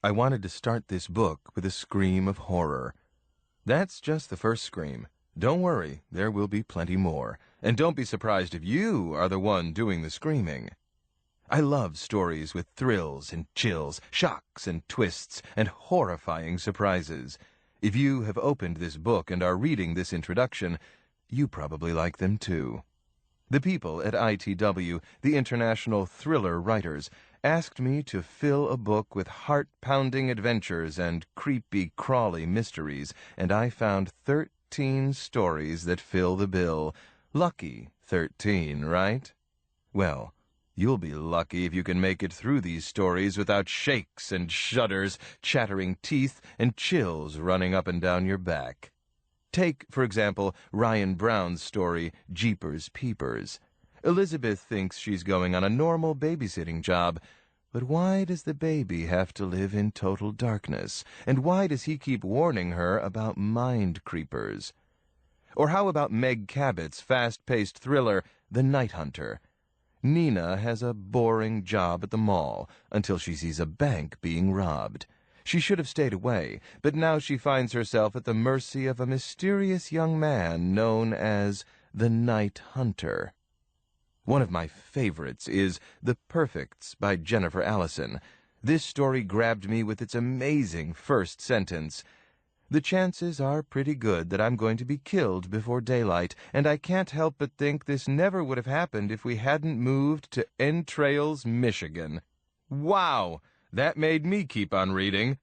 I wanted to start this book with a scream of horror. That's just the first scream. Don't worry, there will be plenty more. And don't be surprised if you are the one doing the screaming. I love stories with thrills and chills, shocks and twists, and horrifying surprises. If you have opened this book and are reading this introduction, you probably like them too. The people at ITW, the International Thriller Writers, asked me to fill a book with heart-pounding adventures and creepy, crawly mysteries, and I found 13 stories that fill the bill. Lucky 13, right? Well, you'll be lucky if you can make it through these stories without shakes and shudders, chattering teeth, and chills running up and down your back. Take, for example, Ryan Brown's story, Jeepers Peepers. Elizabeth thinks she's going on a normal babysitting job, but why does the baby have to live in total darkness? And why does he keep warning her about mind creepers? Or how about Meg Cabot's fast-paced thriller, The Night Hunter? Nina has a boring job at the mall until she sees a bank being robbed. She should have stayed away, but now she finds herself at the mercy of a mysterious young man known as the Night Hunter. One of my favorites is The Perfects by Jennifer Allison. This story grabbed me with its amazing first sentence. The chances are pretty good that I'm going to be killed before daylight, and I can't help but think this never would have happened if we hadn't moved to Entrails, Michigan. Wow! That made me keep on reading.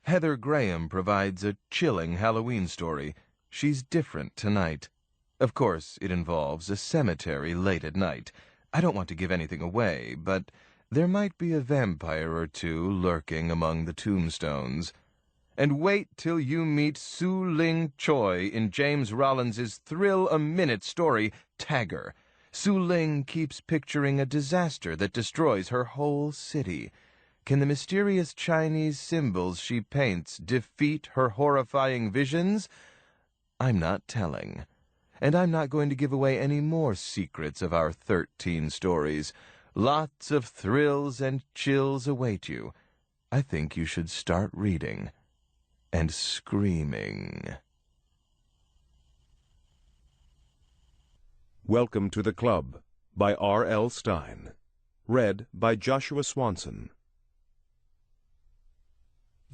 Heather Graham provides a chilling Halloween story. She's different tonight. Of course, it involves a cemetery late at night. I don't want to give anything away, but there might be a vampire or two lurking among the tombstones. And wait till you meet Su Ling Choi in James Rollins's thrill-a-minute story, Tagger. Su Ling keeps picturing a disaster that destroys her whole city. Can the mysterious Chinese symbols she paints defeat her horrifying visions? I'm not telling. And I'm not going to give away any more secrets of our 13 stories. Lots of thrills and chills await you. I think you should start reading and screaming. Welcome to the Club by R.L. Stine. Read by Joshua Swanson.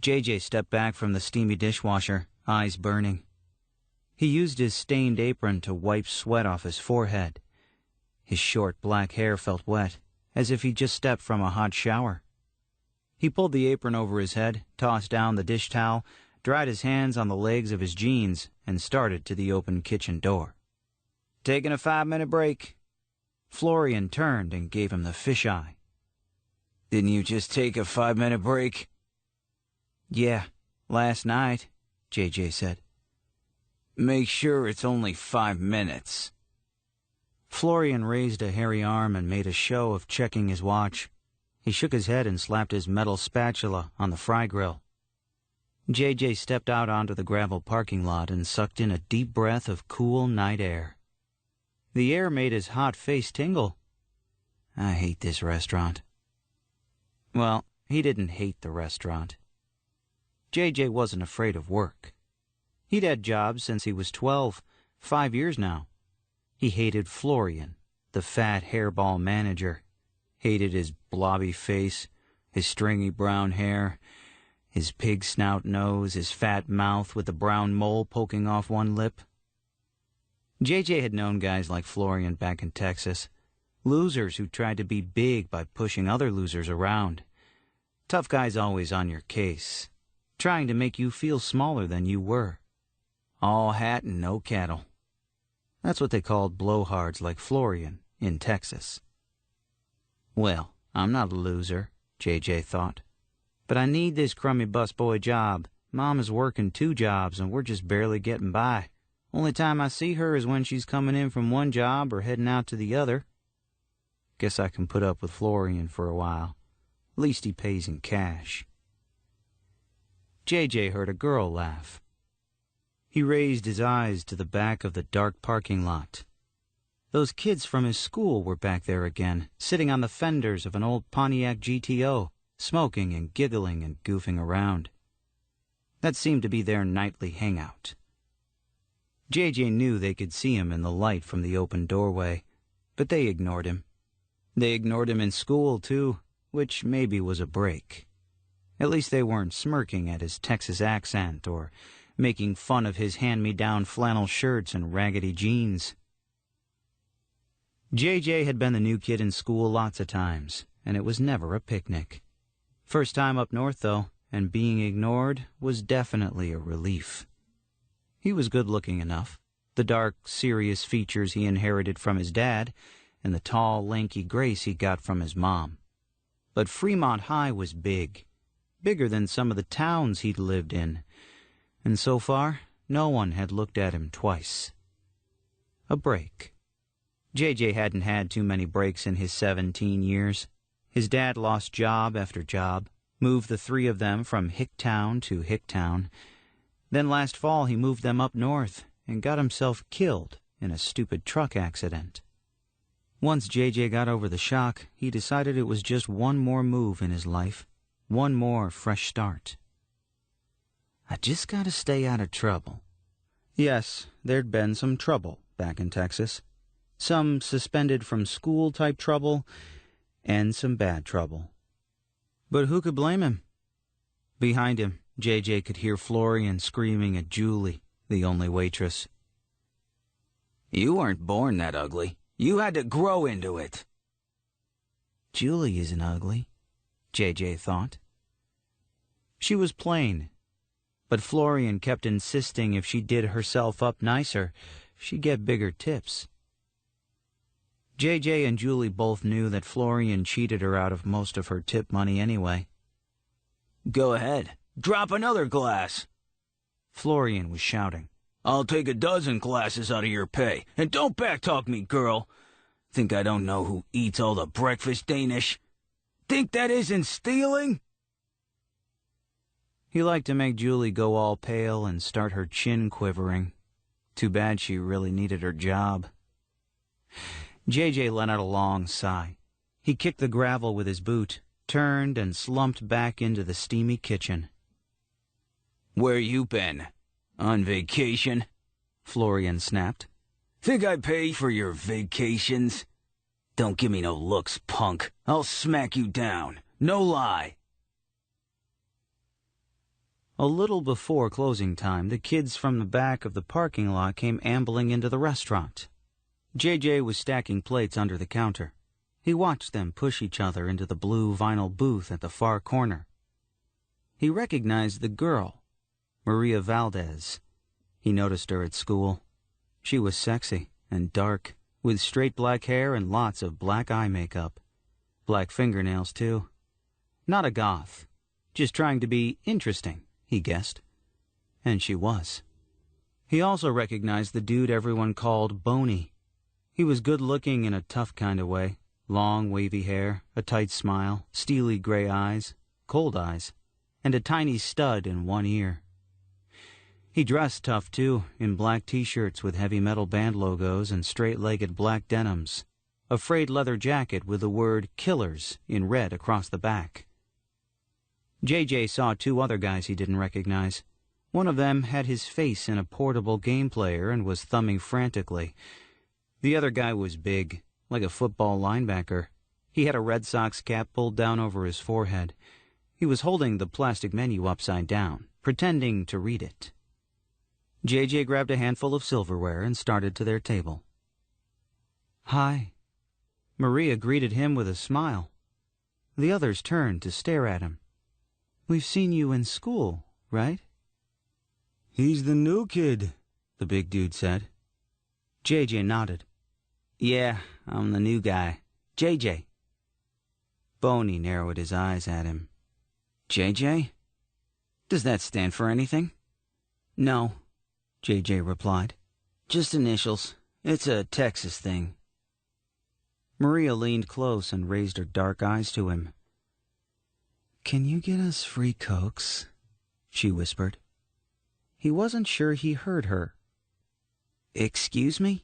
J.J. stepped back from the steamy dishwasher, eyes burning. He used his stained apron to wipe sweat off his forehead. His short black hair felt wet, as if he'd just stepped from a hot shower. He pulled the apron over his head, tossed down the dish towel, dried his hands on the legs of his jeans, and started to the open kitchen door. "Taking a 5-minute break." Florian turned and gave him the fisheye. "Didn't you just take a 5-minute break?" "Yeah, last night," J.J. said. "Make sure it's only 5 minutes. Florian raised a hairy arm and made a show of checking his watch. He shook his head and slapped his metal spatula on the fry grill. J.J. stepped out onto the gravel parking lot and sucked in a deep breath of cool night air. The air made his hot face tingle. I hate this restaurant. Well, he didn't hate the restaurant. J.J. wasn't afraid of work. He'd had jobs since he was 12, 5 years now. He hated Florian, the fat hairball manager. Hated his blobby face, his stringy brown hair, his pig snout nose, his fat mouth with the brown mole poking off one lip. J.J. had known guys like Florian back in Texas. Losers who tried to be big by pushing other losers around. Tough guys always on your case, trying to make you feel smaller than you were. All hat and no cattle. That's what they called blowhards like Florian in Texas. Well, I'm not a loser, J.J. thought. But I need this crummy busboy job. Mom is working 2 jobs and we're just barely getting by. Only time I see her is when she's coming in from one job or heading out to the other. Guess I can put up with Florian for a while. At least he pays in cash. J.J. heard a girl laugh. He raised his eyes to the back of the dark parking lot. Those kids from his school were back there again, sitting on the fenders of an old Pontiac GTO, smoking and giggling and goofing around. That seemed to be their nightly hangout. JJ knew they could see him in the light from the open doorway, but they ignored him. They ignored him in school, too, which maybe was a break. At least they weren't smirking at his Texas accent or making fun of his hand-me-down flannel shirts and raggedy jeans. JJ had been the new kid in school lots of times, and it was never a picnic. First time up north, though, and being ignored was definitely a relief. He was good-looking enough, the dark, serious features he inherited from his dad, and the tall, lanky grace he got from his mom. But Fremont High was big, bigger than some of the towns he'd lived in, and so far, no one had looked at him twice. A break. JJ hadn't had too many breaks in his 17 years. His dad lost job after job, moved the three of them from Hicktown to Hicktown. Then last fall he moved them up north and got himself killed in a stupid truck accident. Once JJ got over the shock, he decided it was just one more move in his life, one more fresh start. I just gotta stay out of trouble. Yes, there'd been some trouble back in Texas. Some suspended from school type trouble, and some bad trouble. But who could blame him? Behind him, JJ could hear Florian screaming at Julie, the only waitress. You weren't born that ugly. You had to grow into it. Julie isn't ugly, JJ thought. She was plain, but Florian kept insisting if she did herself up nicer, she'd get bigger tips. JJ and Julie both knew that Florian cheated her out of most of her tip money anyway. Go ahead, drop another glass. Florian was shouting. I'll take a dozen glasses out of your pay, and don't backtalk me, girl. Think I don't know who eats all the breakfast Danish? Think that isn't stealing? He liked to make Julie go all pale and start her chin quivering. Too bad she really needed her job. JJ let out a long sigh. He kicked the gravel with his boot, turned and slumped back into the steamy kitchen. Where you been? On vacation? Florian snapped. Think I pay for your vacations? Don't give me no looks, punk. I'll smack you down. No lie. A little before closing time, the kids from the back of the parking lot came ambling into the restaurant. JJ was stacking plates under the counter. He watched them push each other into the blue vinyl booth at the far corner. He recognized the girl, Maria Valdez. He noticed her at school. She was sexy and dark, with straight black hair and lots of black eye makeup. Black fingernails, too. Not a goth, just trying to be interesting, he guessed. And she was. He also recognized the dude everyone called Boney. He was good-looking in a tough kind of way. Long, wavy hair, a tight smile, steely gray eyes, cold eyes, and a tiny stud in one ear. He dressed tough, too, in black T-shirts with heavy metal band logos and straight-legged black denims, a frayed leather jacket with the word Killers in red across the back. JJ saw two other guys he didn't recognize. One of them had his face in a portable game player and was thumbing frantically. The other guy was big, like a football linebacker. He had a Red Sox cap pulled down over his forehead. He was holding the plastic menu upside down, pretending to read it. JJ grabbed a handful of silverware and started to their table. Hi. Maria greeted him with a smile. The others turned to stare at him. We've seen you in school, right? He's the new kid, the big dude said. JJ nodded. Yeah, I'm the new guy. JJ. Boney narrowed his eyes at him. JJ? Does that stand for anything? No, JJ replied. Just initials. It's a Texas thing. Maria leaned close and raised her dark eyes to him. Can you get us free Cokes? She whispered. He wasn't sure he heard her. Excuse me?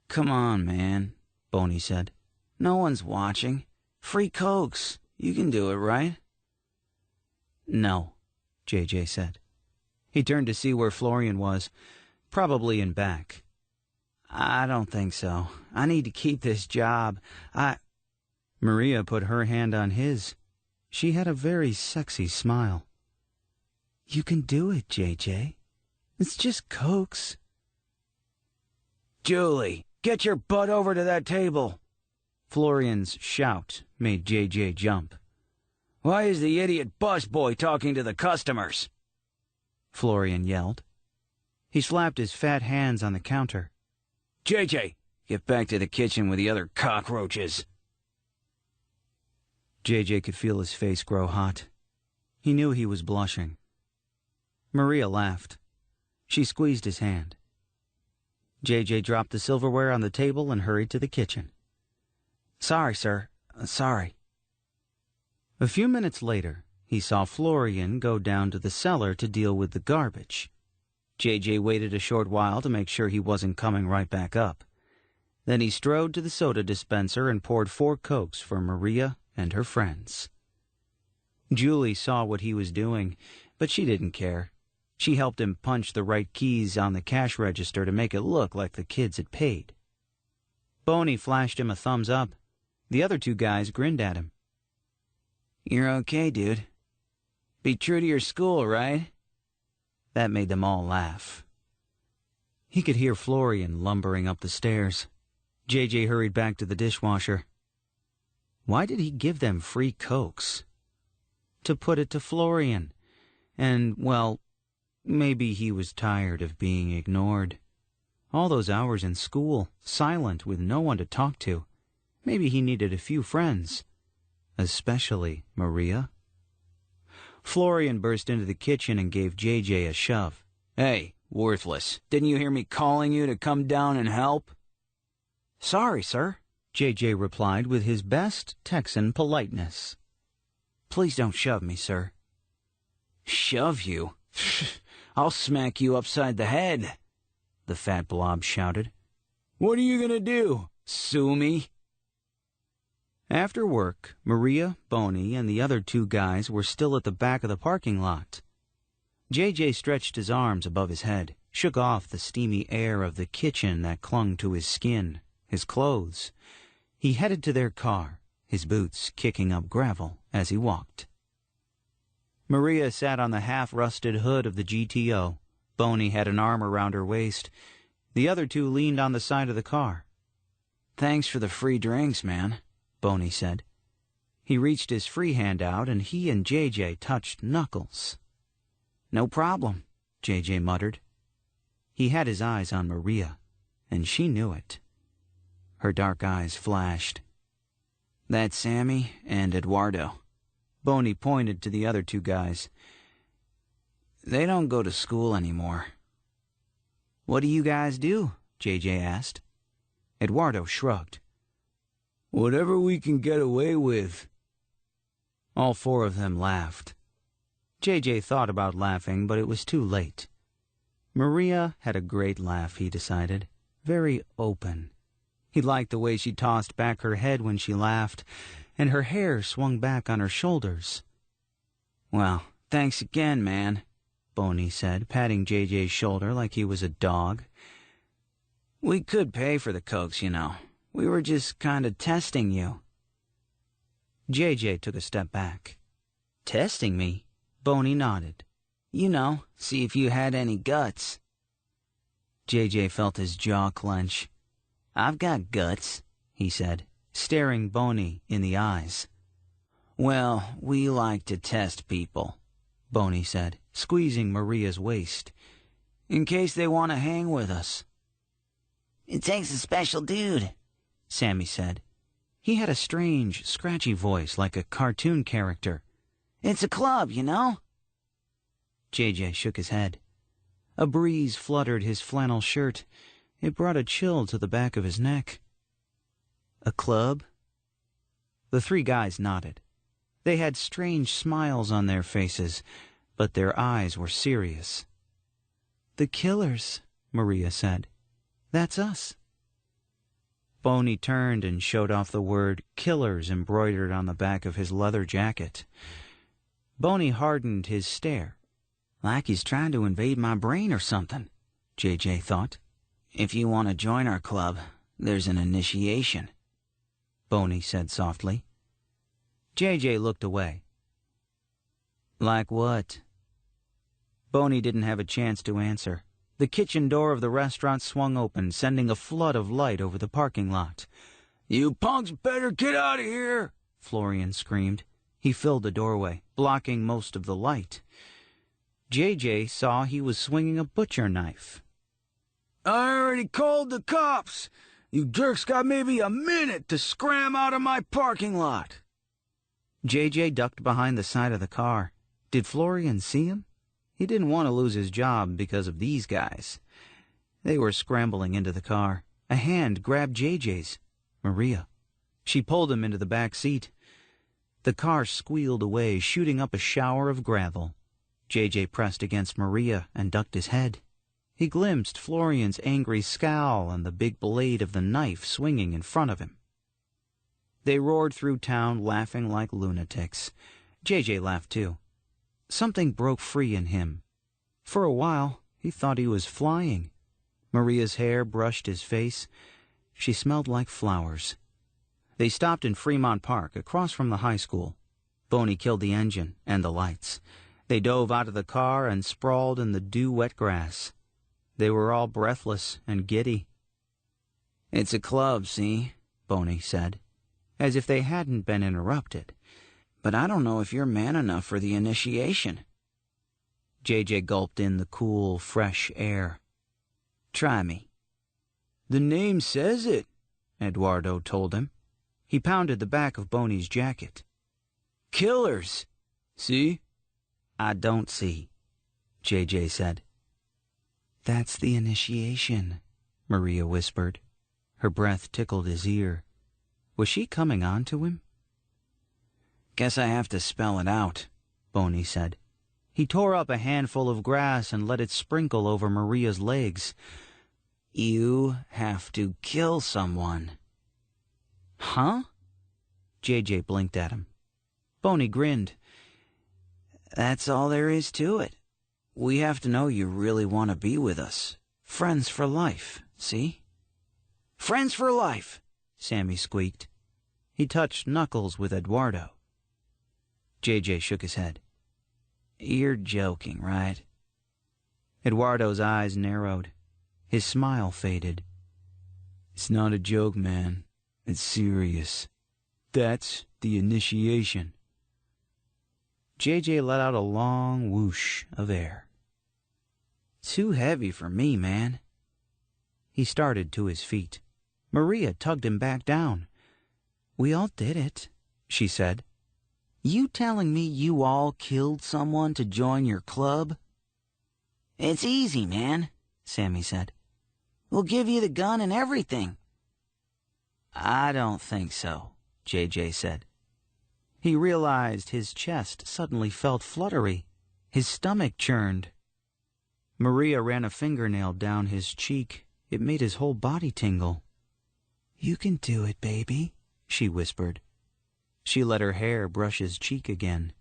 Come on, man, Boney said. No one's watching. Free Cokes. You can do it, right? No, JJ said. He turned to see where Florian was, probably in back. I don't think so. I need to keep this job. Maria put her hand on his. She had a very sexy smile. You can do it, JJ. It's just coax. Julie, get your butt over to that table. Florian's shout made JJ jump. Why is the idiot busboy talking to the customers? Florian yelled. He slapped his fat hands on the counter. JJ, get back to the kitchen with the other cockroaches. JJ could feel his face grow hot. He knew he was blushing. Maria laughed. She squeezed his hand. JJ dropped the silverware on the table and hurried to the kitchen. Sorry, sir. Sorry. A few minutes later, he saw Florian go down to the cellar to deal with the garbage. JJ waited a short while to make sure he wasn't coming right back up. Then he strode to the soda dispenser and poured 4 Cokes for Maria and her friends. Julie saw what he was doing, but she didn't care. She helped him punch the right keys on the cash register to make it look like the kids had paid. Boney flashed him a thumbs up. The other 2 guys grinned at him. You're okay, dude. Be true to your school, right? That made them all laugh. He could hear Florian lumbering up the stairs. JJ hurried back to the dishwasher. Why did he give them free Cokes? To put it to Florian. And, well, maybe he was tired of being ignored. All those hours in school, silent with no one to talk to. Maybe he needed a few friends. Especially Maria. Florian burst into the kitchen and gave JJ a shove. Hey, worthless. Didn't you hear me calling you to come down and help? Sorry, sir, JJ replied with his best Texan politeness. Please don't shove me, sir. Shove you? I'll smack you upside the head, the fat blob shouted. What are you gonna do? Sue me? After work, Maria, Boney, and the other 2 guys were still at the back of the parking lot. JJ stretched his arms above his head, shook off the steamy air of the kitchen that clung to his skin, his clothes. He headed to their car, his boots kicking up gravel as he walked. Maria sat on the half-rusted hood of the GTO. Boney had an arm around her waist. The other 2 leaned on the side of the car. Thanks for the free drinks, man, Boney said. He reached his free hand out, and he and JJ touched knuckles. No problem, JJ muttered. He had his eyes on Maria, and she knew it. Her dark eyes flashed. That's Sammy and Eduardo. Boney pointed to the other 2 guys. They don't go to school anymore. What do you guys do? JJ asked. Eduardo shrugged. Whatever we can get away with. All 4 of them laughed. JJ thought about laughing, but it was too late. Maria had a great laugh, he decided. Very open. He liked the way she tossed back her head when she laughed, and her hair swung back on her shoulders. Well, thanks again, man, Boney said, patting JJ's shoulder like he was a dog. We could pay for the Cokes, you know. We were just kind of testing you. JJ took a step back. Testing me? Boney nodded. You know, see if you had any guts. JJ felt his jaw clench. I've got guts, he said, staring Boney in the eyes. Well, we like to test people, Boney said, squeezing Maria's waist, in case they want to hang with us. It takes a special dude, Sammy said. He had a strange, scratchy voice like a cartoon character. It's a club, you know? JJ shook his head. A breeze fluttered his flannel shirt. It brought a chill to the back of his neck. A club? The 3 guys nodded. They had strange smiles on their faces, but their eyes were serious. The Killers, Maria said. That's us. Boney turned and showed off the word Killers embroidered on the back of his leather jacket. Boney hardened his stare. Like he's trying to invade my brain or something, J.J. thought. If you want to join our club, there's an initiation, Boney said softly. J.J. looked away. Like what? Boney didn't have a chance to answer. The kitchen door of the restaurant swung open, sending a flood of light over the parking lot. You punks better get out of here, Florian screamed. He filled the doorway, blocking most of the light. J.J. saw he was swinging a butcher knife. I already called the cops. You jerks got maybe a minute to scram out of my parking lot. J.J. ducked behind the side of the car. Did Florian see him? He didn't want to lose his job because of these guys. They were scrambling into the car. A hand grabbed J.J.'s. Maria. She pulled him into the back seat. The car squealed away, shooting up a shower of gravel. J.J. pressed against Maria and ducked his head. He glimpsed Florian's angry scowl and the big blade of the knife swinging in front of him. They roared through town, laughing like lunatics. J.J. laughed too. Something broke free in him. For a while, he thought he was flying. Maria's hair brushed his face. She smelled like flowers. They stopped in Fremont Park, across from the high school. Boney killed the engine and the lights. They dove out of the car and sprawled in the dew-wet grass. They were all breathless and giddy. It's a club, see? Boney said, as if they hadn't been interrupted. But I don't know if you're man enough for the initiation. J.J. gulped in the cool, fresh air. Try me. The name says it, Eduardo told him. He pounded the back of Boney's jacket. Killers. See? I don't see, J.J. said. That's the initiation, Maria whispered. Her breath tickled his ear. Was she coming on to him? Guess I have to spell it out, Boney said. He tore up a handful of grass and let it sprinkle over Maria's legs. You have to kill someone. Huh? J.J. blinked at him. Boney grinned. That's all there is to it. We have to know you really want to be with us. Friends for life, see? Friends for life, Sammy squeaked. He touched knuckles with Eduardo. J.J. shook his head. You're joking, right? Eduardo's eyes narrowed. His smile faded. It's not a joke, man. It's serious. That's the initiation. J.J. let out a long whoosh of air. Too heavy for me, man. He started to his feet. Maria tugged him back down. We all did it, she said. You telling me you all killed someone to join your club? It's easy, man, Sammy said. We'll give you the gun and everything. I don't think so, J.J. said. He realized his chest suddenly felt fluttery. His stomach churned. Maria ran a fingernail down his cheek. It made his whole body tingle. You can do it, baby, she whispered. She let her hair brush his cheek again.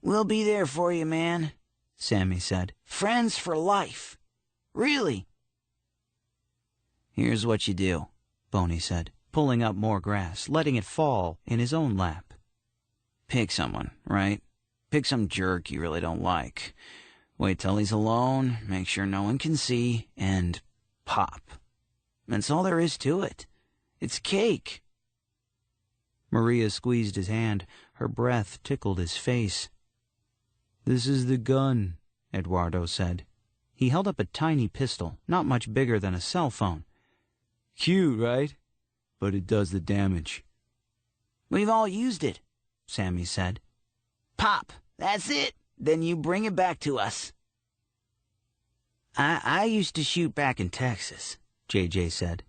We'll be there for you, man, Sammy said. Friends for life. Really. Here's what you do, Boney said, pulling up more grass, letting it fall in his own lap. Pick someone, right? Pick some jerk you really don't like. Wait till he's alone, make sure no one can see, and pop. That's all there is to it. It's cake. Maria squeezed his hand. Her breath tickled his face. This is the gun, Eduardo said. He held up a tiny pistol, not much bigger than a cell phone. Cute, right? But it does the damage. We've all used it, Sammy said. Pop, that's it. Then you bring it back to us. I used to shoot back in Texas, J.J. said.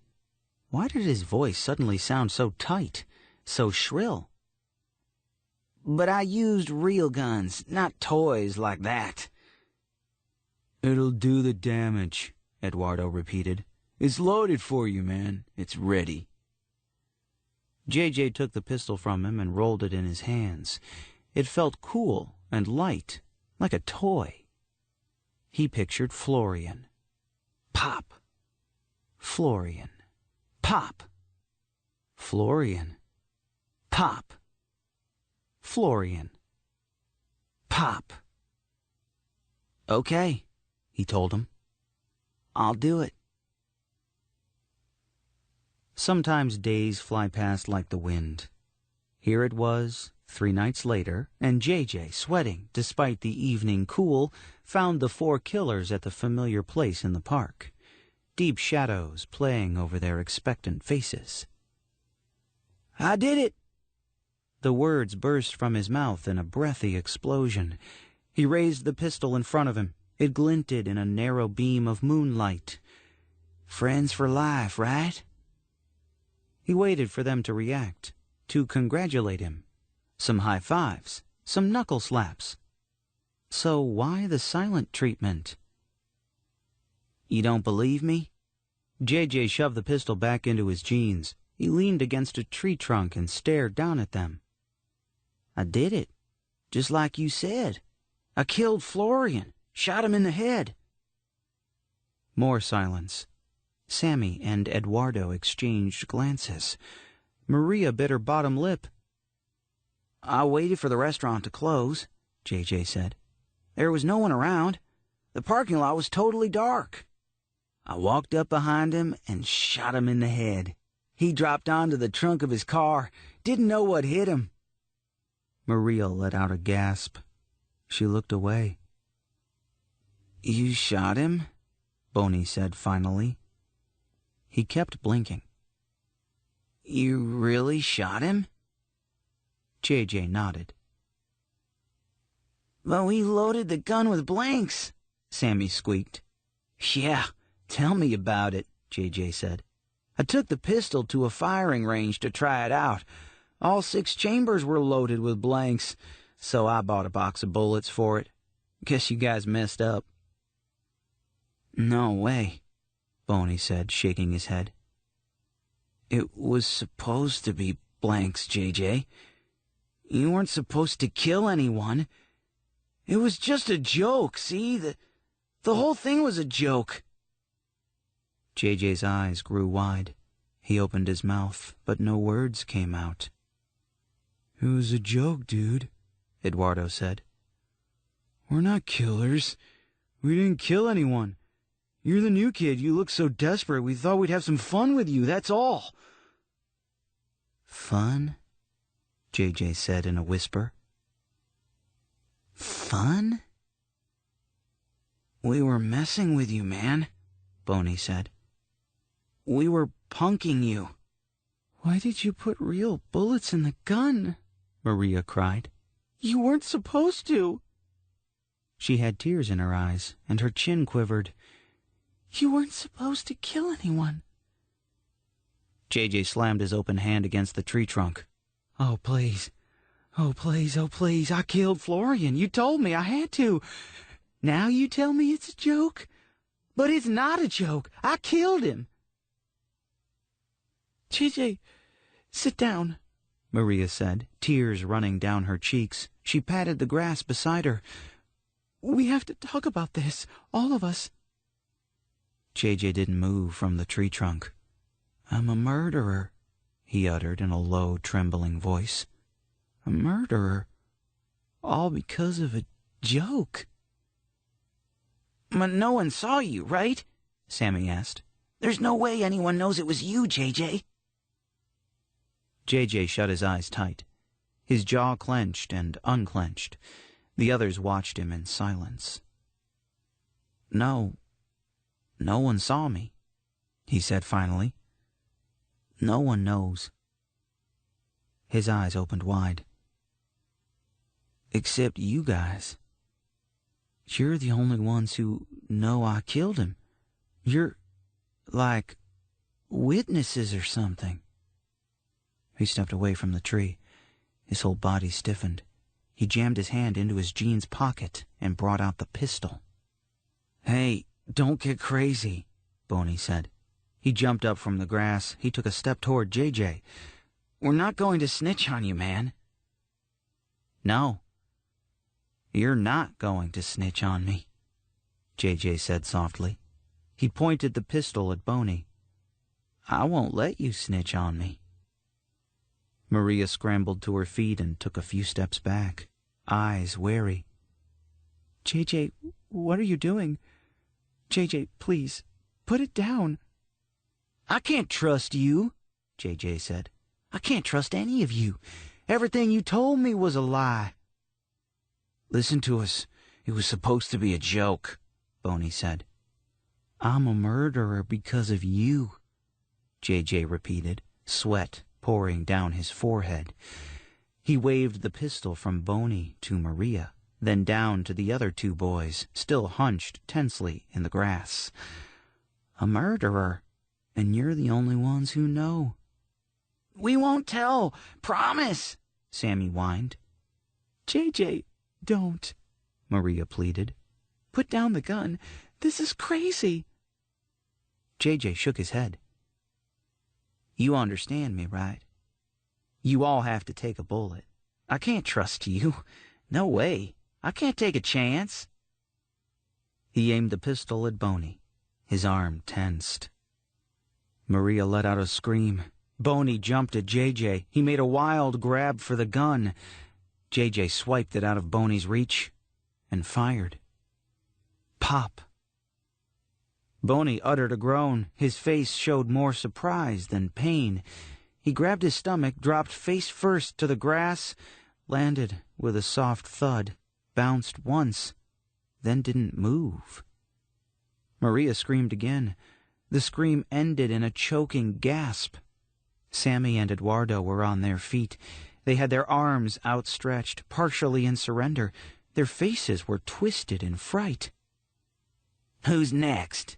Why did his voice suddenly sound so tight, so shrill? But I used real guns, not toys like that. It'll do the damage, Eduardo repeated. It's loaded for you, man. It's ready. J.J. took the pistol from him and rolled it in his hands. It felt cool and light, like a toy. He pictured Florian. Pop. Florian. Pop. Florian. Pop. Florian. Pop. Okay, he told him. I'll do it. Sometimes days fly past like the wind. Here it was, 3 nights later, and J.J., sweating despite the evening cool, found the 4 killers at the familiar place in the park, deep shadows playing over their expectant faces. I did it! The words burst from his mouth in a breathy explosion. He raised the pistol in front of him. It glinted in a narrow beam of moonlight. Friends for life, right? He waited for them to react, to congratulate him. Some high fives, some knuckle slaps. So why the silent treatment? You don't believe me? J.J. shoved the pistol back into his jeans. He leaned against a tree trunk and stared down at them. I did it, just like you said. I killed Florian, shot him in the head. More silence. Sammy and Eduardo exchanged glances. Maria bit her bottom lip. I waited for the restaurant to close, J.J. said. There was no one around. The parking lot was totally dark. I walked up behind him and shot him in the head. He dropped onto the trunk of his car, didn't know what hit him. Maria let out a gasp. She looked away. You shot him? Boney said finally. He kept blinking. You really shot him? J.J. nodded. But we loaded the gun with blanks, Sammy squeaked. Yeah, tell me about it, J.J. said. I took the pistol to a firing range to try it out. All 6 chambers were loaded with blanks, so I bought a box of bullets for it. Guess you guys messed up. No way, Boney said, shaking his head. It was supposed to be blanks, J.J. You weren't supposed to kill anyone. It was just a joke, see? The whole thing was a joke. J.J.'s eyes grew wide. He opened his mouth, but no words came out. It was a joke, dude, Eduardo said. We're not killers. We didn't kill anyone. You're the new kid. You look so desperate. We thought we'd have some fun with you, that's all. Fun? J.J. said in a whisper. Fun? We were messing with you, man, Boney said. We were punking you. Why did you put real bullets in the gun? Maria cried. You weren't supposed to. She had tears in her eyes, and her chin quivered. You weren't supposed to kill anyone. J.J. slammed his open hand against the tree trunk. Oh, please. Oh, please, oh, please. I killed Florian. You told me I had to. Now you tell me it's a joke? But it's not a joke. I killed him. J.J., sit down, Maria said, tears running down her cheeks. She patted the grass beside her. We have to talk about this, all of us. J.J. didn't move from the tree trunk. I'm a murderer, he uttered in a low, trembling voice. A murderer. All because of a joke. But no one saw you, right? Sammy asked. There's no way anyone knows it was you, J.J. J.J. shut his eyes tight. His jaw clenched and unclenched. The others watched him in silence. No one saw me, he said finally. No one knows. His eyes opened wide. Except you guys. You're the only ones who know I killed him. You're, like, witnesses or something. He stepped away from the tree. His whole body stiffened. He jammed his hand into his jeans pocket and brought out the pistol. Hey, don't get crazy, Boney said. He jumped up from the grass. He took a step toward JJ. "We're not going to snitch on you, man." "No. You're not going to snitch on me," JJ said softly. He pointed the pistol at Boney. "I won't let you snitch on me." Maria scrambled to her feet and took a few steps back, eyes wary. "JJ, what are you doing? JJ, please, put it down." "I can't trust you," JJ said. "I can't trust any of you. Everything you told me was a lie." "Listen to us. It was supposed to be a joke," Boney said. "I'm a murderer because of you," JJ repeated, sweat pouring down his forehead. He waved the pistol from Boney to Maria, then down to the other two boys, still hunched tensely in the grass. "A murderer, and you're the only ones who know." "We won't tell. Promise," Sammy whined. "JJ, don't," Maria pleaded. "Put down the gun. This is crazy." JJ shook his head. "You understand me, right? You all have to take a bullet. I can't trust you. No way. I can't take a chance." He aimed the pistol at Boney. His arm tensed. Maria let out a scream. Boney jumped at JJ. He made a wild grab for the gun. JJ swiped it out of Boney's reach and fired. Pop. Boney uttered a groan. His face showed more surprise than pain. He grabbed his stomach, dropped face first to the grass, landed with a soft thud, bounced once, then didn't move. Maria screamed again. The scream ended in a choking gasp. Sammy and Eduardo were on their feet. They had their arms outstretched, partially in surrender. Their faces were twisted in fright. "Who's next?"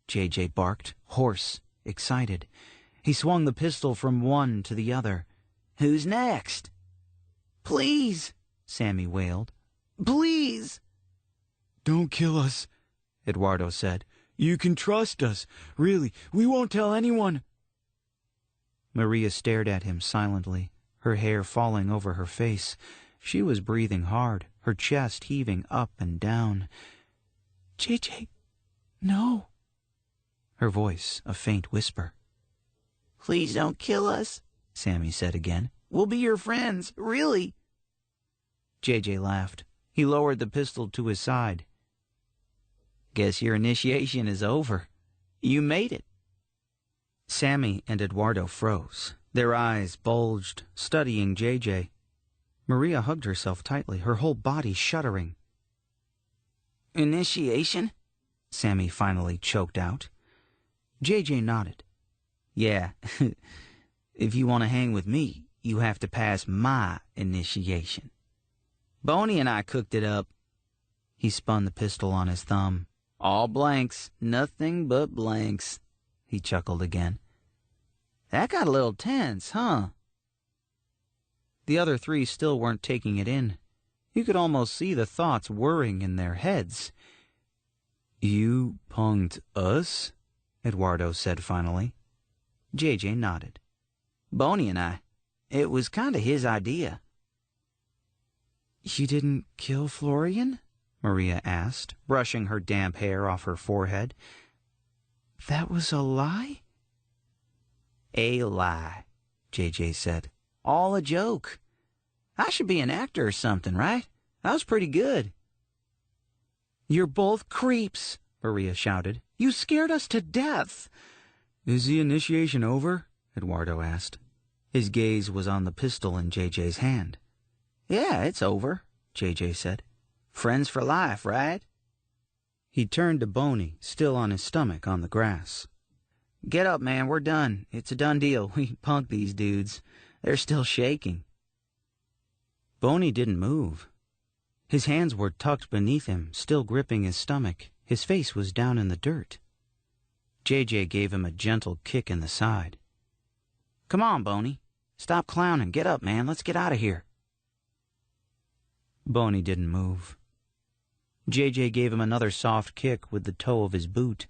JJ barked, hoarse, excited. He swung the pistol from one to the other. "Who's next?" "Please," Sammy wailed. "Please." "Don't kill us," Eduardo said. "You can trust us. Really, we won't tell anyone." Maria stared at him silently, her hair falling over her face. She was breathing hard, her chest heaving up and down. "JJ, no." Her voice a faint whisper. "Please don't kill us," Sammy said again. "We'll be your friends, really." JJ laughed. He lowered the pistol to his side. "Guess your initiation is over. You made it." Sammy and Eduardo froze. Their eyes bulged, studying JJ. Maria hugged herself tightly, her whole body shuddering. "Initiation?" Sammy finally choked out. JJ nodded. "Yeah, if you want to hang with me, you have to pass my initiation. Boney and I cooked it up." He spun the pistol on his thumb. "All blanks, nothing but blanks." He chuckled again. "That got a little tense, huh?" The other three still weren't taking it in. You could almost see the thoughts whirring in their heads. "You punked us?" Eduardo said finally. JJ nodded. "Boney and I. It was kind of his idea." "You didn't kill Florian?" Maria asked, brushing her damp hair off her forehead. "That was a lie?" "A lie," JJ said. "All a joke. I should be an actor or something, right? That was pretty good." "You're both creeps," Maria shouted. "You scared us to death." "Is the initiation over?" Eduardo asked. His gaze was on the pistol in JJ's hand. "Yeah, it's over," JJ said. "Friends for life, right?" He turned to Boney, still on his stomach on the grass. "Get up, man, we're done. It's a done deal. We punked these dudes. They're still shaking." Boney didn't move. His hands were tucked beneath him, still gripping his stomach. His face was down in the dirt. JJ gave him a gentle kick in the side. "Come on, Boney. Stop clowning. Get up, man. Let's get out of here." Boney didn't move. JJ gave him another soft kick with the toe of his boot.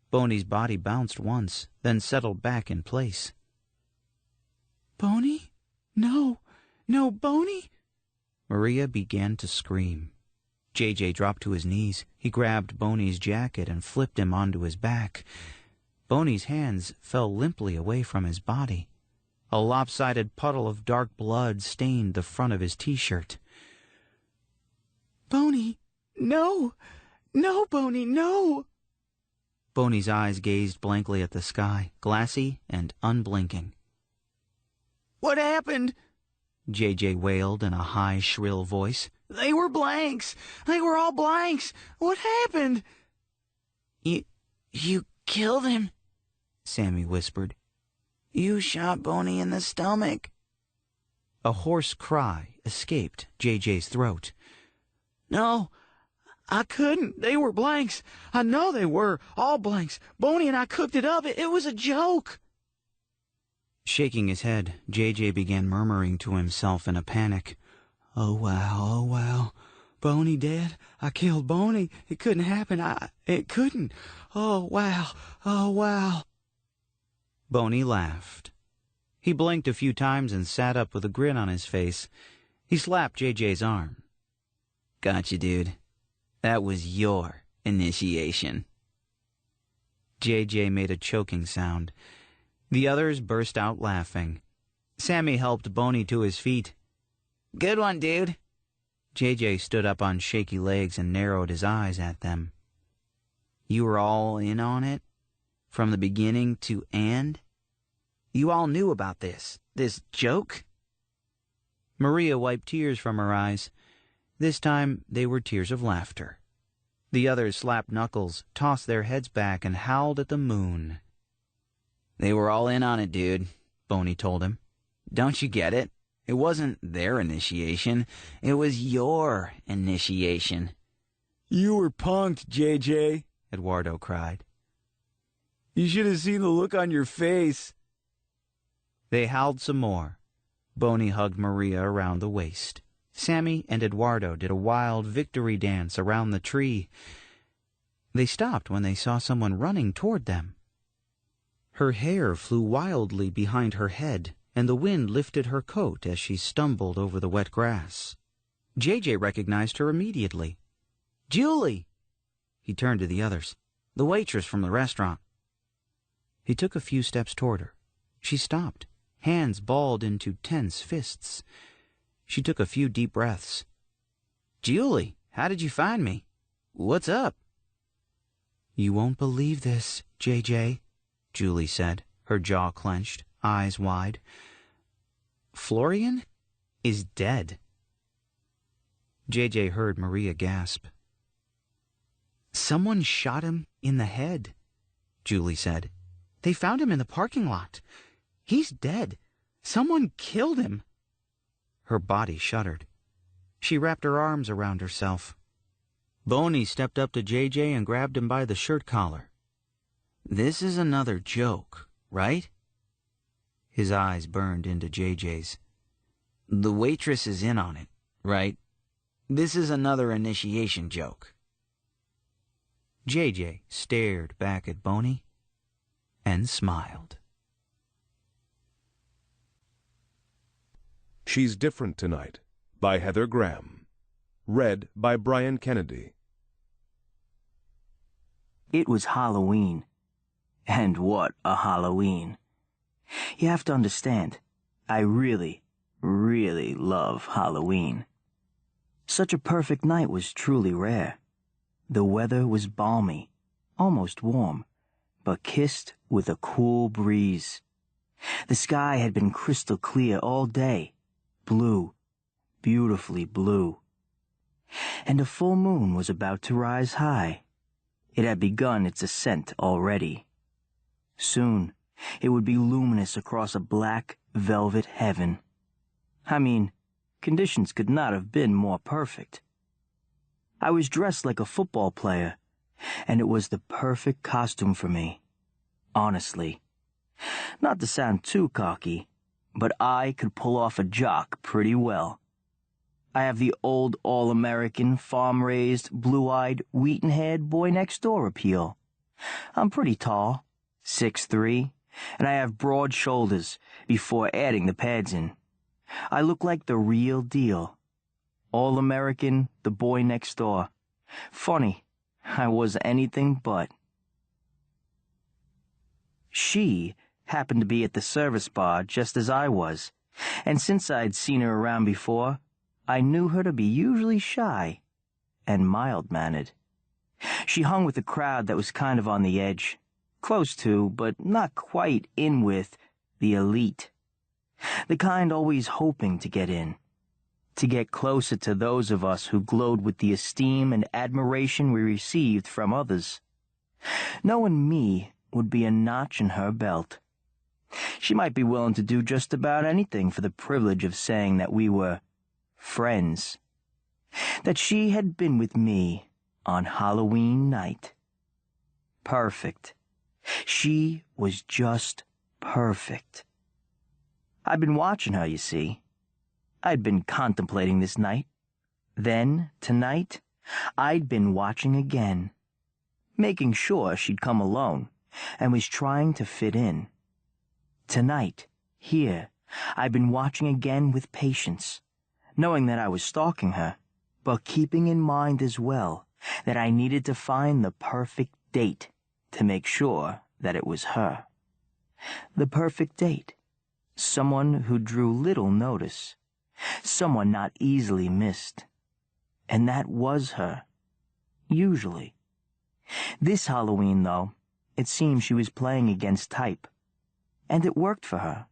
Boney's body bounced once, then settled back in place. "Boney? No, no, Boney!" Maria began to scream. JJ dropped to his knees. He grabbed Boney's jacket and flipped him onto his back. Boney's hands fell limply away from his body. A lopsided puddle of dark blood stained the front of his T-shirt. "Boney, no! No, Boney, no!" Boney's eyes gazed blankly at the sky, glassy and unblinking. "What happened?" JJ wailed in a high, shrill voice. "They were blanks! They were all blanks! What happened?" You killed him," Sammy whispered. "You shot Boney in the stomach." A hoarse cry escaped JJ's throat. "No, I couldn't. They were blanks. I know they were. All blanks. Boney and I cooked it up. It was a joke." Shaking his head, JJ began murmuring to himself in a panic. Oh, wow. Boney dead? I killed Boney. It couldn't happen. It couldn't. Oh, wow. Boney laughed. He blinked a few times and sat up with a grin on his face. He slapped JJ's arm. "Gotcha, dude. That was your initiation." JJ made a choking sound. The others burst out laughing. Sammy helped Boney to his feet. "Good one, dude." JJ stood up on shaky legs and narrowed his eyes at them. "You were all in on it? From the beginning to end? You all knew about this joke?" Maria wiped tears from her eyes. This time they were tears of laughter. The others slapped knuckles, tossed their heads back, and howled at the moon. "They were all in on it, dude," Boney told him. "Don't you get it? It wasn't their initiation. It was your initiation." "You were punked, JJ," Eduardo cried. "You should have seen the look on your face." They howled some more. Boney hugged Maria around the waist. Sammy and Eduardo did a wild victory dance around the tree. They stopped when they saw someone running toward them. Her hair flew wildly behind her head, and the wind lifted her coat as she stumbled over the wet grass. JJ recognized her immediately. "Julie!" He turned to the others. "The waitress from the restaurant." He took a few steps toward her. She stopped, hands balled into tense fists. She took a few deep breaths. "Julie, how did you find me? What's up?" "You won't believe this, JJ," Julie said, her jaw clenched, eyes wide. "Florian is dead." JJ heard Maria gasp. "Someone shot him in the head," Julie said. "They found him in the parking lot. He's dead. Someone killed him." Her body shuddered. She wrapped her arms around herself. Boney stepped up to JJ and grabbed him by the shirt collar. "This is another joke, right?" His eyes burned into JJ's. "The waitress is in on it, right? This is another initiation joke." JJ stared back at Boney and smiled. She's Different Tonight by Heather Graham. Read by Brian Kennedy. It was Halloween. And what a Halloween. You have to understand, I really, really love Halloween. Such a perfect night was truly rare. The weather was balmy, almost warm, but kissed with a cool breeze. The sky had been crystal clear all day, blue, beautifully blue. And a full moon was about to rise high. It had begun its ascent already. Soon, it would be luminous across a black velvet heaven. I mean, conditions could not have been more perfect. I was dressed like a football player, and it was the perfect costume for me. Honestly. Not to sound too cocky, but I could pull off a jock pretty well. I have the old all-American, farm-raised, blue-eyed, wheaten-haired boy-next-door appeal. I'm pretty tall, 6'3", and I have broad shoulders before adding the pads in. I look like the real deal. All-American, the boy next door. Funny, I was anything but. She happened to be at the service bar just as I was, and since I'd seen her around before, I knew her to be usually shy and mild-mannered. She hung with a crowd that was kind of on the edge, close to, but not quite in with, the elite. The kind always hoping to get in, to get closer to those of us who glowed with the esteem and admiration we received from others. Knowing me would be a notch in her belt. She might be willing to do just about anything for the privilege of saying that we were friends. That she had been with me on Halloween night. Perfect. She was just perfect. I'd been watching her, you see. I'd been contemplating this night. Then, tonight, I'd been watching again, making sure she'd come alone, and was trying to fit in. Tonight, here, I'd been watching again with patience, knowing that I was stalking her, but keeping in mind as well that I needed to find the perfect date to make sure that it was her. The perfect date. Someone who drew little notice. Someone not easily missed. And that was her. Usually. This Halloween, though, it seemed she was playing against type. And it worked for her.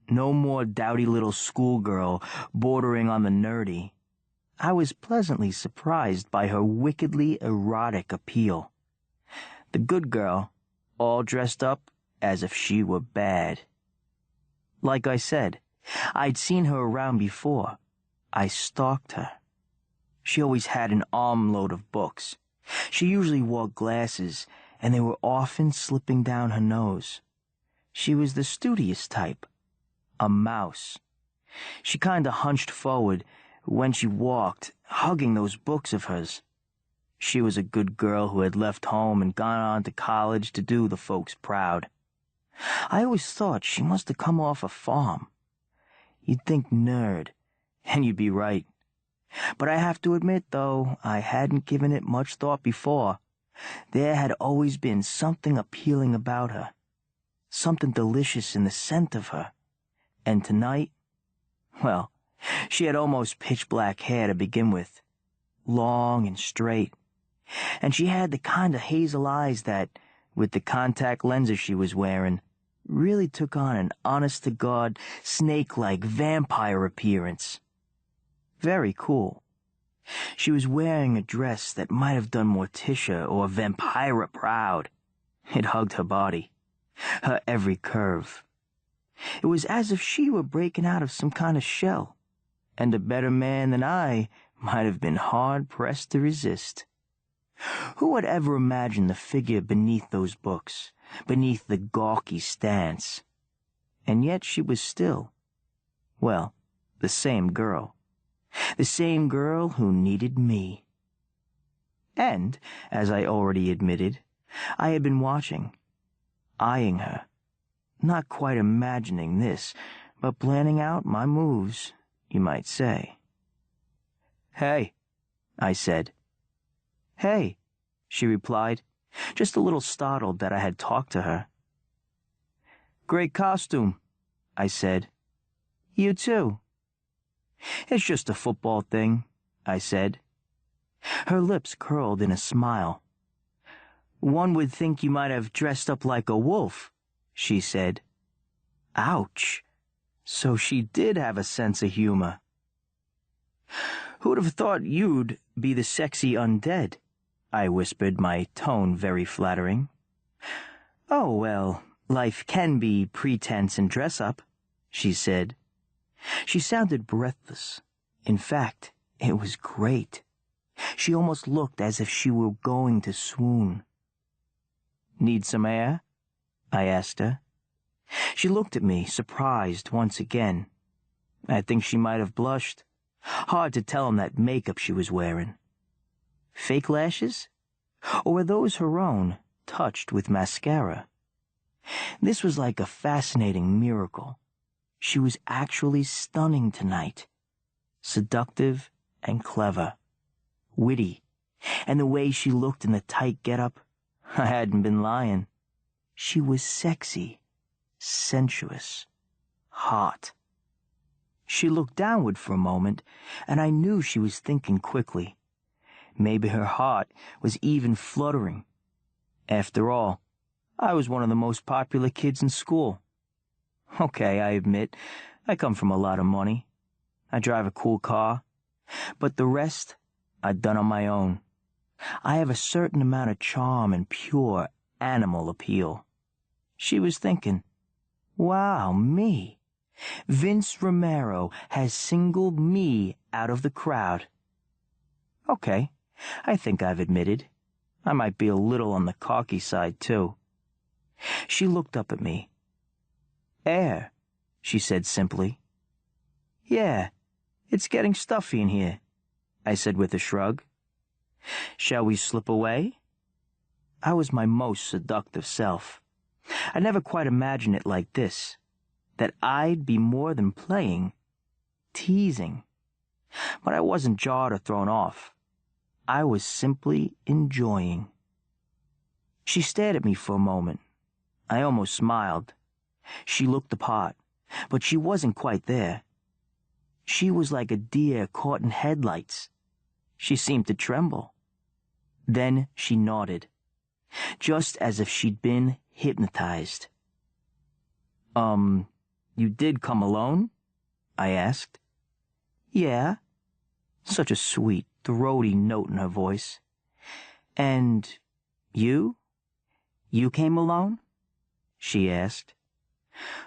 No more dowdy little schoolgirl bordering on the nerdy. I was pleasantly surprised by her wickedly erotic appeal. The good girl, all dressed up as if she were bad. Like I said, I'd seen her around before. I stalked her. She always had an armload of books. She usually wore glasses, and they were often slipping down her nose. She was the studious type. A mouse. She kinda hunched forward when she walked, hugging those books of hers. She was a good girl who had left home and gone on to college to do the folks proud. I always thought she must have come off a farm. You'd think nerd, and you'd be right. But I have to admit, though, I hadn't given it much thought before. There had always been something appealing about her. Something delicious in the scent of her. And tonight, well, she had almost pitch-black hair to begin with. Long and straight. And she had the kind of hazel eyes that, with the contact lenses she was wearing, really took on an honest-to-God, snake-like vampire appearance. Very cool. She was wearing a dress that might have done Morticia or Vampira proud. It hugged her body, her every curve. It was as if she were breaking out of some kind of shell, and a better man than I might have been hard-pressed to resist. Who would ever imagine the figure beneath those books, beneath the gawky stance? And yet she was still, well, the same girl. The same girl who needed me. And, as I already admitted, I had been watching, eyeing her, not quite imagining this, but planning out my moves, you might say. "Hey," I said. "Hey," she replied, just a little startled that I had talked to her. "Great costume," I said. "You too." "It's just a football thing," I said. Her lips curled in a smile. "One would think you might have dressed up like a wolf," she said. Ouch. So she did have a sense of humor. "Who'd have thought you'd be the sexy undead?" I whispered, my tone very flattering. "Oh, well, life can be pretense and dress-up," she said. She sounded breathless. In fact, it was great. She almost looked as if she were going to swoon. "Need some air?" I asked her. She looked at me, surprised once again. I think she might have blushed. Hard to tell in that makeup she was wearing. Fake lashes? Or were those her own, touched with mascara. This was like a fascinating miracle. She was actually stunning tonight. Seductive and clever. Witty. And the way she looked in the tight getup, I hadn't been lying. She was sexy, sensuous, hot. She looked downward for a moment, and I knew she was thinking quickly. Maybe her heart was even fluttering. After all, I was one of the most popular kids in school. Okay, I admit, I come from a lot of money. I drive a cool car. But the rest, I'd done on my own. I have a certain amount of charm and pure animal appeal. She was thinking, wow, me. Vince Romero has singled me out of the crowd. Okay, I think I've admitted. I might be a little on the cocky side, too. She looked up at me. Air, she said simply. Yeah, it's getting stuffy in here, I said with a shrug. Shall we slip away? I was my most seductive self. I never quite imagined it like this, that I'd be more than playing, teasing. But I wasn't jarred or thrown off. I was simply enjoying. She stared at me for a moment. I almost smiled. She looked the part, but she wasn't quite there. She was like a deer caught in headlights. She seemed to tremble. Then she nodded, just as if she'd been hypnotized. You did come alone? I asked. Yeah. Such a sweet, throaty note in her voice. And you? You came alone? She asked.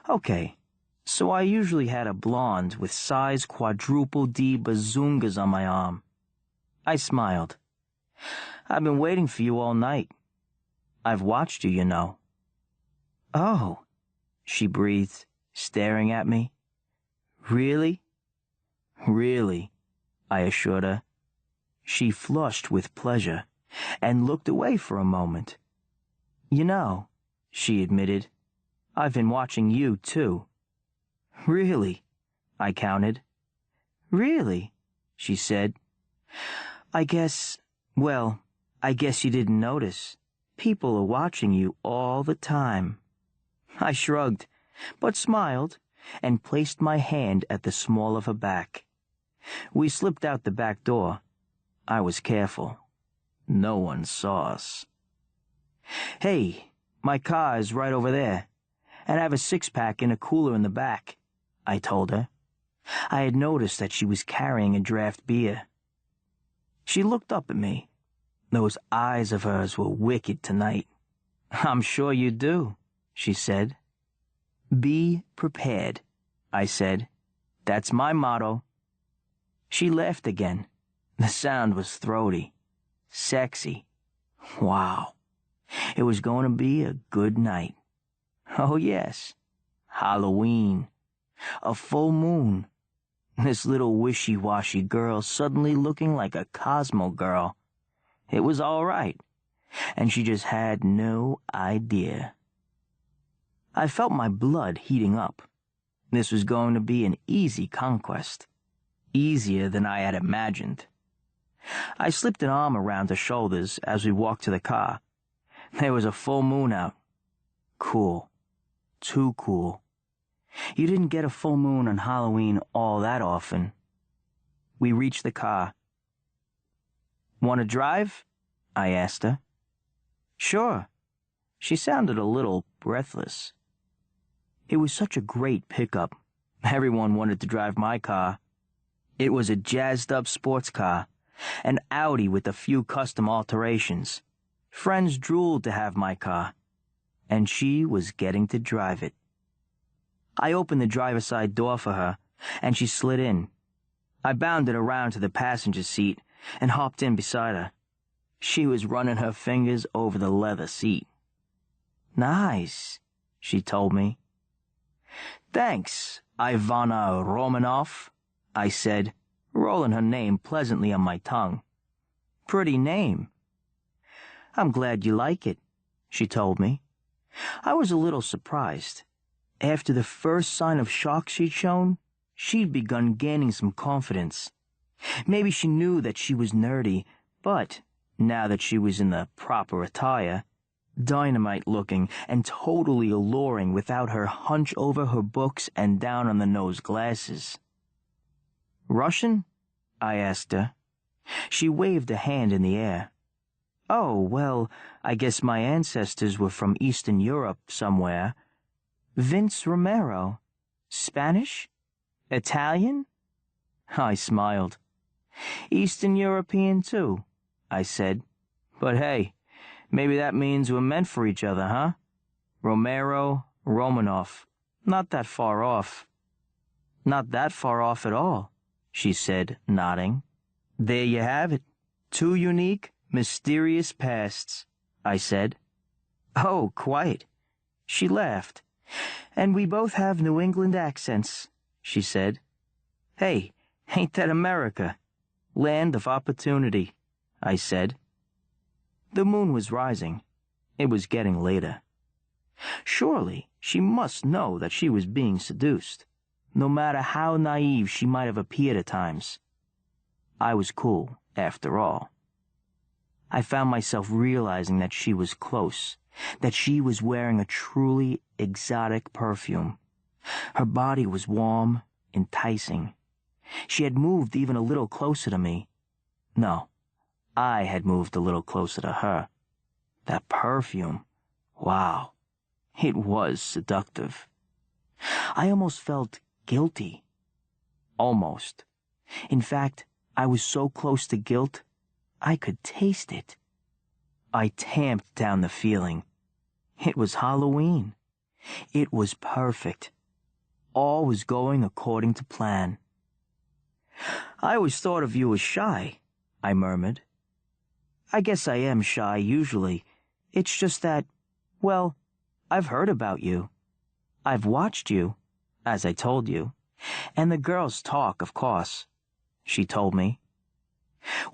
Okay, so I usually had a blonde with size quadruple D bazungas on my arm. I smiled. I've been waiting for you all night. I've watched you, you know. Oh, she breathed, staring at me. Really? Really, I assured her. She flushed with pleasure and looked away for a moment. You know, she admitted, I've been watching you, too. Really? I countered. Really? She said. I guess you didn't notice. People are watching you all the time. I shrugged, but smiled, and placed my hand at the small of her back. We slipped out the back door. I was careful. No one saw us. Hey, my car is right over there, and I have a six-pack in a cooler in the back, I told her. I had noticed that she was carrying a draft beer. She looked up at me. Those eyes of hers were wicked tonight. I'm sure you do, she said. Be prepared, I said. That's my motto. She laughed again. The sound was throaty, sexy. Wow. It was going to be a good night. Oh, yes. Halloween. A full moon. This little wishy-washy girl suddenly looking like a Cosmo girl. It was all right, and she just had no idea. I felt my blood heating up. This was going to be an easy conquest. Easier than I had imagined. I slipped an arm around her shoulders as we walked to the car. There was a full moon out. Cool. Too cool. You didn't get a full moon on Halloween all that often. We reached the car. Want to drive? I asked her. Sure. She sounded a little breathless. It was such a great pickup. Everyone wanted to drive my car. It was a jazzed-up sports car, an Audi with a few custom alterations. Friends drooled to have my car, and she was getting to drive it. I opened the driver's side door for her, and she slid in. I bounded around to the passenger seat and hopped in beside her. She was running her fingers over the leather seat. Nice, she told me. Thanks, Ivana Romanov, I said, rolling her name pleasantly on my tongue. Pretty name. I'm glad you like it, she told me. I was a little surprised. After the first sign of shock she'd shown, she'd begun gaining some confidence. Maybe she knew that she was nerdy, but now that she was in the proper attire, dynamite-looking and totally alluring without her hunch over her books and down-on-the-nose glasses. "Russian?" I asked her. She waved a hand in the air. "Oh, well, I guess my ancestors were from Eastern Europe somewhere. Vince Romero. Spanish? Italian?" I smiled. "Eastern European, too," I said. "But hey, maybe that means we're meant for each other, huh? Romero, Romanov. Not that far off." "Not that far off at all," she said, nodding. "There you have it. Two unique, mysterious pasts," I said. "Oh, quite." She laughed. "And we both have New England accents," she said. "Hey, ain't that America? Land of opportunity," I said. The moon was rising. It was getting later. Surely she must know that she was being seduced, no matter how naive she might have appeared at times. I was cool, after all. I found myself realizing that she was close, that she was wearing a truly exotic perfume. Her body was warm, enticing. She had moved even a little closer to me. No, I had moved a little closer to her. That perfume, wow, it was seductive. I almost felt guilty. Almost. In fact, I was so close to guilt, I could taste it. I tamped down the feeling. It was Halloween. It was perfect. All was going according to plan. "I always thought of you as shy," I murmured. "I guess I am shy usually. It's just that, well, I've heard about you. I've watched you, as I told you, and the girls talk, of course," she told me.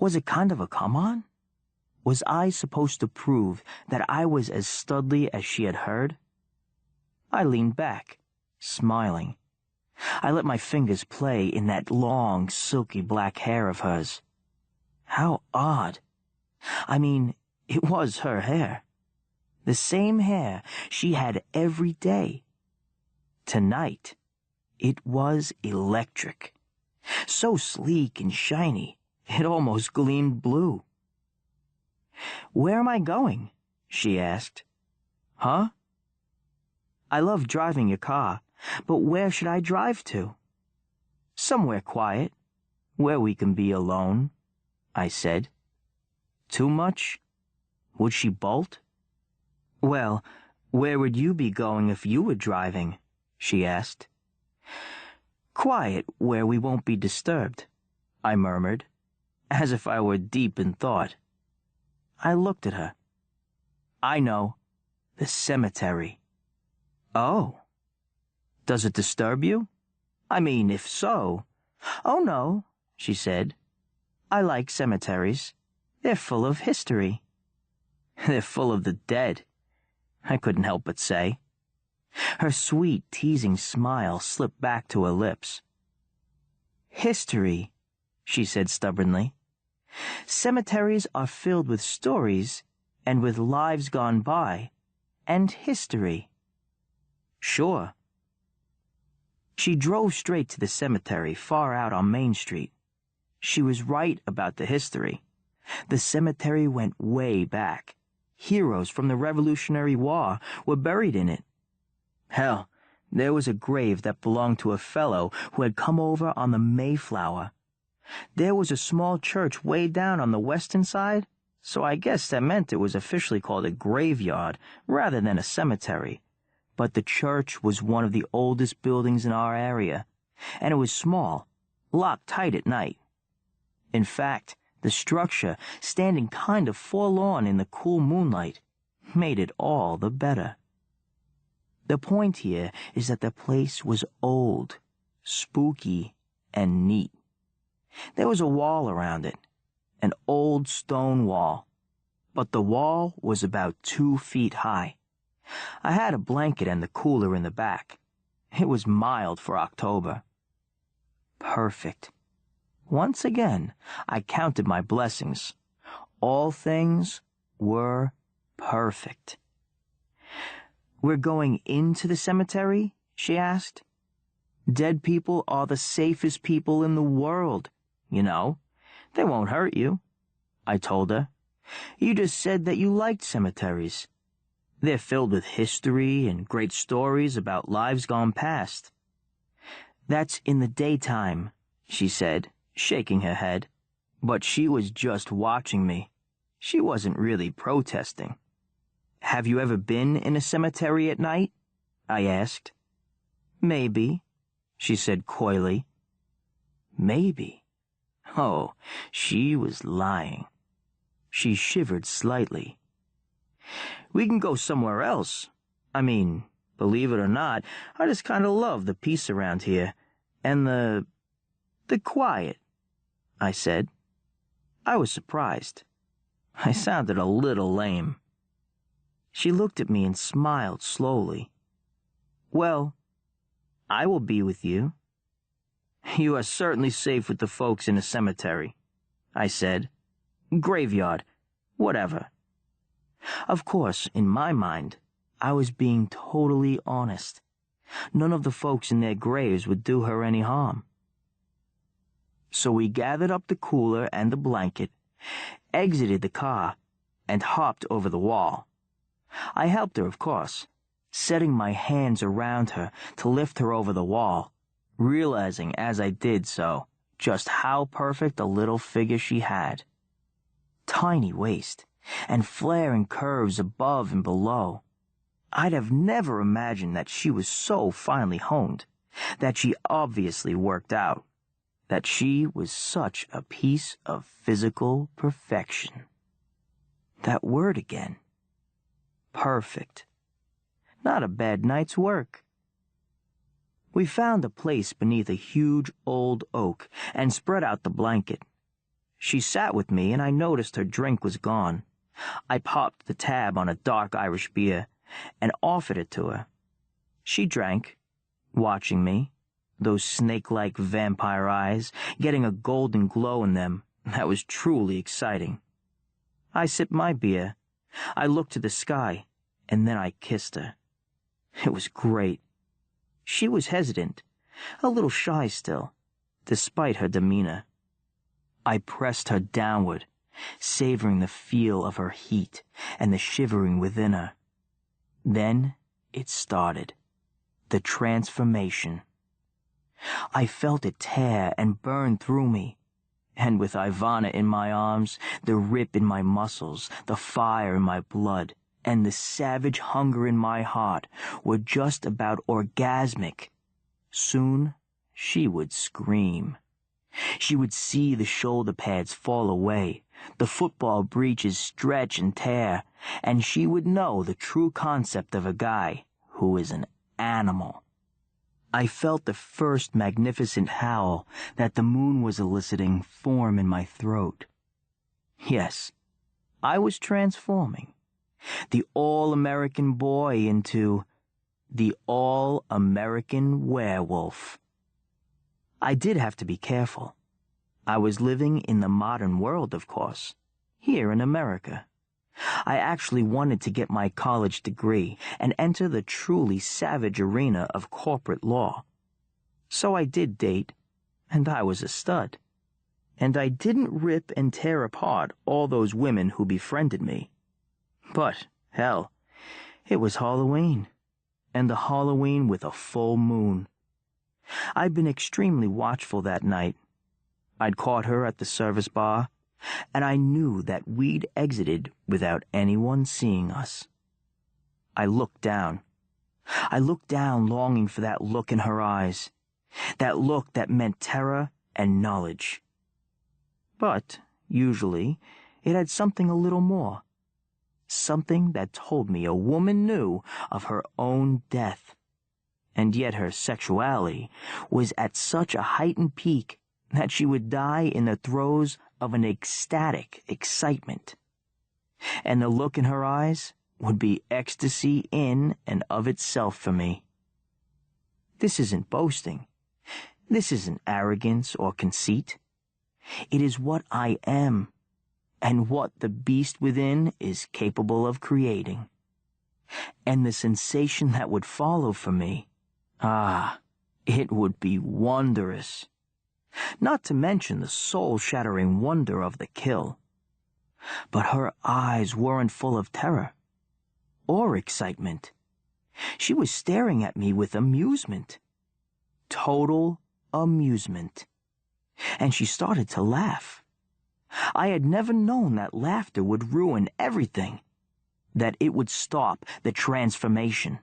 Was it kind of a come-on? Was I supposed to prove that I was as studly as she had heard? I leaned back, smiling. I let my fingers play in that long, silky black hair of hers. How odd. I mean, it was her hair. The same hair she had every day. Tonight, it was electric. So sleek and shiny, it almost gleamed blue. "Where am I going?" she asked. "Huh?" "I love driving your car, but where should I drive to?" "Somewhere quiet, where we can be alone," I said. Too much? Would she bolt? "Well, where would you be going if you were driving?" she asked. "Quiet, where we won't be disturbed," I murmured, as if I were deep in thought. I looked at her. "I know. The cemetery." "Oh. Does it disturb you? I mean, if so—" "Oh, no," she said. "I like cemeteries. They're full of history." "They're full of the dead," I couldn't help but say. Her sweet, teasing smile slipped back to her lips. "History," she said stubbornly. "Cemeteries are filled with stories, and with lives gone by, and history." "Sure." She drove straight to the cemetery far out on Main Street. She was right about the history. The cemetery went way back. Heroes from the Revolutionary War were buried in it. Hell, there was a grave that belonged to a fellow who had come over on the Mayflower. There was a small church way down on the western side, so I guess that meant it was officially called a graveyard rather than a cemetery. But the church was one of the oldest buildings in our area, and it was small, locked tight at night. In fact, the structure, standing kind of forlorn in the cool moonlight, made it all the better. The point here is that the place was old, spooky, and neat. There was a wall around it, an old stone wall, but the wall was about 2 feet high. I had a blanket and the cooler in the back. It was mild for October. Perfect. Once again, I counted my blessings. All things were perfect. "We're going into the cemetery?" she asked. "Dead people are the safest people in the world, you know. They won't hurt you," I told her. "You just said that you liked cemeteries. They're filled with history and great stories about lives gone past." "That's in the daytime," she said, shaking her head. But she was just watching me. She wasn't really protesting. "Have you ever been in a cemetery at night?" I asked. "Maybe," she said coyly. Maybe. Oh, she was lying. She shivered slightly. "We can go somewhere else. I mean, believe it or not, I just kind of love the peace around here. And the quiet," I said. I was surprised. I sounded a little lame. She looked at me and smiled slowly. "Well, I will be with you." "You are certainly safe with the folks in the cemetery," I said. "Graveyard, whatever." Of course, in my mind, I was being totally honest. None of the folks in their graves would do her any harm. So we gathered up the cooler and the blanket, exited the car, and hopped over the wall. I helped her, of course, setting my hands around her to lift her over the wall, realizing as I did so just how perfect a little figure she had. Tiny waist, and flaring curves above and below. I'd have never imagined that she was so finely honed, that she obviously worked out, that she was such a piece of physical perfection. That word again. Perfect. Not a bad night's work. We found a place beneath a huge old oak and spread out the blanket. She sat with me and I noticed her drink was gone. I popped the tab on a dark Irish beer and offered it to her. She drank, watching me, those snake-like vampire eyes getting a golden glow in them that was truly exciting. I sipped my beer. I looked to the sky, and then I kissed her. It was great. She was hesitant, a little shy still, despite her demeanor. I pressed her downward, savoring the feel of her heat and the shivering within her. Then it started. The transformation. I felt it tear and burn through me, and with Ivana in my arms, the rip in my muscles, the fire in my blood, and the savage hunger in my heart were just about orgasmic. Soon she would scream. She would see the shoulder pads fall away, the football breeches stretch and tear, and she would know the true concept of a guy who is an animal. I felt the first magnificent howl that the moon was eliciting form in my throat. Yes, I was transforming. The all-American boy into the all-American werewolf. I did have to be careful. I was living in the modern world, of course, here in America. I actually wanted to get my college degree and enter the truly savage arena of corporate law. So I did date, and I was a stud. And I didn't rip and tear apart all those women who befriended me. But, hell, it was Halloween, and the Halloween with a full moon. I'd been extremely watchful that night. I'd caught her at the service bar, and I knew that we'd exited without anyone seeing us. I looked down. I looked down longing for that look in her eyes, that look that meant terror and knowledge. But, usually, it had something a little more. Something that told me a woman knew of her own death. And yet her sexuality was at such a heightened peak that she would die in the throes of an ecstatic excitement. and the look in her eyes would be ecstasy in and of itself for me. This isn't boasting. This isn't arrogance or conceit. It is what I am, and what the beast within is capable of creating. And the sensation that would follow for me, it would be wondrous. Not to mention the soul-shattering wonder of the kill. But her eyes weren't full of terror or excitement. She was staring at me with amusement. Total amusement. And she started to laugh. I had never known that laughter would ruin everything, that it would stop the transformation.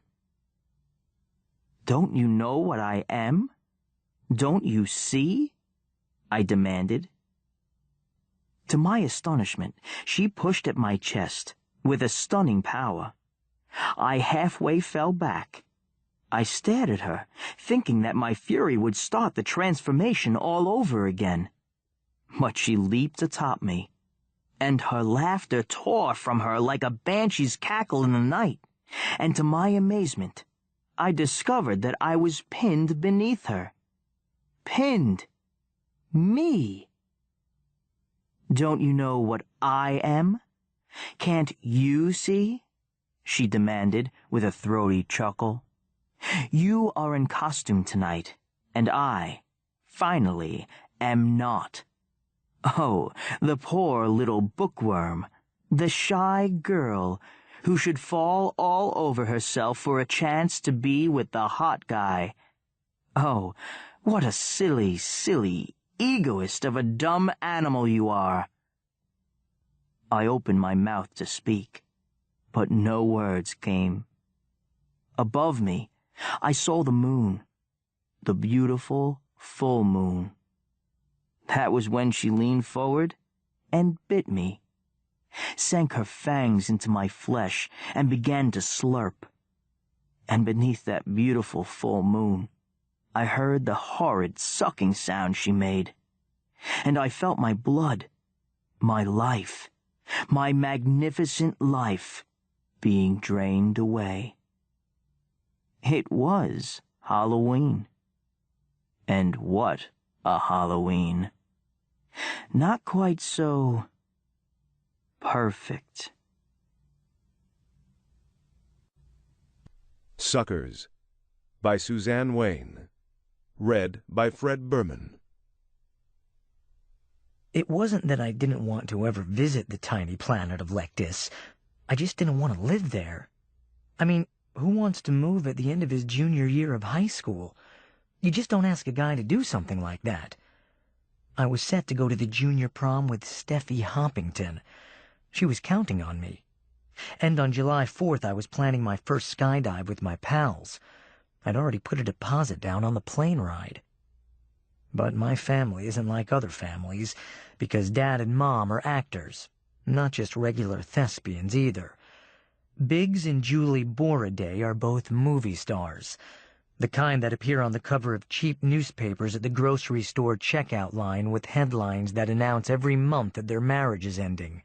"Don't you know what I am? Don't you see?" I demanded. To my astonishment, she pushed at my chest with a stunning power. I halfway fell back. I stared at her, thinking that my fury would start the transformation all over again. But she leaped atop me, and her laughter tore from her like a banshee's cackle in the night, and to my amazement, I discovered that I was pinned beneath her. Pinned. Me. "Don't you know what I am? Can't you see?" she demanded with a throaty chuckle. "You are in costume tonight, and I, finally, am not. Oh, the poor little bookworm, the shy girl who should fall all over herself for a chance to be with the hot guy. Oh, what a silly, silly egoist of a dumb animal you are." I opened my mouth to speak, but no words came. Above me, I saw the moon, the beautiful full moon. That was when she leaned forward and bit me, sank her fangs into my flesh, and began to slurp. And beneath that beautiful full moon, I heard the horrid sucking sound she made, and I felt my blood, my life, my magnificent life, being drained away. It was Halloween. And what a Halloween. Not quite so perfect. Suckers by Suzanne Wayne. Read by Fred Berman. It wasn't that I didn't want to ever visit the tiny planet of Lectus. I just didn't want to live there. I mean, who wants to move at the end of his junior year of high school? You just don't ask a guy to do something like that. I was set to go to the junior prom with Steffi Hoppington. She was counting on me. And on July 4th, I was planning my first skydive with my pals. I'd already put a deposit down on the plane ride. But my family isn't like other families, because Dad and Mom are actors, not just regular thespians either. Biggs and Julie Boraday are both movie stars, the kind that appear on the cover of cheap newspapers at the grocery store checkout line with headlines that announce every month that their marriage is ending.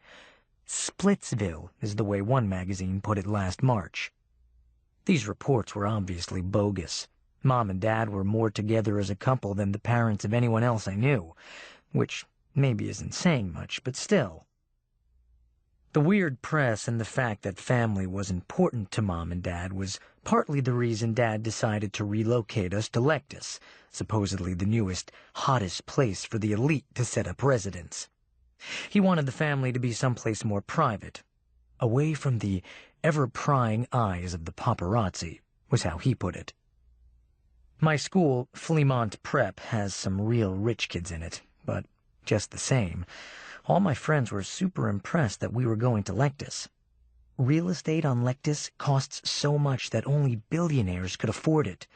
Splitsville is the way one magazine put it last March. These reports were obviously bogus. Mom and Dad were more together as a couple than the parents of anyone else I knew, which maybe isn't saying much, but still. The weird press and the fact that family was important to Mom and Dad was partly the reason Dad decided to relocate us to Lectus, supposedly the newest, hottest place for the elite to set up residence. He wanted the family to be someplace more private, away from the ever-prying eyes of the paparazzi, was how he put it. My school, Fleamont Prep, has some real rich kids in it, but just the same, all my friends were super impressed that we were going to Lectus. Real estate on Lectus costs so much that only billionaires could afford it.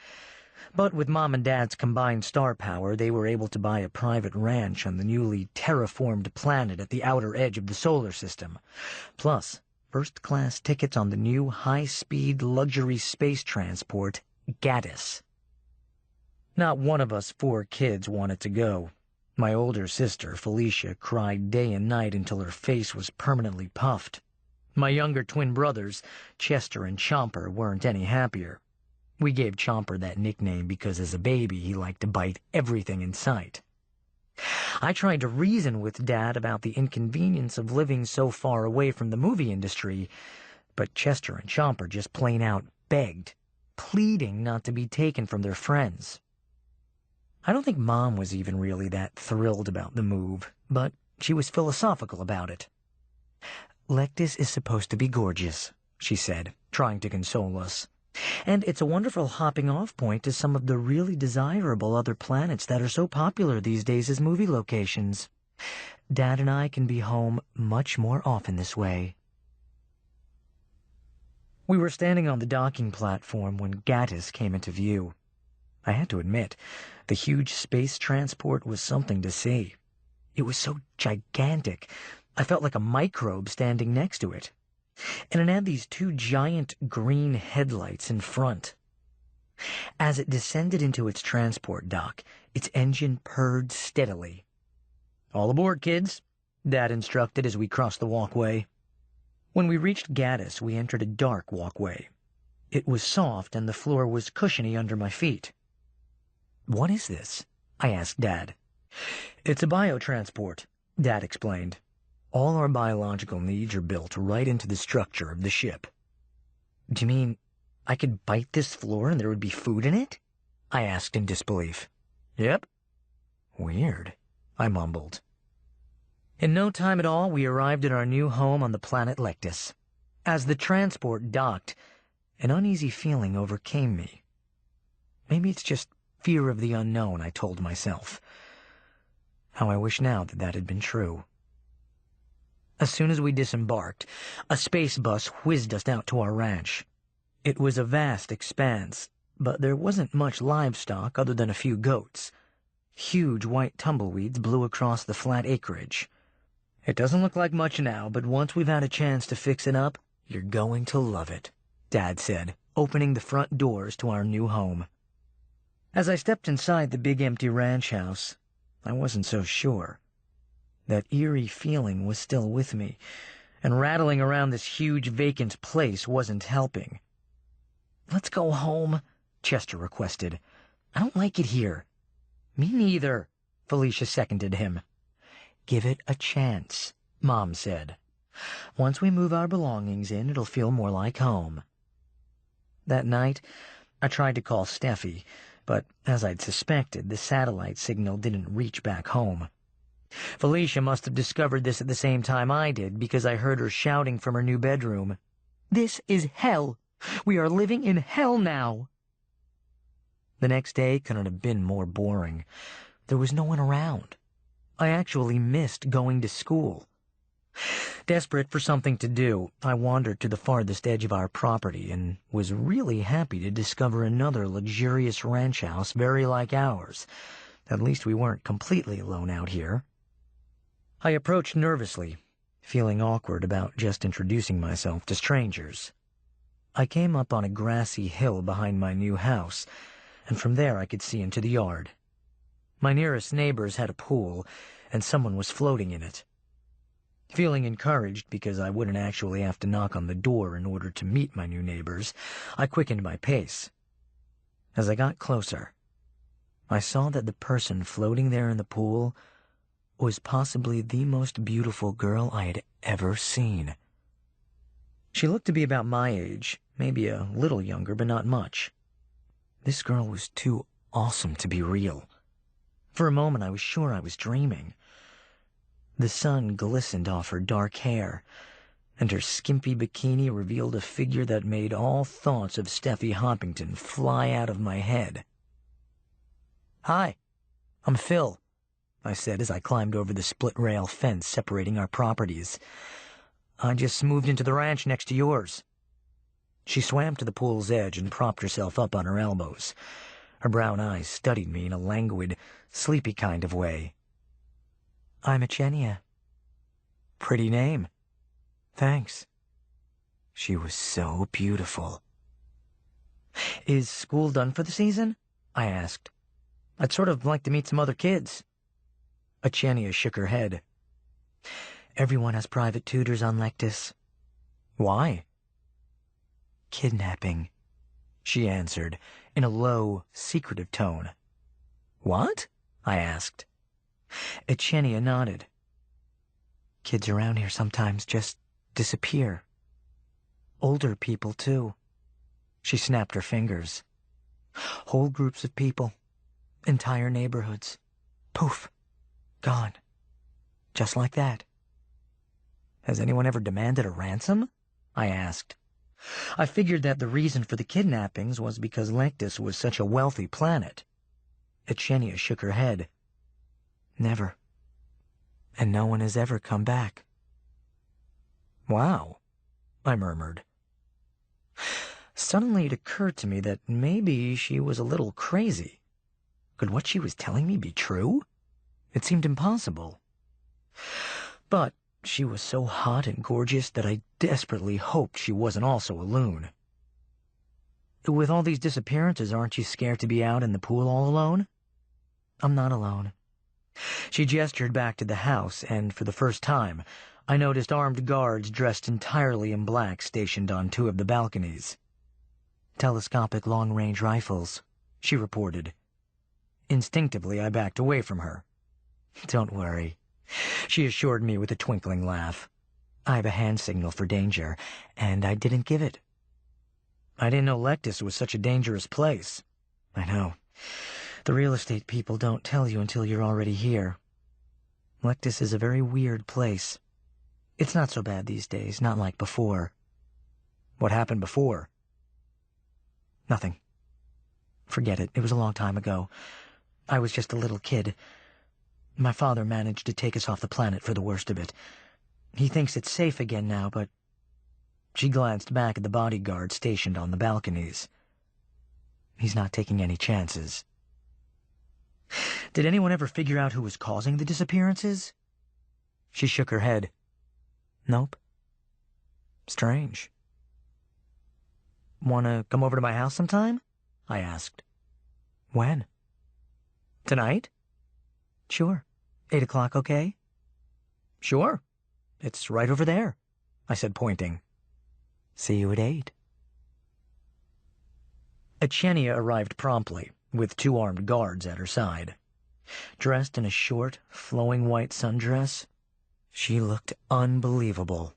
But with Mom and Dad's combined star power, they were able to buy a private ranch on the newly terraformed planet at the outer edge of the solar system. Plus, first-class tickets on the new high-speed luxury space transport, Gaddis. Not one of us 4 kids wanted to go. My older sister, Felicia, cried day and night until her face was permanently puffed. My younger twin brothers, Chester and Chomper, weren't any happier. We gave Chomper that nickname because as a baby he liked to bite everything in sight. I tried to reason with Dad about the inconvenience of living so far away from the movie industry, but Chester and Chomper just plain out begged, pleading not to be taken from their friends. I don't think Mom was even really that thrilled about the move, but she was philosophical about it. "Lectus is supposed to be gorgeous," she said, trying to console us. "And it's a wonderful hopping-off point to some of the really desirable other planets that are so popular these days as movie locations. Dad and I can be home much more often this way." We were standing on the docking platform when Gattis came into view. I had to admit, the huge space transport was something to see. It was so gigantic, I felt like a microbe standing next to it. And it had these two giant green headlights in front. As it descended into its transport dock, its engine purred steadily. "All aboard, kids," Dad instructed as we crossed the walkway. When we reached Gattis, we entered a dark walkway. It was soft and the floor was cushiony under my feet. "What is this?" I asked Dad. "It's a biotransport," Dad explained. "All our biological needs are built right into the structure of the ship." "Do you mean I could bite this floor and there would be food in it?" I asked in disbelief. "Yep." "Weird," I mumbled. In no time at all, we arrived at our new home on the planet Lectus. As the transport docked, an uneasy feeling overcame me. Maybe it's just fear of the unknown, I told myself. How I wish now that that had been true. As soon as we disembarked, a space bus whizzed us out to our ranch. It was a vast expanse, but there wasn't much livestock other than a few goats. Huge white tumbleweeds blew across the flat acreage. "It doesn't look like much now, but once we've had a chance to fix it up, you're going to love it," Dad said, opening the front doors to our new home. As I stepped inside the big empty ranch house, I wasn't so sure. That eerie feeling was still with me, and rattling around this huge vacant place wasn't helping. "Let's go home," Chester requested. "I don't like it here." "Me neither," Felicia seconded him. "Give it a chance," Mom said. "Once we move our belongings in, it'll feel more like home." That night, I tried to call Steffi, but as I'd suspected, the satellite signal didn't reach back home. Felicia must have discovered this at the same time I did, because I heard her shouting from her new bedroom, "This is hell! We are living in hell now!" The next day couldn't have been more boring. There was no one around. I actually missed going to school. Desperate for something to do, I wandered to the farthest edge of our property and was really happy to discover another luxurious ranch house very like ours. At least we weren't completely alone out here. I approached nervously, feeling awkward about just introducing myself to strangers. I came up on a grassy hill behind my new house, and from there I could see into the yard. My nearest neighbors had a pool, and someone was floating in it. Feeling encouraged because I wouldn't actually have to knock on the door in order to meet my new neighbors, I quickened my pace. As I got closer, I saw that the person floating there in the pool was possibly the most beautiful girl I had ever seen. She looked to be about my age, maybe a little younger, but not much. This girl was too awesome to be real. For a moment I was sure I was dreaming. The sun glistened off her dark hair, and her skimpy bikini revealed a figure that made all thoughts of Steffi Hoppington fly out of my head. "Hi, I'm Phil," I said as I climbed over the split-rail fence separating our properties. "I just moved into the ranch next to yours." She swam to the pool's edge and propped herself up on her elbows. Her brown eyes studied me in a languid, sleepy kind of way. "I'm Echenia." "Pretty name." "Thanks." She was so beautiful. "Is school done for the season?" I asked. "I'd sort of like to meet some other kids." Echenia shook her head. "Everyone has private tutors on Lectus. Why? Kidnapping, she answered, in a low, secretive tone. What? I asked. Echenia nodded. Kids around here sometimes just disappear. Older people, too. She snapped her fingers. Whole groups of people. Entire neighborhoods. Poof. Gone. Just like that. Has anyone ever demanded a ransom? I asked. I figured that the reason for the kidnappings was because Lectus was such a wealthy planet. Echenia shook her head. Never. And no one has ever come back. Wow, I murmured. Suddenly it occurred to me that maybe she was a little crazy. Could what she was telling me be true? It seemed impossible. But she was so hot and gorgeous that I desperately hoped she wasn't also a loon. With all these disappearances, aren't you scared to be out in the pool all alone? I'm not alone. She gestured back to the house, and for the first time, I noticed armed guards dressed entirely in black stationed on 2 of the balconies. Telescopic long-range rifles, she reported. Instinctively, I backed away from her. Don't worry, she assured me with a twinkling laugh. I have a hand signal for danger, and I didn't give it. I didn't know Lectus was such a dangerous place. I know. The real estate people don't tell you until you're already here. Lectus is a very weird place. It's not so bad these days, not like before. What happened before? Nothing. Forget it. It was a long time ago. I was just a little kid. My father managed to take us off the planet for the worst of it. He thinks it's safe again now, but... She glanced back at the bodyguards stationed on the balconies. He's not taking any chances. Did anyone ever figure out who was causing the disappearances? She shook her head. Nope. Strange. "Want to come over to my house sometime?" I asked. "When?" "Tonight?" "Sure. 8 o'clock, okay?" "Sure. It's right over there," I said, pointing. "See you at 8. Echenia arrived promptly, with 2 armed guards at her side. Dressed in a short, flowing white sundress, she looked unbelievable.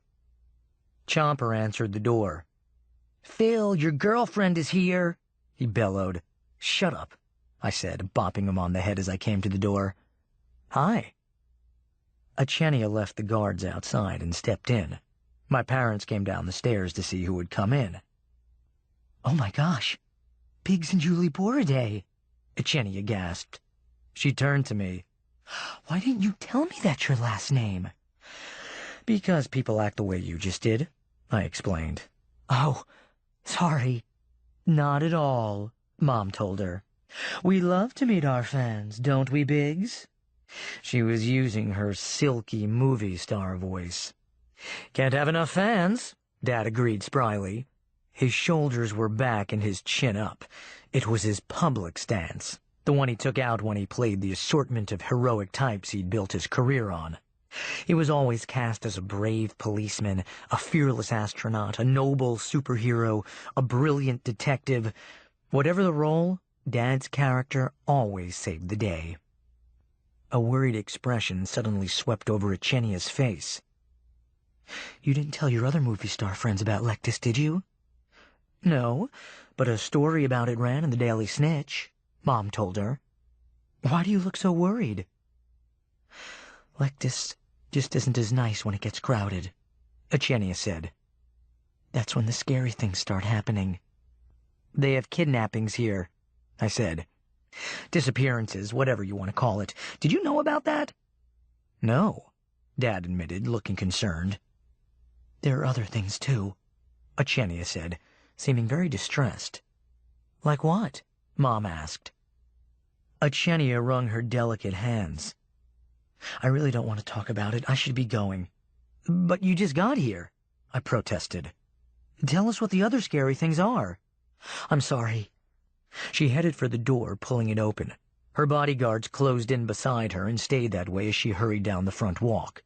Chomper answered the door. "Phil, your girlfriend is here," he bellowed. "Shut up," I said, bopping him on the head as I came to the door. "Hi." Echenia left the guards outside and stepped in. My parents came down the stairs to see who had come in. "Oh my gosh, Biggs and Julie Boraday," Echenia gasped. She turned to me. "Why didn't you tell me that's your last name?" "Because people act the way you just did," I explained. "Oh, sorry." "Not at all," Mom told her. "We love to meet our fans, don't we, Biggs?" She was using her silky movie star voice. "Can't have enough fans," Dad agreed spryly. His shoulders were back and his chin up. It was his public stance, the one he took out when he played the assortment of heroic types he'd built his career on. He was always cast as a brave policeman, a fearless astronaut, a noble superhero, a brilliant detective. Whatever the role, Dad's character always saved the day. A worried expression suddenly swept over Echenia's face. "You didn't tell your other movie star friends about Lectus, did you?" "No, but a story about it ran in the Daily Snitch," Mom told her. "Why do you look so worried?" "Lectus just isn't as nice when it gets crowded," Echenia said. "That's when the scary things start happening." "They have kidnappings here," I said. "Disappearances, whatever you want to call it. Did you know about that?" "No," Dad admitted, looking concerned. "There are other things, too," Echenia said, seeming very distressed. "Like what?" Mom asked. Echenia wrung her delicate hands. "I really don't want to talk about it. I should be going." "But you just got here," I protested. "Tell us what the other scary things are." "I'm sorry." She headed for the door, pulling it open. Her bodyguards closed in beside her and stayed that way as she hurried down the front walk.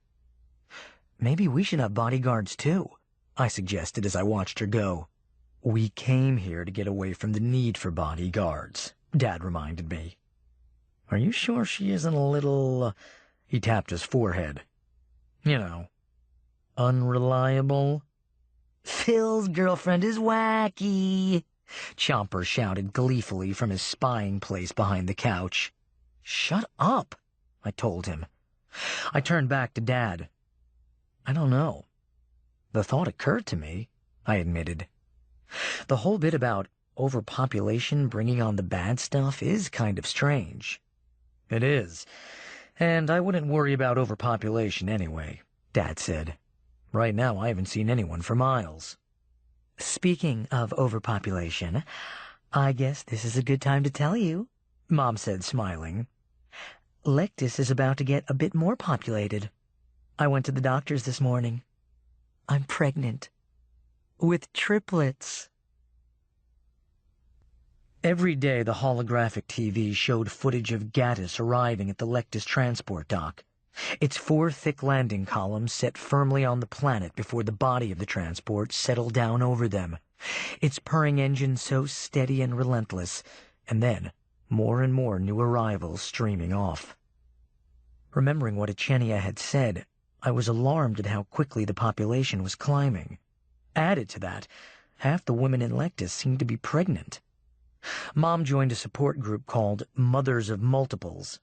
"Maybe we should have bodyguards, too," I suggested as I watched her go. We came here to get away from the need for bodyguards, Dad reminded me. Are you sure she isn't a little... He tapped his forehead. You know, unreliable? Phil's girlfriend is wacky, Chomper shouted gleefully from his spying place behind the couch. Shut up, I told him. I turned back to Dad. I don't know. The thought occurred to me, I admitted. The whole bit about overpopulation bringing on the bad stuff is kind of strange. It is. And I wouldn't worry about overpopulation anyway, Dad said. Right now, I haven't seen anyone for miles. Speaking of overpopulation, I guess this is a good time to tell you, Mom said, smiling. Lectus is about to get a bit more populated. I went to the doctor's this morning. I'm pregnant. With triplets. Every day the holographic TV showed footage of Gaddis arriving at the Lectus transport dock. Its 4 thick landing columns set firmly on the planet before the body of the transport settled down over them. Its purring engine so steady and relentless, and then more and more new arrivals streaming off. Remembering what Echenia had said, I was alarmed at how quickly the population was climbing. Added to that, half the women in Lectus seemed to be pregnant. Mom joined a support group called Mothers of Multiples.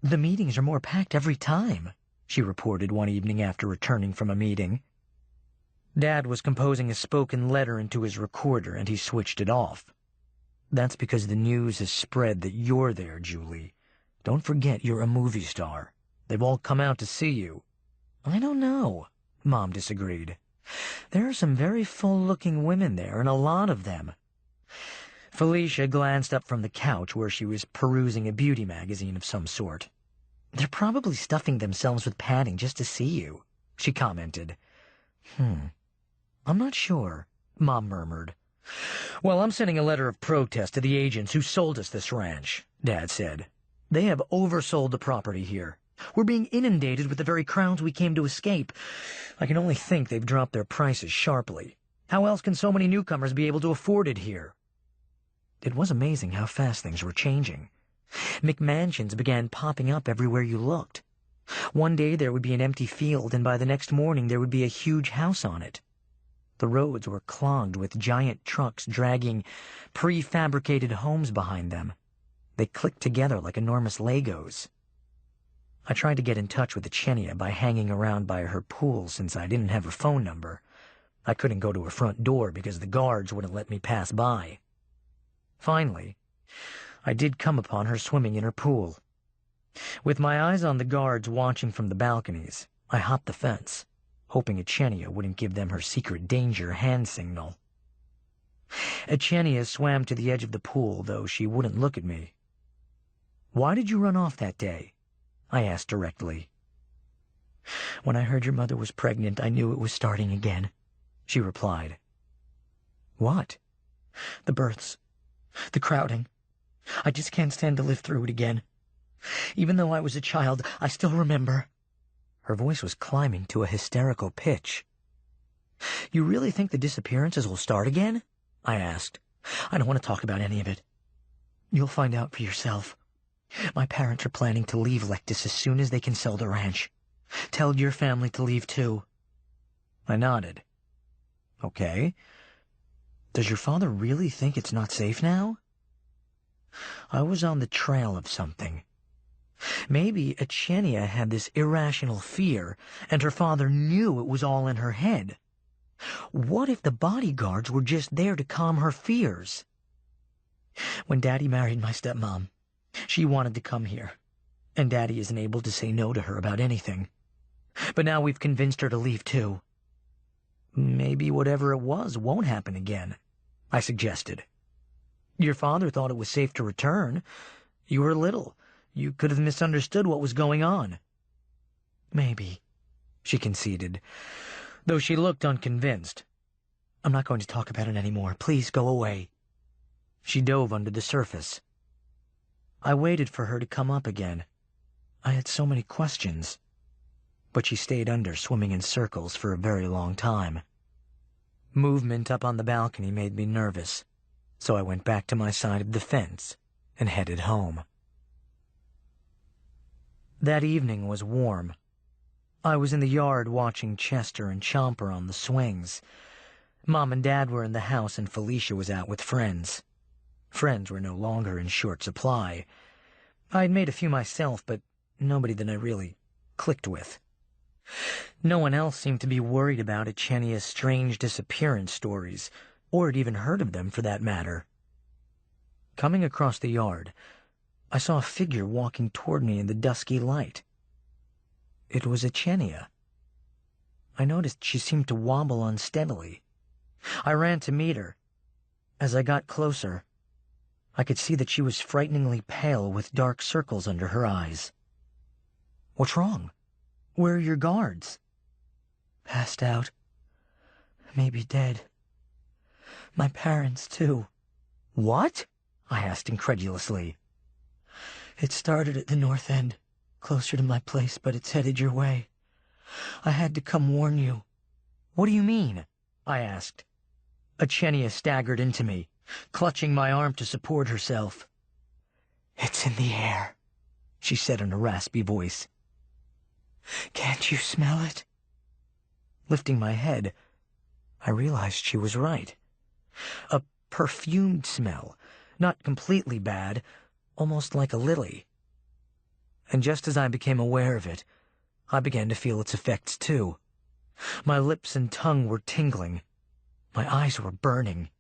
The meetings are more packed every time, she reported one evening after returning from a meeting. Dad was composing a spoken letter into his recorder, and he switched it off. That's because the news has spread that you're there, Julie. Don't forget you're a movie star. They've all come out to see you. I don't know, Mom disagreed. There are some very full-looking women there, and a lot of them. Felicia glanced up from the couch where she was perusing a beauty magazine of some sort. They're probably stuffing themselves with padding just to see you, she commented. I'm not sure, Mom murmured. Well, I'm sending a letter of protest to the agents who sold us this ranch, Dad said. They have oversold the property here. We're being inundated with the very crowds we came to escape. I can only think they've dropped their prices sharply. How else can so many newcomers be able to afford it here? It was amazing how fast things were changing. McMansions began popping up everywhere you looked. One day there would be an empty field, and by the next morning there would be a huge house on it. The roads were clogged with giant trucks dragging prefabricated homes behind them. They clicked together like enormous Legos. I tried to get in touch with Echenia by hanging around by her pool since I didn't have her phone number. I couldn't go to her front door because the guards wouldn't let me pass by. Finally, I did come upon her swimming in her pool. With my eyes on the guards watching from the balconies, I hopped the fence, hoping Echenia wouldn't give them her secret danger hand signal. Echenia swam to the edge of the pool, though she wouldn't look at me. Why did you run off that day? I asked directly. When I heard your mother was pregnant, I knew it was starting again, she replied. What? The births. The crowding. I just can't stand to live through it again. Even though I was a child, I still remember. Her voice was climbing to a hysterical pitch. You really think the disappearances will start again? I asked. I don't want to talk about any of it. You'll find out for yourself. My parents are planning to leave Lectus as soon as they can sell the ranch. Tell your family to leave too. I nodded. Okay. Does your father really think it's not safe now? I was on the trail of something. Maybe Echenia had this irrational fear, and her father knew it was all in her head. What if the bodyguards were just there to calm her fears? When Daddy married my stepmom, she wanted to come here, and Daddy isn't able to say no to her about anything. But now we've convinced her to leave too. Maybe whatever it was won't happen again, I suggested. Your father thought it was safe to return. You were little. You could have misunderstood what was going on. Maybe, she conceded, though she looked unconvinced. I'm not going to talk about it anymore. Please go away. She dove under the surface. I waited for her to come up again. I had so many questions. But she stayed under, swimming in circles for a very long time. Movement up on the balcony made me nervous, so I went back to my side of the fence and headed home. That evening was warm. I was in the yard watching Chester and Chomper on the swings. Mom and Dad were in the house and Felicia was out with friends. Friends were no longer in short supply. I had made a few myself, but nobody that I really clicked with. No one else seemed to be worried about Echenia's strange disappearance stories, or had even heard of them for that matter. Coming across the yard, I saw a figure walking toward me in the dusky light. It was Echenia. I noticed she seemed to wobble unsteadily. I ran to meet her. As I got closer, I could see that she was frighteningly pale with dark circles under her eyes. "What's wrong? Where are your guards?" "Passed out. Maybe dead. My parents, too." "What?" I asked incredulously. "It started at the north end, closer to my place, but it's headed your way. I had to come warn you." "What do you mean?" I asked. Echenia staggered into me, clutching my arm to support herself. "It's in the air," she said in a raspy voice. "Can't you smell it?" Lifting my head, I realized she was right. A perfumed smell, not completely bad, almost like a lily. And just as I became aware of it, I began to feel its effects too. My lips and tongue were tingling. My eyes were burning.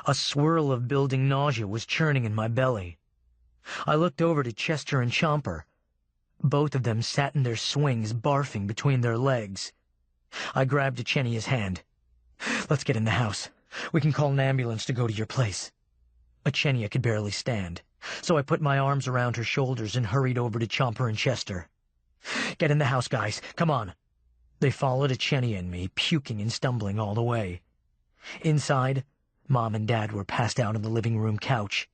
A swirl of building nausea was churning in my belly. I looked over to Chester and Chomper. Both of them sat in their swings, barfing between their legs. I grabbed Echenia's hand. "Let's get in the house. We can call an ambulance to go to your place." Echenia could barely stand, so I put my arms around her shoulders and hurried over to Chomper and Chester. "Get in the house, guys. Come on." They followed Echenia and me, puking and stumbling all the way. Inside, Mom and Dad were passed out on the living room couch.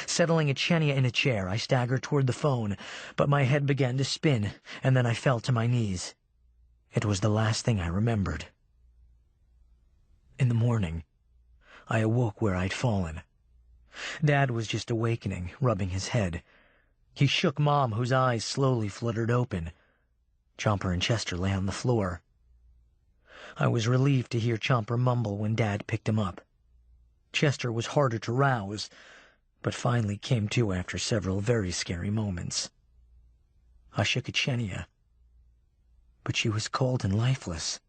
Settling Echenia in a chair, I staggered toward the phone, but my head began to spin, and then I fell to my knees. It was the last thing I remembered. In the morning, I awoke where I'd fallen. Dad was just awakening, rubbing his head. He shook Mom, whose eyes slowly fluttered open. Chomper and Chester lay on the floor. I was relieved to hear Chomper mumble when Dad picked him up. Chester was harder to rouse, but finally came to after several very scary moments. I shook Echenia, but she was cold and lifeless.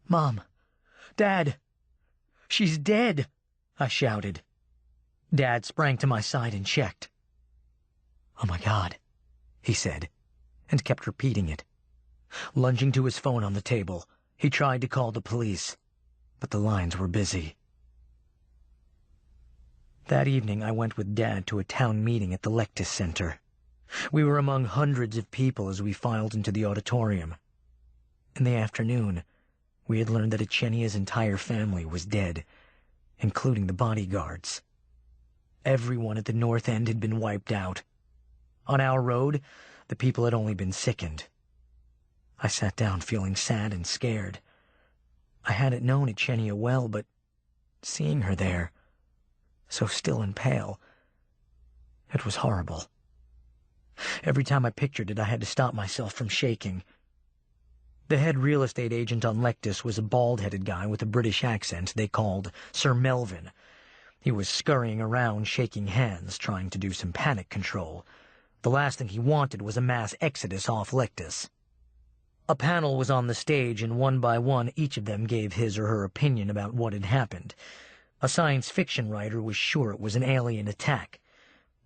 "Mom! Dad! She's dead!" I shouted. Dad sprang to my side and checked. "Oh my God," he said, and kept repeating it. Lunging to his phone on the table, he tried to call the police, but the lines were busy. That evening I went with Dad to a town meeting at the Lectis Center. We were among hundreds of people as we filed into the auditorium. In the afternoon, we had learned that Echenia's entire family was dead, including the bodyguards. Everyone at the north end had been wiped out. On our road, the people had only been sickened. I sat down feeling sad and scared. I hadn't known Echenia well, but seeing her there, so still and pale, it was horrible. Every time I pictured it, I had to stop myself from shaking. The head real estate agent on Lectis was a bald-headed guy with a British accent they called Sir Melvin. He was scurrying around, shaking hands, trying to do some panic control. The last thing he wanted was a mass exodus off Lectis. A panel was on the stage, and one by one each of them gave his or her opinion about what had happened. A science fiction writer was sure it was an alien attack.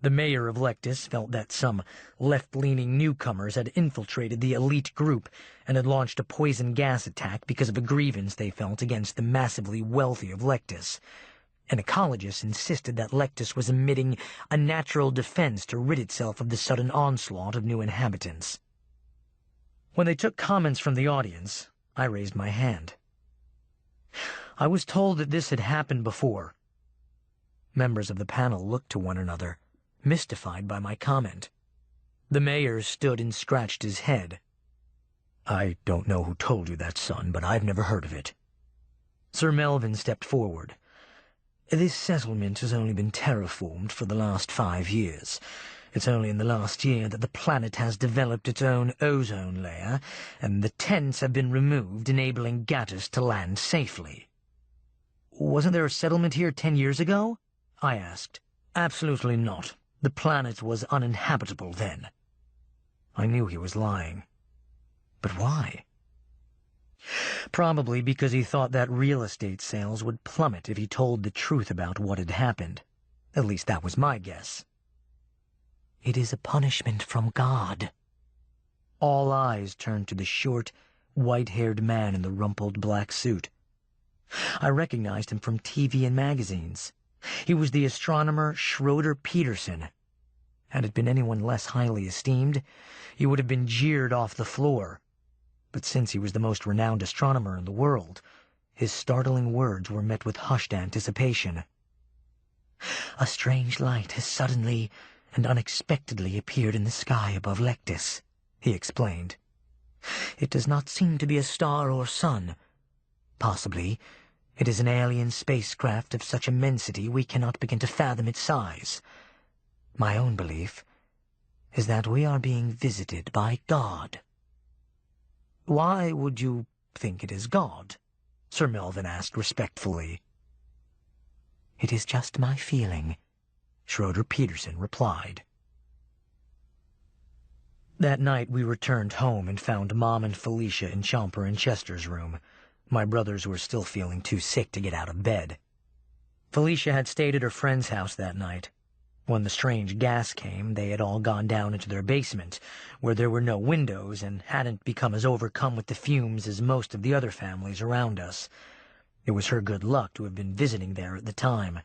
The mayor of Lectis felt that some left-leaning newcomers had infiltrated the elite group and had launched a poison gas attack because of a grievance they felt against the massively wealthy of Lectis. An ecologist insisted that Lectis was emitting a natural defense to rid itself of the sudden onslaught of new inhabitants. When they took comments from the audience, I raised my hand. I was told that this had happened before. Members of the panel looked to one another, mystified by my comment. The mayor stood and scratched his head. "I don't know who told you that, son, but I've never heard of it." Sir Melvin stepped forward. "This settlement has only been terraformed for the last 5 years. It's only in the last year that the planet has developed its own ozone layer, and the tents have been removed, enabling Gattis to land safely." "Wasn't there a settlement here 10 years ago?" I asked. "Absolutely not. The planet was uninhabitable then." I knew he was lying. But why? Probably because he thought that real estate sales would plummet if he told the truth about what had happened. At least that was my guess. "It is a punishment from God." All eyes turned to the short, white-haired man in the rumpled black suit. I recognized him from TV and magazines. He was the astronomer Schroeder Peterson. Had it been anyone less highly esteemed, he would have been jeered off the floor. But since he was the most renowned astronomer in the world, his startling words were met with hushed anticipation. "A strange light has suddenly and unexpectedly appeared in the sky above Lectis," he explained. "It does not seem to be a star or sun. Possibly it is an alien spacecraft of such immensity we cannot begin to fathom its size. My own belief is that we are being visited by God." "Why would you think it is God?" Sir Melvin asked respectfully. "It is just my feeling," Schroeder Peterson replied. That night we returned home and found Mom and Felicia in Chomper and Chester's room. My brothers were still feeling too sick to get out of bed. Felicia had stayed at her friend's house that night. When the strange gas came, they had all gone down into their basement, where there were no windows and hadn't become as overcome with the fumes as most of the other families around us. It was her good luck to have been visiting there at the time.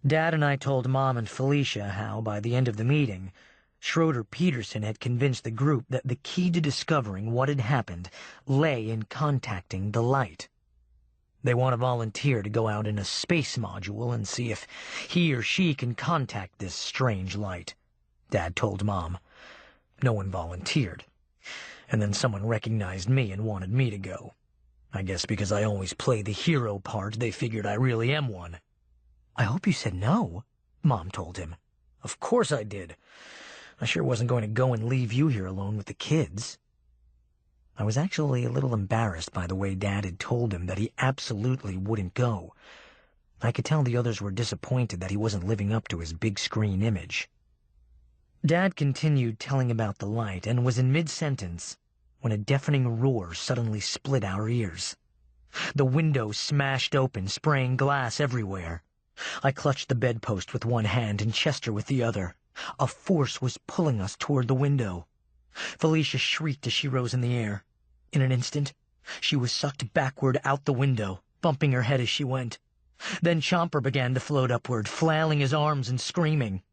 Dad and I told Mom and Felicia how, by the end of the meeting, Schroeder Peterson had convinced the group that the key to discovering what had happened lay in contacting the light. They want to volunteer to go out in a space module and see if he or she can contact this strange light, Dad told Mom. No one volunteered. And then someone recognized me and wanted me to go. I guess because I always play the hero part, they figured I really am one. "I hope you said no," Mom told him. "Of course I did. I sure wasn't going to go and leave you here alone with the kids." I was actually a little embarrassed by the way Dad had told him that he absolutely wouldn't go. I could tell the others were disappointed that he wasn't living up to his big screen image. Dad continued telling about the light and was in mid-sentence when a deafening roar suddenly split our ears. The window smashed open, spraying glass everywhere. I clutched the bedpost with one hand and Chester with the other. A force was pulling us toward the window. Felicia shrieked as she rose in the air. In an instant, she was sucked backward out the window, bumping her head as she went. Then Chomper began to float upward, flailing his arms and screaming.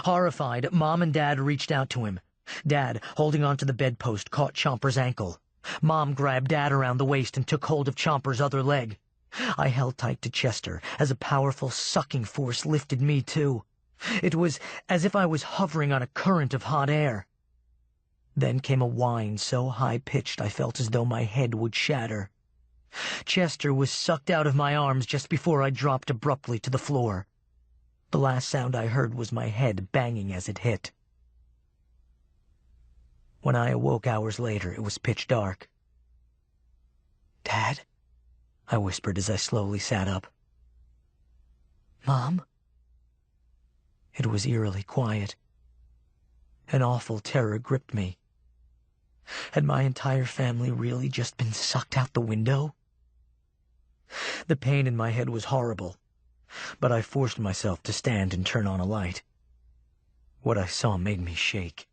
Horrified, Mom and Dad reached out to him. Dad, holding onto the bedpost, caught Chomper's ankle. Mom grabbed Dad around the waist and took hold of Chomper's other leg. I held tight to Chester as a powerful sucking force lifted me too. It was as if I was hovering on a current of hot air. Then came a whine so high-pitched I felt as though my head would shatter. Chester was sucked out of my arms just before I dropped abruptly to the floor. The last sound I heard was my head banging as it hit. When I awoke hours later, it was pitch dark. "Dad?" I whispered as I slowly sat up. "Mom?" It was eerily quiet. An awful terror gripped me. Had my entire family really just been sucked out the window? The pain in my head was horrible, but I forced myself to stand and turn on a light. What I saw made me shake.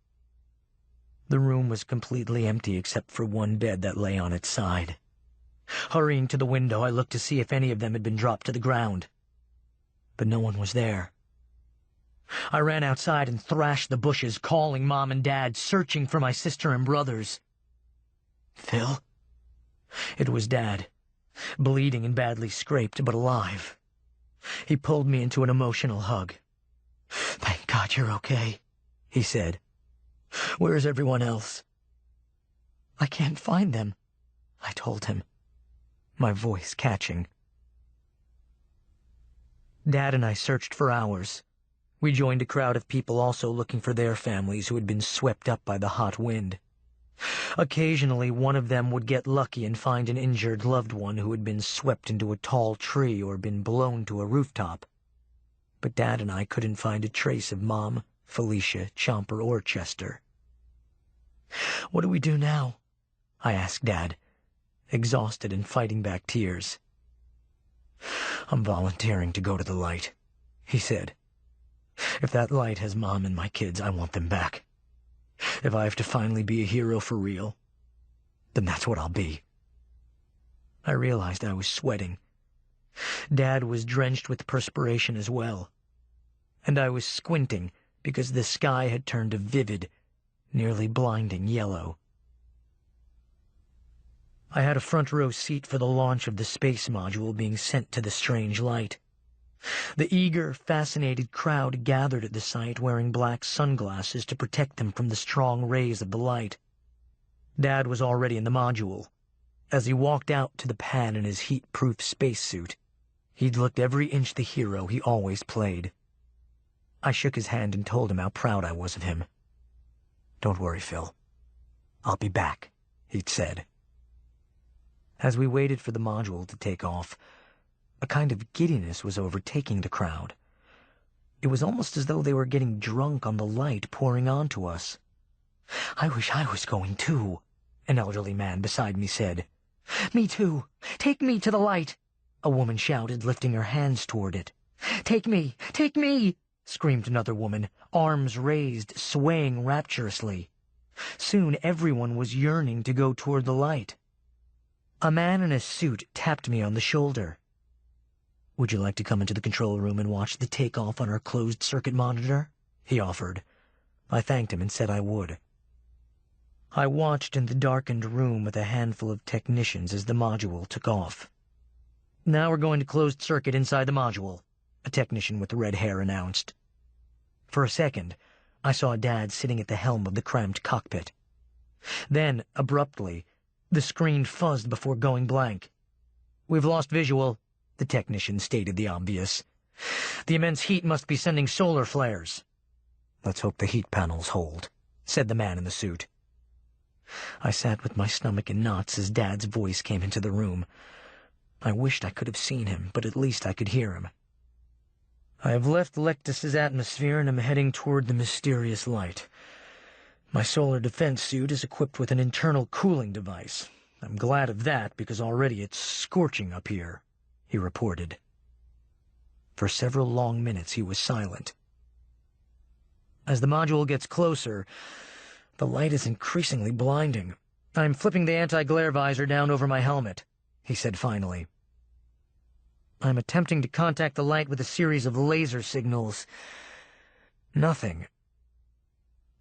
The room was completely empty except for one bed that lay on its side. Hurrying to the window, I looked to see if any of them had been dropped to the ground. But no one was there. I ran outside and thrashed the bushes, calling Mom and Dad, searching for my sister and brothers. "Phil?" It was Dad, bleeding and badly scraped, but alive. He pulled me into an emotional hug. "Thank God you're okay," he said. "Where's everyone else?" "I can't find them," I told him. my voice catching. Dad and I searched for hours. We joined a crowd of people also looking for their families who had been swept up by the hot wind. Occasionally, one of them would get lucky and find an injured loved one who had been swept into a tall tree or been blown to a rooftop. But Dad and I couldn't find a trace of Mom, Felicia, Chomper, or Chester. "What do we do now?" I asked Dad, exhausted and fighting back tears. "I'm volunteering to go to the light," he said. "If that light has Mom and my kids, I want them back. If I have to finally be a hero for real, then that's what I'll be." I realized I was sweating. Dad was drenched with perspiration as well, and I was squinting because the sky had turned a vivid, nearly blinding yellow. I had a front row seat for the launch of the space module being sent to the strange light. The eager, fascinated crowd gathered at the site wearing black sunglasses to protect them from the strong rays of the light. Dad was already in the module. As he walked out to the pad in his heat-proof spacesuit, he'd looked every inch the hero he always played. I shook his hand and told him how proud I was of him. "Don't worry, Phil. I'll be back," he'd said. As we waited for the module to take off, a kind of giddiness was overtaking the crowd. It was almost as though they were getting drunk on the light pouring onto us. "I wish I was going too," an elderly man beside me said. "Me too. Take me to the light," a woman shouted, lifting her hands toward it. "Take me! Take me!" screamed another woman, arms raised, swaying rapturously. Soon everyone was yearning to go toward the light. A man in a suit tapped me on the shoulder. "Would you like to come into the control room and watch the takeoff on our closed-circuit monitor?" he offered. I thanked him and said I would. I watched in the darkened room with a handful of technicians as the module took off. "Now we're going to closed circuit inside the module," a technician with red hair announced. For a second, I saw Dad sitting at the helm of the cramped cockpit. Then, abruptly, the screen fuzzed before going blank. "We've lost visual," the technician stated the obvious. "The immense heat must be sending solar flares." "Let's hope the heat panels hold," said the man in the suit. I sat with my stomach in knots as Dad's voice came into the room. I wished I could have seen him, but at least I could hear him. "I have left Lectus's atmosphere and am heading toward the mysterious light. My solar defense suit is equipped with an internal cooling device. I'm glad of that because already it's scorching up here," he reported. For several long minutes he was silent. "As the module gets closer, the light is increasingly blinding. I'm flipping the anti-glare visor down over my helmet," he said finally. "I'm attempting to contact the light with a series of laser signals. Nothing."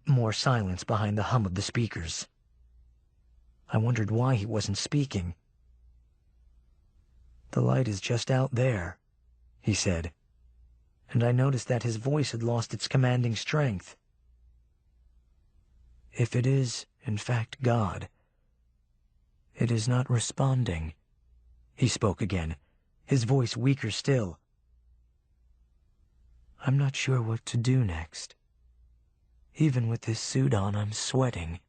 More silence behind the hum of the speakers. I wondered why he wasn't speaking. "The light is just out there," he said, and I noticed that his voice had lost its commanding strength. "If it is, in fact, God, it is not responding," he spoke again, his voice weaker still. "I'm not sure what to do next. Even with this suit on, I'm sweating."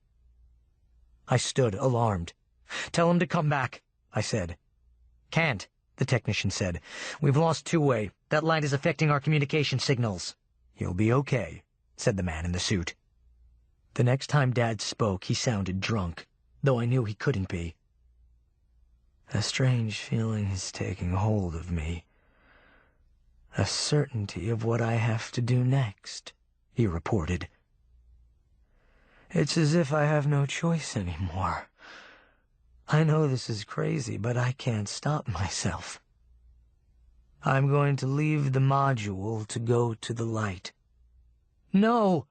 I stood, alarmed. "Tell him to come back," I said. "Can't," the technician said. "We've lost two-way. That light is affecting our communication signals." "He'll be okay," said the man in the suit. The next time Dad spoke, he sounded drunk, though I knew he couldn't be. "A strange feeling is taking hold of me. A certainty of what I have to do next," he reported. "It's as if I have no choice anymore. I know this is crazy, but I can't stop myself. I'm going to leave the module to go to the light." "No!"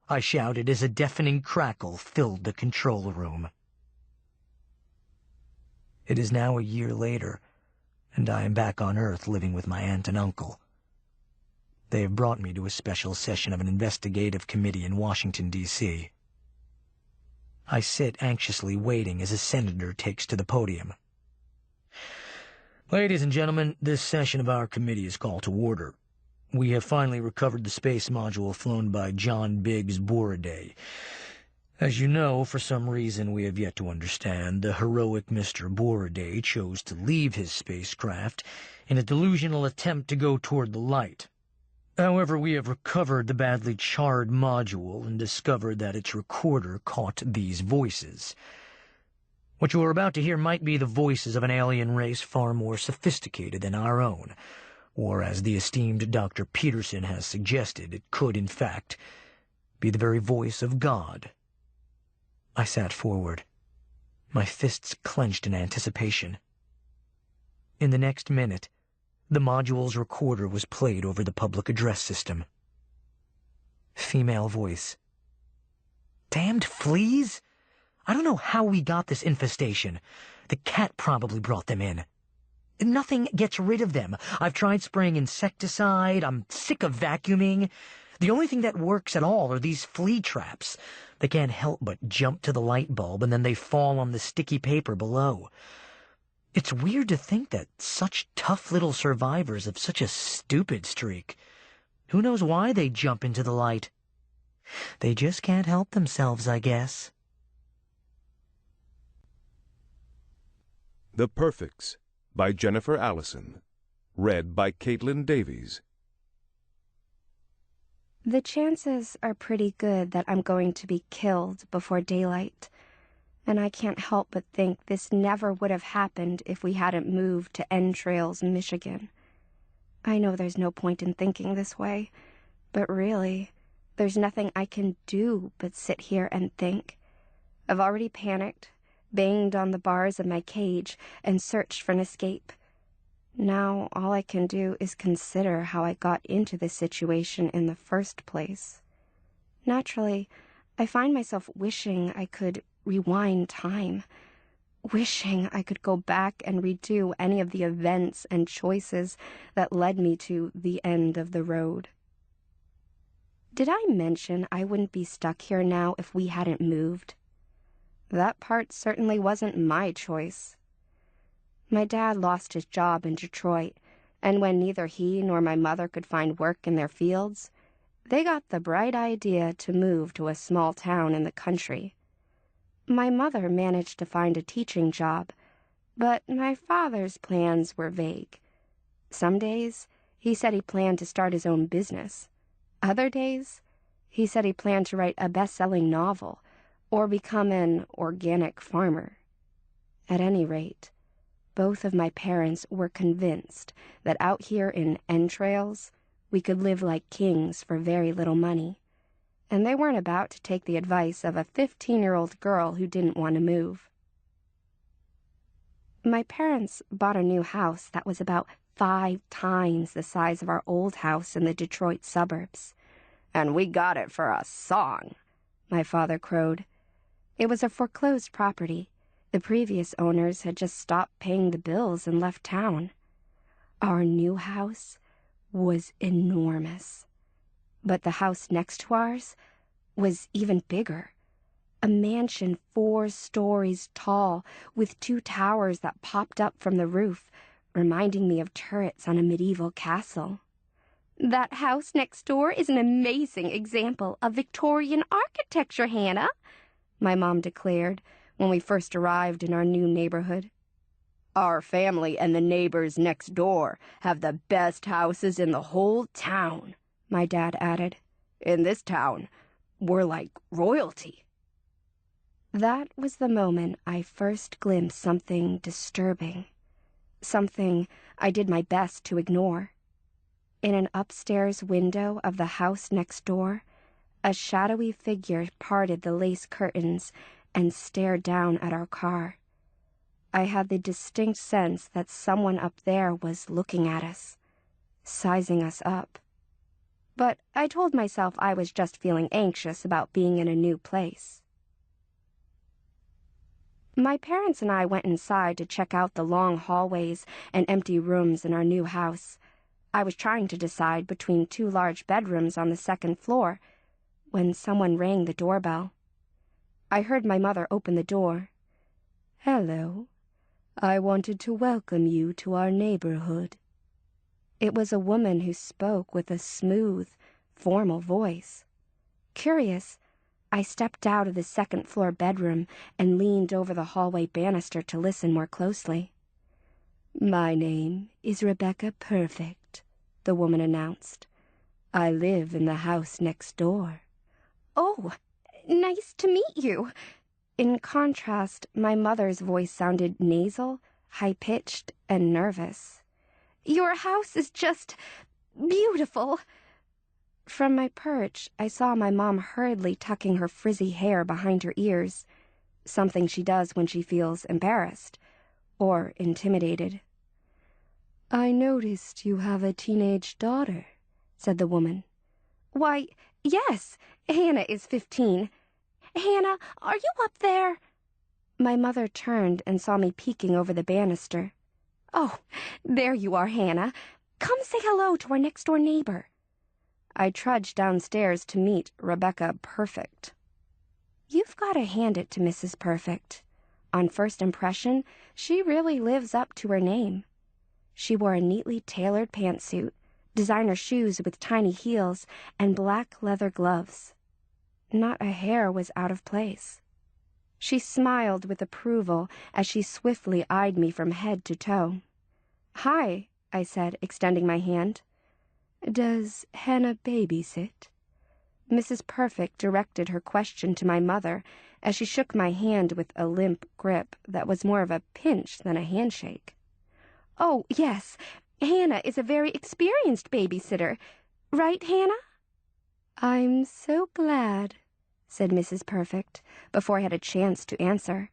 I shouted as a deafening crackle filled the control room. It is now a year later, and I am back on Earth living with my aunt and uncle. They have brought me to a special session of an investigative committee in Washington, D.C. I sit anxiously waiting as a senator takes to the podium. Ladies and gentlemen, this session of our committee is called to order. We have finally recovered the space module flown by John Biggs Boraday. As you know, for some reason we have yet to understand, the heroic Mr. Boraday chose to leave his spacecraft in a delusional attempt to go toward the light. However, we have recovered the badly charred module and discovered that its recorder caught these voices. What you are about to hear might be the voices of an alien race far more sophisticated than our own, or as the esteemed Dr. Peterson has suggested, it could, in fact, be the very voice of God. I sat forward, my fists clenched in anticipation. In the next minute, the module's recorder was played over the public address system. Female voice. Damned fleas! I don't know how we got this infestation. The cat probably brought them in. Nothing gets rid of them. I've tried spraying insecticide. I'm sick of vacuuming. The only thing that works at all are these flea traps. They can't help but jump to the light bulb, and then they fall on the sticky paper below. It's weird to think that such tough little survivors of such a stupid streak. Who knows why they jump into the light? They just can't help themselves, I guess. The Perfects by Jennifer Allison. Read by Caitlin Davies. The chances are pretty good that I'm going to be killed before daylight, and I can't help but think this never would have happened if we hadn't moved to Entrails, Michigan. I know there's no point in thinking this way, but really, there's nothing I can do but sit here and think. I've already panicked, banged on the bars of my cage, and searched for an escape. Now all I can do is consider how I got into this situation in the first place. Naturally, I find myself wishing I could rewind time, wishing I could go back and redo any of the events and choices that led me to the end of the road. Did I mention I wouldn't be stuck here now if we hadn't moved? That part certainly wasn't my choice. My dad lost his job in Detroit, and when neither he nor my mother could find work in their fields, they got the bright idea to move to a small town in the country. My mother managed to find a teaching job, but my father's plans were vague. Some days, he said he planned to start his own business. Other days, he said he planned to write a best-selling novel or become an organic farmer. At any rate, both of my parents were convinced that out here in Entrails, we could live like kings for very little money, and they weren't about to take the advice of a 15-year-old girl who didn't want to move. My parents bought a new house that was about 5 times the size of our old house in the Detroit suburbs. "And we got it for a song," my father crowed. It was a foreclosed property. The previous owners had just stopped paying the bills and left town. Our new house was enormous. But the house next to ours was even bigger. A mansion 4 stories tall, with 2 towers that popped up from the roof, reminding me of turrets on a medieval castle. "That house next door is an amazing example of Victorian architecture, Hannah," my mom declared when we first arrived in our new neighborhood. "Our family and the neighbors next door have the best houses in the whole town," my dad added. "In this town, we're like royalty." That was the moment I first glimpsed something disturbing, something I did my best to ignore. In an upstairs window of the house next door, a shadowy figure parted the lace curtains and stared down at our car. I had the distinct sense that someone up there was looking at us, sizing us up. But I told myself I was just feeling anxious about being in a new place. My parents and I went inside to check out the long hallways and empty rooms in our new house. I was trying to decide between 2 large bedrooms on the 2nd floor when someone rang the doorbell. I heard my mother open the door. "Hello. I wanted to welcome you to our neighborhood. It was a woman who spoke with a smooth, formal voice. Curious, I stepped out of the second-floor bedroom and leaned over the hallway banister to listen more closely. My name is Rebecca Perfect, the woman announced. I live in the house next door. Oh, nice to meet you. In contrast, my mother's voice sounded nasal, high-pitched, and nervous. Your house is just beautiful. From my perch, I saw my mom hurriedly tucking her frizzy hair behind her ears, something she does when she feels embarrassed or intimidated. I noticed you have a teenage daughter, said the woman. Why, yes, Hannah is 15. Hannah, are you up there? My mother turned and saw me peeking over the banister. Oh, there you are, Hannah. Come say hello to our next-door neighbor. I trudged downstairs to meet Rebecca Perfect. You've got to hand it to Mrs. Perfect. On first impression, she really lives up to her name. She wore a neatly tailored pantsuit, designer shoes with tiny heels, and black leather gloves. Not a hair was out of place. She smiled with approval as she swiftly eyed me from head to toe. Hi, I said, extending my hand. Does Hannah babysit? Mrs. Perfect directed her question to my mother as she shook my hand with a limp grip that was more of a pinch than a handshake. Oh, yes, Hannah is a very experienced babysitter. Right, Hannah? I'm so glad, said Mrs. Perfect, before I had a chance to answer.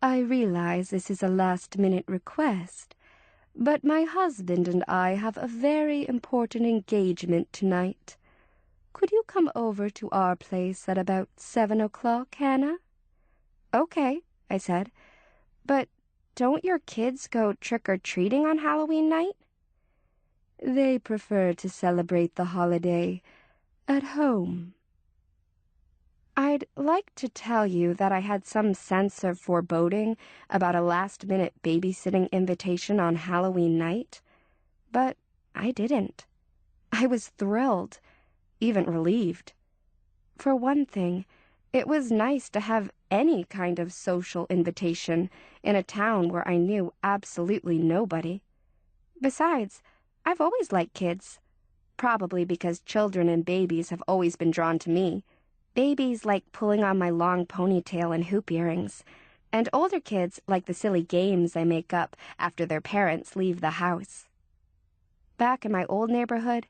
I realize this is a last-minute request, but my husband and I have a very important engagement tonight. Could you come over to our place at about 7 o'clock, Hannah? Okay, I said, but don't your kids go trick-or-treating on Halloween night? They prefer to celebrate the holiday at home. I'd like to tell you that I had some sense of foreboding about a last-minute babysitting invitation on Halloween night, but I didn't. I was thrilled, even relieved. For one thing, it was nice to have any kind of social invitation in a town where I knew absolutely nobody. Besides, I've always liked kids, probably because children and babies have always been drawn to me. Babies like pulling on my long ponytail and hoop earrings, and older kids like the silly games I make up after their parents leave the house. Back in my old neighborhood,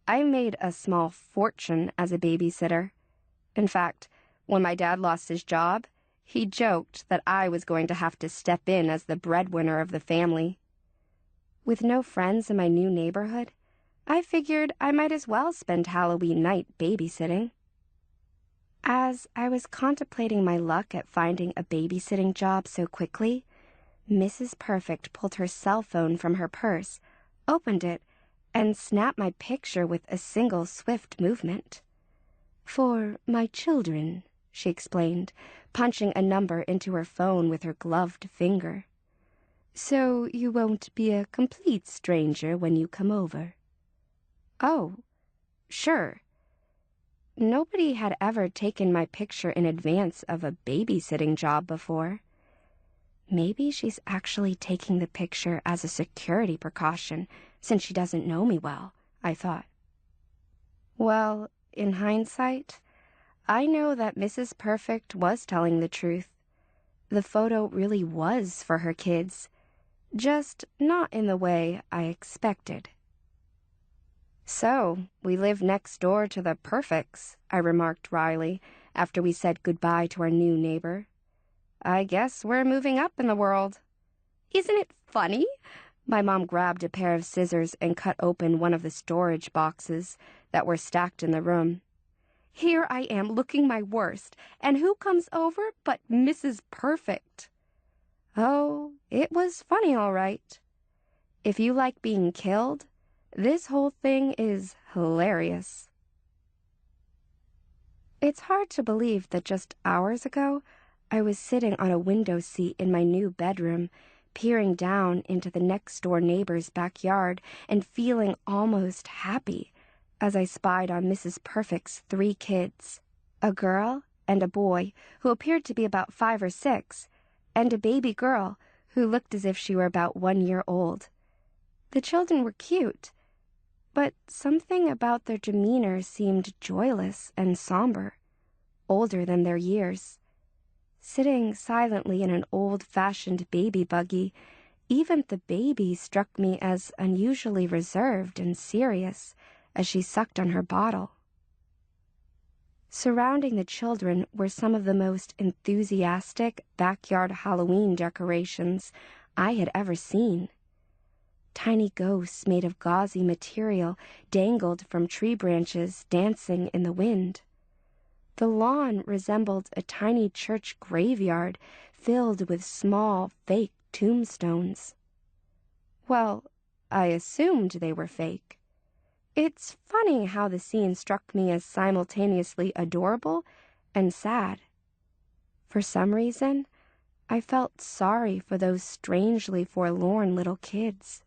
I made a small fortune as a babysitter. In fact, when my dad lost his job, he joked that I was going to have to step in as the breadwinner of the family. With no friends in my new neighborhood, I figured I might as well spend Halloween night babysitting. As I was contemplating my luck at finding a babysitting job so quickly, Mrs. Perfect pulled her cell phone from her purse, opened it, and snapped my picture with a single swift movement. For my children, she explained, punching a number into her phone with her gloved finger. So you won't be a complete stranger when you come over. Oh, sure. Nobody had ever taken my picture in advance of a babysitting job before. Maybe she's actually taking the picture as a security precaution, since she doesn't know me well, I thought. Well, in hindsight, I know that Mrs. Perfect was telling the truth. The photo really was for her kids, just not in the way I expected. So, we live next door to the Perfects, I remarked wryly, after we said goodbye to our new neighbor. I guess we're moving up in the world. Isn't it funny? My mom grabbed a pair of scissors and cut open one of the storage boxes that were stacked in the room. Here I am looking my worst, and who comes over but Mrs. Perfect? Oh, it was funny, all right. If you like being killed, this whole thing is hilarious. It's hard to believe that just hours ago, I was sitting on a window seat in my new bedroom, peering down into the next-door neighbor's backyard and feeling almost happy as I spied on Mrs. Perfect's 3 kids, a girl and a boy who appeared to be about 5 or 6, and a baby girl who looked as if she were about 1 year old. The children were cute, but something about their demeanor seemed joyless and somber, older than their years. Sitting silently in an old-fashioned baby buggy, even the baby struck me as unusually reserved and serious as she sucked on her bottle. Surrounding the children were some of the most enthusiastic backyard Halloween decorations I had ever seen. Tiny ghosts made of gauzy material dangled from tree branches, dancing in the wind. The lawn resembled a tiny church graveyard filled with small, fake tombstones. Well, I assumed they were fake. It's funny how the scene struck me as simultaneously adorable and sad. For some reason, I felt sorry for those strangely forlorn little kids.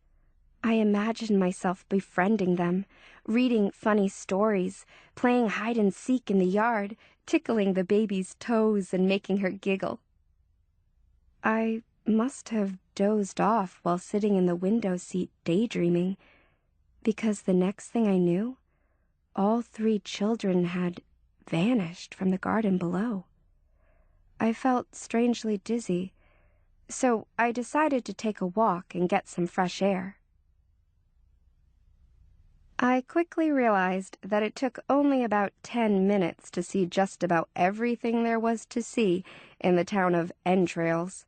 I imagined myself befriending them, reading funny stories, playing hide-and-seek in the yard, tickling the baby's toes and making her giggle. I must have dozed off while sitting in the window seat daydreaming, because the next thing I knew, all 3 children had vanished from the garden below. I felt strangely dizzy, so I decided to take a walk and get some fresh air. I quickly realized that it took only about 10 minutes to see just about everything there was to see in the town of Entrails.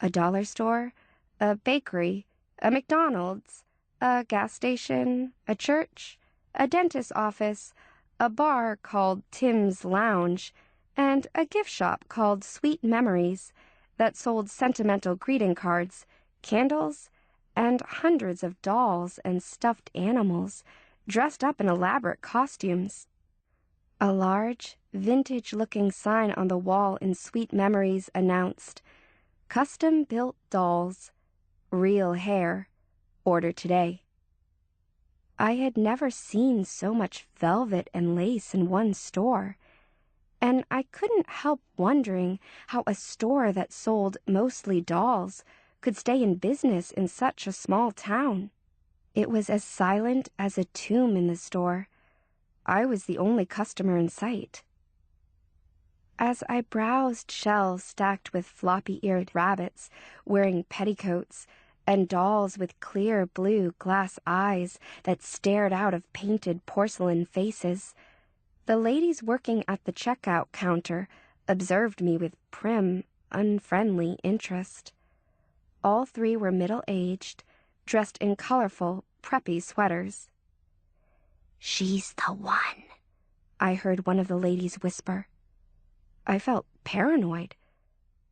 A dollar store, a bakery, a McDonald's, a gas station, a church, a dentist's office, a bar called Tim's Lounge, and a gift shop called Sweet Memories that sold sentimental greeting cards, candles, and hundreds of dolls and stuffed animals dressed up in elaborate costumes. A large, vintage-looking sign on the wall in Sweet Memories announced, "Custom-built dolls, real hair, order today." I had never seen so much velvet and lace in one store, and I couldn't help wondering how a store that sold mostly dolls could stay in business in such a small town. It was as silent as a tomb in the store. I was the only customer in sight. As I browsed shelves stacked with floppy-eared rabbits wearing petticoats and dolls with clear blue glass eyes that stared out of painted porcelain faces, the ladies working at the checkout counter observed me with prim, unfriendly interest. All 3 were middle-aged, dressed in colorful, preppy sweaters. "She's the one," I heard one of the ladies whisper. I felt paranoid.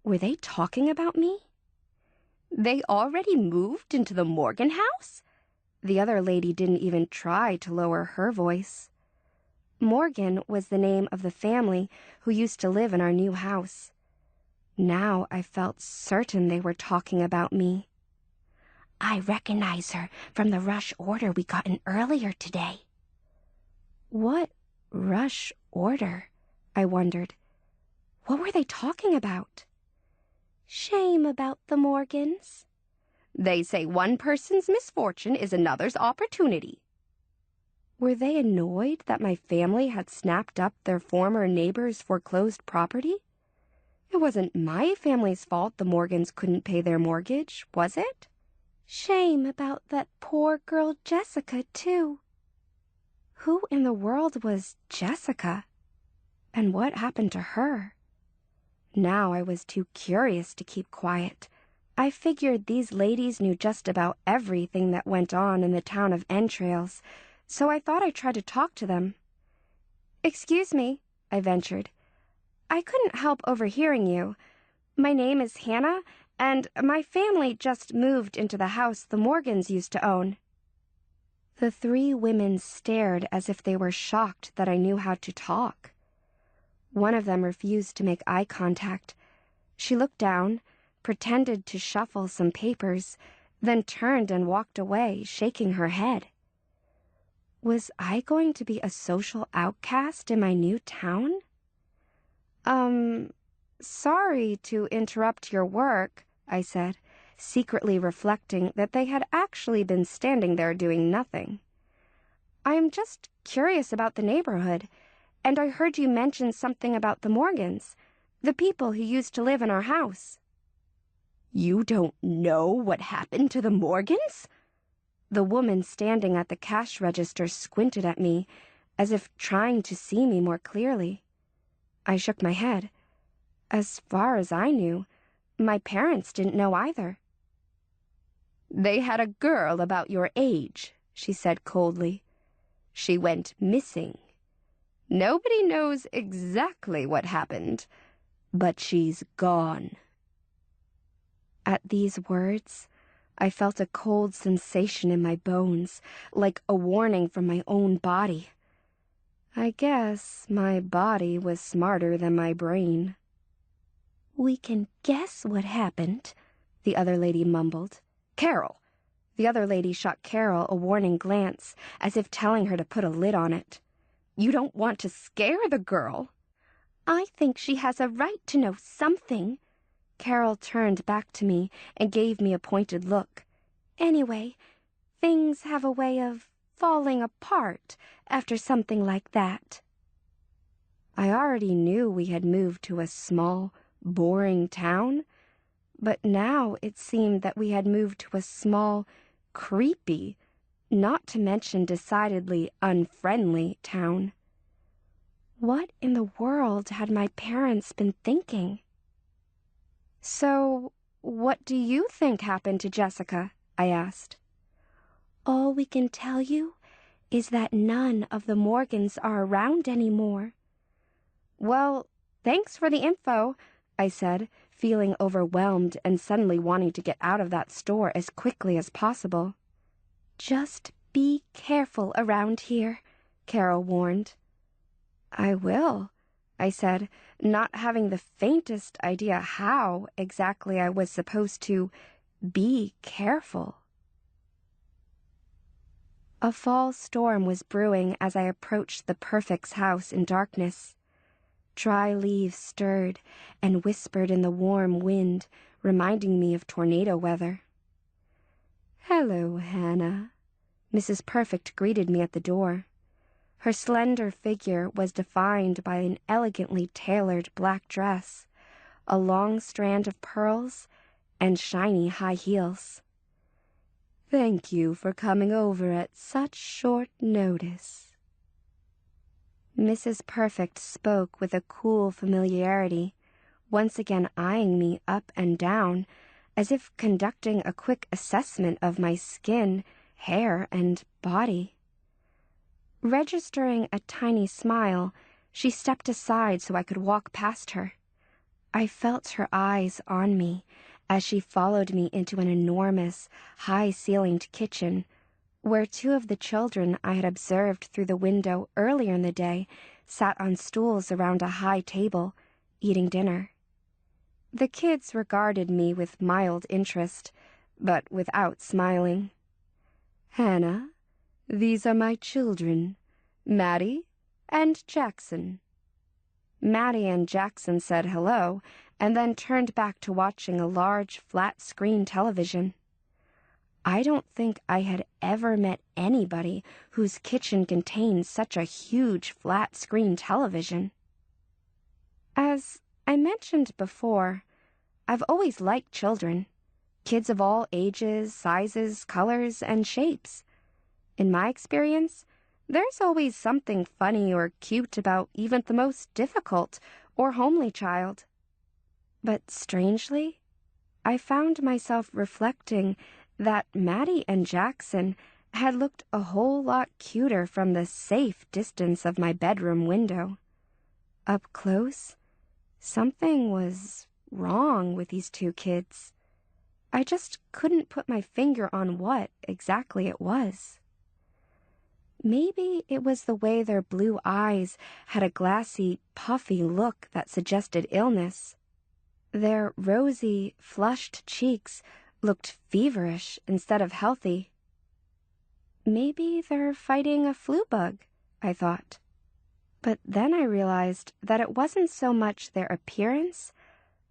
Were they talking about me? "They already moved into the Morgan house?" The other lady didn't even try to lower her voice. Morgan was the name of the family who used to live in our new house. Now I felt certain they were talking about me. "I recognize her from the rush order we got in earlier today." What rush order? I wondered. What were they talking about? "Shame about the Morgans. They say one person's misfortune is another's opportunity." Were they annoyed that my family had snapped up their former neighbor's foreclosed property? It wasn't my family's fault the Morgans couldn't pay their mortgage, was it? "Shame about that poor girl Jessica, too." Who in the world was Jessica? And what happened to her? Now I was too curious to keep quiet. I figured these ladies knew just about everything that went on in the town of Entrails, so I thought I'd try to talk to them. "Excuse me," I ventured. "I couldn't help overhearing you. My name is Hannah, and my family just moved into the house the Morgans used to own." The 3 women stared as if they were shocked that I knew how to talk. One of them refused to make eye contact. She looked down, pretended to shuffle some papers, then turned and walked away, shaking her head. Was I going to be a social outcast in my new town? Sorry to interrupt your work, I said, secretly reflecting that they had actually been standing there doing nothing. I am just curious about the neighborhood, and I heard you mention something about the Morgans, the people who used to live in our house. You don't know what happened to the Morgans? The woman standing at the cash register squinted at me, as if trying to see me more clearly. I shook my head. As far as I knew, my parents didn't know either. They had a girl about your age, she said coldly. She went missing. Nobody knows exactly what happened, but she's gone. At these words, I felt a cold sensation in my bones, like a warning from my own body. I guess my body was smarter than my brain. We can guess what happened, the other lady mumbled. Carol! The other lady shot Carol a warning glance, as if telling her to put a lid on it. You don't want to scare the girl. I think she has a right to know something. Carol turned back to me and gave me a pointed look. Anyway, things have a way of falling apart after something like that. I already knew we had moved to a small, boring town, but now it seemed that we had moved to a small, creepy, not to mention decidedly unfriendly town. What in the world had my parents been thinking? So, what do you think happened to Jessica? I asked. All we can tell you is that none of the Morgans are around anymore. Well, thanks for the info, I said, feeling overwhelmed and suddenly wanting to get out of that store as quickly as possible. Just be careful around here, Carol warned. I will, I said, not having the faintest idea how exactly I was supposed to be careful. A fall storm was brewing as I approached the Perfect's house in darkness. Dry leaves stirred and whispered in the warm wind, reminding me of tornado weather. Hello, Hannah. Mrs. Perfect greeted me at the door. Her slender figure was defined by an elegantly tailored black dress, a long strand of pearls, and shiny high heels. Thank you for coming over at such short notice. Mrs. Perfect spoke with a cool familiarity, once again eyeing me up and down, as if conducting a quick assessment of my skin, hair, and body. Registering a tiny smile, she stepped aside so I could walk past her. I felt her eyes on me as she followed me into an enormous, high-ceilinged kitchen, where two of the children I had observed through the window earlier in the day sat on stools around a high table, eating dinner. The kids regarded me with mild interest, but without smiling. Hannah, these are my children, Maddie and Jackson. Maddie and Jackson said hello, and then turned back to watching a large, flat-screen television. I don't think I had ever met anybody whose kitchen contained such a huge, flat-screen television. As I mentioned before, I've always liked children, kids of all ages, sizes, colors, and shapes. In my experience, there's always something funny or cute about even the most difficult or homely child. But strangely, I found myself reflecting that Maddie and Jackson had looked a whole lot cuter from the safe distance of my bedroom window. Up close, something was wrong with these two kids. I just couldn't put my finger on what exactly it was. Maybe it was the way their blue eyes had a glassy, puffy look that suggested illness. Their rosy, flushed cheeks looked feverish instead of healthy. Maybe they're fighting a flu bug, I thought. But then I realized that it wasn't so much their appearance,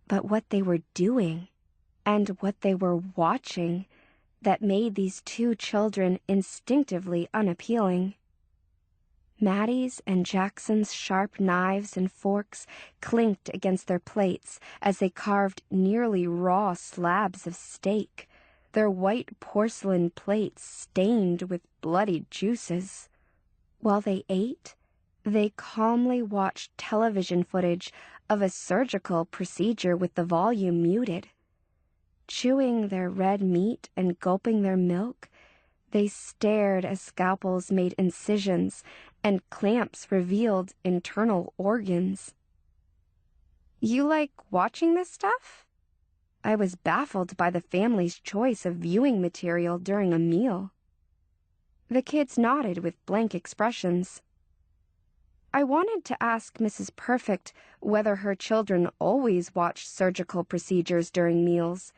but what they were doing and what they were watching that made these two children instinctively unappealing. Maddie's and Jackson's sharp knives and forks clinked against their plates as they carved nearly raw slabs of steak, their white porcelain plates stained with bloody juices. While they ate, they calmly watched television footage of a surgical procedure with the volume muted. Chewing their red meat and gulping their milk, they stared as scalpels made incisions and clamps revealed internal organs. You like watching this stuff? I was baffled by the family's choice of viewing material during a meal. The kids nodded with blank expressions. I wanted to ask Mrs. Perfect whether her children always watched surgical procedures during meals,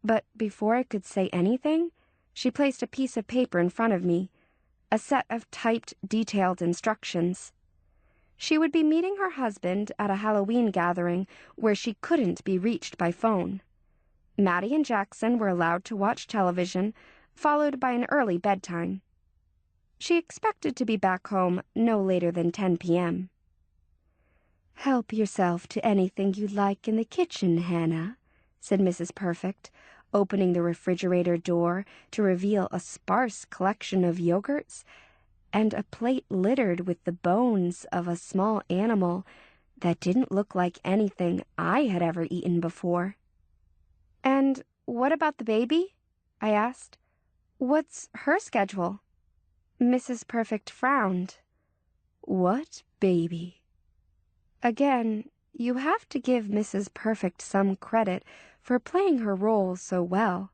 but before I could say anything, she placed a piece of paper in front of me, a set of typed, detailed instructions. She would be meeting her husband at a Halloween gathering where she couldn't be reached by phone. Maddie and Jackson were allowed to watch television, followed by an early bedtime. She expected to be back home no later than 10 p.m. "Help yourself to anything you like in the kitchen, Hannah," said Mrs. Perfect, opening the refrigerator door to reveal a sparse collection of yogurts and a plate littered with the bones of a small animal that didn't look like anything I had ever eaten before. "And what about the baby?" I asked. "What's her schedule?" Mrs. Perfect frowned. "What baby?" Again, you have to give Mrs. Perfect some credit for playing her role so well.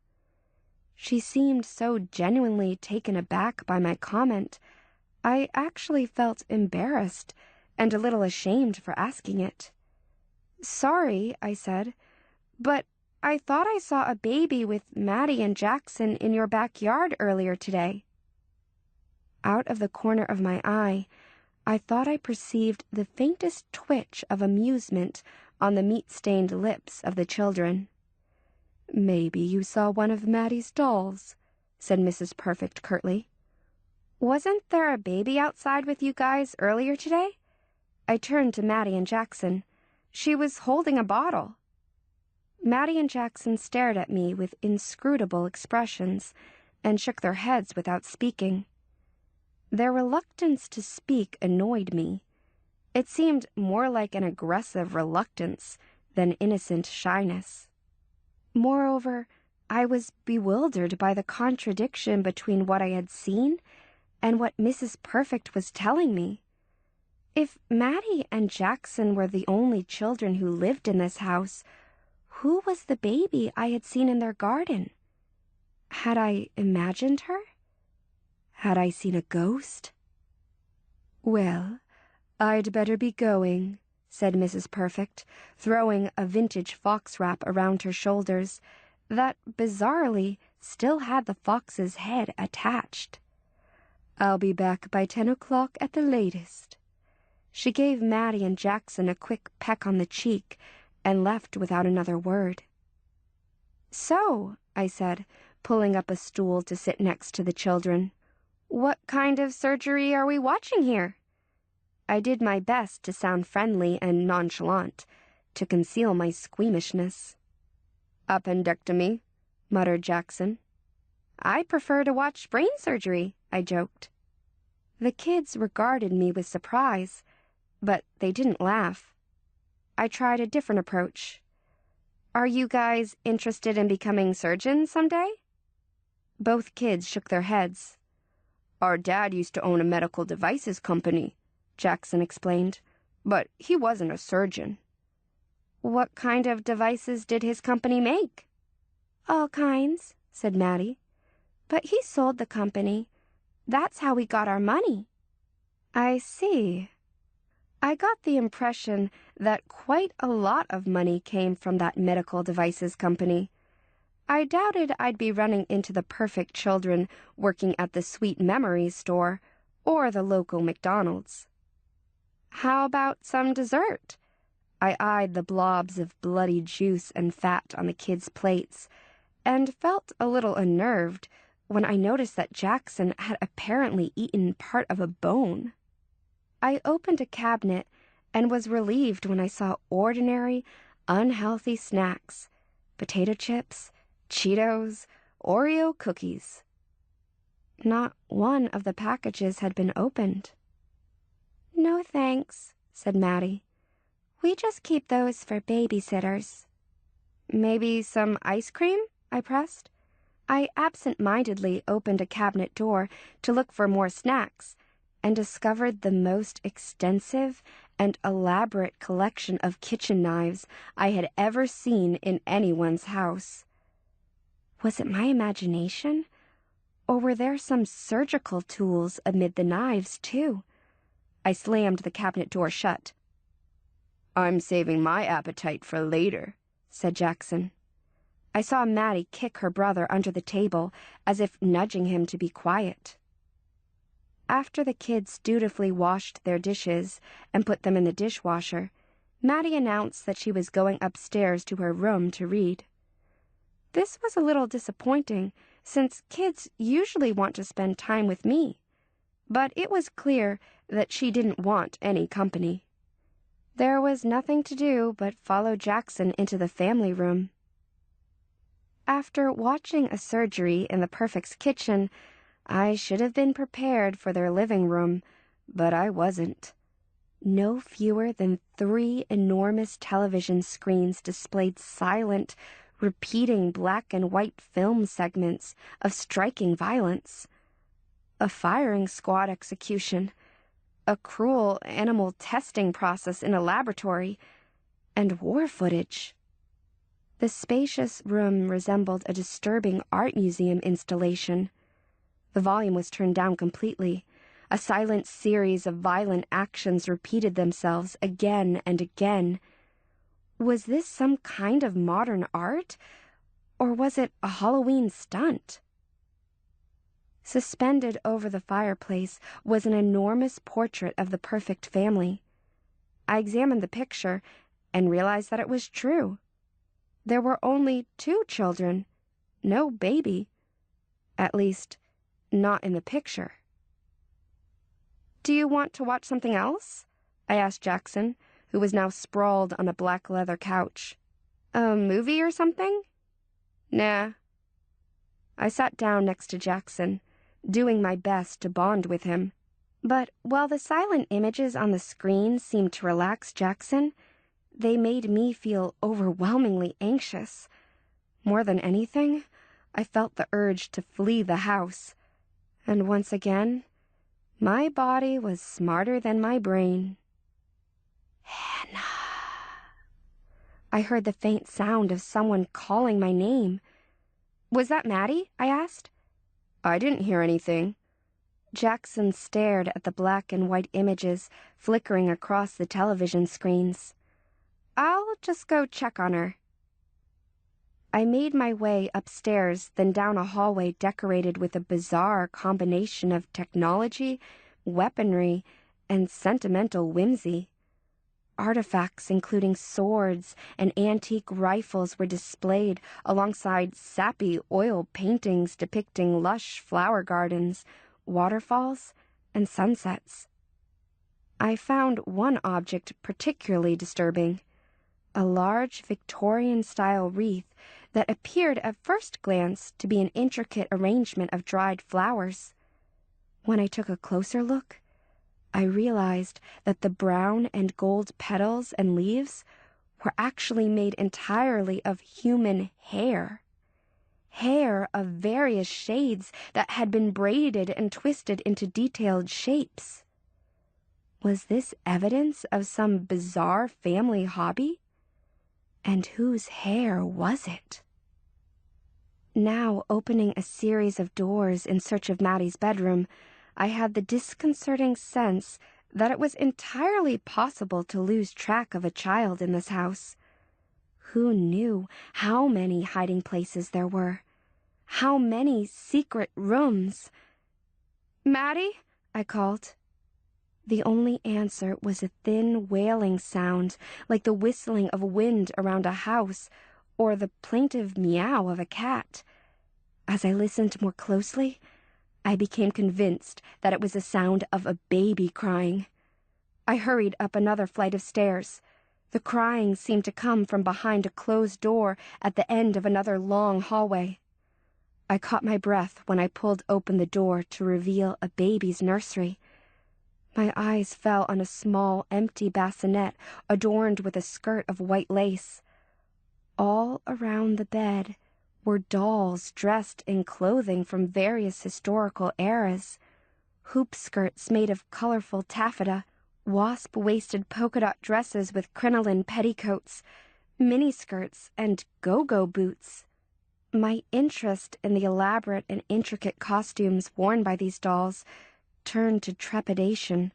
She seemed so genuinely taken aback by my comment, I actually felt embarrassed and a little ashamed for asking it. "Sorry," I said, "but I thought I saw a baby with Maddie and Jackson in your backyard earlier today." Out of the corner of my eye, I thought I perceived the faintest twitch of amusement on the meat-stained lips of the children. "Maybe you saw one of Maddie's dolls," said Mrs. Perfect curtly. "Wasn't there a baby outside with you guys earlier today?" I turned to Maddie and Jackson. "She was holding a bottle." Maddie and Jackson stared at me with inscrutable expressions and shook their heads without speaking. Their reluctance to speak annoyed me. It seemed more like an aggressive reluctance than innocent shyness. Moreover, I was bewildered by the contradiction between what I had seen and what Mrs. Perfect was telling me. If Maddie and Jackson were the only children who lived in this house, who was the baby I had seen in their garden? Had I imagined her? Had I seen a ghost? "Well, I'd better be going," said Mrs. Perfect, throwing a vintage fox wrap around her shoulders that, bizarrely, still had the fox's head attached. "I'll be back by 10 o'clock at the latest." She gave Maddie and Jackson a quick peck on the cheek and left without another word. "So," I said, pulling up a stool to sit next to the children, "what kind of surgery are we watching here?" I did my best to sound friendly and nonchalant, to conceal my squeamishness. "Appendectomy," muttered Jackson. "I prefer to watch brain surgery," I joked. The kids regarded me with surprise, but they didn't laugh. I tried a different approach. "Are you guys interested in becoming surgeons someday?" Both kids shook their heads. "Our dad used to own a medical devices company," Jackson explained, "but he wasn't a surgeon." "What kind of devices did his company make?" "All kinds," said Maddie. "But he sold the company. That's how we got our money." "I see." I got the impression that quite a lot of money came from that medical devices company. I doubted I'd be running into the perfect children working at the Sweet Memories store or the local McDonald's. How about some dessert? I eyed the blobs of bloody juice and fat on the kids' plates and felt a little unnerved when I noticed that Jackson had apparently eaten part of a bone. I opened a cabinet and was relieved when I saw ordinary, unhealthy snacks, potato chips, Cheetos, Oreo cookies. Not one of the packages had been opened. "No thanks," said Maddie. "We just keep those for babysitters." "Maybe some ice cream?" I pressed. I absent-mindedly opened a cabinet door to look for more snacks and discovered the most extensive and elaborate collection of kitchen knives I had ever seen in anyone's house. Was it my imagination? Or were there some surgical tools amid the knives, too? I slammed the cabinet door shut. "I'm saving my appetite for later," said Jackson. I saw Maddie kick her brother under the table, as if nudging him to be quiet. After the kids dutifully washed their dishes and put them in the dishwasher, Maddie announced that she was going upstairs to her room to read. This was a little disappointing, since kids usually want to spend time with me, but it was clear that she didn't want any company. There was nothing to do but follow Jackson into the family room. After watching a surgery in the Perfect's kitchen, I should have been prepared for their living room, but I wasn't. No fewer than 3 enormous television screens displayed silent, repeating black and white film segments of striking violence. A firing squad execution, a cruel animal testing process in a laboratory, and war footage. The spacious room resembled a disturbing art museum installation. The volume was turned down completely. A silent series of violent actions repeated themselves again and again. Was this some kind of modern art, or was it a Halloween stunt? Suspended over the fireplace was an enormous portrait of the Perfect family. I examined the picture and realized that it was true. There were only 2 children, no baby. At least, not in the picture. "Do you want to watch something else?" I asked Jackson, who was now sprawled on a black leather couch. "A movie or something?" "Nah." I sat down next to Jackson, doing my best to bond with him. But while the silent images on the screen seemed to relax Jackson, they made me feel overwhelmingly anxious. More than anything, I felt the urge to flee the house. And once again, my body was smarter than my brain. "Hannah." I heard the faint sound of someone calling my name. "Was that Maddie?" I asked. "I didn't hear anything." Jackson stared at the black and white images flickering across the television screens. "I'll just go check on her." I made my way upstairs, then down a hallway decorated with a bizarre combination of technology, weaponry, and sentimental whimsy. Artifacts including swords and antique rifles were displayed alongside sappy oil paintings depicting lush flower gardens, waterfalls, and sunsets. I found one object particularly disturbing: a large Victorian-style wreath that appeared at first glance to be an intricate arrangement of dried flowers. When I took a closer look, I realized that the brown and gold petals and leaves were actually made entirely of human hair. Hair of various shades that had been braided and twisted into detailed shapes. Was this evidence of some bizarre family hobby? And whose hair was it? Now, opening a series of doors in search of Maddie's bedroom, I had the disconcerting sense that it was entirely possible to lose track of a child in this house. Who knew how many hiding places there were? How many secret rooms? "Maddie?" I called. The only answer was a thin wailing sound, like the whistling of wind around a house, or the plaintive meow of a cat. As I listened more closely, I became convinced that it was the sound of a baby crying. I hurried up another flight of stairs. The crying seemed to come from behind a closed door at the end of another long hallway. I caught my breath when I pulled open the door to reveal a baby's nursery. My eyes fell on a small, empty bassinet adorned with a skirt of white lace. All around the bed were dolls dressed in clothing from various historical eras. Hoop skirts made of colorful taffeta, wasp-waisted polka-dot dresses with crinoline petticoats, miniskirts, and go-go boots. My interest in the elaborate and intricate costumes worn by these dolls turned to trepidation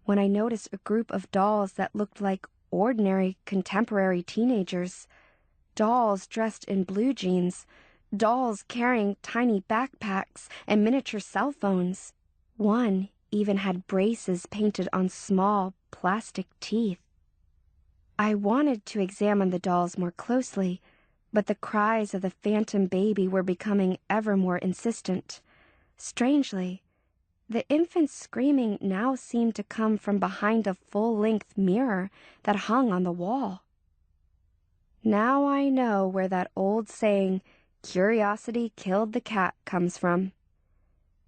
when I noticed a group of dolls that looked like ordinary contemporary teenagers. Dolls dressed in blue jeans, dolls carrying tiny backpacks and miniature cell phones. One even had braces painted on small plastic teeth. I wanted to examine the dolls more closely, but the cries of the phantom baby were becoming ever more insistent. Strangely, the infant's screaming now seemed to come from behind a full-length mirror that hung on the wall. Now I know where that old saying, "Curiosity killed the cat," comes from.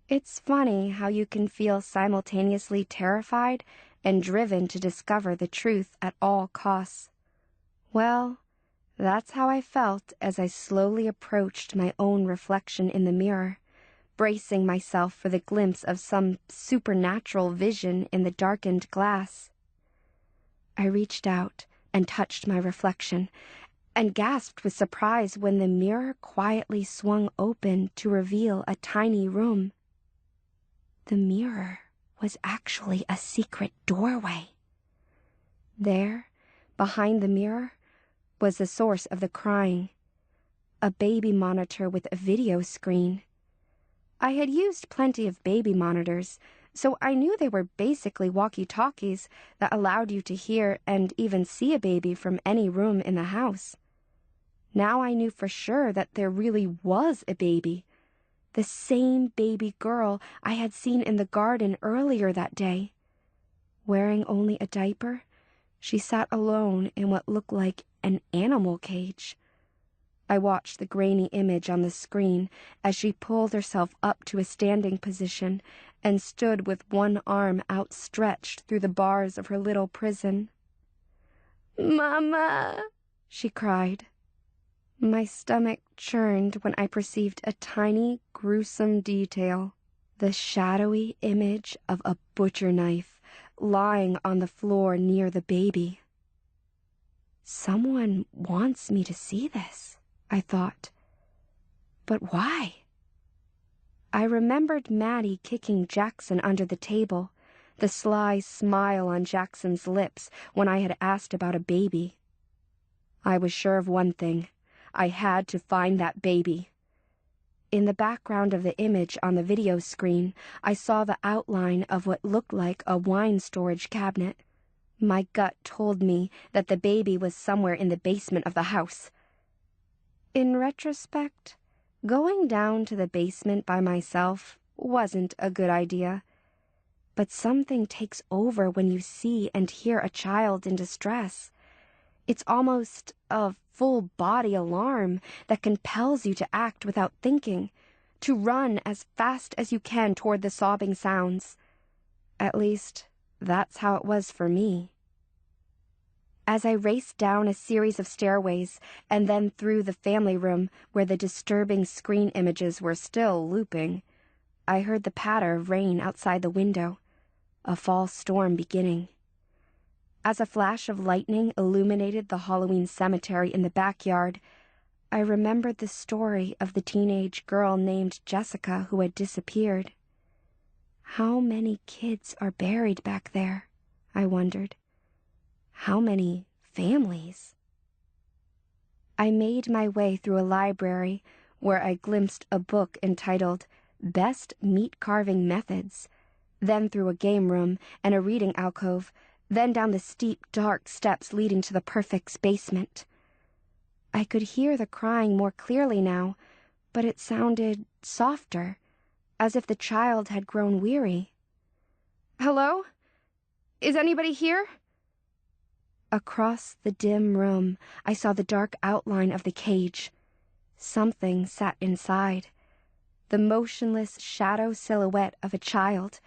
It's funny how you can feel simultaneously terrified and driven to discover the truth at all costs. Well, that's how I felt as I slowly approached my own reflection in the mirror, bracing myself for the glimpse of some supernatural vision in the darkened glass. I reached out and touched my reflection, and gasped with surprise when the mirror quietly swung open to reveal a tiny room. The mirror was actually a secret doorway. There, behind the mirror, was the source of the crying, a baby monitor with a video screen. I had used plenty of baby monitors, so I knew they were basically walkie-talkies that allowed you to hear and even see a baby from any room in the house. Now I knew for sure that there really was a baby, the same baby girl I had seen in the garden earlier that day. Wearing only a diaper, she sat alone in what looked like an animal cage. I watched the grainy image on the screen as she pulled herself up to a standing position and stood with one arm outstretched through the bars of her little prison. "Mama!" she cried. My stomach churned when I perceived a tiny, gruesome detail, the shadowy image of a butcher knife lying on the floor near the baby. Someone wants me to see this, I thought. But why? I remembered Maddie kicking Jackson under the table, the sly smile on Jackson's lips when I had asked about a baby. I was sure of one thing. I had to find that baby. In the background of the image on the video screen, I saw the outline of what looked like a wine storage cabinet. My gut told me that the baby was somewhere in the basement of the house. In retrospect, going down to the basement by myself wasn't a good idea. But something takes over when you see and hear a child in distress. It's almost a full-body alarm that compels you to act without thinking, to run as fast as you can toward the sobbing sounds. At least, that's how it was for me. As I raced down a series of stairways and then through the family room where the disturbing screen images were still looping, I heard the patter of rain outside the window, a fall storm beginning. As a flash of lightning illuminated the Halloween cemetery in the backyard, I remembered the story of the teenage girl named Jessica who had disappeared. How many kids are buried back there? I wondered. How many families? I made my way through a library where I glimpsed a book entitled Best Meat Carving Methods, then through a game room and a reading alcove, then down the steep, dark steps leading to the Perfect's basement. I could hear the crying more clearly now, but it sounded softer, as if the child had grown weary. "Hello? Is anybody here?" Across the dim room, I saw the dark outline of the cage. Something sat inside. The motionless shadow silhouette of a child.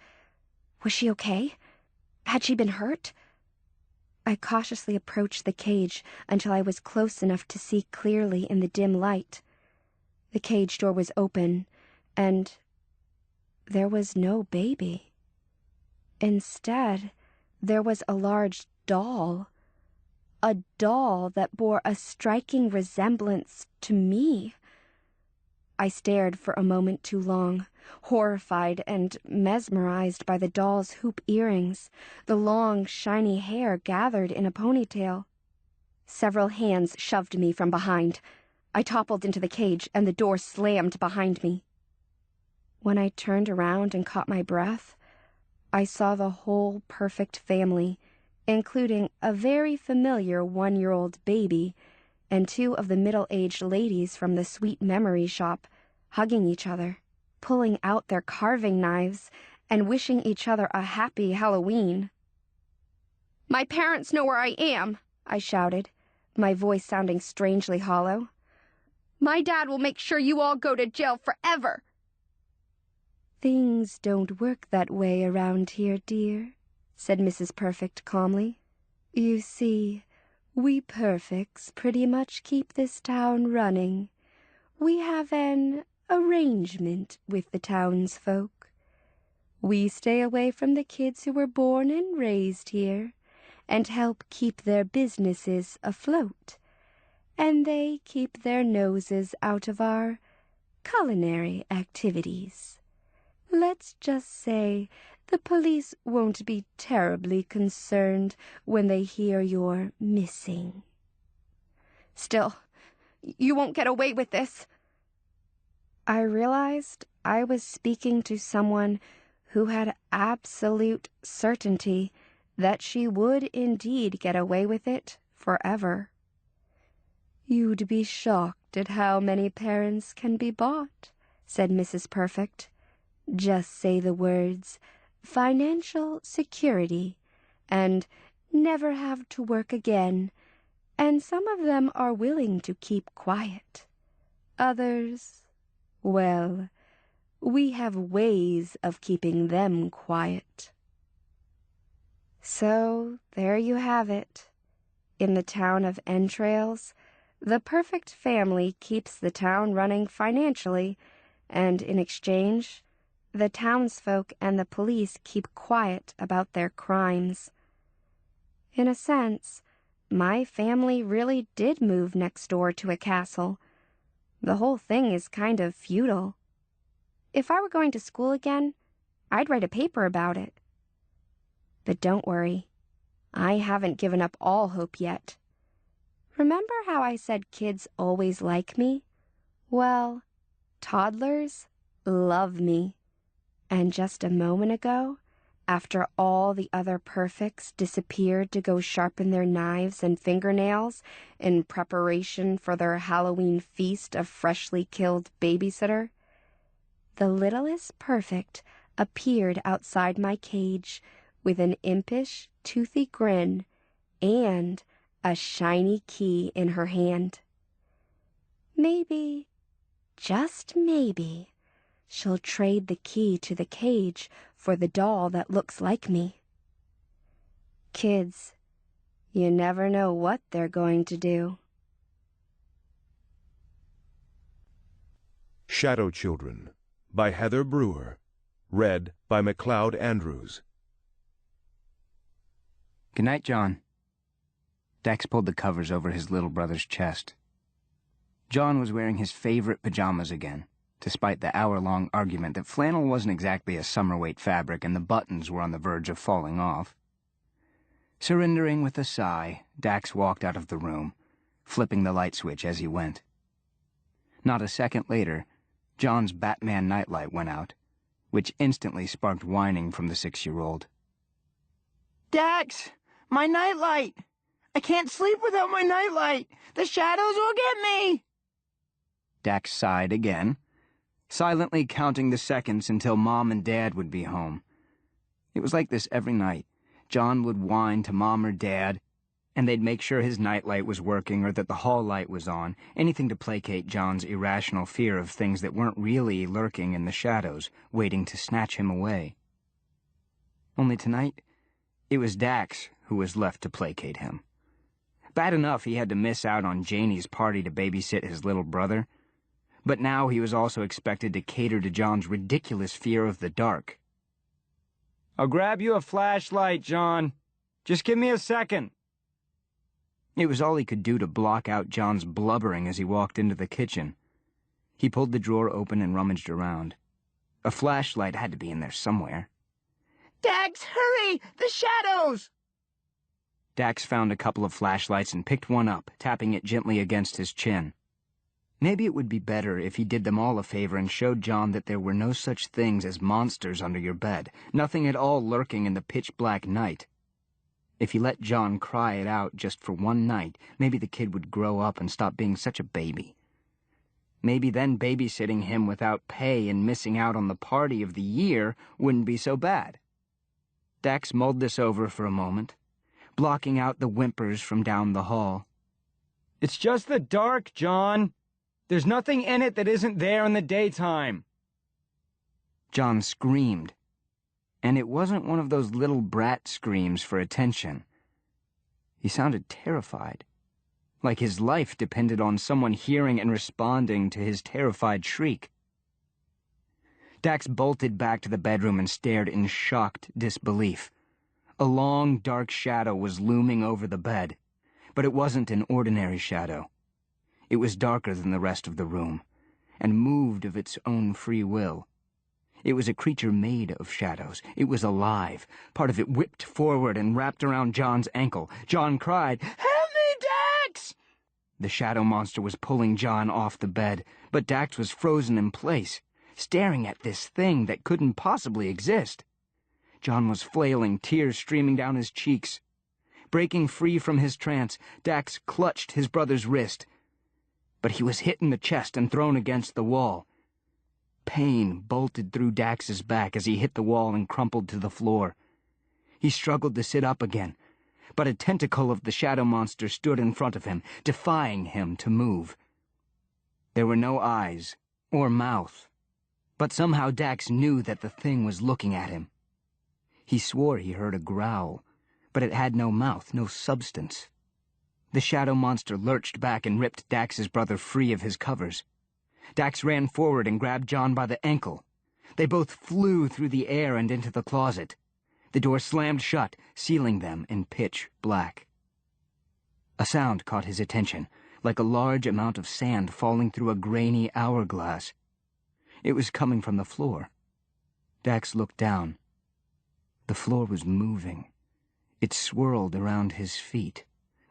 Was she okay? Had she been hurt? I cautiously approached the cage until I was close enough to see clearly in the dim light. The cage door was open, and there was no baby. Instead, there was a large doll. A doll that bore a striking resemblance to me. I stared for a moment too long, horrified and mesmerized by the doll's hoop earrings, the long, shiny hair gathered in a ponytail. Several hands shoved me from behind. I toppled into the cage, and the door slammed behind me. When I turned around and caught my breath, I saw the whole Perfect family, including a very familiar 1-year-old baby and 2 of the middle-aged ladies from the Sweet Memory shop, hugging each other, pulling out their carving knives, and wishing each other a happy Halloween. "My parents know where I am," I shouted, my voice sounding strangely hollow. "My dad will make sure you all go to jail forever." "Things don't work that way around here, dear," said Mrs. Perfect calmly. "You see, we Perfects pretty much keep this town running. We have an arrangement with the townsfolk. We stay away from the kids who were born and raised here and help keep their businesses afloat, and they keep their noses out of our culinary activities. Let's just say the police won't be terribly concerned when they hear you're missing." "Still, you won't get away with this." I realized I was speaking to someone who had absolute certainty that she would indeed get away with it forever. "You'd be shocked at how many parents can be bought," said Mrs. Perfect. "Just say the words, 'financial security,' and 'never have to work again,' and some of them are willing to keep quiet. Others, well, we have ways of keeping them quiet." So there you have it. In the town of Entrails, the Perfect family keeps the town running financially, and in exchange, the townsfolk and the police keep quiet about their crimes. In a sense, my family really did move next door to a castle. The whole thing is kind of feudal. If I were going to school again, I'd write a paper about it. But don't worry, I haven't given up all hope yet. Remember how I said kids always like me? Well, toddlers love me. And just a moment ago, after all the other Perfects disappeared to go sharpen their knives and fingernails in preparation for their Halloween feast of freshly killed babysitter, the littlest Perfect appeared outside my cage with an impish, toothy grin and a shiny key in her hand. Maybe, just maybe, she'll trade the key to the cage for the doll that looks like me. Kids, you never know what they're going to do. Shadow Children by Heather Brewer. Read by MacLeod Andrews. "Good night, John." Dex pulled the covers over his little brother's chest. John was wearing his favorite pajamas again, despite the hour-long argument that flannel wasn't exactly a summer-weight fabric and the buttons were on the verge of falling off. Surrendering with a sigh, Dax walked out of the room, flipping the light switch as he went. Not a second later, John's Batman nightlight went out, which instantly sparked whining from the 6-year-old. Dax! My nightlight! I can't sleep without my nightlight! The shadows will get me! Dax sighed again, silently counting the seconds until Mom and Dad would be home. It was like this every night. John would whine to Mom or Dad, and they'd make sure his nightlight was working or that the hall light was on, anything to placate John's irrational fear of things that weren't really lurking in the shadows, waiting to snatch him away. Only tonight, it was Dax who was left to placate him. Bad enough he had to miss out on Janie's party to babysit his little brother, but now he was also expected to cater to John's ridiculous fear of the dark. "I'll grab you a flashlight, John. Just give me a second." It was all he could do to block out John's blubbering as he walked into the kitchen. He pulled the drawer open and rummaged around. A flashlight had to be in there somewhere. Dax, hurry! The shadows! Dax found a couple of flashlights and picked one up, tapping it gently against his chin. Maybe it would be better if he did them all a favor and showed John that there were no such things as monsters under your bed, nothing at all lurking in the pitch-black night. If he let John cry it out just for one night, maybe the kid would grow up and stop being such a baby. Maybe then babysitting him without pay and missing out on the party of the year wouldn't be so bad. Dax mulled this over for a moment, blocking out the whimpers from down the hall. "It's just the dark, John. There's nothing in it that isn't there in the daytime." John screamed, and it wasn't one of those little brat screams for attention. He sounded terrified, like his life depended on someone hearing and responding to his terrified shriek. Dax bolted back to the bedroom and stared in shocked disbelief. A long, dark shadow was looming over the bed, but it wasn't an ordinary shadow. It was darker than the rest of the room, and moved of its own free will. It was a creature made of shadows. It was alive. Part of it whipped forward and wrapped around John's ankle. John cried, "Help me, Dax!" The shadow monster was pulling John off the bed, but Dax was frozen in place, staring at this thing that couldn't possibly exist. John was flailing, tears streaming down his cheeks. Breaking free from his trance, Dax clutched his brother's wrist, but he was hit in the chest and thrown against the wall. Pain bolted through Dax's back as he hit the wall and crumpled to the floor. He struggled to sit up again, but a tentacle of the shadow monster stood in front of him, defying him to move. There were no eyes or mouth, but somehow Dax knew that the thing was looking at him. He swore he heard a growl, but it had no mouth, no substance. The shadow monster lurched back and ripped Dax's brother free of his covers. Dax ran forward and grabbed John by the ankle. They both flew through the air and into the closet. The door slammed shut, sealing them in pitch black. A sound caught his attention, like a large amount of sand falling through a grainy hourglass. It was coming from the floor. Dax looked down. The floor was moving. It swirled around his feet.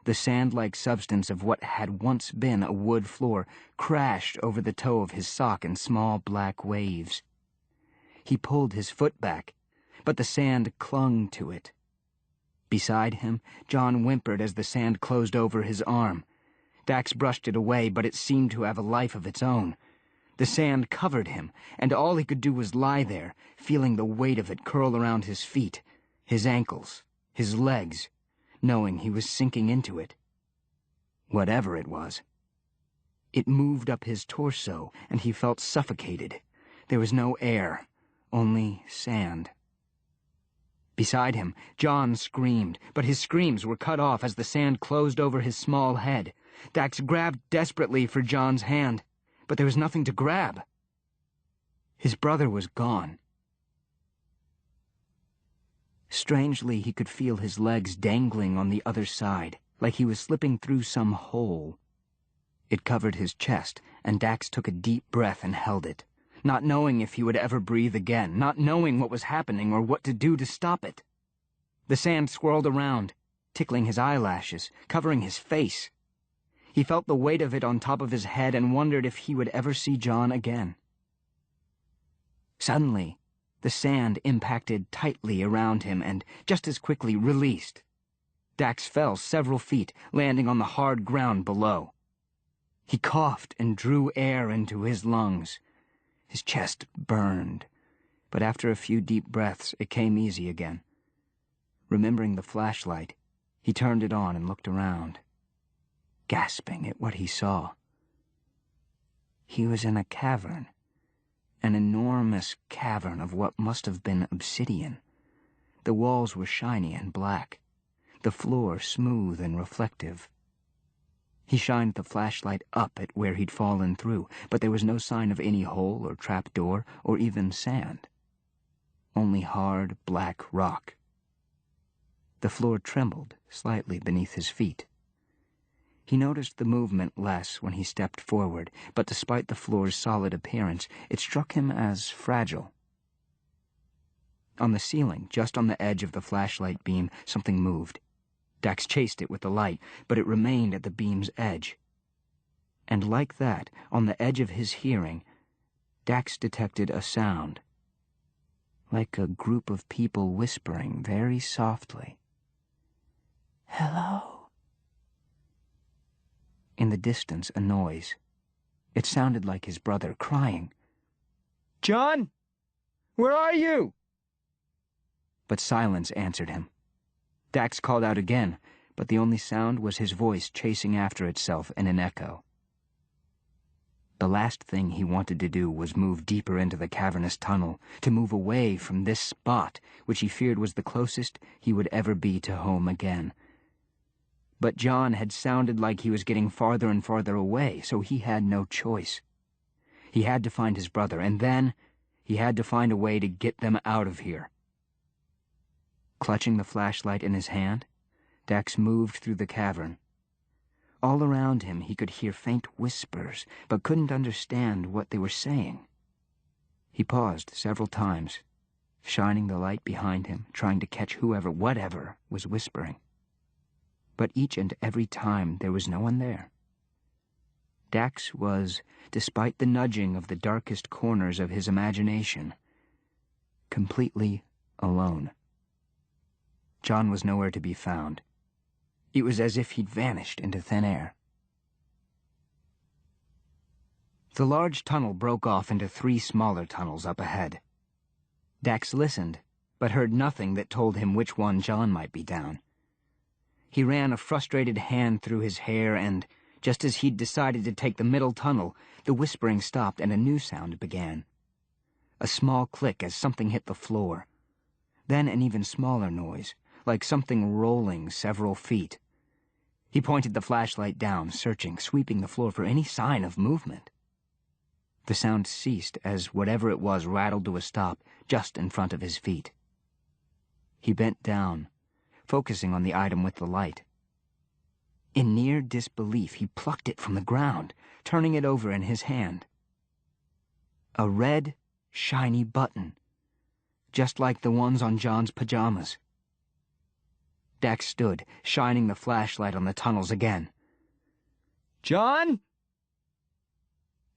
The sand-like substance of what had once been a wood floor crashed over the toe of his sock in small black waves. He pulled his foot back, but the sand clung to it. Beside him, John whimpered as the sand closed over his arm. Dax brushed it away, but it seemed to have a life of its own. The sand covered him, and all he could do was lie there, feeling the weight of it curl around his feet, his ankles, his legs, knowing he was sinking into it. Whatever it was. It moved up his torso, and he felt suffocated. There was no air, only sand. Beside him, John screamed, but his screams were cut off as the sand closed over his small head. Dax grabbed desperately for John's hand, but there was nothing to grab. His brother was gone. Strangely, he could feel his legs dangling on the other side, like he was slipping through some hole. It covered his chest, and Dax took a deep breath and held it, not knowing if he would ever breathe again, not knowing what was happening or what to do to stop it. The sand swirled around. tickling his eyelashes, covering his face. He felt the weight of it on top of his head and wondered if he would ever see John again. Suddenly, the sand impacted tightly around him and just as quickly released. Dax fell several feet, landing on the hard ground below. He coughed and drew air into his lungs. His chest burned, but after a few deep breaths, it came easy again. Remembering the flashlight, he turned it on and looked around, gasping at what he saw. He was in a cavern, an enormous cavern of what must have been obsidian. The walls were shiny and black, the floor smooth and reflective. He shined the flashlight up at where he'd fallen through, but there was no sign of any hole or trap door or even sand. Only hard, black rock. The floor trembled slightly beneath his feet. He noticed the movement less when he stepped forward, but despite the floor's solid appearance, it struck him as fragile. On the ceiling, just on the edge of the flashlight beam, something moved. Dax chased it with the light, but it remained at the beam's edge. And like that, on the edge of his hearing, Dax detected a sound. Like a group of people whispering very softly. "Hello." In the distance, a noise. It sounded like his brother crying. John? Where are you? But silence answered him. Dax called out again, but the only sound was his voice chasing after itself in an echo. The last thing he wanted to do was move deeper into the cavernous tunnel, to move away from this spot, which he feared was the closest he would ever be to home again. But John had sounded like he was getting farther and farther away, so he had no choice. He had to find his brother, and then he had to find a way to get them out of here. Clutching the flashlight in his hand, Dax moved through the cavern. All around him he could hear faint whispers, but couldn't understand what they were saying. He paused several times, shining the light behind him, trying to catch whatever was whispering. But each and every time there was no one there. Dax was, despite the nudging of the darkest corners of his imagination, completely alone. John was nowhere to be found. It was as if he'd vanished into thin air. The large tunnel broke off into 3 smaller tunnels up ahead. Dax listened, but heard nothing that told him which one John might be down. He ran a frustrated hand through his hair, and just as he'd decided to take the middle tunnel, the whispering stopped and a new sound began. A small click as something hit the floor. Then an even smaller noise, like something rolling several feet. He pointed the flashlight down, searching, sweeping the floor for any sign of movement. The sound ceased as whatever it was rattled to a stop just in front of his feet. He bent down, focusing on the item with the light. In near disbelief, he plucked it from the ground, turning it over in his hand. A red, shiny button, just like the ones on John's pajamas. Dax stood, shining the flashlight on the tunnels again. John?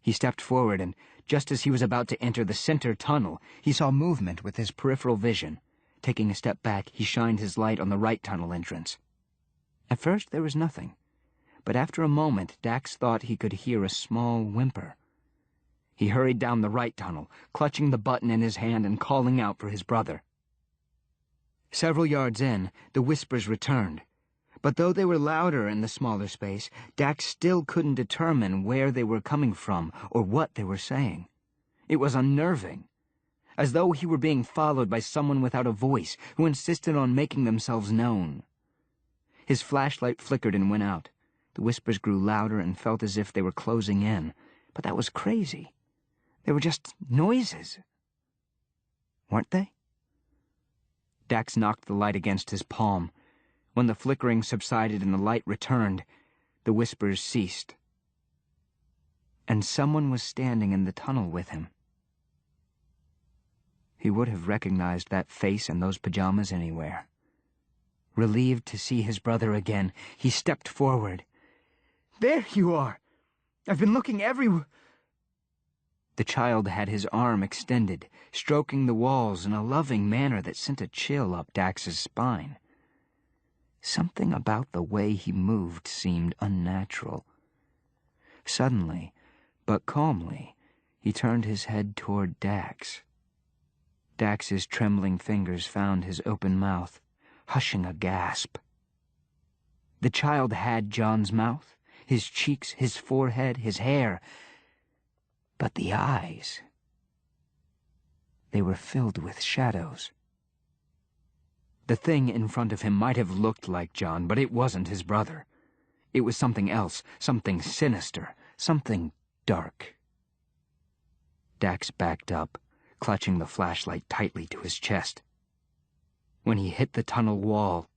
He stepped forward, and just as he was about to enter the center tunnel, he saw movement with his peripheral vision. Taking a step back, he shined his light on the right tunnel entrance. At first there was nothing, but after a moment Dax thought he could hear a small whimper. He hurried down the right tunnel, clutching the button in his hand and calling out for his brother. Several yards in, the whispers returned, but though they were louder in the smaller space, Dax still couldn't determine where they were coming from or what they were saying. It was unnerving, as though he were being followed by someone without a voice who insisted on making themselves known. His flashlight flickered and went out. The whispers grew louder and felt as if they were closing in, but that was crazy. They were just noises. Weren't they? Dax knocked the light against his palm. When the flickering subsided and the light returned, the whispers ceased. And someone was standing in the tunnel with him. He would have recognized that face and those pajamas anywhere. Relieved to see his brother again, he stepped forward. "There you are! I've been looking everywhere." The child had his arm extended, stroking the walls in a loving manner that sent a chill up Dax's spine. Something about the way he moved seemed unnatural. Suddenly, but calmly, he turned his head toward Dax. Dax's trembling fingers found his open mouth, hushing a gasp. The child had John's mouth, his cheeks, his forehead, his hair. But the eyes, they were filled with shadows. The thing in front of him might have looked like John, but it wasn't his brother. It was something else, something sinister, something dark. Dax backed up, clutching the flashlight tightly to his chest. When he hit the tunnel wall,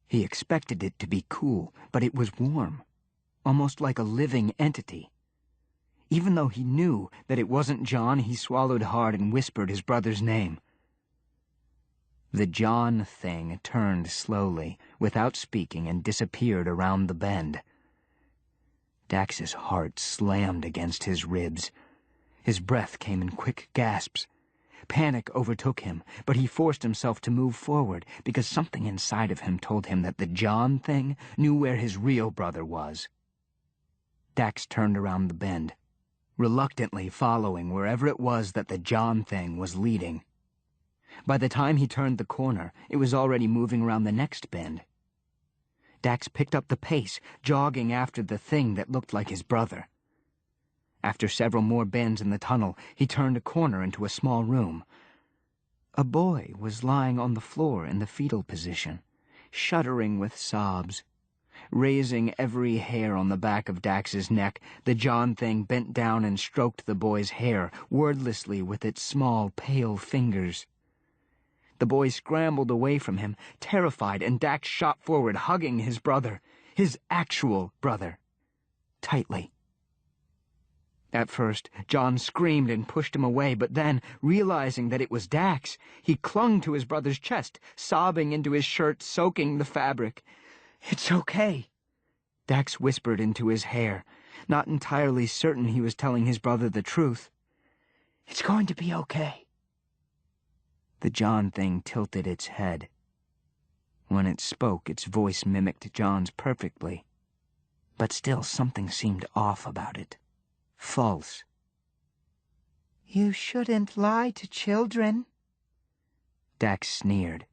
he expected it to be cool, but it was warm, almost like a living entity. Even though he knew that it wasn't John, he swallowed hard and whispered his brother's name. The John thing turned slowly, without speaking, and disappeared around the bend. Dax's heart slammed against his ribs. His breath came in quick gasps. Panic overtook him, but he forced himself to move forward because something inside of him told him that the John thing knew where his real brother was. Dax turned around the bend, reluctantly following wherever it was that the John thing was leading. By the time he turned the corner, it was already moving around the next bend. Dax picked up the pace, jogging after the thing that looked like his brother. After several more bends in the tunnel, he turned a corner into a small room. A boy was lying on the floor in the fetal position, shuddering with sobs. Raising every hair on the back of Dax's neck, the John thing bent down and stroked the boy's hair, wordlessly with its small, pale fingers. The boy scrambled away from him, terrified, and Dax shot forward, hugging his brother, his actual brother, tightly. At first, John screamed and pushed him away, but then, realizing that it was Dax, he clung to his brother's chest, sobbing into his shirt, soaking the fabric. "It's okay," Dax whispered into his hair, not entirely certain he was telling his brother the truth. "It's going to be okay." The John thing tilted its head. When it spoke, its voice mimicked John's perfectly, but still something seemed off about it. False. "You shouldn't lie to children," Dax sneered.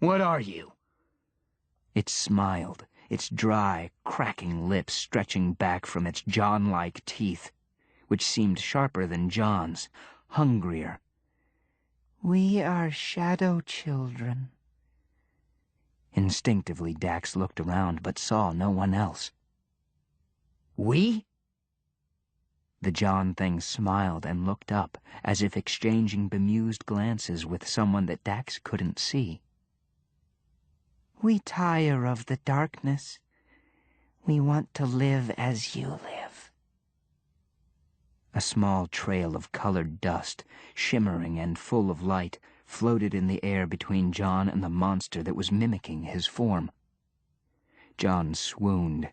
"What are you?" It smiled, its dry, cracking lips stretching back from its John-like teeth, which seemed sharper than John's, hungrier. "We are shadow children." Instinctively, Dax looked around but saw no one else. "We?" The John thing smiled and looked up, as if exchanging bemused glances with someone that Dax couldn't see. "We tire of the darkness. We want to live as you live." A small trail of colored dust, shimmering and full of light, floated in the air between John and the monster that was mimicking his form. John swooned,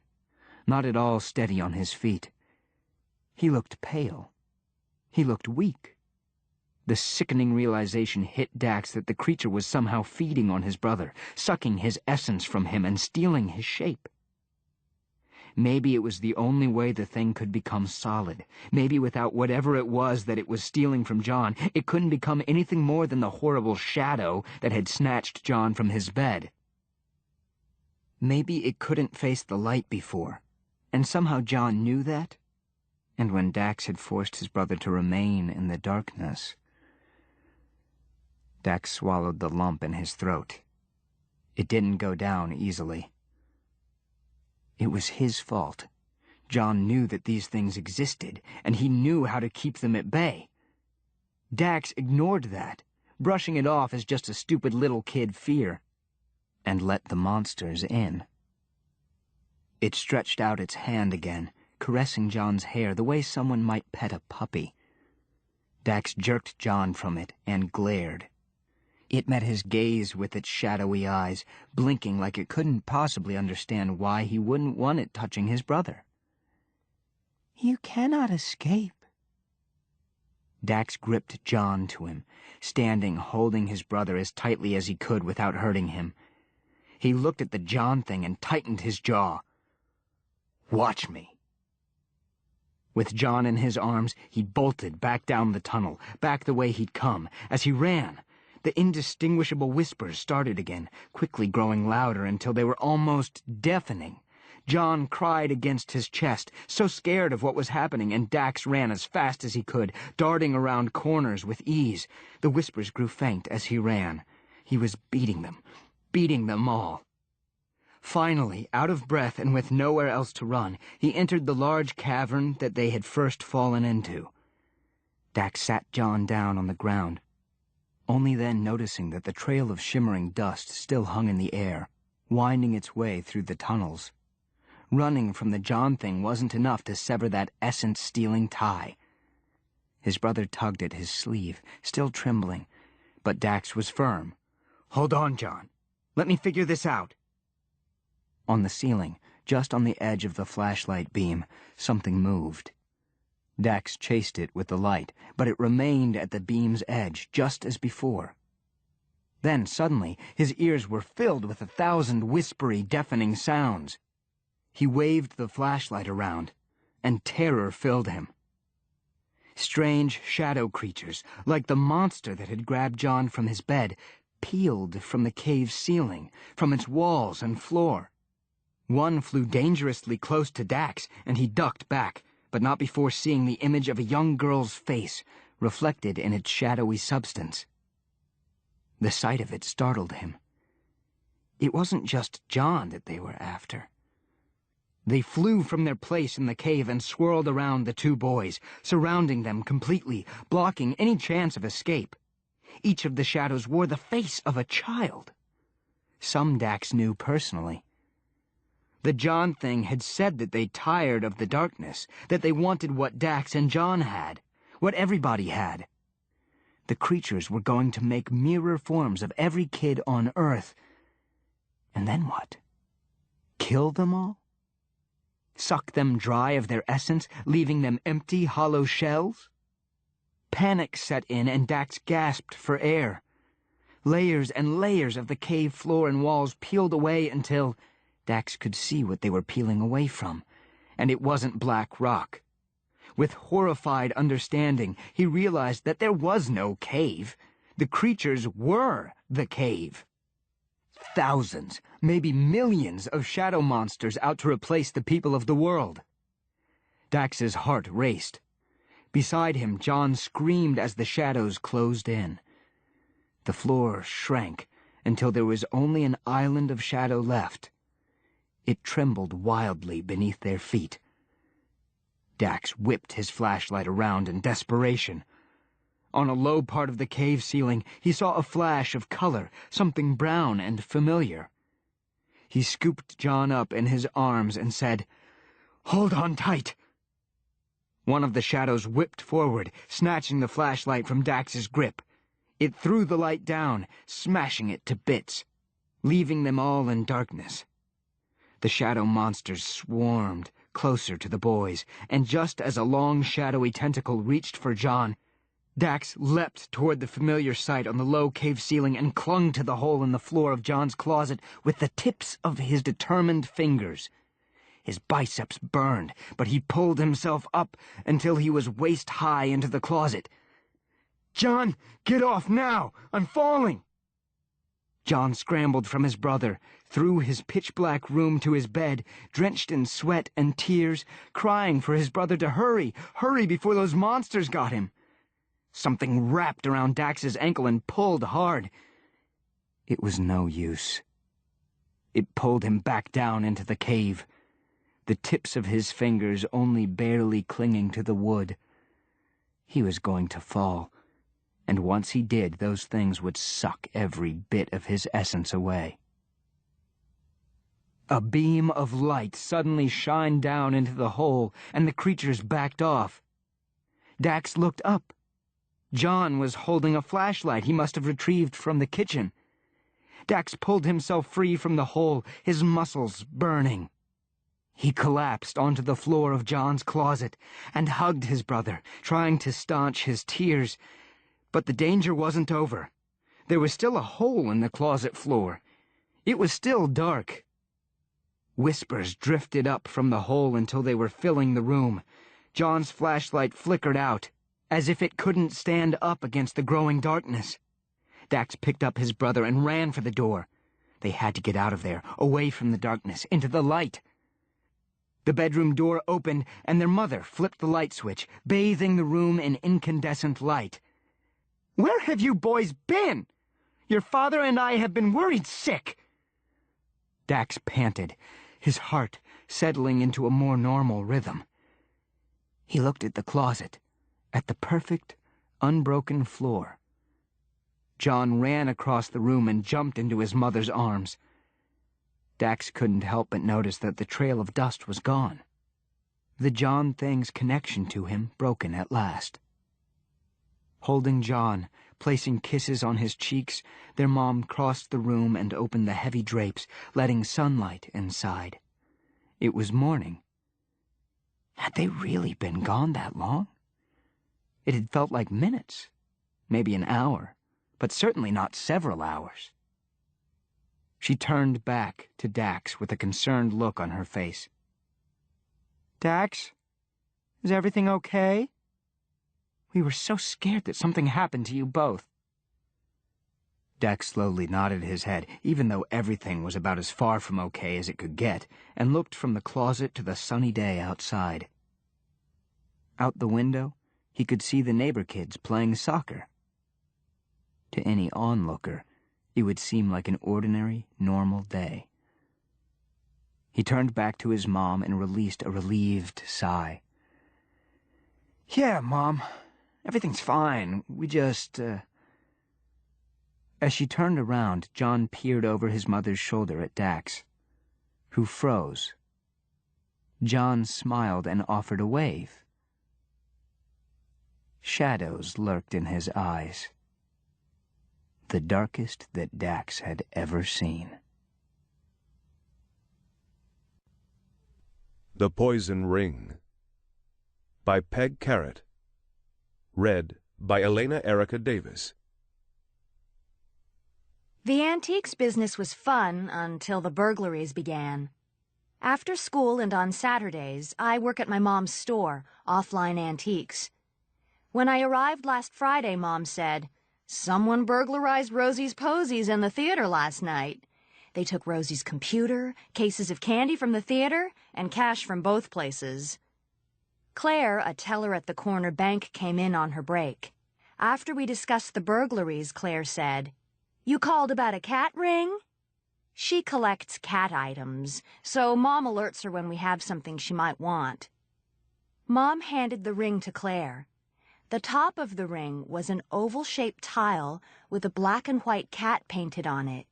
not at all steady on his feet. He looked pale. He looked weak. The sickening realization hit Dax that the creature was somehow feeding on his brother, sucking his essence from him and stealing his shape. Maybe it was the only way the thing could become solid. Maybe without whatever it was that it was stealing from John, it couldn't become anything more than the horrible shadow that had snatched John from his bed. Maybe it couldn't face the light before, and somehow John knew that. And when Dax had forced his brother to remain in the darkness... Dax swallowed the lump in his throat. It didn't go down easily. It was his fault. John knew that these things existed, and he knew how to keep them at bay. Dax ignored that, brushing it off as just a stupid little kid fear, and let the monsters in. It stretched out its hand again, caressing John's hair the way someone might pet a puppy. Dax jerked John from it and glared. It met his gaze with its shadowy eyes, blinking like it couldn't possibly understand why he wouldn't want it touching his brother. "You cannot escape." Dax gripped John to him, standing holding his brother as tightly as he could without hurting him. He looked at the John thing and tightened his jaw. "Watch me." With John in his arms, he bolted back down the tunnel, back the way he'd come. As he ran, the indistinguishable whispers started again, quickly growing louder until they were almost deafening. John cried against his chest, so scared of what was happening, and Dax ran as fast as he could, darting around corners with ease. The whispers grew faint as he ran. He was beating them all. Finally, out of breath and with nowhere else to run, he entered the large cavern that they had first fallen into. Dax sat John down on the ground, only then noticing that the trail of shimmering dust still hung in the air, winding its way through the tunnels. Running from the John thing wasn't enough to sever that essence-stealing tie. His brother tugged at his sleeve, still trembling, but Dax was firm. "Hold on, John. Let me figure this out." On the ceiling, just on the edge of the flashlight beam, something moved. Dax chased it with the light, but it remained at the beam's edge, just as before. Then, suddenly, his ears were filled with 1,000 whispery, deafening sounds. He waved the flashlight around, and terror filled him. Strange shadow creatures, like the monster that had grabbed John from his bed, peeled from the cave's ceiling, from its walls and floor. One flew dangerously close to Dax, and he ducked back, but not before seeing the image of a young girl's face, reflected in its shadowy substance. The sight of it startled him. It wasn't just John that they were after. They flew from their place in the cave and swirled around the two boys, surrounding them completely, blocking any chance of escape. Each of the shadows wore the face of a child. Some Dax knew personally. The John thing had said that they tired of the darkness, that they wanted what Dax and John had, what everybody had. The creatures were going to make mirror forms of every kid on Earth. And then what? Kill them all? Suck them dry of their essence, leaving them empty, hollow shells? Panic set in, and Dax gasped for air. Layers and layers of the cave floor and walls peeled away until Dax could see what they were peeling away from, and it wasn't black rock. With horrified understanding, he realized that there was no cave. The creatures were the cave. Thousands, maybe millions of shadow monsters out to replace the people of the world. Dax's heart raced. Beside him, John screamed as the shadows closed in. The floor shrank until there was only an island of shadow left. It trembled wildly beneath their feet. Dax whipped his flashlight around in desperation. On a low part of the cave ceiling, he saw a flash of color, something brown and familiar. He scooped John up in his arms and said, "Hold on tight." One of the shadows whipped forward, snatching the flashlight from Dax's grip. It threw the light down, smashing it to bits, leaving them all in darkness. The shadow monsters swarmed closer to the boys, and just as a long, shadowy tentacle reached for John, Dax leapt toward the familiar sight on the low cave ceiling and clung to the hole in the floor of John's closet with the tips of his determined fingers. His biceps burned, but he pulled himself up until he was waist-high into the closet. "John, get off now! I'm falling!" John scrambled from his brother, through his pitch-black room to his bed, drenched in sweat and tears, crying for his brother to hurry before those monsters got him. Something wrapped around Dax's ankle and pulled hard. It was no use. It pulled him back down into the cave, the tips of his fingers only barely clinging to the wood. He was going to fall, and once he did, those things would suck every bit of his essence away. A beam of light suddenly shined down into the hole, and the creatures backed off. Dax looked up. John was holding a flashlight he must have retrieved from the kitchen. Dax pulled himself free from the hole, his muscles burning. He collapsed onto the floor of John's closet and hugged his brother, trying to staunch his tears. But the danger wasn't over. There was still a hole in the closet floor. It was still dark. Whispers drifted up from the hole until they were filling the room. John's flashlight flickered out, as if it couldn't stand up against the growing darkness. Dax picked up his brother and ran for the door. They had to get out of there, away from the darkness, into the light. The bedroom door opened, and their mother flipped the light switch, bathing the room in incandescent light. "Where have you boys been? Your father and I have been worried sick." Dax panted, his heart settling into a more normal rhythm. He looked at the closet, at the perfect, unbroken floor. John ran across the room and jumped into his mother's arms. Dax couldn't help but notice that the trail of dust was gone. The John thing's connection to him broken at last. Holding John, placing kisses on his cheeks, their mom crossed the room and opened the heavy drapes, letting sunlight inside. It was morning. Had they really been gone that long? It had felt like minutes, maybe an hour, but certainly not several hours. She turned back to Dax with a concerned look on her face. "Dax, is everything okay? We were so scared that something happened to you both." Dax slowly nodded his head, even though everything was about as far from okay as it could get, and looked from the closet to the sunny day outside. Out the window, he could see the neighbor kids playing soccer. To any onlooker, it would seem like an ordinary, normal day. He turned back to his mom and released a relieved sigh. "Yeah, Mom, everything's fine. We just, As she turned around, John peered over his mother's shoulder at Dax, who froze. John smiled and offered a wave. Shadows lurked in his eyes, the darkest that Dax had ever seen. The Poison Ring by Peg Carrot. Read by Elena Erica Davis. The antiques business was fun until the burglaries began. After school and on Saturdays, I work at my mom's store, Offline Antiques. When I arrived last Friday, Mom said, "Someone burglarized Rosie's posies in the theater last night. They took Rosie's computer, cases of candy from the theater, and cash from both places." Claire, a teller at the corner bank, came in on her break. After we discussed the burglaries, Claire said, "You called about a cat ring?" She collects cat items, so Mom alerts her when we have something she might want. Mom handed the ring to Claire. The top of the ring was an oval-shaped tile with a black and white cat painted on it.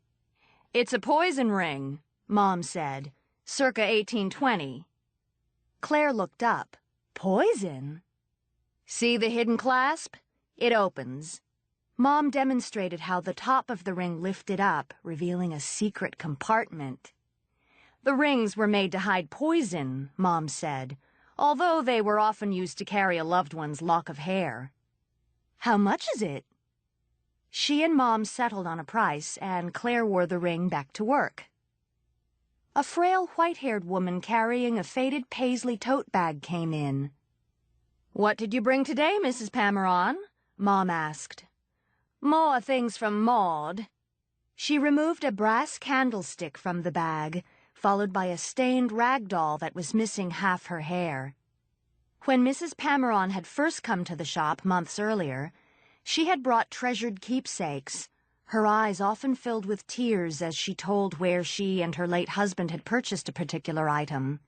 "It's a poison ring," Mom said, "circa 1820. Claire looked up. "Poison?" "See the hidden clasp? It opens." Mom demonstrated how the top of the ring lifted up, revealing a secret compartment. "The rings were made to hide poison," Mom said, although they were often used to carry a loved one's lock of hair. "How much is it?" She and Mom settled on a price, and Claire wore the ring back to work. A frail, white-haired woman carrying a faded paisley tote bag came in. "What did you bring today, Mrs. Pameron?" Mom asked. "More things from Maud." She removed a brass candlestick from the bag, followed by a stained rag doll that was missing half her hair. When Mrs. Pameron had first come to the shop months earlier, she had brought treasured keepsakes. Her eyes often filled with tears as she told where she and her late husband had purchased a particular item.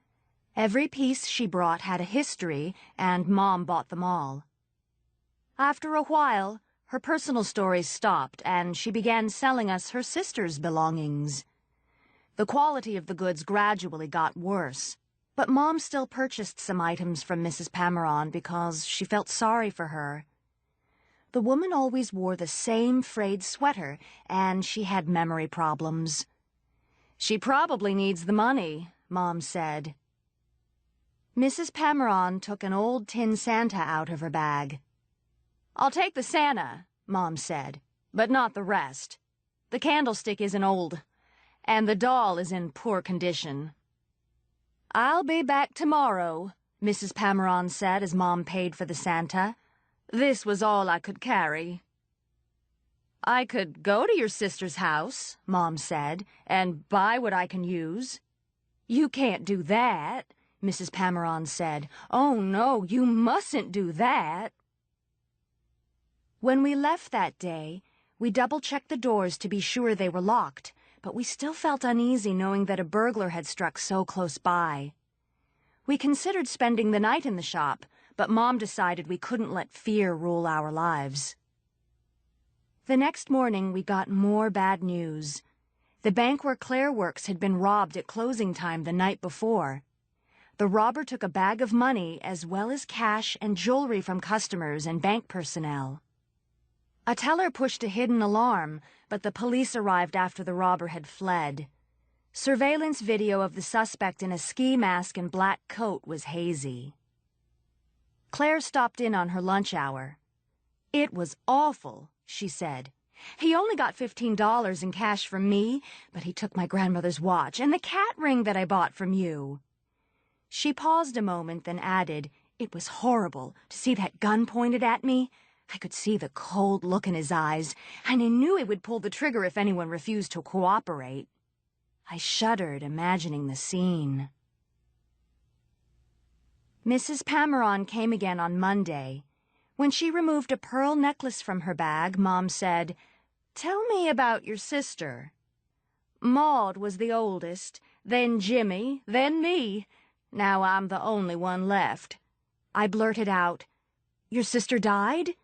Every piece she brought had a history, and Mom bought them all. After a while, her personal stories stopped, and she began selling us her sister's belongings. The quality of the goods gradually got worse, but Mom still purchased some items from Mrs. Pameron because she felt sorry for her. The woman always wore the same frayed sweater, and she had memory problems. "She probably needs the money," Mom said. Mrs. Pameron took an old tin Santa out of her bag. "I'll take the Santa," Mom said, "but not the rest. The candlestick isn't old, and the doll is in poor condition." "I'll be back tomorrow," Mrs. Pameron said as Mom paid for the Santa. "This was all I could carry." "I could go to your sister's house," Mom said, "and buy what I can use." "You can't do that," Mrs. Pameron said. "Oh, no, you mustn't do that." When we left that day, we double-checked the doors to be sure they were locked, but we still felt uneasy knowing that a burglar had struck so close by. We considered spending the night in the shop, but Mom decided we couldn't let fear rule our lives. The next morning, we got more bad news. The bank where Claire works had been robbed at closing time the night before. The robber took a bag of money as well as cash and jewelry from customers and bank personnel. A teller pushed a hidden alarm, but the police arrived after the robber had fled. Surveillance video of the suspect in a ski mask and black coat was hazy. Claire stopped in on her lunch hour. "It was awful," she said. "He only got $15 in cash from me, but he took my grandmother's watch and the cat ring that I bought from you." She paused a moment, then added, "It was horrible to see that gun pointed at me. I could see the cold look in his eyes, and I knew he would pull the trigger if anyone refused to cooperate." I shuddered, imagining the scene. Mrs. Pameron came again on Monday. When she removed a pearl necklace from her bag, Mom said, "Tell me about your sister." "Maud was the oldest, then Jimmy, then me. Now I'm the only one left." I blurted out, "Your sister died?"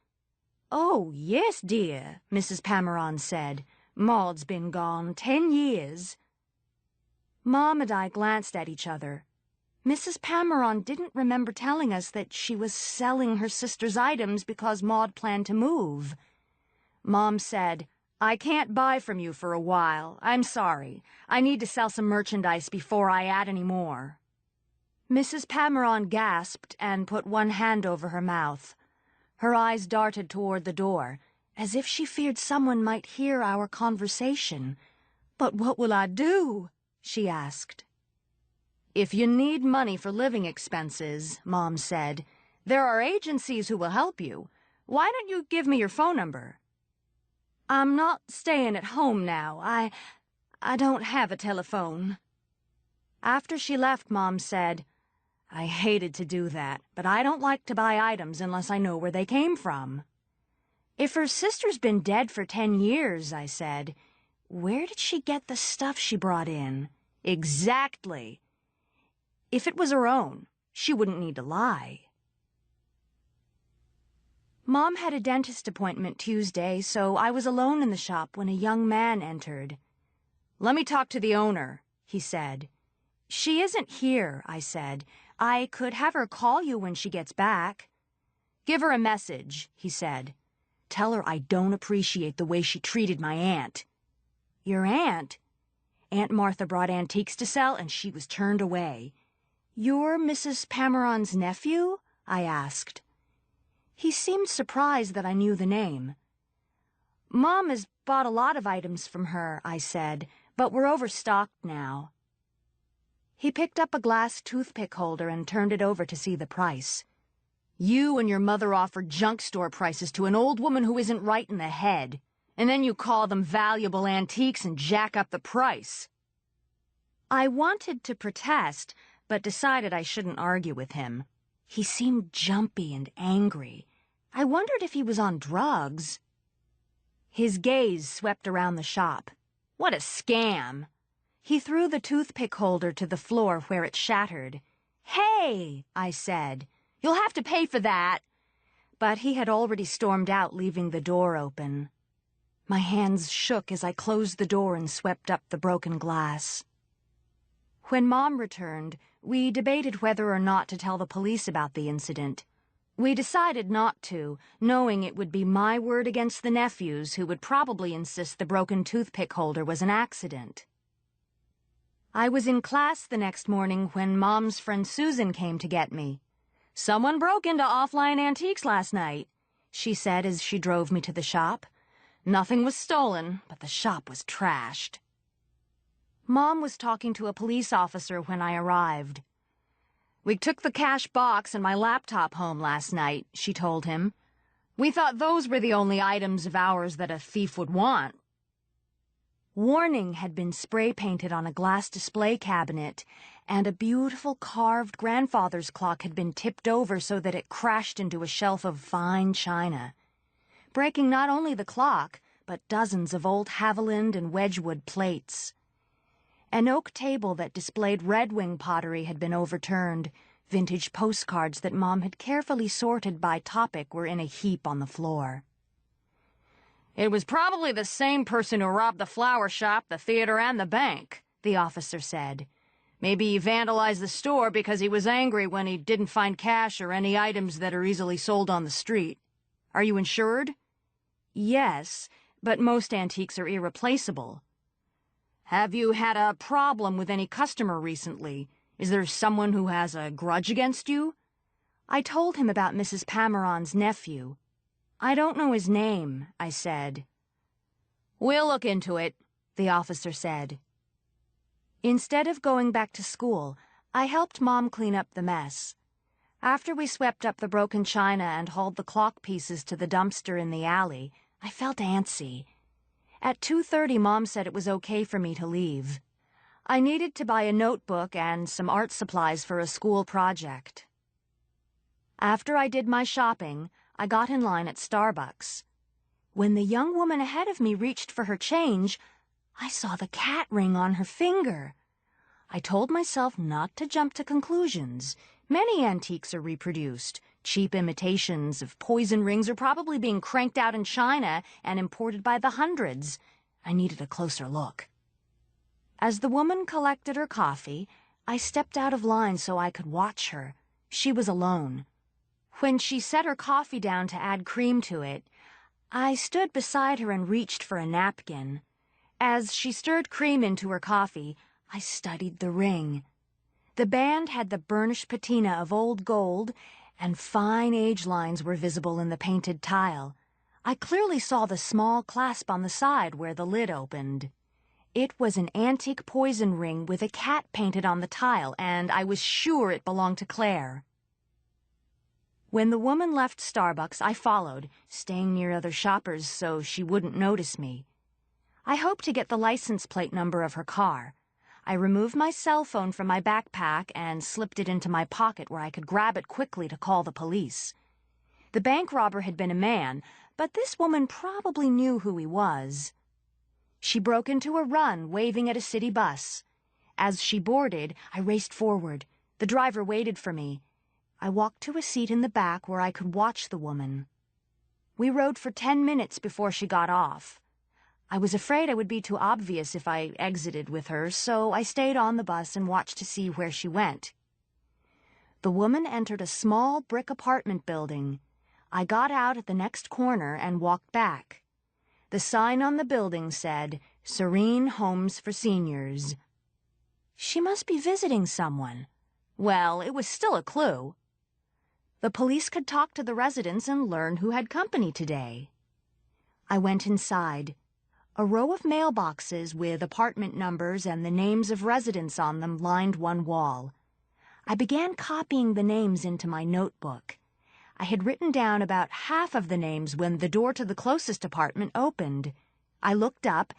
"Oh, yes, dear," Mrs. Pameron said. "Maud's been gone 10 years. Mom and I glanced at each other. Mrs. Pameron didn't remember telling us that she was selling her sister's items because Maud planned to move. Mom said, "I can't buy from you for a while. I'm sorry. I need to sell some merchandise before I add any more." Mrs. Pameron gasped and put one hand over her mouth. Her eyes darted toward the door, as if she feared someone might hear our conversation. "But what will I do?" she asked. "If you need money for living expenses," Mom said, "there are agencies who will help you. Why don't you give me your phone number?" "I'm not staying at home now. I don't have a telephone." After she left, Mom said, "I hated to do that, but I don't like to buy items unless I know where they came from." "If her sister's been dead for 10 years, I said, "where did she get the stuff she brought in?" "Exactly. If it was her own, she wouldn't need to lie." Mom had a dentist appointment Tuesday, so I was alone in the shop when a young man entered. "Let me talk to the owner," he said. "She isn't here," I said. "I could have her call you when she gets back." "Give her a message," he said. "Tell her I don't appreciate the way she treated my aunt." "Your aunt?" "Aunt Martha brought antiques to sell, and she was turned away." "You're Mrs. Pameron's nephew?" I asked. He seemed surprised that I knew the name. "Mom has bought a lot of items from her," I said, "but we're overstocked now." He picked up a glass toothpick holder and turned it over to see the price. "You and your mother offer junk store prices to an old woman who isn't right in the head, and then you call them valuable antiques and jack up the price." I wanted to protest, but decided I shouldn't argue with him. He seemed jumpy and angry. I wondered if he was on drugs. His gaze swept around the shop. "What a scam!" He threw the toothpick holder to the floor where it shattered. "Hey!" I said. "You'll have to pay for that." But he had already stormed out, leaving the door open. My hands shook as I closed the door and swept up the broken glass. When Mom returned, we debated whether or not to tell the police about the incident. We decided not to, knowing it would be my word against the nephew's, who would probably insist the broken toothpick holder was an accident. I was in class the next morning when Mom's friend Susan came to get me. "Someone broke into Offline Antiques last night," she said as she drove me to the shop. "Nothing was stolen, but the shop was trashed." Mom was talking to a police officer when I arrived. "We took the cash box and my laptop home last night," she told him. "We thought those were the only items of ours that a thief would want." Warning had been spray-painted on a glass display cabinet, and a beautiful carved grandfather's clock had been tipped over so that it crashed into a shelf of fine china, breaking not only the clock, but dozens of old Haviland and Wedgwood plates. An oak table that displayed Red Wing pottery had been overturned. Vintage postcards that Mom had carefully sorted by topic were in a heap on the floor. "It was probably the same person who robbed the flower shop, the theater, and the bank," the officer said. "Maybe he vandalized the store because he was angry when he didn't find cash or any items that are easily sold on the street. Are you insured?" "Yes, but most antiques are irreplaceable." "Have you had a problem with any customer recently? Is there someone who has a grudge against you?" I told him about Mrs. Pameron's nephew. "I don't know his name," I said. "We'll look into it," the officer said. Instead of going back to school, I helped Mom clean up the mess. After we swept up the broken china and hauled the clock pieces to the dumpster in the alley, I felt antsy. At 2:30, Mom said it was okay for me to leave. I needed to buy a notebook and some art supplies for a school project. After I did my shopping, I got in line at Starbucks. When the young woman ahead of me reached for her change, I saw the cat ring on her finger. I told myself not to jump to conclusions. Many antiques are reproduced. Cheap imitations of poison rings are probably being cranked out in China and imported by the hundreds. I needed a closer look. As the woman collected her coffee, I stepped out of line so I could watch her. She was alone. When she set her coffee down to add cream to it, I stood beside her and reached for a napkin. As she stirred cream into her coffee, I studied the ring. The band had the burnished patina of old gold, and fine age lines were visible in the painted tile. I clearly saw the small clasp on the side where the lid opened. It was an antique poison ring with a cat painted on the tile, and I was sure it belonged to Claire. When the woman left Starbucks, I followed, staying near other shoppers so she wouldn't notice me. I hoped to get the license plate number of her car. I removed my cell phone from my backpack and slipped it into my pocket where I could grab it quickly to call the police. The bank robber had been a man, but this woman probably knew who he was. She broke into a run, waving at a city bus. As she boarded, I raced forward. The driver waited for me. I walked to a seat in the back where I could watch the woman. We rode for 10 minutes before she got off. I was afraid I would be too obvious if I exited with her, so I stayed on the bus and watched to see where she went. The woman entered a small brick apartment building. I got out at the next corner and walked back. The sign on the building said, "Serene Homes for Seniors." She must be visiting someone. Well, it was still a clue. The police could talk to the residents and learn who had company today. I went inside. A row of mailboxes with apartment numbers and the names of residents on them lined one wall. I began copying the names into my notebook. I had written down about half of the names when the door to the closest apartment opened. I looked up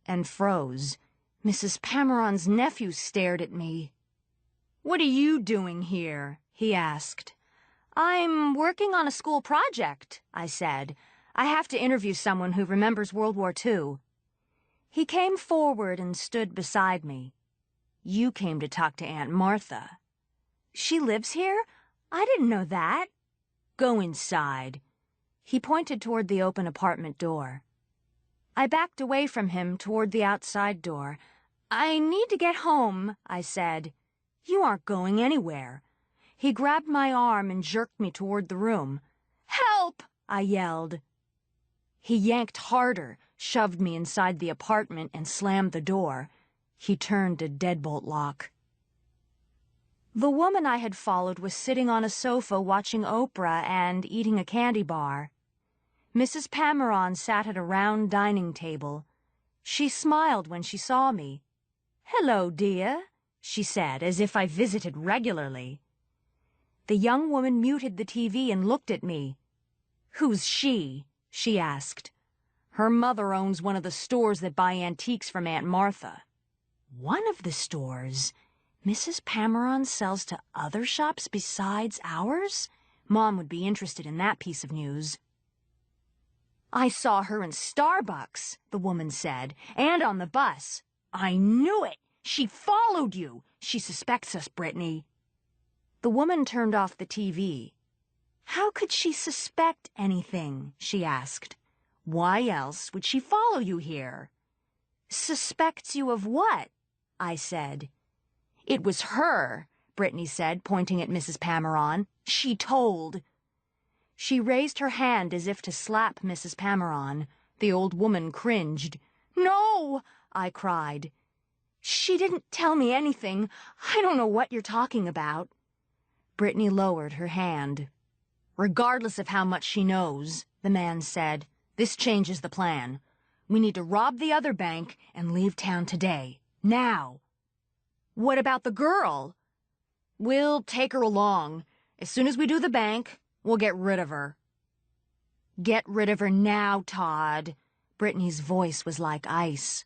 and froze. Mrs. Pameron's nephew stared at me. "What are you doing here?" he asked. "I'm working on a school project," I said. "I have to interview someone who remembers World War II. He came forward and stood beside me. "You came to talk to Aunt Martha." "She lives here? I didn't know that." "Go inside." He pointed toward the open apartment door. I backed away from him toward the outside door. "I need to get home," I said. "You aren't going anywhere." He grabbed my arm and jerked me toward the room. "Help!" I yelled. He yanked harder, shoved me inside the apartment, and slammed the door. He turned a deadbolt lock. The woman I had followed was sitting on a sofa watching Oprah and eating a candy bar. Mrs. Pameron sat at a round dining table. She smiled when she saw me. "Hello, dear," she said, as if I visited regularly. The young woman muted the TV and looked at me. "Who's she?" she asked. "Her mother owns one of the stores that buy antiques from Aunt Martha." "One of the stores? Mrs. Pameron sells to other shops besides ours?" Mom would be interested in that piece of news. "I saw her in Starbucks," the woman said, "and on the bus. I knew it! She followed you! She suspects us, Brittany." The woman turned off the TV. "How could she suspect anything?" she asked. "Why else would she follow you here?" "Suspects you of what?" I said. "It was her," Brittany said, pointing at Mrs. Pameron. "She told." She raised her hand as if to slap Mrs. Pameron. The old woman cringed. "No!" I cried. "She didn't tell me anything. I don't know what you're talking about." Brittany lowered her hand. "Regardless of how much she knows," the man said, "this changes the plan. We need to rob the other bank and leave town today. Now." "What about the girl?" "We'll take her along. As soon as we do the bank, we'll get rid of her." "Get rid of her now, Todd." Brittany's voice was like ice.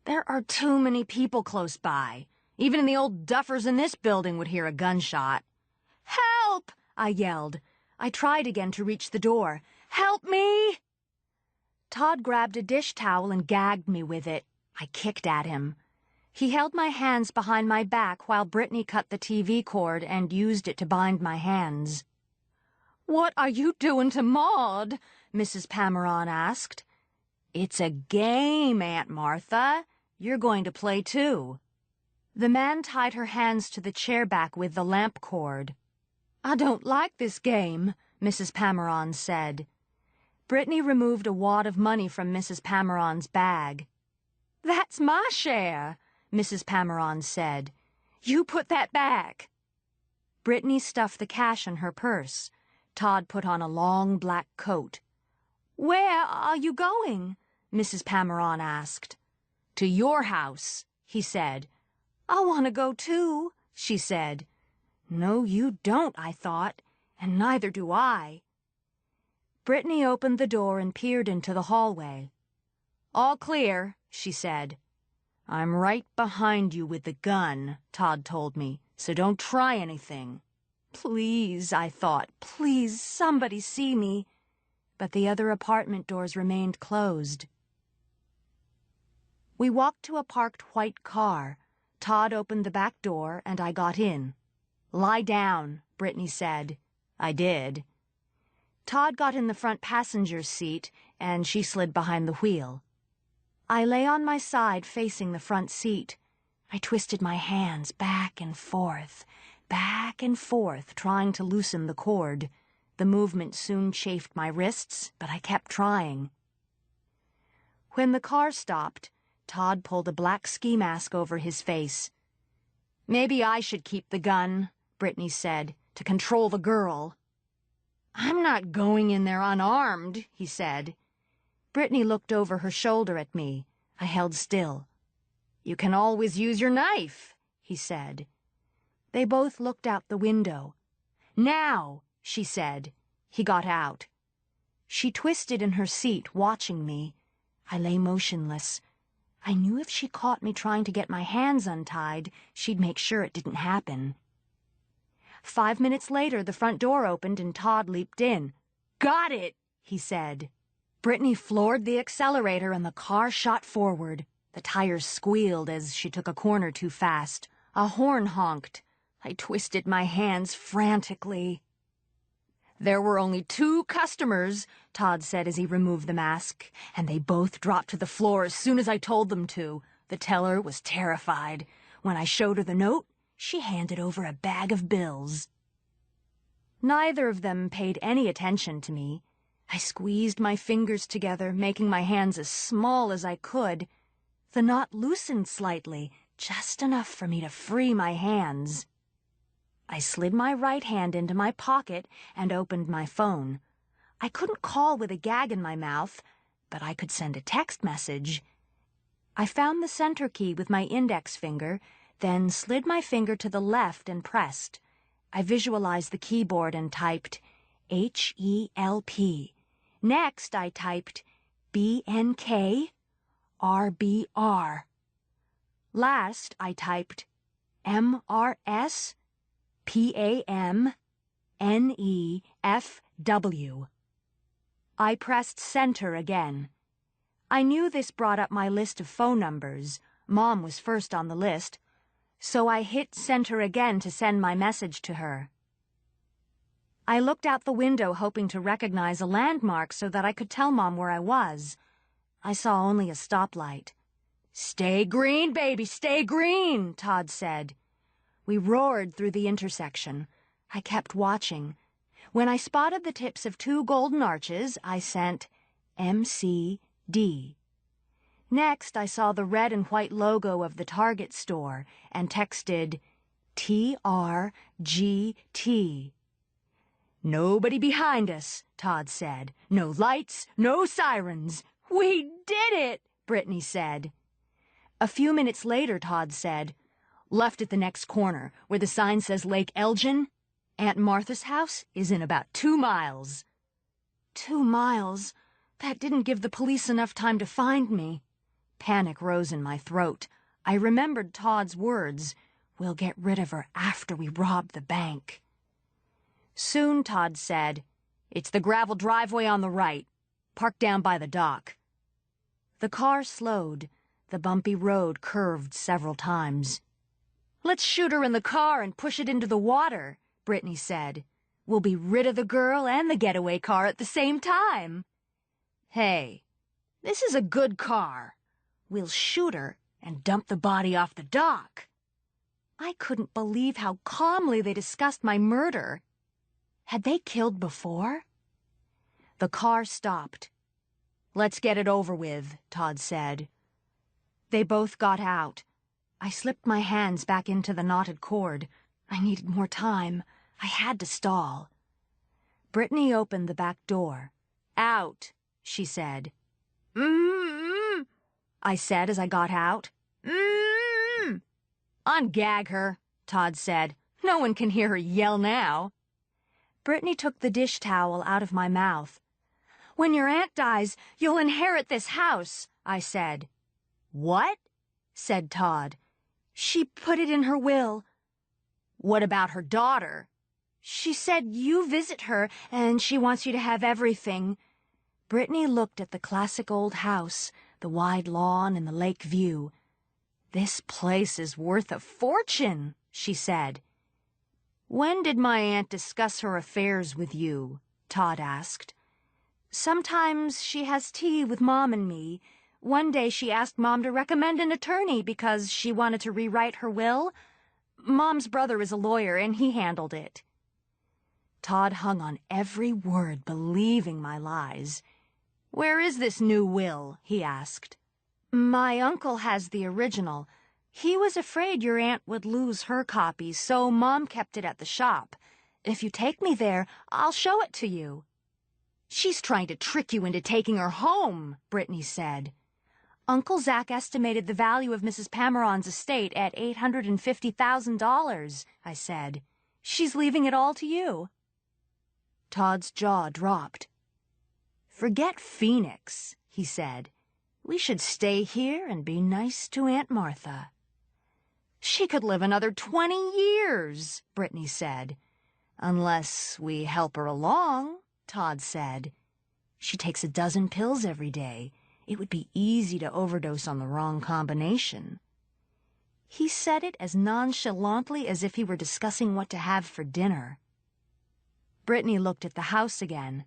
"There are too many people close by. Even the old duffers in this building would hear a gunshot." "Help!" I yelled. I tried again to reach the door. "Help me!" Todd grabbed a dish towel and gagged me with it. I kicked at him. He held my hands behind my back while Brittany cut the TV cord and used it to bind my hands. "What are you doing to Maud?" Mrs. Pameron asked. "It's a game, Aunt Martha. You're going to play too." The man tied her hands to the chair back with the lamp cord. "I don't like this game," Mrs. Pameron said. Brittany removed a wad of money from Mrs. Pameron's bag. "That's my share," Mrs. Pameron said. "You put that back." Brittany stuffed the cash in her purse. Todd put on a long black coat. "Where are you going?" Mrs. Pameron asked. "To your house," he said. "I want to go too," she said. "No, you don't," I thought, "and neither do I." Brittany opened the door and peered into the hallway. "All clear," she said. "I'm right behind you with the gun," Todd told me, "so don't try anything." Please, I thought, please somebody see me. But the other apartment doors remained closed. We walked to a parked white car. Todd opened the back door and I got in. "Lie down," Brittany said. I did. Todd got in the front passenger's seat and she slid behind the wheel. I lay on my side facing the front seat. I twisted my hands back and forth, trying to loosen the cord. The movement soon chafed my wrists, but I kept trying. When the car stopped, Todd pulled a black ski mask over his face. "Maybe I should keep the gun," Brittany said, "to control the girl." "I'm not going in there unarmed," he said. Brittany looked over her shoulder at me. I held still. "You can always use your knife," he said. They both looked out the window. "Now," she said. He got out. She twisted in her seat, watching me. I lay motionless. I knew if she caught me trying to get my hands untied, she'd make sure it didn't happen. 5 minutes later, the front door opened and Todd leaped in. "Got it," he said. Brittany floored the accelerator and the car shot forward. The tires squealed as she took a corner too fast. A horn honked. I twisted my hands frantically. "There were only 2 customers," Todd said as he removed the mask, "and they both dropped to the floor as soon as I told them to. The teller was terrified. When I showed her the note, she handed over a bag of bills." Neither of them paid any attention to me. I squeezed my fingers together, making my hands as small as I could. The knot loosened slightly, just enough for me to free my hands. I slid my right hand into my pocket and opened my phone. I couldn't call with a gag in my mouth, but I could send a text message. I found the center key with my index finger, then slid my finger to the left and pressed. I visualized the keyboard and typed HELP. Next, I typed BNK RBR. Last, I typed MRS PAMNEFW. I pressed center again. I knew this brought up my list of phone numbers. Mom was first on the list, so I hit center again to send my message to her. I looked out the window hoping to recognize a landmark so that I could tell Mom where I was. I saw only a stoplight. "Stay green, baby, stay green," Todd said. We roared through the intersection. I kept watching. When I spotted the tips of 2 golden arches, I sent MCD. Next, I saw the red and white logo of the Target store and texted TRGT. "Nobody behind us," Todd said. "No lights, no sirens." "We did it," Brittany said. A few minutes later, Todd said, "Left at the next corner, where the sign says Lake Elgin. Aunt Martha's house is in about 2 miles. 2 miles? That didn't give the police enough time to find me. Panic rose in my throat. I remembered Todd's words, "We'll get rid of her after we rob the bank." Soon, Todd said, "It's the gravel driveway on the right. Park down by the dock." The car slowed. The bumpy road curved several times. "Let's shoot her in the car and push it into the water," Brittany said. "We'll be rid of the girl and the getaway car at the same time." "Hey, this is a good car. We'll shoot her and dump the body off the dock." I couldn't believe how calmly they discussed my murder. Had they killed before? The car stopped. "Let's get it over with," Todd said. They both got out. I slipped my hands back into the knotted cord. I needed more time. I had to stall. Brittany opened the back door. "Out," she said. "Mm-hmm," I said as I got out. "Mm-hmm." "Ungag her," Todd said. "No one can hear her yell now." Brittany took the dish towel out of my mouth. "When your aunt dies, you'll inherit this house," I said. "What?" said Todd. "She put it in her will." "What about her daughter?" "She said you visit her, and she wants you to have everything." Brittany looked at the classic old house, the wide lawn and the lake view. "This place is worth a fortune," she said. "When did my aunt discuss her affairs with you?" Todd asked. "Sometimes she has tea with Mom and me. One day she asked Mom to recommend an attorney because she wanted to rewrite her will. Mom's brother is a lawyer, and he handled it." Todd hung on every word, believing my lies. "Where is this new will?" he asked. "My uncle has the original. He was afraid your aunt would lose her copy, so Mom kept it at the shop. If you take me there, I'll show it to you." "She's trying to trick you into taking her home," Brittany said. "Uncle Zach estimated the value of Mrs. Pameron's estate at $850,000, I said. "She's leaving it all to you." Todd's jaw dropped. "Forget Phoenix," he said. "We should stay here and be nice to Aunt Martha." "She could live another 20 years, Brittany said. "Unless we help her along," Todd said. "She takes a dozen pills every day. It would be easy to overdose on the wrong combination." He said it as nonchalantly as if he were discussing what to have for dinner. Brittany looked at the house again.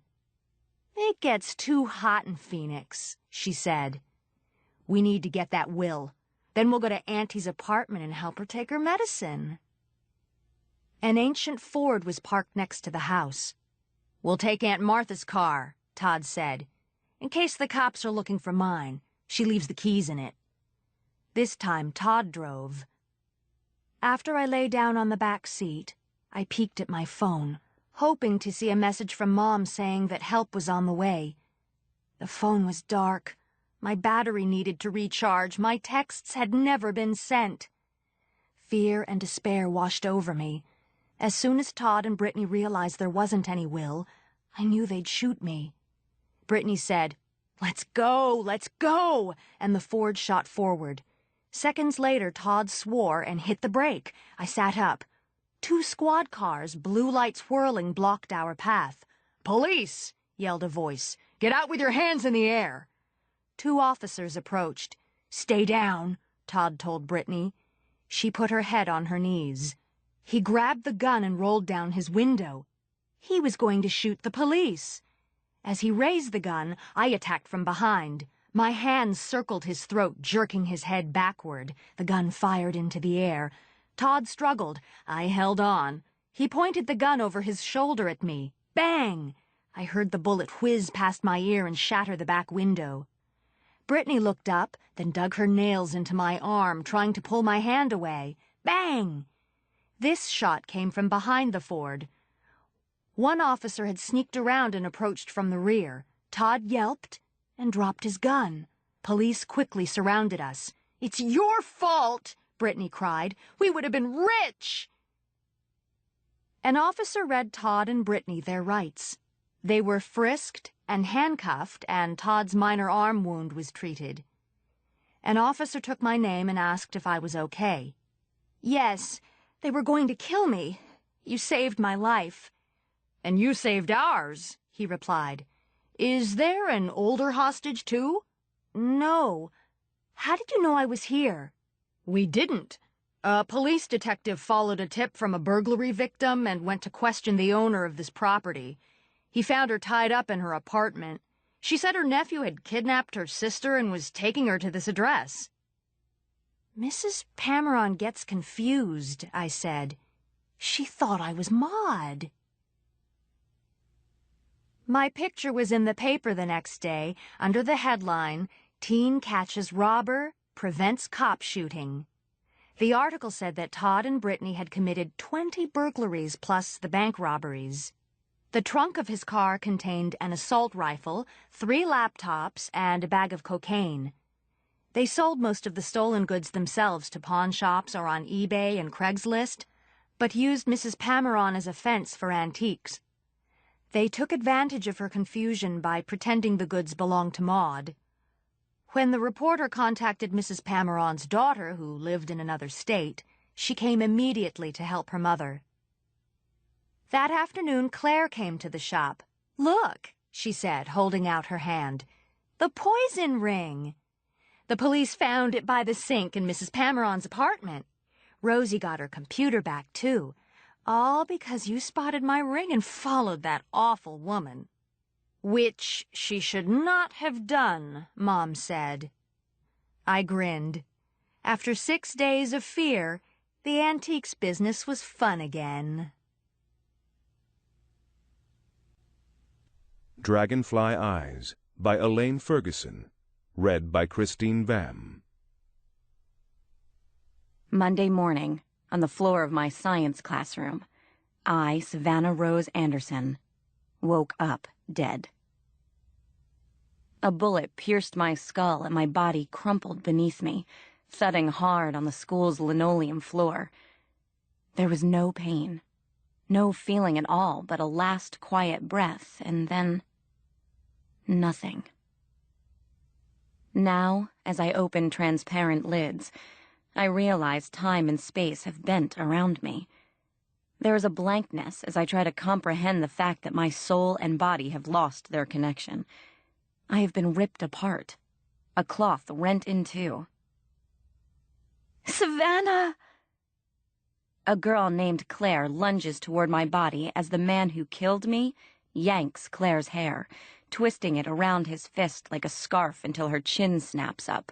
"It gets too hot in Phoenix," she said. "We need to get that will. Then we'll go to Auntie's apartment and help her take her medicine." An ancient Ford was parked next to the house. "We'll take Aunt Martha's car," Todd said. "In case the cops are looking for mine. She leaves the keys in it." This time Todd drove. After I lay down on the back seat, I peeked at my phone, hoping to see a message from Mom saying that help was on the way. The phone was dark. My battery needed to recharge. My texts had never been sent. Fear and despair washed over me. As soon as Todd and Brittany realized there wasn't any Will, I knew they'd shoot me. Brittany said, "Let's go," and the Ford shot forward. Seconds later, Todd swore and hit the brake. I sat up. 2 squad cars, blue lights whirling, blocked our path. "Police!" yelled a voice. "Get out with your hands in the air!" 2 officers approached. "Stay down," Todd told Brittany. She put her head on her knees. He grabbed the gun and rolled down his window. He was going to shoot the police. As he raised the gun, I attacked from behind. My hands circled his throat, jerking his head backward. The gun fired into the air. Todd struggled. I held on. He pointed the gun over his shoulder at me. Bang! I heard the bullet whiz past my ear and shatter the back window. Brittany looked up, then dug her nails into my arm, trying to pull my hand away. Bang! This shot came from behind the Ford. One officer had sneaked around and approached from the rear. Todd yelped and dropped his gun. Police quickly surrounded us. "It's your fault!" Brittany cried. "We would have been rich!" An officer read Todd and Brittany their rights. They were frisked and handcuffed, and Todd's minor arm wound was treated. An officer took my name and asked if I was okay. "Yes, they were going to kill me. You saved my life." "And you saved ours," he replied. "Is there an older hostage, too?" "No. How did you know I was here?" "We didn't. A police detective followed a tip from a burglary victim and went to question the owner of this property. He found her tied up in her apartment. She said her nephew had kidnapped her sister and was taking her to this address." "Mrs. Pameron gets confused," I said. "She thought I was Maud." My picture was in the paper the next day under the headline, "Teen Catches Robber, Prevents Cop Shooting." The article said that Todd and Brittany had committed 20 burglaries plus the bank robberies. The trunk of his car contained an assault rifle, 3 laptops, and a bag of cocaine. They sold most of the stolen goods themselves to pawn shops or on eBay and Craigslist, but used Mrs. Pameron as a fence for antiques. They took advantage of her confusion by pretending the goods belonged to Maud. When the reporter contacted Mrs. Pameron's daughter, who lived in another state, she came immediately to help her mother. That afternoon, Claire came to the shop. "Look," she said, holding out her hand. "The poison ring." The police found it by the sink in Mrs. Pameron's apartment. Rosie got her computer back, too. All because you spotted my ring and followed that awful woman. "Which she should not have done," Mom said. I grinned. After 6 days of fear, the antiques business was fun again. Dragonfly Eyes by Elaine Ferguson. Read by Christine Vam. Monday morning, on the floor of my science classroom, I, Savannah Rose Anderson, woke up dead. A bullet pierced my skull and my body crumpled beneath me, thudding hard on the school's linoleum floor. There was no pain, no feeling at all but a last quiet breath, and then nothing. Now, as I open transparent lids, I realize time and space have bent around me. There is a blankness as I try to comprehend the fact that my soul and body have lost their connection. I have been ripped apart, a cloth rent in two. "Savannah!" A girl named Claire lunges toward my body as the man who killed me yanks Claire's hair, twisting it around his fist like a scarf until her chin snaps up.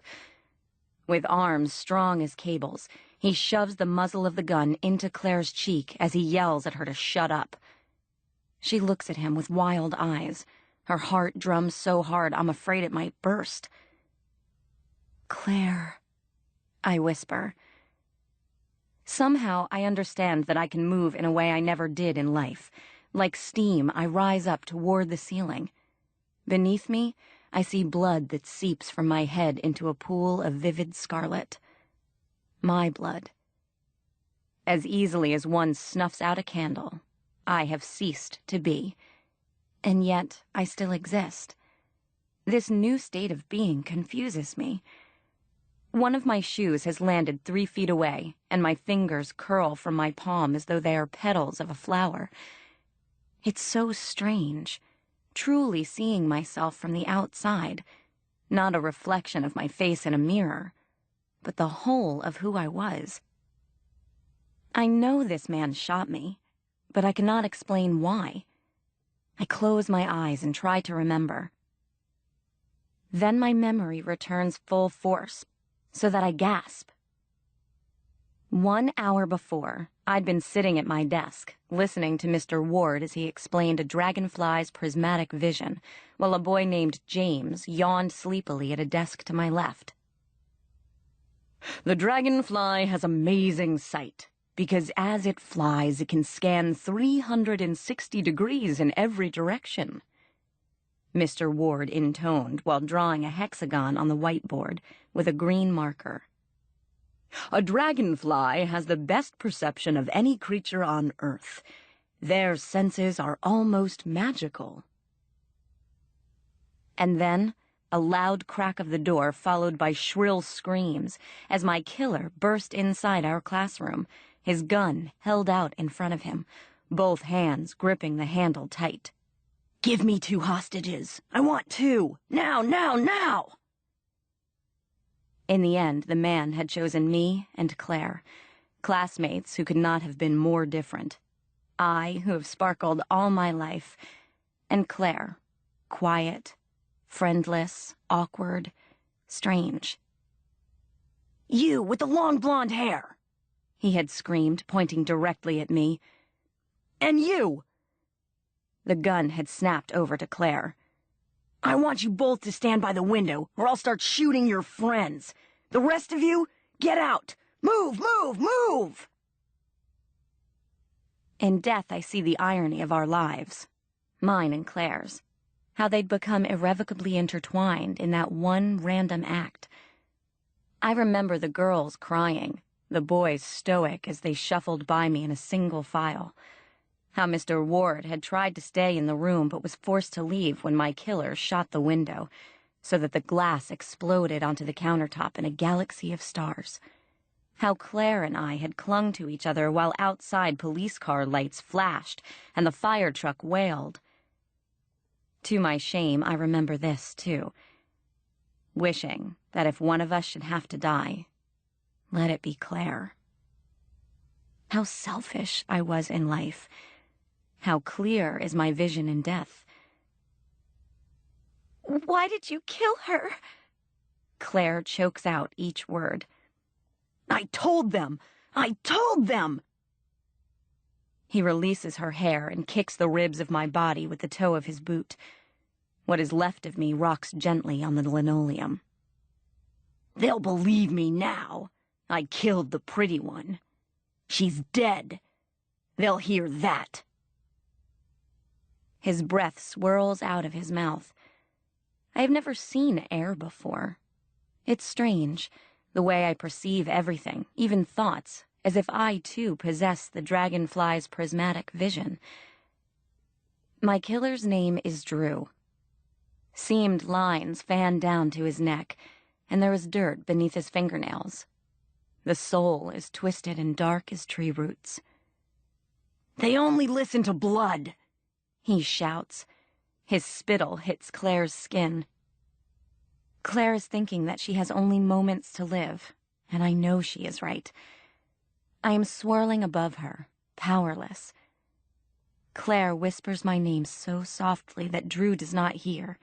With arms strong as cables, He shoves the muzzle of the gun into Claire's cheek as he yells at her to shut up. She looks at him with wild eyes. Her heart drums so hard I'm afraid it might burst. "Claire," I whisper. Somehow I understand that I can move in a way I never did in life. Like steam, I rise up toward the ceiling. Beneath me, I see blood that seeps from my head into a pool of vivid scarlet. My blood. As easily as one snuffs out a candle, I have ceased to be. And yet I still exist. This new state of being confuses me. One of my shoes has landed 3 feet away, and my fingers curl from my palm as though they are petals of a flower. It's so strange, truly seeing myself from the outside, not a reflection of my face in a mirror, but the whole of who I was. I know this man shot me, but I cannot explain why. I close my eyes and try to remember. Then my memory returns full force, so that I gasp. 1 hour before, I'd been sitting at my desk, listening to Mr. Ward as he explained a dragonfly's prismatic vision, while a boy named James yawned sleepily at a desk to my left. "The dragonfly has amazing sight, because as it flies, it can scan 360 degrees in every direction," Mr. Ward intoned while drawing a hexagon on the whiteboard with a green marker. "A dragonfly has the best perception of any creature on Earth. Their senses are almost magical." And then, a loud crack of the door followed by shrill screams as my killer burst inside our classroom, his gun held out in front of him, both hands gripping the handle tight. "Give me 2 hostages. I want 2. Now, now, now!" In the end, the man had chosen me and Claire, classmates who could not have been more different. I, who have sparkled all my life, and Claire, quiet, friendless, awkward, strange. "You with the long blonde hair!" he had screamed, pointing directly at me. "And you!" The gun had snapped over to Claire. "I want you both to stand by the window, or I'll start shooting your friends. The rest of you, get out! Move, move, move!" In death, I see the irony of our lives, mine and Claire's, how they'd become irrevocably intertwined in that one random act. I remember the girls crying, the boys stoic as they shuffled by me in a single file. How Mr. Ward had tried to stay in the room but was forced to leave when my killer shot the window, so that the glass exploded onto the countertop in a galaxy of stars. How Claire and I had clung to each other while outside police car lights flashed and the fire truck wailed. To my shame, I remember this, too. Wishing that if one of us should have to die, let it be Claire. How selfish I was in life. How clear is my vision in death. "Why did you kill her?" Claire chokes out each word. "I told them! I told them!" He releases her hair and kicks the ribs of my body with the toe of his boot. What is left of me rocks gently on the linoleum. "They'll believe me now. I killed the pretty one. She's dead. They'll hear that." His breath swirls out of his mouth. I have never seen air before. It's strange, the way I perceive everything, even thoughts, as if I, too, possess the dragonfly's prismatic vision. My killer's name is Drew. Seamed lines fan down to his neck, and there is dirt beneath his fingernails. The soul is twisted and dark as tree roots. "They only listen to blood," he shouts. His spittle hits Claire's skin. Claire is thinking that she has only moments to live, and I know she is right. I am swirling above her, powerless. Claire whispers my name so softly that Drew does not hear.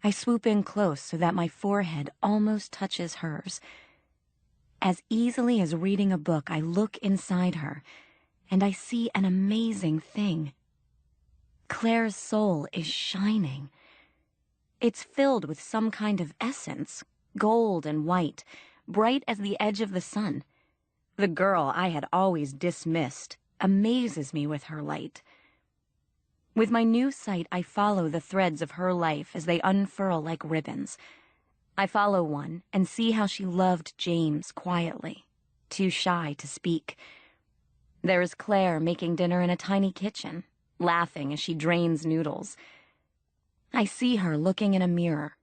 I swoop in close so that my forehead almost touches hers. As easily as reading a book, I look inside her, and I see an amazing thing. Claire's soul is shining. It's filled with some kind of essence, gold and white, bright as the edge of the sun. The girl I had always dismissed amazes me with her light. With my new sight, I follow the threads of her life as they unfurl like ribbons. I follow one and see how she loved James quietly, too shy to speak. There is Claire making dinner in a tiny kitchen, laughing as she drains noodles. I see her looking in a mirror,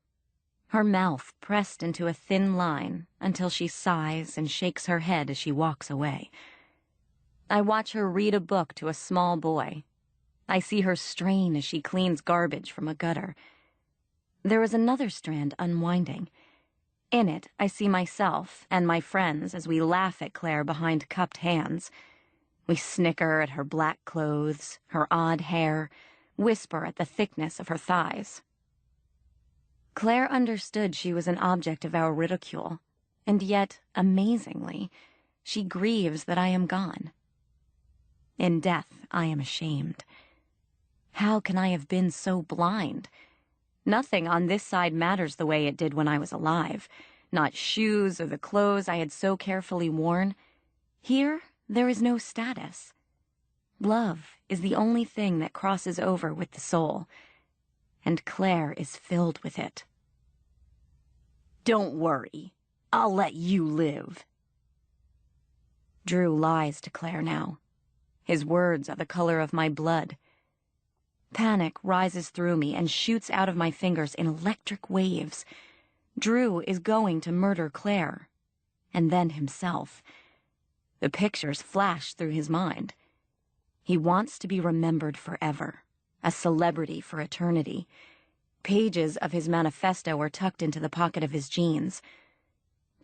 her mouth pressed into a thin line until she sighs and shakes her head as she walks away. I watch her read a book to a small boy. I see her strain as she cleans garbage from a gutter. There is another strand unwinding. In it, I see myself and my friends as we laugh at Claire behind cupped hands. We snicker at her black clothes, her odd hair, whisper at the thickness of her thighs. Claire understood she was an object of our ridicule, and yet, amazingly, she grieves that I am gone. In death, I am ashamed. How can I have been so blind? Nothing on this side matters the way it did when I was alive. Not shoes or the clothes I had so carefully worn. Here, there is no status. Love is the only thing that crosses over with the soul, and Claire is filled with it. Don't worry. I'll let you live. Drew lies to Claire now. His words are the color of my blood. Panic rises through me and shoots out of my fingers in electric waves. Drew is going to murder Claire, and then himself. The pictures flash through his mind. He wants to be remembered forever, a celebrity for eternity. Pages of his manifesto are tucked into the pocket of his jeans.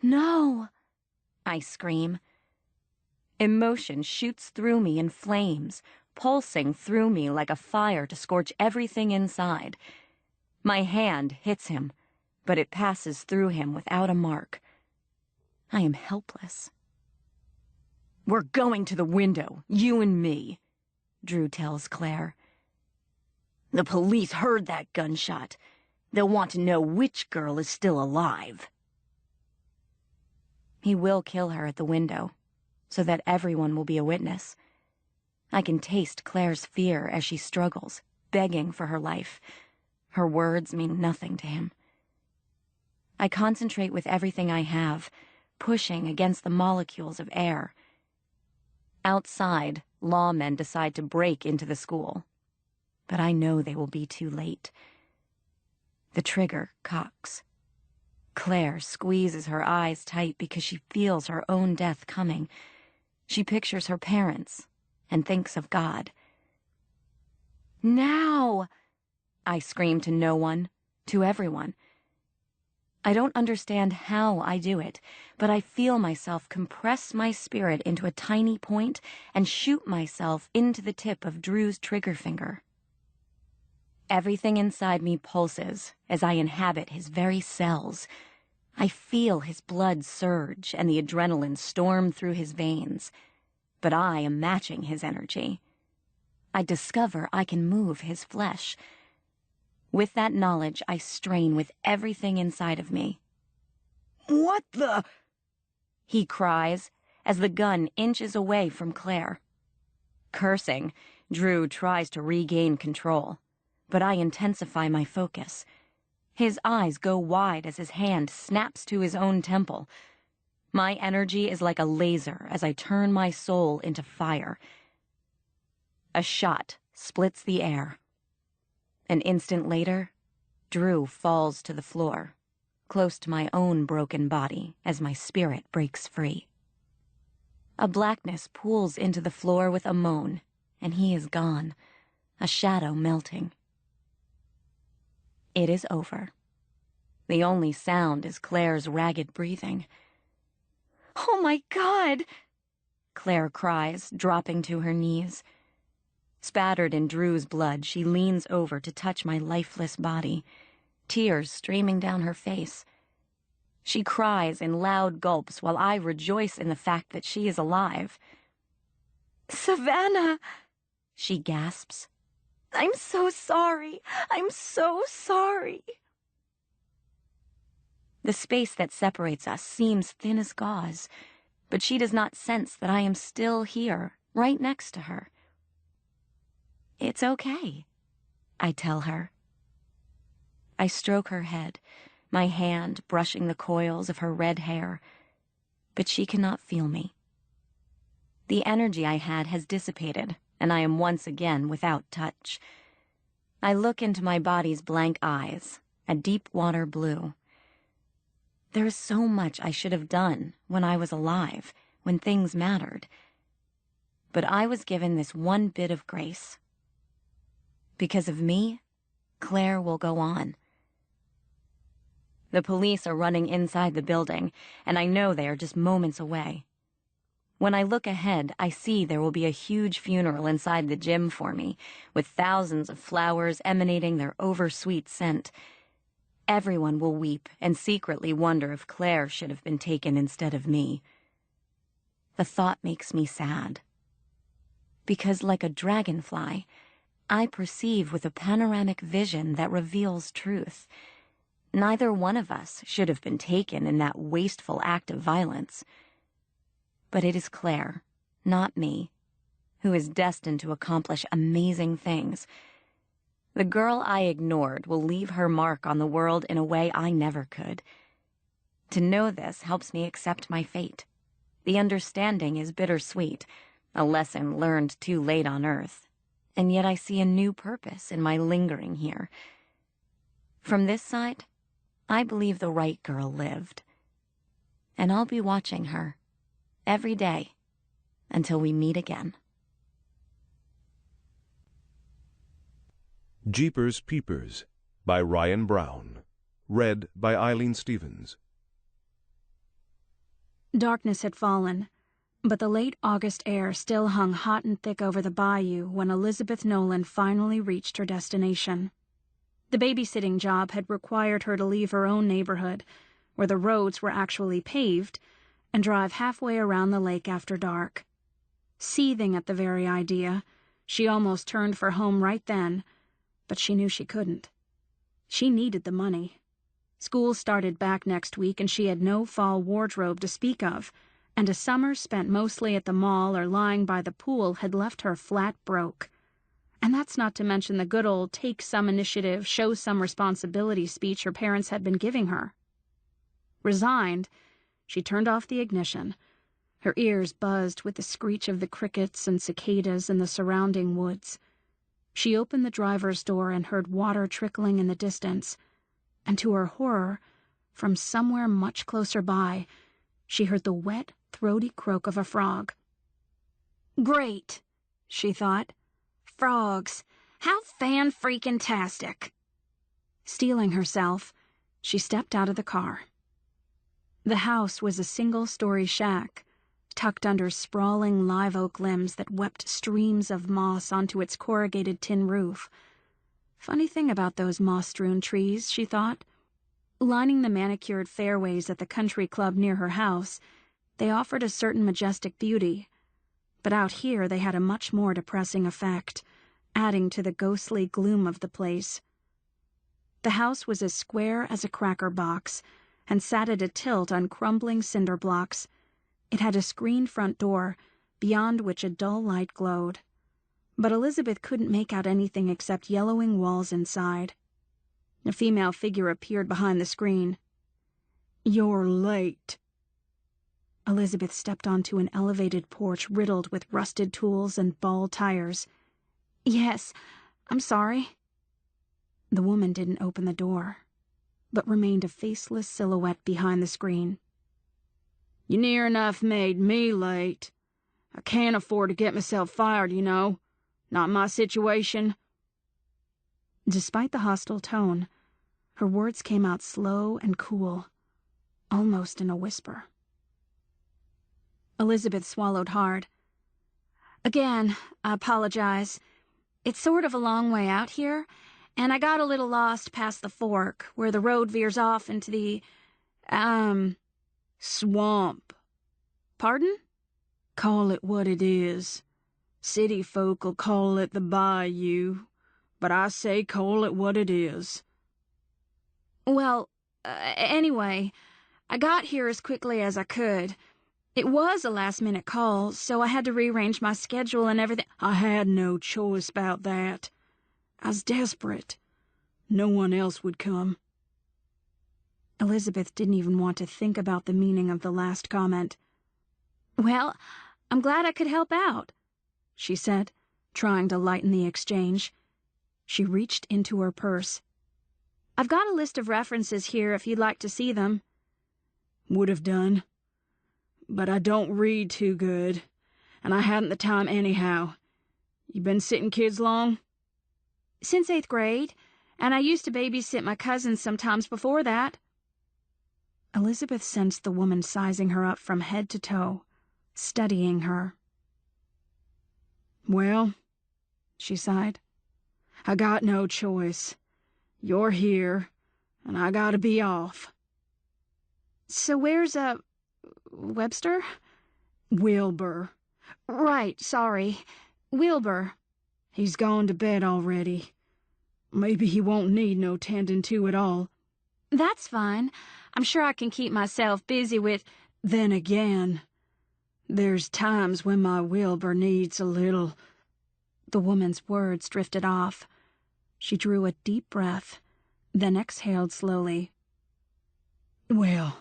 No! I scream. Emotion shoots through me in flames, pulsing through me like a fire to scorch everything inside. My hand hits him, but it passes through him without a mark. I am helpless. We're going to the window, you and me, Drew tells Claire. The police heard that gunshot. They'll want to know which girl is still alive. He will kill her at the window, so that everyone will be a witness. I can taste Claire's fear as she struggles, begging for her life. Her words mean nothing to him. I concentrate with everything I have, pushing against the molecules of air. Outside, lawmen decide to break into the school, but I know they will be too late. The trigger cocks. Claire squeezes her eyes tight because she feels her own death coming. She pictures her parents and thinks of God. Now! I scream to no one, to everyone. I don't understand how I do it, but I feel myself compress my spirit into a tiny point and shoot myself into the tip of Drew's trigger finger. Everything inside me pulses as I inhabit his very cells. I feel his blood surge and the adrenaline storm through his veins, but I am matching his energy. I discover I can move his flesh. With that knowledge, I strain with everything inside of me. What the? He cries as the gun inches away from Claire. Cursing, Drew tries to regain control, but I intensify my focus. His eyes go wide as his hand snaps to his own temple. My energy is like a laser as I turn my soul into fire. A shot splits the air. An instant later, Drew falls to the floor, close to my own broken body as my spirit breaks free. A blackness pools into the floor with a moan, and he is gone, a shadow melting. It is over. The only sound is Claire's ragged breathing. "Oh my God!" Claire cries, dropping to her knees. Spattered in Drew's blood, she leans over to touch my lifeless body, tears streaming down her face. She cries in loud gulps while I rejoice in the fact that she is alive. "Savannah!" she gasps. "I'm so sorry. I'm so sorry." The space that separates us seems thin as gauze, but she does not sense that I am still here, right next to her. It's okay, I tell her. I stroke her head, my hand brushing the coils of her red hair, but she cannot feel me. The energy I had has dissipated, and I am once again without touch. I look into my body's blank eyes, a deep water blue. There is so much I should have done when I was alive, when things mattered. But I was given this one bit of grace. Because of me, Claire will go on. The police are running inside the building, and I know they are just moments away. When I look ahead, I see there will be a huge funeral inside the gym for me, with thousands of flowers emanating their oversweet scent. Everyone will weep and secretly wonder if Claire should have been taken instead of me. The thought makes me sad. Because like a dragonfly, I perceive with a panoramic vision that reveals truth. Neither one of us should have been taken in that wasteful act of violence. But it is Claire, not me, who is destined to accomplish amazing things. The girl I ignored will leave her mark on the world in a way I never could. To know this helps me accept my fate. The understanding is bittersweet, a lesson learned too late on Earth, and yet I see a new purpose in my lingering here. From this side, I believe the right girl lived. And I'll be watching her every day until we meet again. Jeepers Peepers by Ryan Brown. Read by Eileen Stevens. Darkness had fallen, but the late August air still hung hot and thick over the bayou when Elizabeth Nolan finally reached her destination. The babysitting job had required her to leave her own neighborhood, where the roads were actually paved, and drive halfway around the lake after dark. Seething at the very idea, she almost turned for home right then, but she knew she couldn't. She needed the money. School started back next week, and she had no fall wardrobe to speak of, and a summer spent mostly at the mall or lying by the pool had left her flat broke. And that's not to mention the good old take some initiative, show some responsibility speech her parents had been giving her. Resigned, she turned off the ignition. Her ears buzzed with the screech of the crickets and cicadas in the surrounding woods. She opened the driver's door and heard water trickling in the distance, and to her horror, from somewhere much closer by, she heard the wet, throaty croak of a frog. "Great," she thought. "Frogs. How fan-freaking-tastic." Steeling herself, she stepped out of the car. The house was a single-story shack, tucked under sprawling live oak limbs that wept streams of moss onto its corrugated tin roof. Funny thing about those moss-strewn trees, she thought. Lining the manicured fairways at the country club near her house, they offered a certain majestic beauty, but out here they had a much more depressing effect, adding to the ghostly gloom of the place. The house was as square as a cracker box, and sat at a tilt on crumbling cinder blocks. It had a screened front door, beyond which a dull light glowed. But Elizabeth couldn't make out anything except yellowing walls inside. A female figure appeared behind the screen. "You're late." Elizabeth stepped onto an elevated porch riddled with rusted tools and bald tires. "Yes, I'm sorry." The woman didn't open the door, but remained a faceless silhouette behind the screen. "You near enough made me late. I can't afford to get myself fired, you know. Not my situation." Despite the hostile tone, her words came out slow and cool, almost in a whisper. Elizabeth swallowed hard. "Again, I apologize. It's sort of a long way out here, and I got a little lost past the fork, where the road veers off into the... Swamp. Pardon? Call it what it is. City folk'll call it the bayou, but I say call it what it is. Well, anyway, I got here as quickly as I could. It was a last-minute call, so I had to rearrange my schedule and everything. I had no choice about that. I was desperate. No one else would come. Elizabeth didn't even want to think about the meaning of the last comment. Well, I'm glad I could help out, she said, trying to lighten the exchange. She reached into her purse. I've got a list of references here if you'd like to see them. Would have done. But I don't read too good, and I hadn't the time anyhow. You been sitting kids long? Since 8th grade, and I used to babysit my cousins sometimes before that. Elizabeth sensed the woman sizing her up from head to toe, studying her. Well, she sighed, I got no choice. You're here, and I gotta be off. So where's, Webster? Wilbur. Right, sorry. Wilbur. He's gone to bed already. Maybe he won't need no tending to at all. That's fine. I'm sure I can keep myself busy with... Then again, there's times when my Wilbur needs a little... The woman's words drifted off. She drew a deep breath, then exhaled slowly. Well,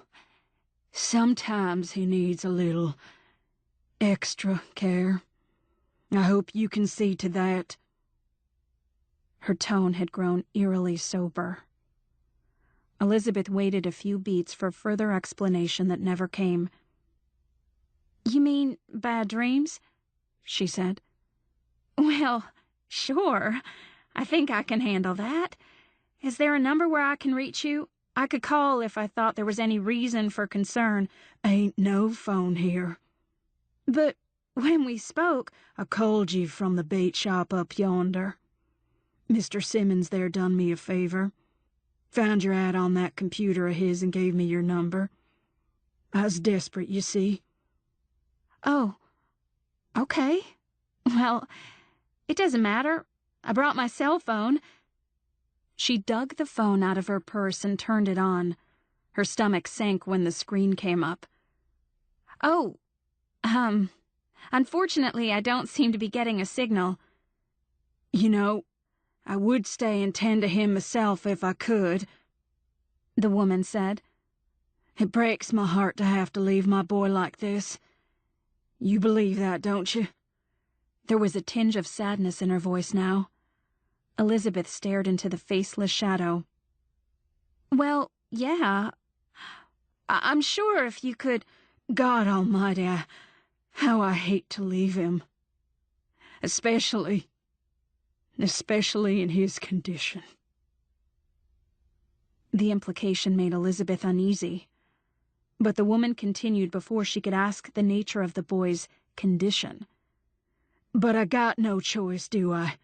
sometimes he needs a little extra care. I hope you can see to that. Her tone had grown eerily sober. Elizabeth waited a few beats for further explanation that never came. You mean bad dreams? She said. Well, sure. I think I can handle that. Is there a number where I can reach you? I could call if I thought there was any reason for concern. Ain't no phone here. But when we spoke, I called you from the bait shop up yonder. Mr. Simmons there done me a favor. Found your ad on that computer of his and gave me your number. I was desperate, you see. Oh, okay. Well, it doesn't matter. I brought my cell phone. She dug the phone out of her purse and turned it on. Her stomach sank when the screen came up. Oh, unfortunately, I don't seem to be getting a signal. You know, I would stay and tend to him myself if I could, the woman said. It breaks my heart to have to leave my boy like this. You believe that, don't you? There was a tinge of sadness in her voice now. Elizabeth stared into the faceless shadow. Well, yeah. I'm sure if you could... God almighty, how I hate to leave him. Especially in his condition. The implication made Elizabeth uneasy. But the woman continued before she could ask the nature of the boy's condition. But I got no choice, do I?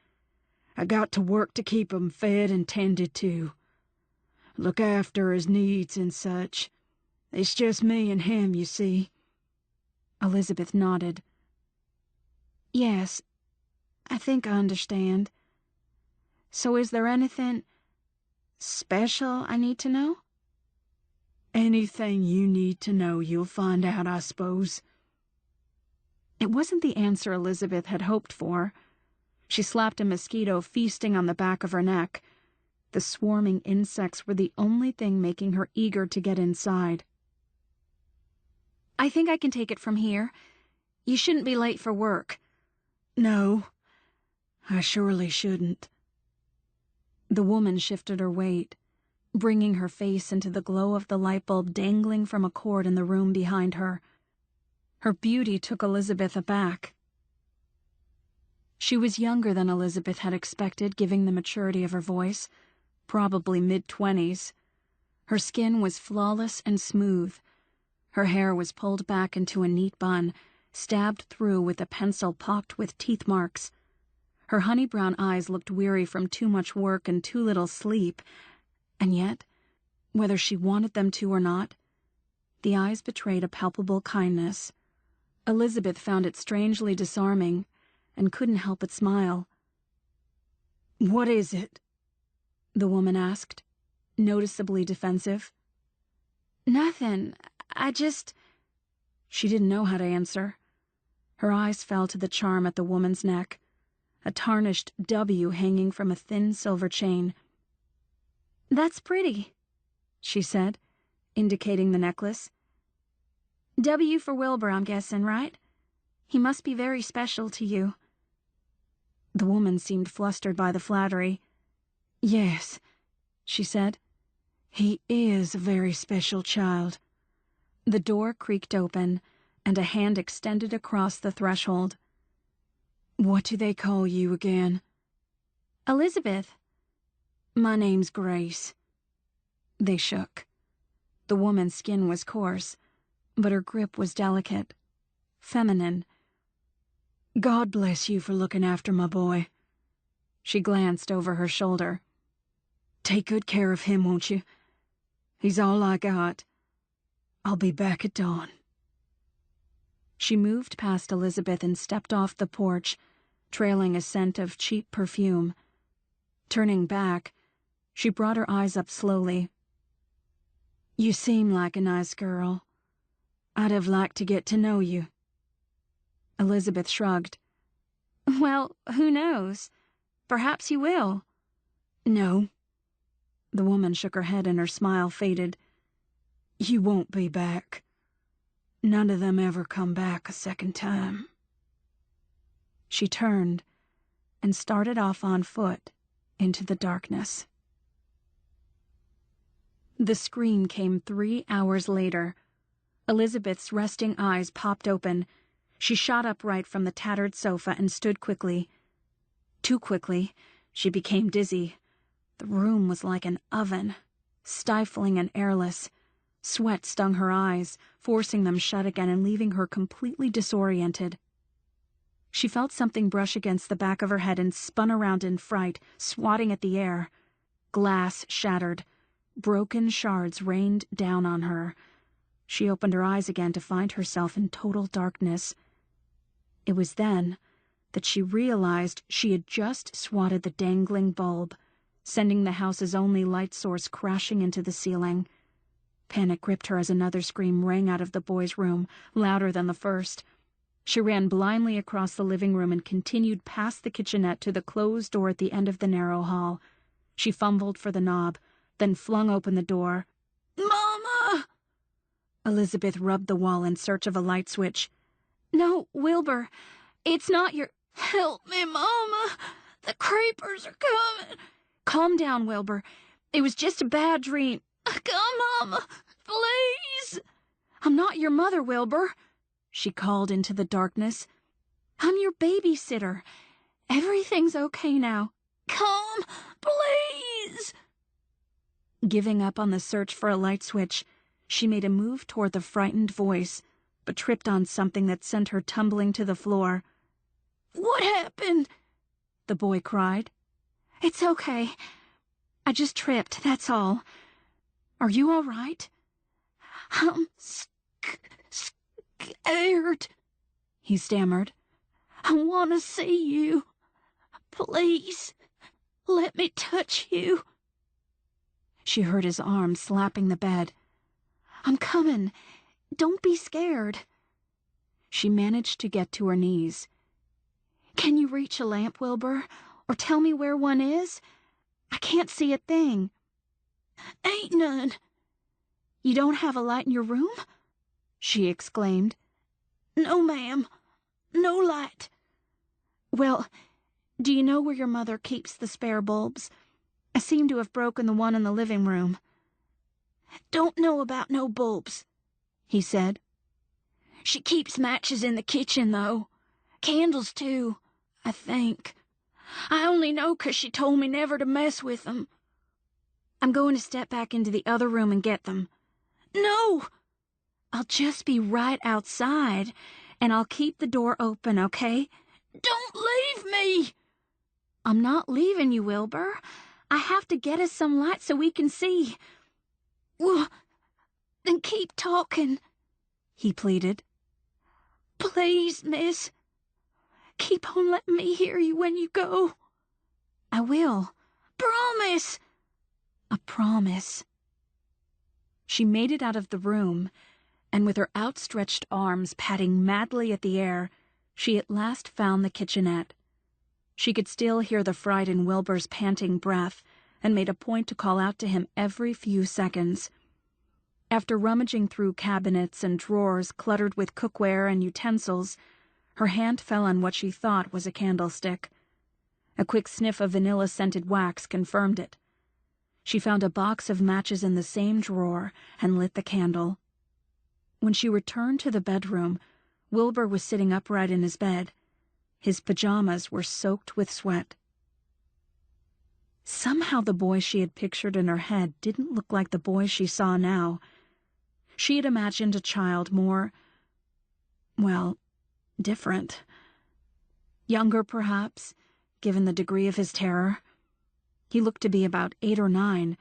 I got to work to keep him fed and tended to. Look after his needs and such. It's just me and him, you see. Elizabeth nodded. Yes, I think I understand. So is there anything special I need to know? Anything you need to know, you'll find out, I suppose. It wasn't the answer Elizabeth had hoped for. She slapped a mosquito feasting on the back of her neck. The swarming insects were the only thing making her eager to get inside. I think I can take it from here. You shouldn't be late for work. No, I surely shouldn't. The woman shifted her weight, bringing her face into the glow of the light bulb dangling from a cord in the room behind her. Her beauty took Elizabeth aback. She was younger than Elizabeth had expected, given the maturity of her voice, probably mid-20s. Her skin was flawless and smooth. Her hair was pulled back into a neat bun, stabbed through with a pencil pocked with teeth marks. Her honey-brown eyes looked weary from too much work and too little sleep, and yet, whether she wanted them to or not, The eyes betrayed a palpable kindness. Elizabeth found it strangely disarming and couldn't help but smile. "What is it?" the woman asked, noticeably defensive. "Nothing. I just—" She didn't know how to answer. Her eyes fell to the charm at the woman's neck, a tarnished W hanging from a thin silver chain. "That's pretty," she said, indicating the necklace. "W for Wilbur, I'm guessing, right? He must be very special to you." The woman seemed flustered by the flattery. "Yes," she said. "He is a very special child." The door creaked open, and a hand extended across the threshold. "What do they call you again?" "Elizabeth." "My name's Grace." They shook. The woman's skin was coarse, but her grip was delicate, feminine. "God bless you for looking after my boy." She glanced over her shoulder. "Take good care of him, won't you? He's all I got. I'll be back at dawn." She moved past Elizabeth and stepped off the porch, trailing a scent of cheap perfume. Turning back, she brought her eyes up slowly. "You seem like a nice girl. I'd have liked to get to know you." Elizabeth shrugged. "Well, who knows? Perhaps you will." "No." The woman shook her head and her smile faded. "You won't be back. None of them ever come back a second time." She turned and started off on foot into the darkness. The scream came 3 hours later. Elizabeth's resting eyes popped open. She shot upright from the tattered sofa and stood quickly. Too quickly, she became dizzy. The room was like an oven, stifling and airless. Sweat stung her eyes, forcing them shut again and leaving her completely disoriented. She felt something brush against the back of her head and spun around in fright, swatting at the air. Glass shattered. Broken shards rained down on her. She opened her eyes again to find herself in total darkness. It was then that she realized she had just swatted the dangling bulb, sending the house's only light source crashing into the ceiling. Panic gripped her as another scream rang out of the boy's room, louder than the first. She ran blindly across the living room and continued past the kitchenette to the closed door at the end of the narrow hall. She fumbled for the knob, then flung open the door. "Mama!" Elizabeth rubbed the wall in search of a light switch. "No, Wilbur, it's not your—" "Help me, Mama! The creepers are coming!" "Calm down, Wilbur. It was just a bad dream." "Come, Mama, please!" "I'm not your mother, Wilbur," she called into the darkness. "I'm your babysitter. Everything's okay now. Come, please!" Giving up on the search for a light switch, she made a move toward the frightened voice, but tripped on something that sent her tumbling to the floor. "What happened?" the boy cried. "It's okay. I just tripped, that's all. Are you all right?" "I'm scared," he stammered. "I want to see you. Please, let me touch you." She heard his arm slapping the bed. "I'm coming. Don't be scared." She managed to get to her knees. "Can you reach a lamp, Wilbur? Or tell me where one is? I can't see a thing." "Ain't none." "You don't have a light in your room?" she exclaimed. "No, ma'am. No light." "Well, do you know where your mother keeps the spare bulbs? I seem to have broken the one in the living room." "Don't know about no bulbs," he said. "She keeps matches in the kitchen, though. Candles, too, I think. I only know 'cause she told me never to mess with them." "I'm going to step back into the other room and get them." "No!" "I'll just be right outside, and I'll keep the door open, okay?" "Don't leave me!" "I'm not leaving you, Wilbur. I have to get us some light so we can see." Then keep talking, he pleaded. Please, miss. Keep on letting me hear you when you go. I will. Promise. A promise. She made it out of the room, and with her outstretched arms patting madly at the air, she at last found the kitchenette. She could still hear the fright in Wilbur's panting breath, and made a point to call out to him every few seconds. After rummaging through cabinets and drawers cluttered with cookware and utensils, her hand fell on what she thought was a candlestick. A quick sniff of vanilla-scented wax confirmed it. She found a box of matches in the same drawer and lit the candle. When she returned to the bedroom, Wilbur was sitting upright in his bed. His pajamas were soaked with sweat. Somehow the boy she had pictured in her head didn't look like the boy she saw now. She had imagined a child more, well, different. Younger, perhaps, given the degree of his terror. He looked to be about 8 or 9,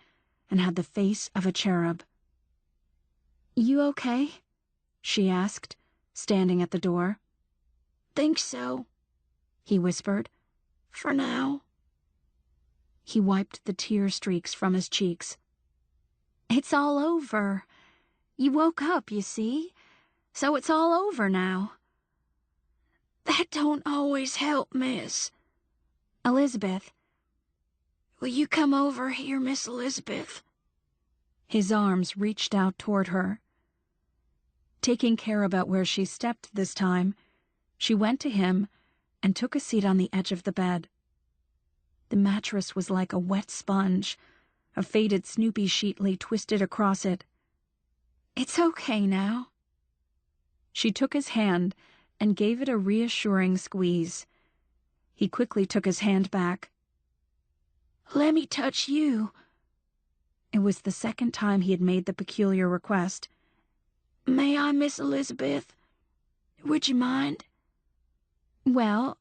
and had the face of a cherub. "You okay?" she asked, standing at the door. "Think so," he whispered. "For now." He wiped the tear streaks from his cheeks. "It's all over. You woke up, you see, so it's all over now." "That don't always help, miss." "Elizabeth." "Will you come over here, Miss Elizabeth?" His arms reached out toward her. Taking care about where she stepped this time, she went to him and took a seat on the edge of the bed. The mattress was like a wet sponge. A faded Snoopy sheet lay twisted across it. "It's okay now." She took his hand and gave it a reassuring squeeze. He quickly took his hand back. "Let me touch you." It was the second time he had made the peculiar request. "May I, Miss Elizabeth? Would you mind?" "Well,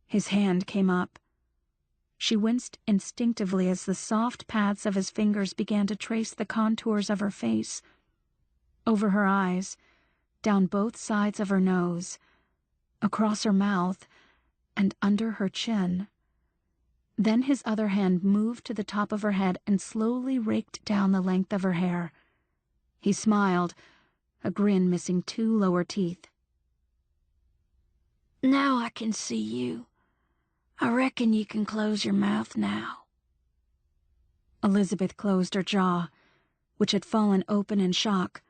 His hand came up. She winced instinctively as the soft pads of his fingers began to trace the contours of her face. Over her eyes, down both sides of her nose, across her mouth, and under her chin. Then his other hand moved to the top of her head and slowly raked down the length of her hair. He smiled, a grin missing 2 lower teeth. "Now I can see you. I reckon you can close your mouth now." Elizabeth closed her jaw, which had fallen open in shock.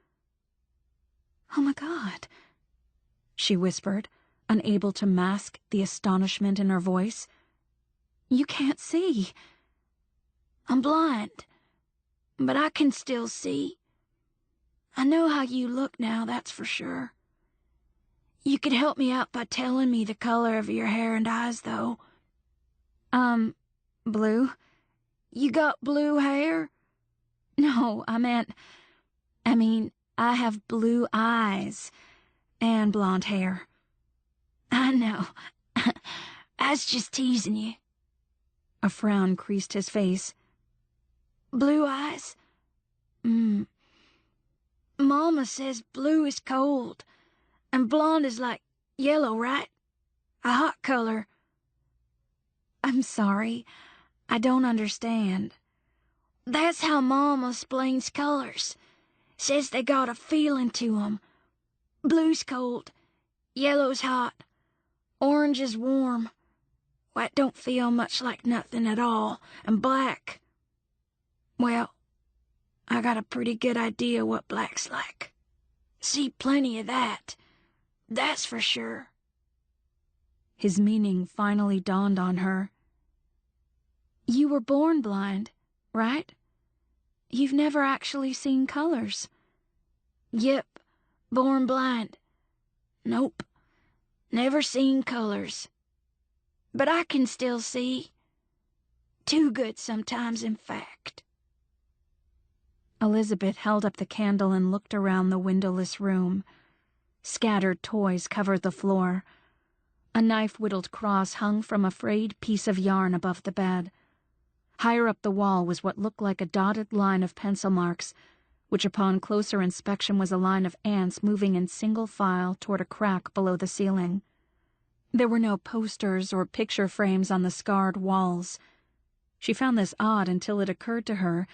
"Oh my God," she whispered, unable to mask the astonishment in her voice. "You can't see." "I'm blind, but I can still see. I know how you look now, that's for sure. You could help me out by telling me the color of your hair and eyes, though." Blue." "You got blue hair?" "No, I mean, I have blue eyes and blonde hair." "I know. I was just teasing you." A frown creased his face. "Blue eyes? Mama says blue is cold, and blonde is like yellow, right? A hot color." "I'm sorry, I don't understand." "That's how Mama explains colors. Says they got a feeling to 'em. Blue's cold, yellow's hot, orange is warm, white don't feel much like nothing at all, and black, well, I got a pretty good idea what black's like. See plenty of that, that's for sure." His meaning finally dawned on her. "You were born blind, right? You've never actually seen colors." "Yep, born blind. Nope, never seen colors. But I can still see. Too good sometimes, in fact." Elizabeth held up the candle and looked around the windowless room. Scattered toys covered the floor. A knife-whittled cross hung from a frayed piece of yarn above the bed. Higher up the wall was what looked like a dotted line of pencil marks, which upon closer inspection was a line of ants moving in single file toward a crack below the ceiling. There were no posters or picture frames on the scarred walls. She found this odd until it occurred to her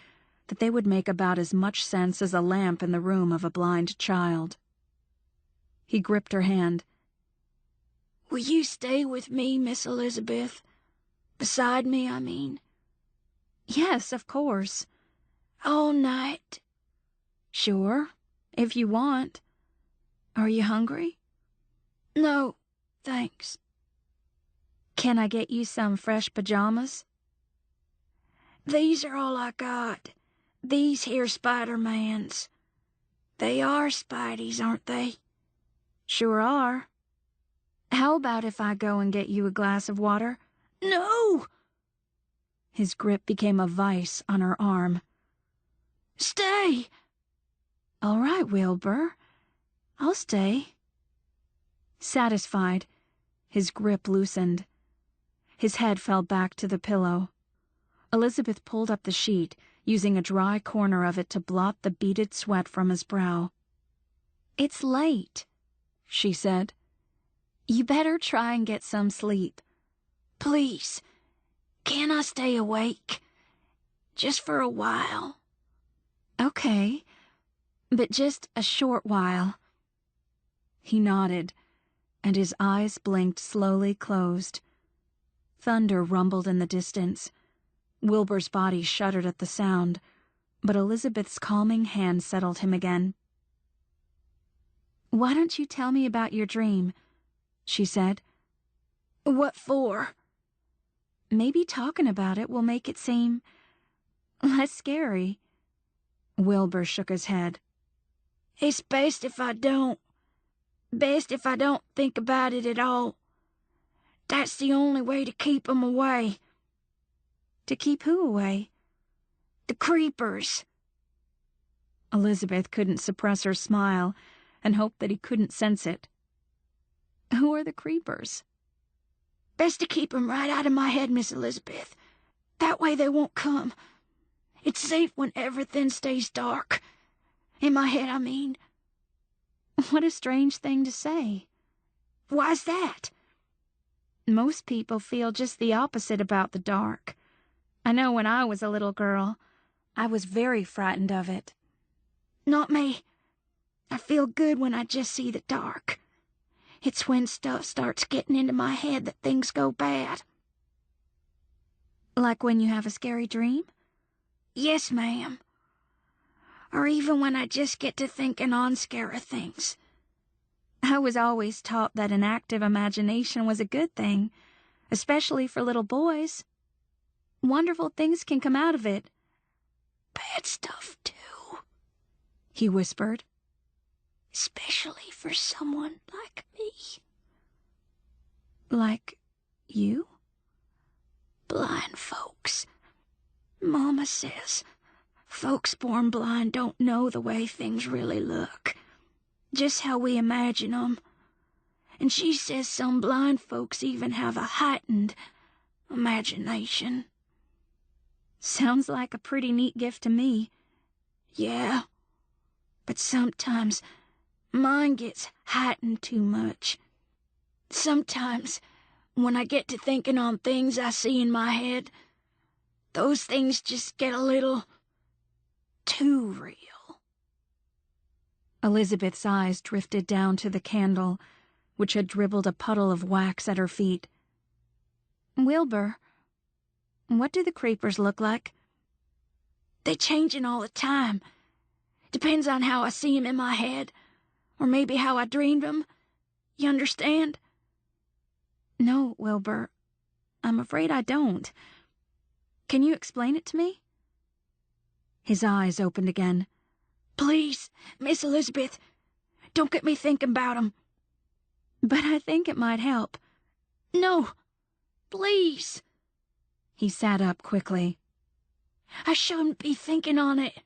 that they would make about as much sense as a lamp in the room of a blind child. He gripped her hand. "Will you stay with me, Miss Elizabeth? Beside me, I mean." "Yes, of course." "All night?" "Sure, if you want. Are you hungry?" "No, thanks." "Can I get you some fresh pajamas?" "These are all I got. These here Spider-Mans. They are Spideys, aren't they?" "Sure are. How about if I go and get you a glass of water?" "No!" His grip became a vice on her arm. "Stay!" "All right, Wilbur. I'll stay." Satisfied, his grip loosened. His head fell back to the pillow. Elizabeth pulled up the sheet, using a dry corner of it to blot the beaded sweat from his brow. "It's late," she said. "You better try and get some sleep." "Please, can I stay awake? Just for a while." "Okay, but just a short while." He nodded, and his eyes blinked slowly closed. Thunder rumbled in the distance. Wilbur's body shuddered at the sound, but Elizabeth's calming hand settled him again. "Why don't you tell me about your dream?" she said. "What for?" "Maybe talking about it will make it seem less scary." Wilbur shook his head. "It's best if I don't. Best if I don't think about it at all. That's the only way to keep 'em away." "To keep who away?" "The creepers." Elizabeth couldn't suppress her smile and hoped that he couldn't sense it. "Who are the creepers?" "Best to keep 'em right out of my head, Miss Elizabeth. That way they won't come. It's safe when everything stays dark. In my head, I mean." "What a strange thing to say." "Why's that?" "Most people feel just the opposite about the dark. I know when I was a little girl, I was very frightened of it." "Not me. I feel good when I just see the dark. It's when stuff starts getting into my head that things go bad." "Like when you have a scary dream?" "Yes, ma'am. Or even when I just get to thinking on scary things." "I was always taught that an active imagination was a good thing, especially for little boys. Wonderful things can come out of it." "Bad stuff, too," he whispered. "Especially for someone like me." "Like you?" "Blind folks. Mama says folks born blind don't know the way things really look, just how we imagine 'em. And she says some blind folks even have a heightened imagination." "Sounds like a pretty neat gift to me." "Yeah, but sometimes mine gets heightened too much. Sometimes when I get to thinking on things I see in my head, those things just get a little too real." Elizabeth's eyes drifted down to the candle, which had dribbled a puddle of wax at her feet. "Wilbur, what do the creepers look like?" "They changin' all the time. Depends on how I see 'em in my head, or maybe how I dreamed 'em. You understand?" "No, Wilbur. I'm afraid I don't. Can you explain it to me?" His eyes opened again. "Please, Miss Elizabeth, don't get me thinking about 'em." "But I think it might help." "No, please." He sat up quickly. "I shouldn't be thinking on it."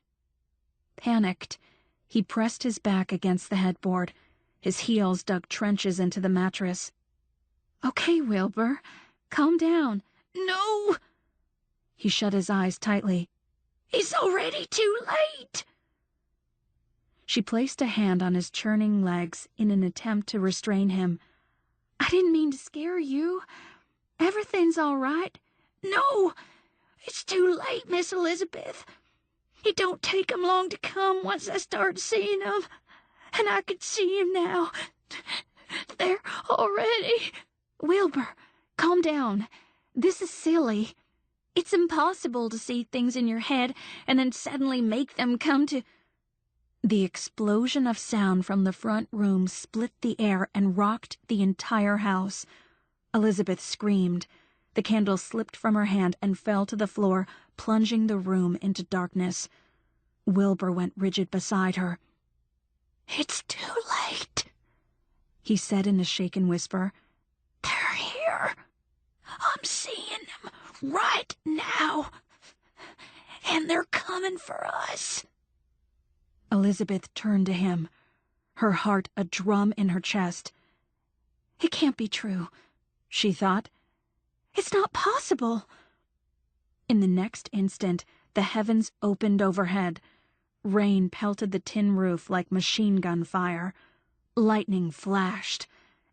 Panicked, he pressed his back against the headboard. His heels dug trenches into the mattress. "Okay, Wilbur, calm down." "No!" He shut his eyes tightly. "It's already too late." She placed a hand on his churning legs in an attempt to restrain him. I didn't mean to scare you. Everything's all right. No, it's too late, Miss Elizabeth. It don't take 'em long to come once I start seeing 'em. And I can see 'em now. They're already... Wilbur, calm down. This is silly. It's impossible to see things in your head and then suddenly make them come to... The explosion of sound from the front room split the air and rocked the entire house. Elizabeth screamed. The candle slipped from her hand and fell to the floor, plunging the room into darkness. Wilbur went rigid beside her. It's too late, he said in a shaken whisper. They're here. I'm seeing them right now. And they're coming for us. Elizabeth turned to him, her heart a drum in her chest. It can't be true, she thought. It's not possible. In the next instant, the heavens opened overhead. Rain pelted the tin roof like machine gun fire. Lightning flashed,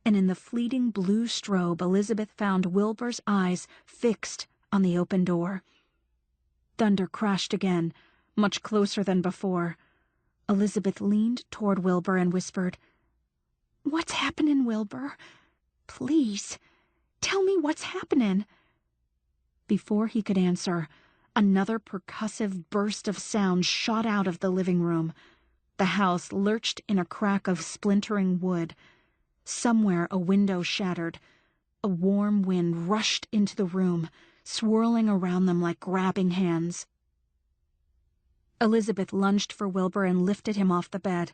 and in the fleeting blue strobe, Elizabeth found Wilbur's eyes fixed on the open door. Thunder crashed again, much closer than before. Elizabeth leaned toward Wilbur and whispered, "What's happening, Wilbur? Please, tell me what's happening." Before he could answer, another percussive burst of sound shot out of the living room. The house lurched in a crack of splintering wood. Somewhere a window shattered. A warm wind rushed into the room, swirling around them like grabbing hands. Elizabeth lunged for Wilbur and lifted him off the bed.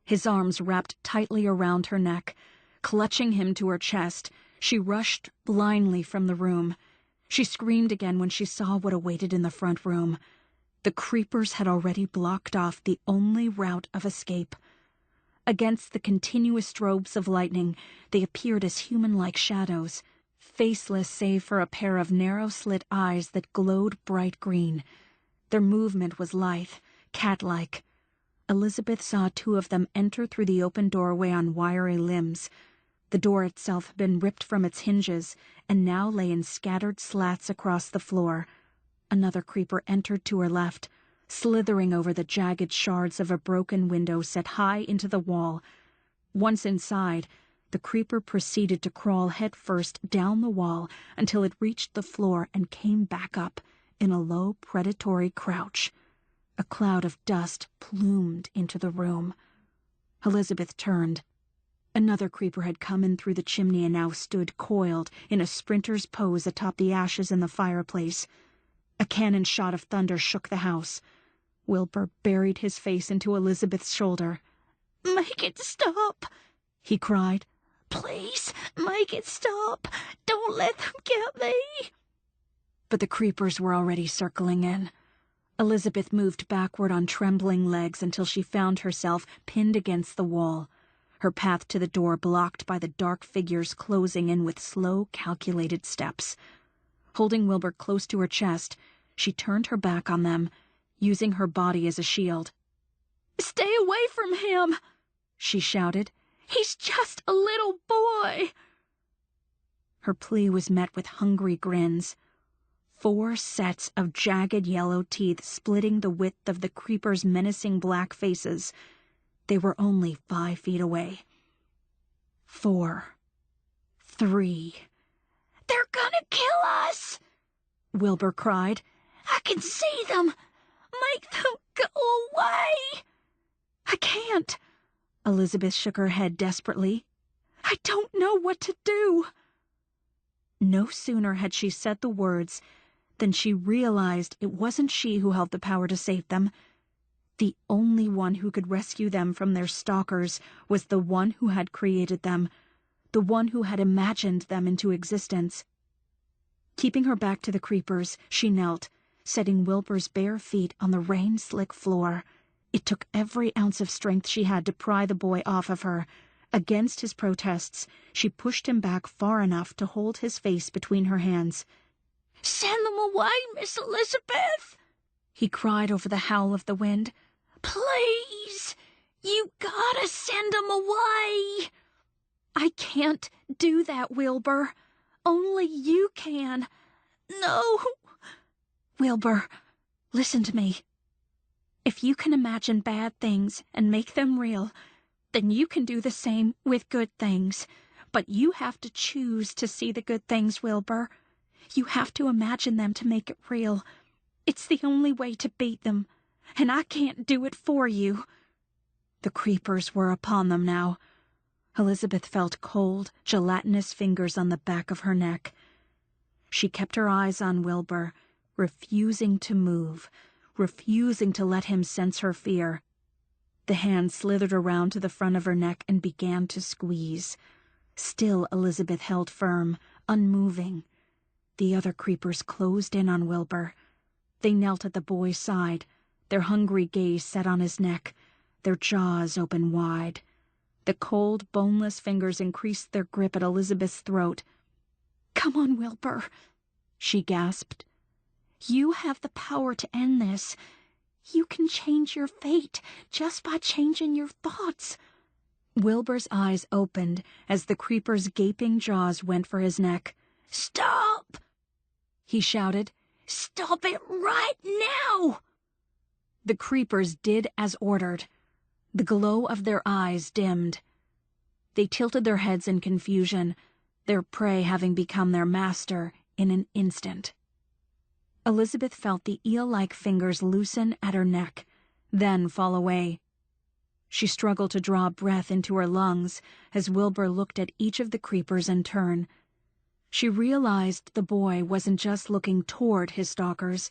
His arms wrapped tightly around her neck. Clutching him to her chest, she rushed blindly from the room. She screamed again when she saw what awaited in the front room. The creepers had already blocked off the only route of escape. Against the continuous strobes of lightning, they appeared as human-like shadows, faceless save for a pair of narrow-slit eyes that glowed bright green. Their movement was lithe, cat-like. Elizabeth saw two of them enter through the open doorway on wiry limbs. The door itself had been ripped from its hinges and now lay in scattered slats across the floor. Another creeper entered to her left, slithering over the jagged shards of a broken window set high into the wall. Once inside, the creeper proceeded to crawl headfirst down the wall until it reached the floor and came back up in a low predatory crouch. A cloud of dust plumed into the room. Elizabeth turned. Another creeper had come in through the chimney and now stood coiled in a sprinter's pose atop the ashes in the fireplace. A cannon shot of thunder shook the house. Wilbur buried his face into Elizabeth's shoulder. "Make it stop," he cried. "Please, make it stop. Don't let them get me." But the creepers were already circling in. Elizabeth moved backward on trembling legs until she found herself pinned against the wall, her path to the door blocked by the dark figures closing in with slow, calculated steps. Holding Wilbur close to her chest, she turned her back on them, using her body as a shield. "Stay away from him," she shouted. "He's just a little boy." Her plea was met with hungry grins. 4 sets of jagged yellow teeth splitting the width of the creepers' menacing black faces. They were only 5 feet away. 4. 3. "They're gonna kill us!" Wilbur cried. "I can see them! Make them go away!" "I can't!" Elizabeth shook her head desperately. "I don't know what to do." No sooner had she said the words than she realized it wasn't she who held the power to save them. The only one who could rescue them from their stalkers was the one who had created them, the one who had imagined them into existence. Keeping her back to the creepers, she knelt, setting Wilbur's bare feet on the rain-slick floor. It took every ounce of strength she had to pry the boy off of her. Against his protests, she pushed him back far enough to hold his face between her hands. "Send them away, Miss Elizabeth," he cried over the howl of the wind. "Please, You gotta send 'em away. I can't do that, Wilbur. Only you can. No. Wilbur, listen to me. If you can imagine bad things and make them real, then you can do the same with good things. But you have to choose to see the good things, Wilbur. You have to imagine them to make it real. It's the only way to beat them, and I can't do it for you. The creepers were upon them now. Elizabeth felt cold, gelatinous fingers on the back of her neck. She kept her eyes on Wilbur, refusing to move, refusing to let him sense her fear. The hand slithered around to the front of her neck and began to squeeze. Still Elizabeth held firm, unmoving. The other creepers closed in on Wilbur. They knelt at the boy's side, their hungry gaze set on his neck, their jaws open wide. The cold, boneless fingers increased their grip at Elizabeth's throat. Come on, Wilbur, she gasped. You have the power to end this. You can change your fate just by changing your thoughts. Wilbur's eyes opened as the creeper's gaping jaws went for his neck. Stop! He shouted. Stop it right now! The creepers did as ordered. The glow of their eyes dimmed. They tilted their heads in confusion, their prey having become their master in an instant. Elizabeth felt the eel-like fingers loosen at her neck, then fall away. She struggled to draw breath into her lungs as Wilbur looked at each of the creepers in turn. She realized the boy wasn't just looking toward his stalkers,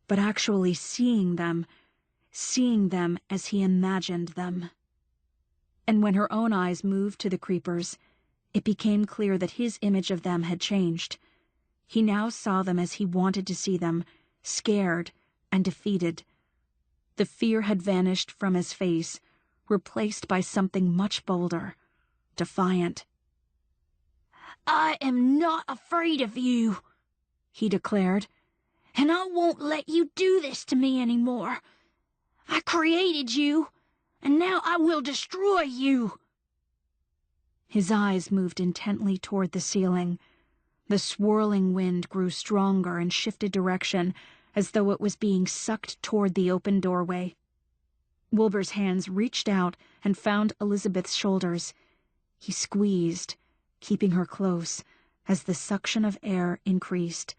but actually seeing them as he imagined them. And when her own eyes moved to the creepers, it became clear that his image of them had changed. He now saw them as he wanted to see them, scared and defeated. The fear had vanished from his face, replaced by something much bolder, defiant. I am not afraid of you, he declared. And I won't let you do this to me anymore. I created you, and now I will destroy you. His eyes moved intently toward the ceiling. The swirling wind grew stronger and shifted direction, as though it was being sucked toward the open doorway. Wilbur's hands reached out and found Elizabeth's shoulders. He squeezed, keeping her close, as the suction of air increased.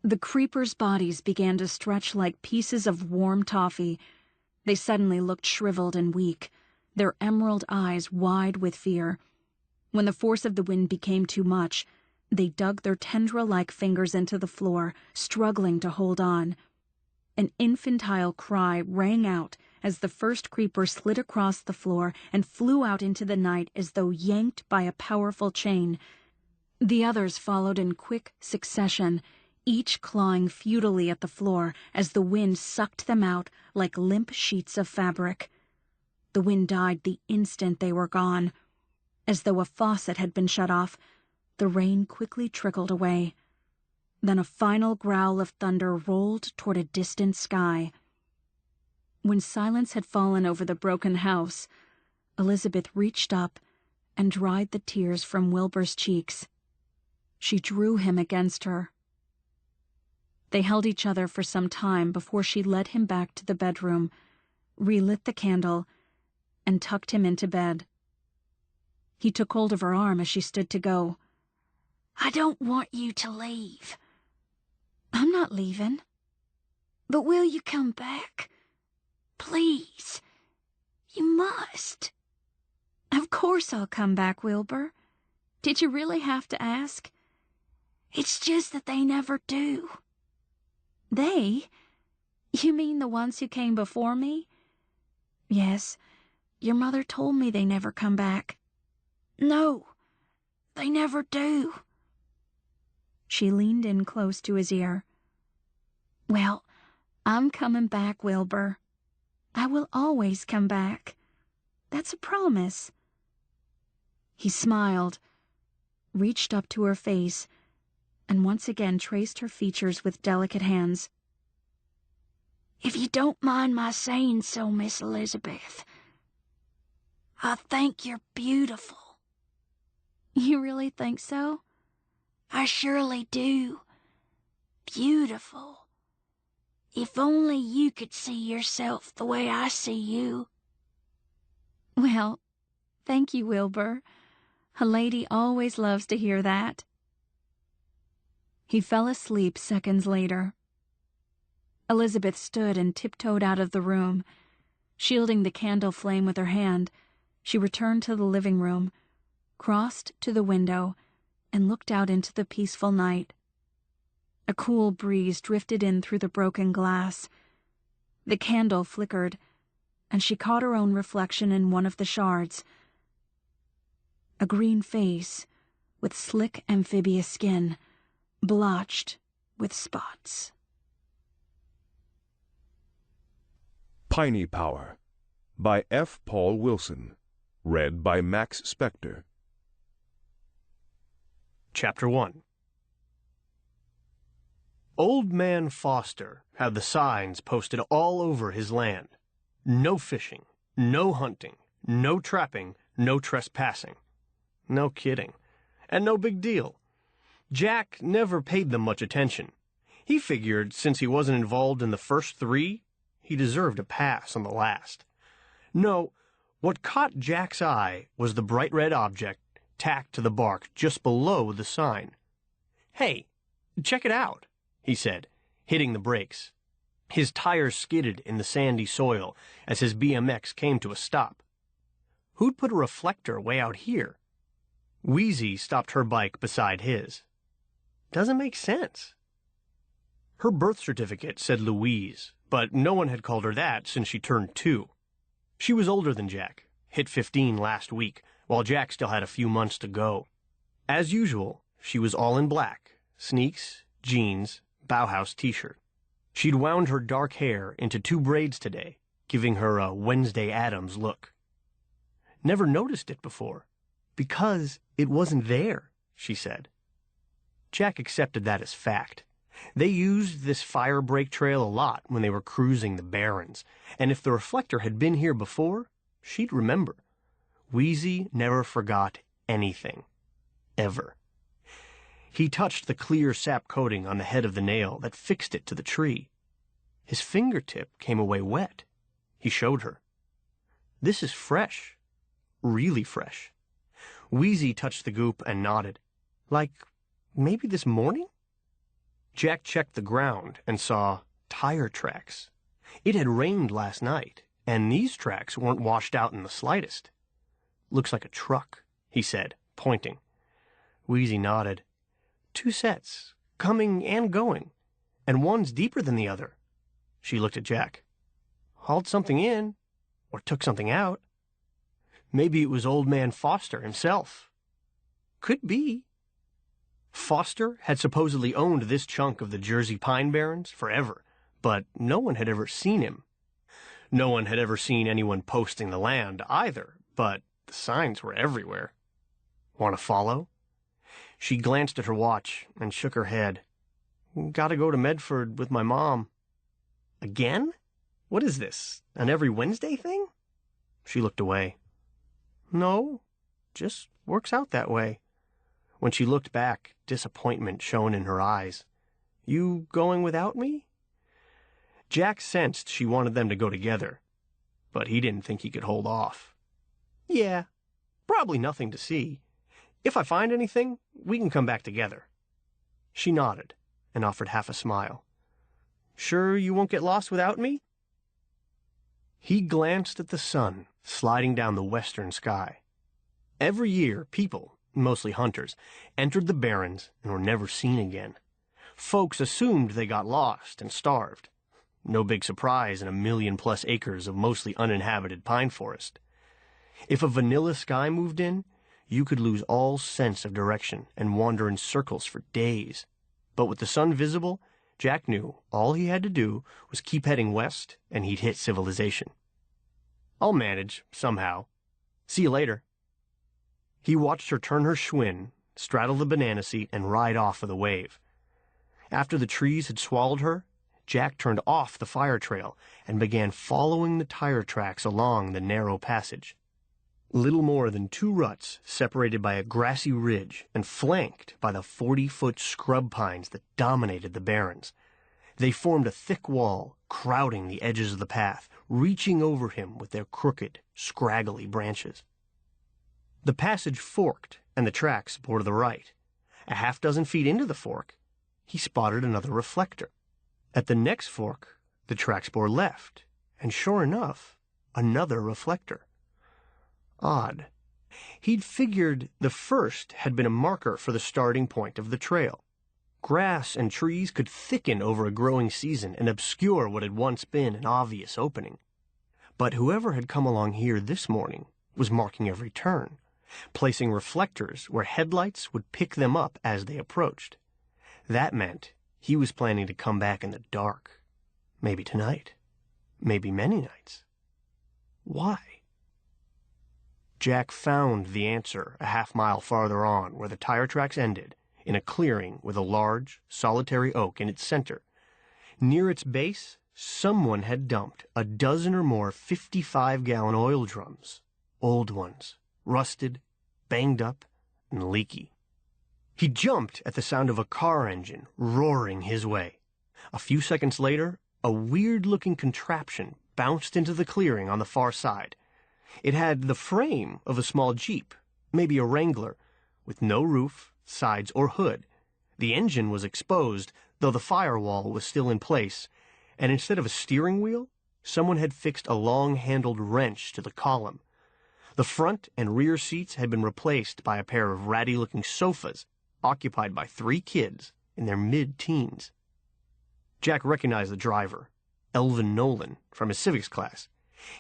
The creepers' bodies began to stretch like pieces of warm toffee. They suddenly looked shriveled and weak, their emerald eyes wide with fear. When the force of the wind became too much, they dug their tendril-like fingers into the floor, struggling to hold on. An infantile cry rang out as the first creeper slid across the floor and flew out into the night as though yanked by a powerful chain. The others followed in quick succession, each clawing futilely at the floor as the wind sucked them out like limp sheets of fabric. The wind died the instant they were gone. As though a faucet had been shut off, the rain quickly trickled away. Then a final growl of thunder rolled toward a distant sky. When silence had fallen over the broken house, Elizabeth reached up and dried the tears from Wilbur's cheeks. She drew him against her. They held each other for some time before she led him back to the bedroom, relit the candle, and tucked him into bed. He took hold of her arm as she stood to go. I don't want you to leave. I'm not leaving. But will you come back? Please. You must. Of course I'll come back, Wilbur. Did you really have to ask? It's just that they never do. They? You mean the ones who came before me? Yes, your mother told me they never come back. No, they never do. She leaned in close to his ear. Well, I'm coming back, Wilbur. I will always come back. That's a promise. He smiled, reached up to her face, and once again traced her features with delicate hands. If you don't mind my saying so, Miss Elizabeth, I think you're beautiful. You really think so? I surely do. Beautiful. If only you could see yourself the way I see you. Well, thank you, Wilbur. A lady always loves to hear that. He fell asleep seconds later. Elizabeth stood and tiptoed out of the room. Shielding the candle flame with her hand, she returned to the living room, crossed to the window, and looked out into the peaceful night. A cool breeze drifted in through the broken glass. The candle flickered, and she caught her own reflection in one of the shards. A green face with slick amphibious skin, blotched with spots. Piney Power by F. Paul Wilson. Read by Max Spector. Chapter 1. Old Man Foster had the signs posted all over his land. No fishing, no hunting, no trapping, no trespassing. No kidding. And no big deal. Jack never paid them much attention. He figured since he wasn't involved in the first 3, he deserved a pass on the last. No, what caught Jack's eye was the bright red object tacked to the bark just below the sign. "Hey, check it out," he said, hitting the brakes. His tires skidded in the sandy soil as his BMX came to a stop. Who'd put a reflector way out here? Wheezy stopped her bike beside his. Doesn't make sense. Her birth certificate said Louise, but no one had called her that since she turned 2. She was older than Jack, hit 15 last week, while Jack still had a few months to go. As usual, she was all in black, sneaks, jeans, Bauhaus t-shirt. She'd wound her dark hair into 2 braids today, giving her a Wednesday Addams look. Never noticed it before, because it wasn't there, she said. Jack accepted that as fact. They used this fire break trail a lot when they were cruising the Barrens, and if the reflector had been here before, she'd remember. Wheezy never forgot anything. Ever. He touched the clear sap coating on the head of the nail that fixed it to the tree. His fingertip came away wet. He showed her. This is fresh. Really fresh. Wheezy touched the goop and nodded. Like, maybe this morning? Jack checked the ground and saw tire tracks. It had rained last night, and these tracks weren't washed out in the slightest. Looks like a truck, he said, pointing. Wheezy nodded. 2 sets, coming and going, and one's deeper than the other. She looked at Jack. Hauled something in, or took something out. Maybe it was Old Man Foster himself. Could be. Foster had supposedly owned this chunk of the Jersey Pine Barrens forever, but no one had ever seen him. No one had ever seen anyone posting the land either, but the signs were everywhere. Want to follow? She glanced at her watch and shook her head. Gotta go to Medford with my mom. Again? What is this, an every Wednesday thing? She looked away. No, just works out that way. When she looked back, disappointment shone in her eyes. You going without me? Jack sensed she wanted them to go together, but he didn't think he could hold off. Yeah, probably nothing to see. If I find anything, we can come back together. She nodded and offered half a smile. Sure you won't get lost without me? He glanced at the sun sliding down the western sky. Every year, people, mostly hunters, entered the Barrens and were never seen again. Folks assumed they got lost and starved. No big surprise in 1,000,000+ acres of mostly uninhabited pine forest. If a vanilla sky moved in, you could lose all sense of direction and wander in circles for days. But with the sun visible, Jack knew all he had to do was keep heading west and he'd hit civilization. I'll manage, somehow. See you later. He watched her turn her Schwinn, straddle the banana seat, and ride off for the wave. After the trees had swallowed her, Jack turned off the fire trail and began following the tire tracks along the narrow passage. Little more than 2 ruts separated by a grassy ridge and flanked by the 40-foot scrub pines that dominated the barrens. They formed a thick wall, crowding the edges of the path, reaching over him with their crooked, scraggly branches. The passage forked, and the tracks bore to the right. A half-dozen feet into the fork, he spotted another reflector. At the next fork, the tracks bore left, and sure enough, another reflector. Odd. He'd figured the first had been a marker for the starting point of the trail. Grass and trees could thicken over a growing season and obscure what had once been an obvious opening. But whoever had come along here this morning was marking every turn, placing reflectors where headlights would pick them up as they approached. That meant he was planning to come back in the dark. Maybe tonight. Maybe many nights. Why? Jack found the answer a half-mile farther on, where the tire tracks ended, in a clearing with a large, solitary oak in its center. Near its base, someone had dumped a dozen or more 55-gallon oil drums. Old ones, rusted, banged up, and leaky. He jumped at the sound of a car engine roaring his way. A few seconds later, a weird-looking contraption bounced into the clearing on the far side. It had the frame of a small Jeep, maybe a Wrangler, with no roof, sides, or hood. The engine was exposed, though the firewall was still in place, and instead of a steering wheel, someone had fixed a long-handled wrench to the column. The front and rear seats had been replaced by a pair of ratty-looking sofas, occupied by 3 kids in their mid-teens. Jack recognized the driver, Elvin Nolan, from his civics class.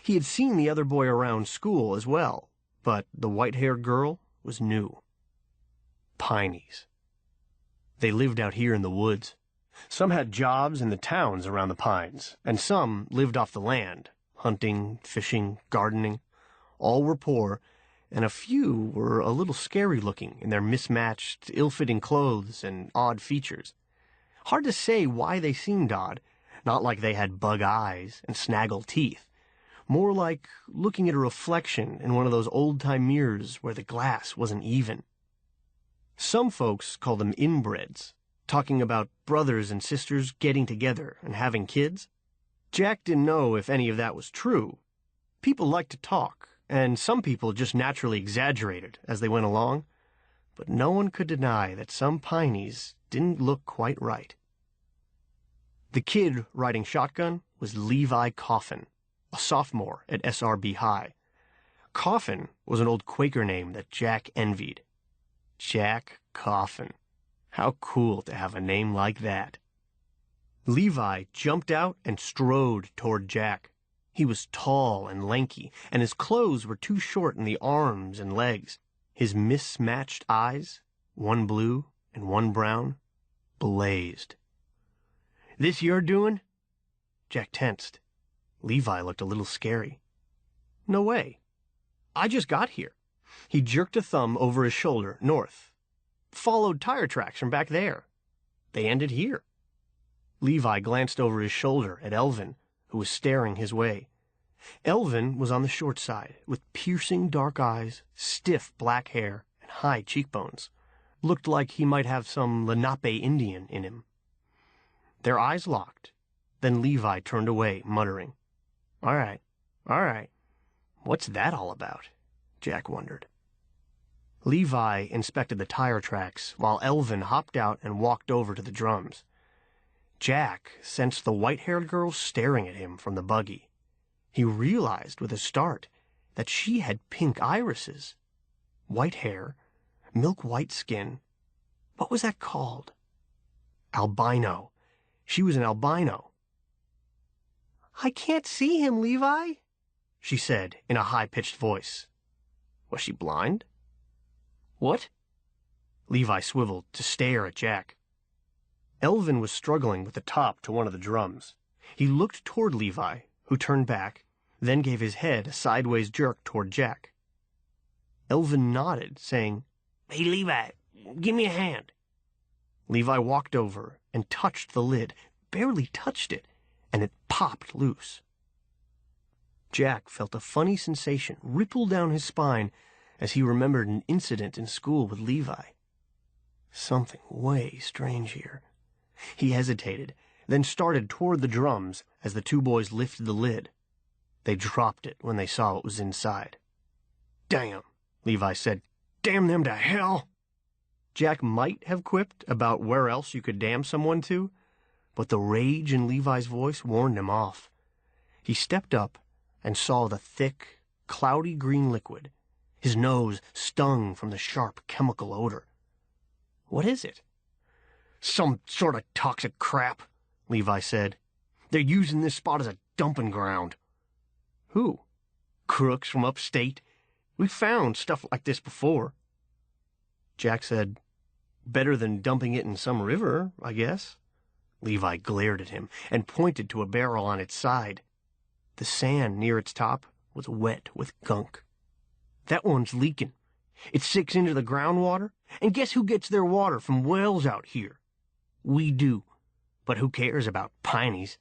He had seen the other boy around school as well, but the white-haired girl was new. Pineys. They lived out here in the woods. Some had jobs in the towns around the pines, and some lived off the land, hunting, fishing, gardening. All were poor, and a few were a little scary-looking in their mismatched, ill-fitting clothes and odd features. Hard to say why they seemed odd, not like they had bug eyes and snaggle teeth. More like looking at a reflection in one of those old-time mirrors where the glass wasn't even. Some folks call them inbreds, talking about brothers and sisters getting together and having kids. Jack didn't know if any of that was true. People liked to talk, and some people just naturally exaggerated as they went along, but no one could deny that some Pineys didn't look quite right. The kid riding shotgun was Levi Coffin, a sophomore at SRB High. Coffin was an old Quaker name that Jack envied. Jack Coffin. How cool to have a name like that. Levi jumped out and strode toward Jack. He was tall and lanky, and his clothes were too short in the arms and legs. His mismatched eyes, one blue and one brown, blazed. "This your doing?" Jack tensed. Levi looked a little scary. "No way. I just got here." He jerked a thumb over his shoulder, north. "Followed tire tracks from back there. They ended here." Levi glanced over his shoulder at Elvin, who was staring his way. Elvin was on the short side, with piercing dark eyes, stiff black hair, and high cheekbones. Looked like he might have some Lenape Indian in him. Their eyes locked. Then Levi turned away, muttering, All right. What's that all about?" Jack wondered. Levi inspected the tire tracks, while Elvin hopped out and walked over to the drums. Jack sensed the white-haired girl staring at him from the buggy. He realized with a start that she had pink irises. White hair, milk-white skin. What was that called? Albino. She was an albino. "I can't see him, Levi," she said in a high-pitched voice. Was she blind? "What?" Levi swiveled to stare at Jack. Elvin was struggling with the top to one of the drums. He looked toward Levi, who turned back, then gave his head a sideways jerk toward Jack. Elvin nodded, saying, "Hey, Levi, give me a hand." Levi walked over and touched the lid, barely touched it, and it popped loose. Jack felt a funny sensation ripple down his spine as he remembered an incident in school with Levi. Something way strange here. He hesitated, then started toward the drums as the two boys lifted the lid. They dropped it when they saw what was inside. "Damn," Levi said. "Damn them to hell." Jack might have quipped about where else you could damn someone to, but the rage in Levi's voice warned him off. He stepped up and saw the thick, cloudy green liquid. His nose stung from the sharp chemical odor. "What is it?" "Some sort of toxic crap," Levi said. "They're using this spot as a dumping ground." "Who?" "Crooks from upstate. We found stuff like this before." Jack said, "Better than dumping it in some river, I guess." Levi glared at him and pointed to a barrel on its side. The sand near its top was wet with gunk. "That one's leaking. It sinks into the groundwater, and guess who gets their water from wells out here? We do. But who cares about Pineys?"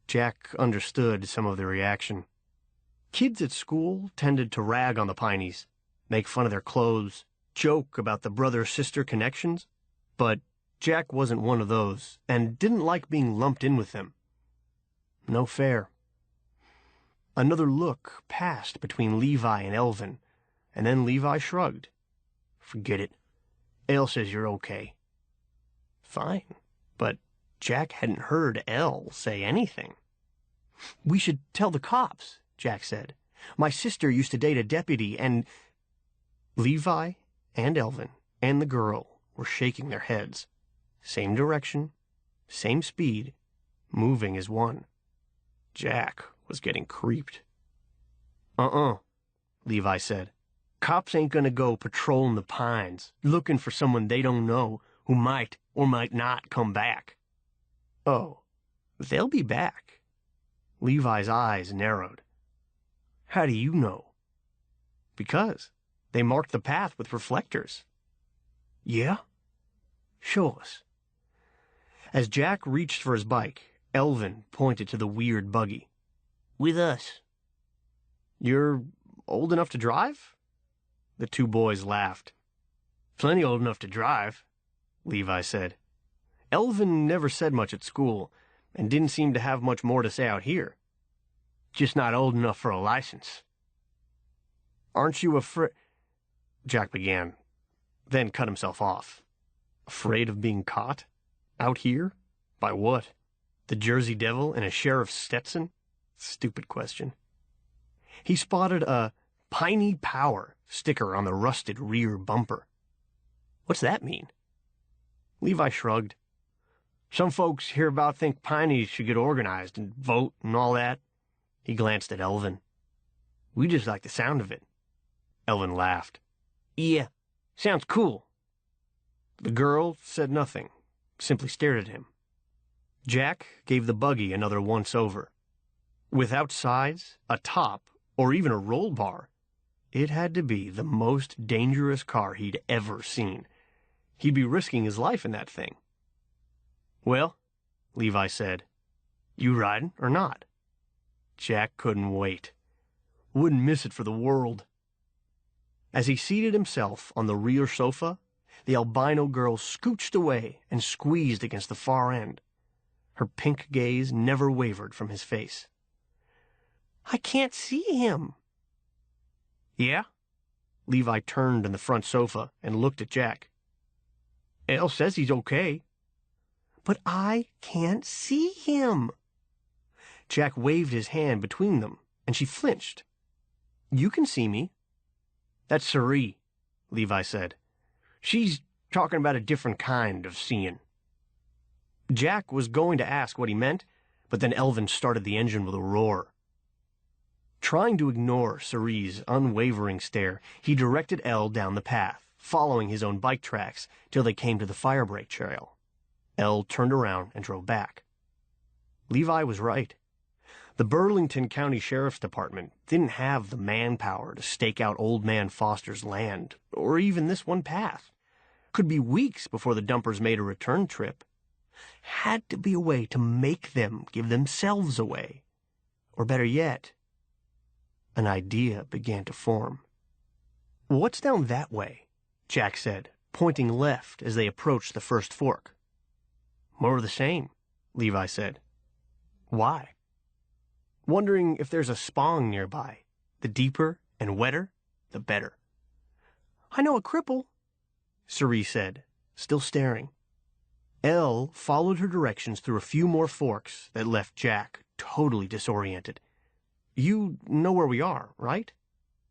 Jack understood some of the reaction. Kids at school tended to rag on the Pineys, make fun of their clothes, joke about the brother-sister connections, but Jack wasn't one of those, and didn't like being lumped in with them. No fair. Another look passed between Levi and Elvin, and then Levi shrugged. "Forget it. El says you're okay." Fine, but Jack hadn't heard El say anything. "We should tell the cops," Jack said. "My sister used to date a deputy, and—" Levi and Elvin and the girl were shaking their heads. Same direction, same speed, moving as one. Jack was getting creeped. Levi said. "Cops ain't gonna go patrolling the pines, looking for someone they don't know who might or might not come back." "Oh, they'll be back." Levi's eyes narrowed. "How do you know?" "Because they marked the path with reflectors." "Yeah? Show us." As Jack reached for his bike, Elvin pointed to the weird buggy. "With us." "You're old enough to drive?" The two boys laughed. "Plenty old enough to drive," Levi said. Elvin never said much at school, and didn't seem to have much more to say out here. "Just not old enough for a license." "Aren't you afraid—" Jack began, then cut himself off. Afraid of being caught? Out here? By what? The Jersey Devil in a sheriff's Stetson? Stupid question. He spotted a "Piney Power" sticker on the rusted rear bumper. What's that mean? Levi shrugged. "Some folks hereabout think Pineys should get organized and vote and all that." He glanced at Elvin. "We just like the sound of it." Elvin laughed. "Yeah, sounds cool." The girl said nothing, simply stared at him. Jack gave the buggy another once-over. Without sides, a top, or even a roll bar, it had to be the most dangerous car he'd ever seen. He'd be risking his life in that thing. "Well," Levi said, "you riding or not?" Jack couldn't wait. Wouldn't miss it for the world. As he seated himself on the rear sofa, the albino girl scooched away and squeezed against the far end. Her pink gaze never wavered from his face. "I can't see him." "Yeah?" Levi turned in the front sofa and looked at Jack. "El says he's okay." "But I can't see him." Jack waved his hand between them, and she flinched. "You can see me." "That's Cerie," Levi said. "She's talking about a different kind of seeing." Jack was going to ask what he meant, but then Elvin started the engine with a roar. Trying to ignore Cerie's unwavering stare, he directed El down the path, following his own bike tracks till they came to the firebreak trail. El turned around and drove back. Levi was right. The Burlington County Sheriff's Department didn't have the manpower to stake out Old Man Foster's land, or even this one path. Could be weeks before the dumpers made a return trip. Had to be a way to make them give themselves away. Or better yet, an idea began to form. "What's down that way?" Jack said, pointing left as they approached the first fork. "More of the same," Levi said. "Why?" "Wondering if there's a spong nearby. The deeper and wetter, the better." "I know a cripple," Cerie said, still staring. Elle followed her directions through a few more forks that left Jack totally disoriented. "You know where we are, right?"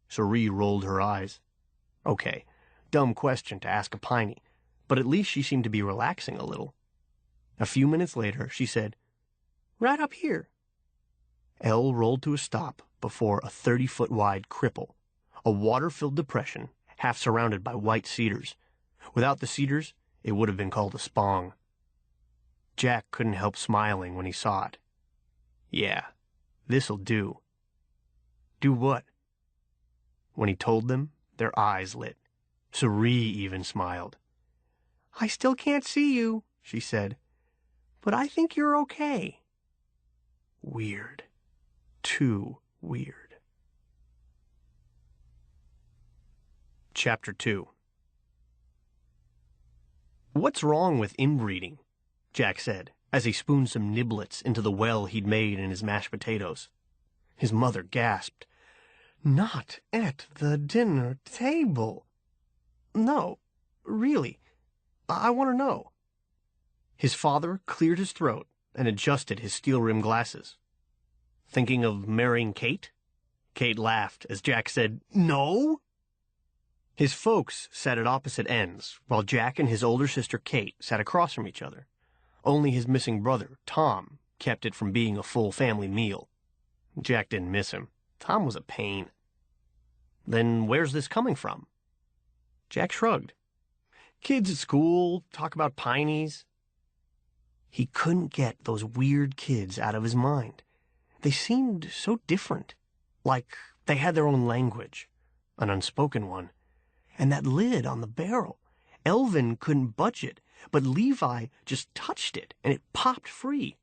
Cerie rolled her eyes. Okay, dumb question to ask a Piney, but at least she seemed to be relaxing a little. A few minutes later, she said, "Right up here." Elle rolled to a stop before a 30-foot wide cripple, a water-filled depression half surrounded by white cedars. Without the cedars, it would have been called a spong. Jack couldn't help smiling when he saw it. Yeah, this'll do. Do what? When he told them, their eyes lit. Cerie even smiled. "I still can't see you," she said, "but I think you're okay." Weird. Too weird. Chapter 2. "What's wrong with inbreeding?" Jack said, as he spooned some niblets into the well he'd made in his mashed potatoes. His mother gasped. "Not at the dinner table." "No, really, I want to know." His father cleared his throat and adjusted his steel-rimmed glasses. "Thinking of marrying Kate?" Kate laughed as Jack said, "No." His folks sat at opposite ends, while Jack and his older sister Kate sat across from each other. Only his missing brother, Tom, kept it from being a full family meal. Jack didn't miss him. Tom was a pain. "Then where's this coming from?" Jack shrugged. "Kids at school, talk about Pineys." He couldn't get those weird kids out of his mind. They seemed so different, like they had their own language, an unspoken one. And that lid on the barrel, Elvin couldn't budge it, but Levi just touched it and it popped free.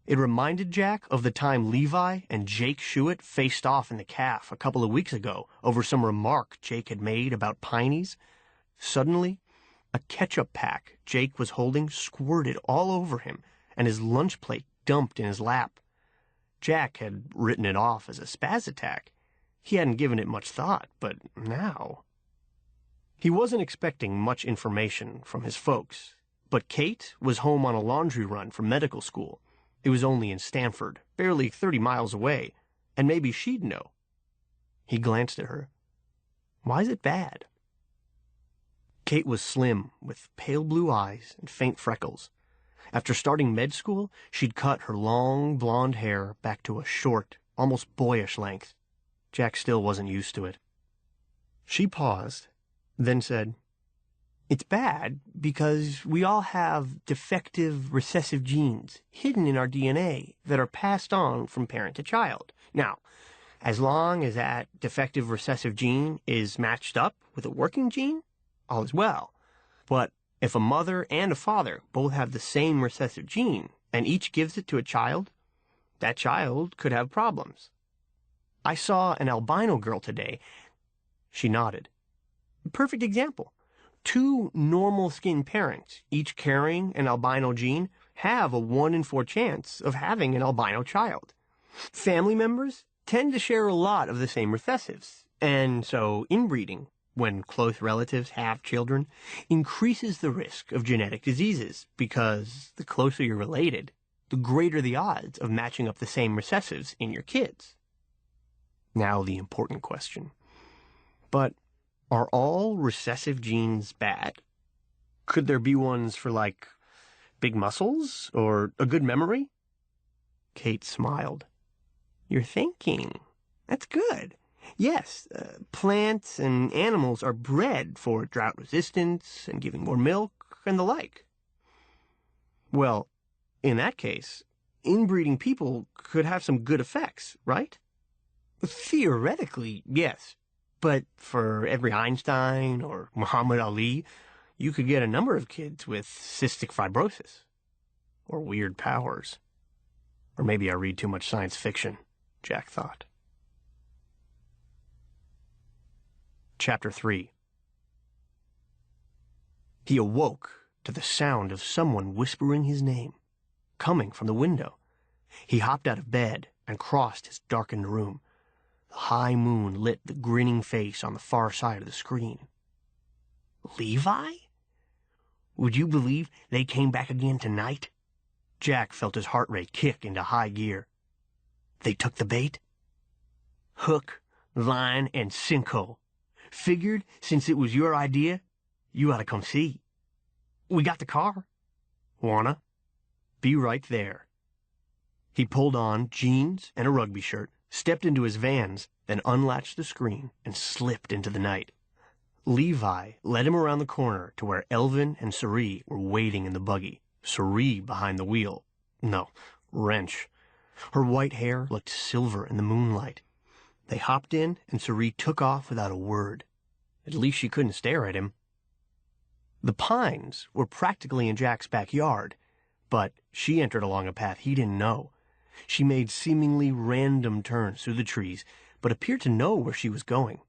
It reminded Jack of the time Levi and Jake Shuett faced off in the calf a couple of weeks ago over some remark Jake had made about Pineys. Suddenly, a ketchup pack Jake was holding squirted all over him, and his lunch plate dumped in his lap. Jack had written it off as a spaz attack. He hadn't given it much thought, but now... He wasn't expecting much information from his folks, but Kate was home on a laundry run from medical school. It was only in Stanford, barely 30 miles away, and maybe she'd know. He glanced at her. "Why is it bad?" Kate was slim, with pale blue eyes and faint freckles. After starting med school, she'd cut her long, blonde hair back to a short, almost boyish length. Jack still wasn't used to it. She paused, then said, "It's bad because we all have defective recessive genes hidden in our DNA that are passed on from parent to child. Now, as long as that defective recessive gene is matched up with a working gene, all is well. But if a mother and a father both have the same recessive gene and each gives it to a child, that child could have problems. I saw an albino girl today." She nodded. "Perfect example. 2 normal-skinned parents, each carrying an albino gene, have a 1 in 4 chance of having an albino child. Family members tend to share a lot of the same recessives, and so inbreeding, when close relatives have children, increases the risk of genetic diseases, because the closer you're related, the greater the odds of matching up the same recessives in your kids." Now the important question. But are all recessive genes bad? Could there be ones for, like, big muscles or a good memory? Kate smiled. "You're thinking. That's good. Yes, plants and animals are bred for drought resistance and giving more milk and the like." "Well, in that case, inbreeding people could have some good effects, right?" "Theoretically, yes. But for every Einstein or Muhammad Ali, you could get a number of kids with cystic fibrosis. Or weird powers. Or maybe I read too much science fiction. Jack thought. Chapter 3. He awoke to the sound of someone whispering his name, coming from the window. He hopped out of bed and crossed his darkened room. The high moon lit the grinning face on the far side of the screen. Levi? Would you believe they came back again tonight? Jack felt his heart rate kick into high gear. They took the bait? Hook, line, and sinkhole. Figured since it was your idea, you ought to come see. We got the car. Wanna? Be right there. He pulled on jeans and a rugby shirt, stepped into his Vans, then unlatched the screen and slipped into the night. Levi led him around the corner to where Elvin and Cerie were waiting in the buggy, Cerie behind the wheel. No, wrench. Her white hair looked silver in the moonlight. They hopped in, and Cerie took off without a word. At least she couldn't stare at him. The pines were practically in Jack's backyard, but she entered along a path he didn't know. She made seemingly random turns through the trees, but appeared to know where she was going.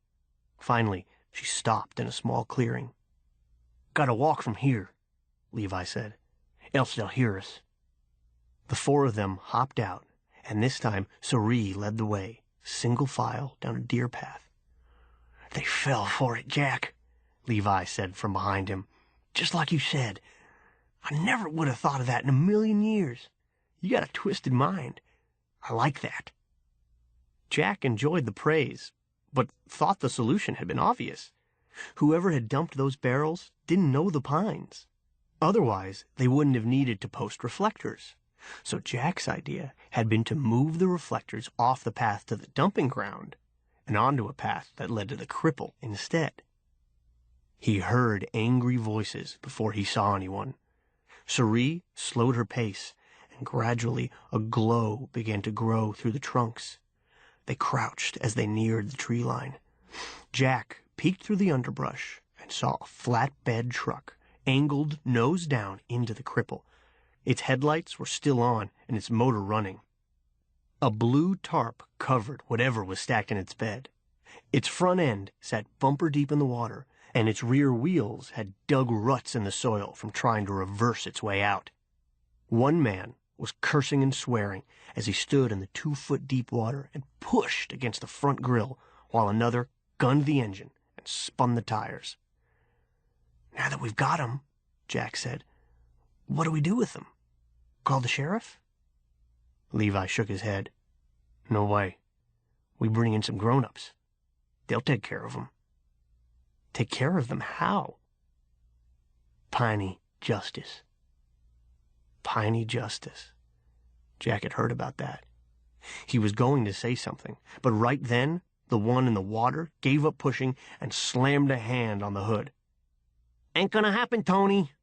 Finally, she stopped in a small clearing. "Gotta walk from here," Levi said, "else they'll hear us." The four of them hopped out, and this time Cerie led the way, single file down a deer path. "They fell for it, Jack," Levi said from behind him. "Just like you said. I never would have thought of that in a million years. You got a twisted mind. I like that." Jack enjoyed the praise, but thought the solution had been obvious. Whoever had dumped those barrels didn't know the pines. Otherwise, they wouldn't have needed to post reflectors. So Jack's idea had been to move the reflectors off the path to the dumping ground and onto a path that led to the cripple instead. He heard angry voices before he saw anyone. Cerie slowed her pace, and gradually a glow began to grow through the trunks. They crouched as they neared the tree line. Jack peeked through the underbrush and saw a flatbed truck angled nose down into the cripple. Its headlights were still on and its motor running. A blue tarp covered whatever was stacked in its bed. Its front end sat bumper deep in the water, and its rear wheels had dug ruts in the soil from trying to reverse its way out. One man was cursing and swearing as he stood in the 2-foot deep water and pushed against the front grill, while another gunned the engine and spun the tires. "Now that we've got 'em," Jack said, "what do we do with them? Call the sheriff?" Levi shook his head. "No way. We bring in some grown-ups. They'll take care of them." "Take care of them? How?" "Piney justice." Piney justice. Jack had heard about that. He was going to say something, but right then the one in the water gave up pushing and slammed a hand on the hood. "Ain't gonna happen, Tony."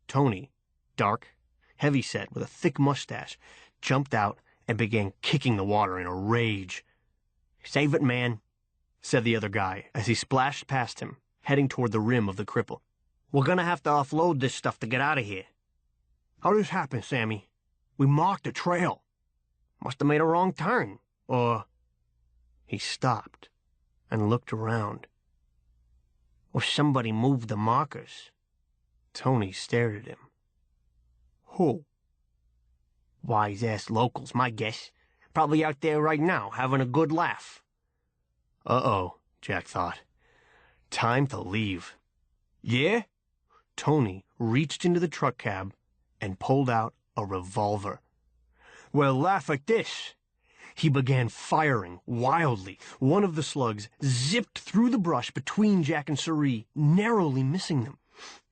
Tony, dark, heavy-set, with a thick mustache, jumped out and began kicking the water in a rage. "Save it, man," said the other guy as he splashed past him, heading toward the rim of the cripple. "We're gonna have to offload this stuff to get out of here." "How this happen, Sammy? We marked a trail. Must have made a wrong turn, or—" He stopped and looked around. "Or somebody moved the markers." Tony stared at him. "Who?" "Wise-ass locals, my guess. Probably out there right now, having a good laugh." Uh-oh, Jack thought. Time to leave. "Yeah?" Tony reached into the truck cab and pulled out a revolver. "Well, laugh at this." He began firing wildly. One of the slugs zipped through the brush between Jack and Cerie, narrowly missing them.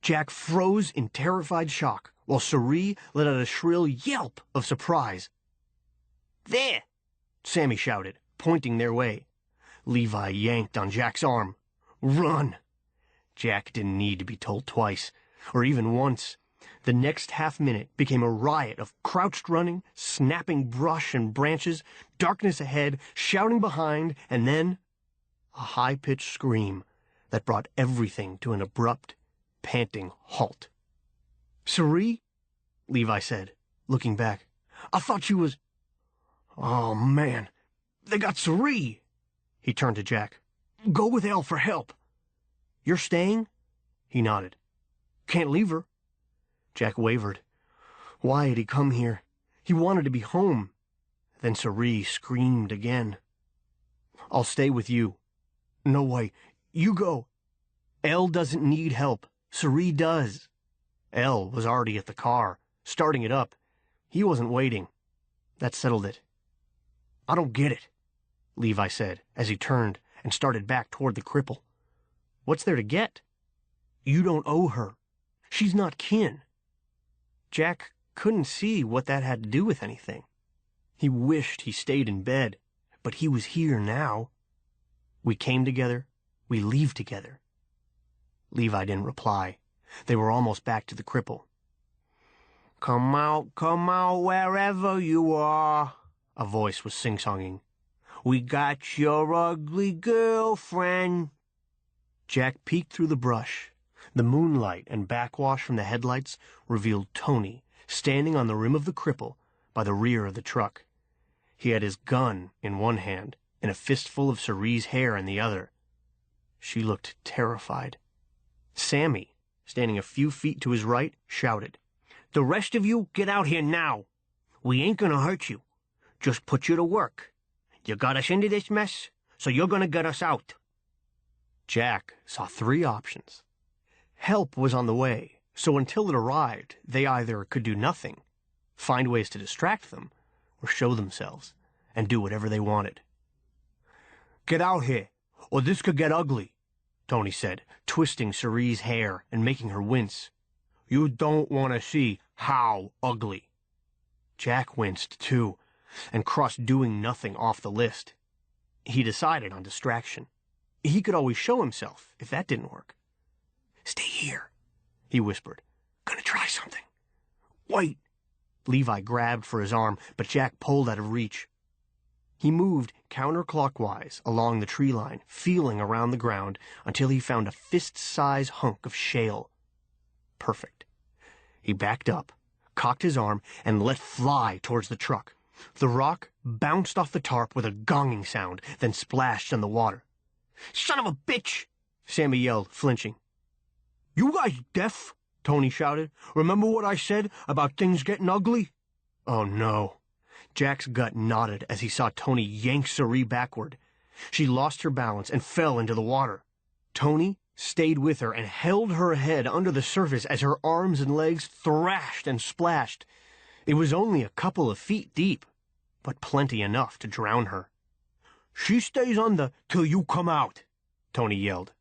Jack froze in terrified shock, while Cerie let out a shrill yelp of surprise. "There!" Sammy shouted, pointing their way. Levi yanked on Jack's arm. "Run!" Jack didn't need to be told twice, or even once. The next half-minute became a riot of crouched running, snapping brush and branches, darkness ahead, shouting behind, and then a high-pitched scream that brought everything to an abrupt, panting halt. "Cerie?" Levi said, looking back. "I thought you was—" "Oh, man. They got Cerie. He turned to Jack. Go with Elle for help. You're staying? He nodded. Can't leave her. Jack wavered. Why had he come here? He wanted to be home. Then Cerie screamed again. I'll stay with you. No way. You go. Elle doesn't need help. Cerie does. Elle was already at the car, starting it up. He wasn't waiting. That settled it. I don't get it, Levi said as he turned and started back toward the cripple. What's there to get? You don't owe her. She's not kin. Jack couldn't see what that had to do with anything. He wished he stayed in bed, but he was here now. We came together. We leave together. Levi didn't reply. They were almost back to the cripple. Come out, wherever you are, a voice was sing-songing. We got your ugly girlfriend. Jack peeked through the brush. The moonlight and backwash from the headlights revealed Tony standing on the rim of the cripple by the rear of the truck. He had his gun in one hand and a fistful of Cerie's hair in the other. She looked terrified. Sammy, standing a few feet to his right, shouted, The rest of you get out here now. We ain't gonna hurt you. Just put you to work. You got us into this mess, so you're gonna get us out. Jack saw three options. Help was on the way, so until it arrived, they either could do nothing, find ways to distract them, or show themselves and do whatever they wanted. Get out here, or this could get ugly, Tony said, twisting Cerie's hair and making her wince. You don't want to see how ugly. Jack winced, too, and crossed doing nothing off the list. He decided on distraction. He could always show himself if that didn't work. Stay here, he whispered. Gonna try something. Wait. Levi grabbed for his arm, but Jack pulled out of reach. He moved counterclockwise along the tree line, feeling around the ground until he found a fist-size hunk of shale. Perfect. He backed up, cocked his arm, and let fly towards the truck. The rock bounced off the tarp with a gonging sound, then splashed on the water. Son of a bitch! Sammy yelled, flinching. You guys deaf? Tony shouted. Remember what I said about things getting ugly? Oh, no. Jack's gut knotted as he saw Tony yank Cerie backward. She lost her balance and fell into the water. Tony stayed with her and held her head under the surface as her arms and legs thrashed and splashed. It was only a couple of feet deep, but plenty enough to drown her. She stays under till you come out, Tony yelled.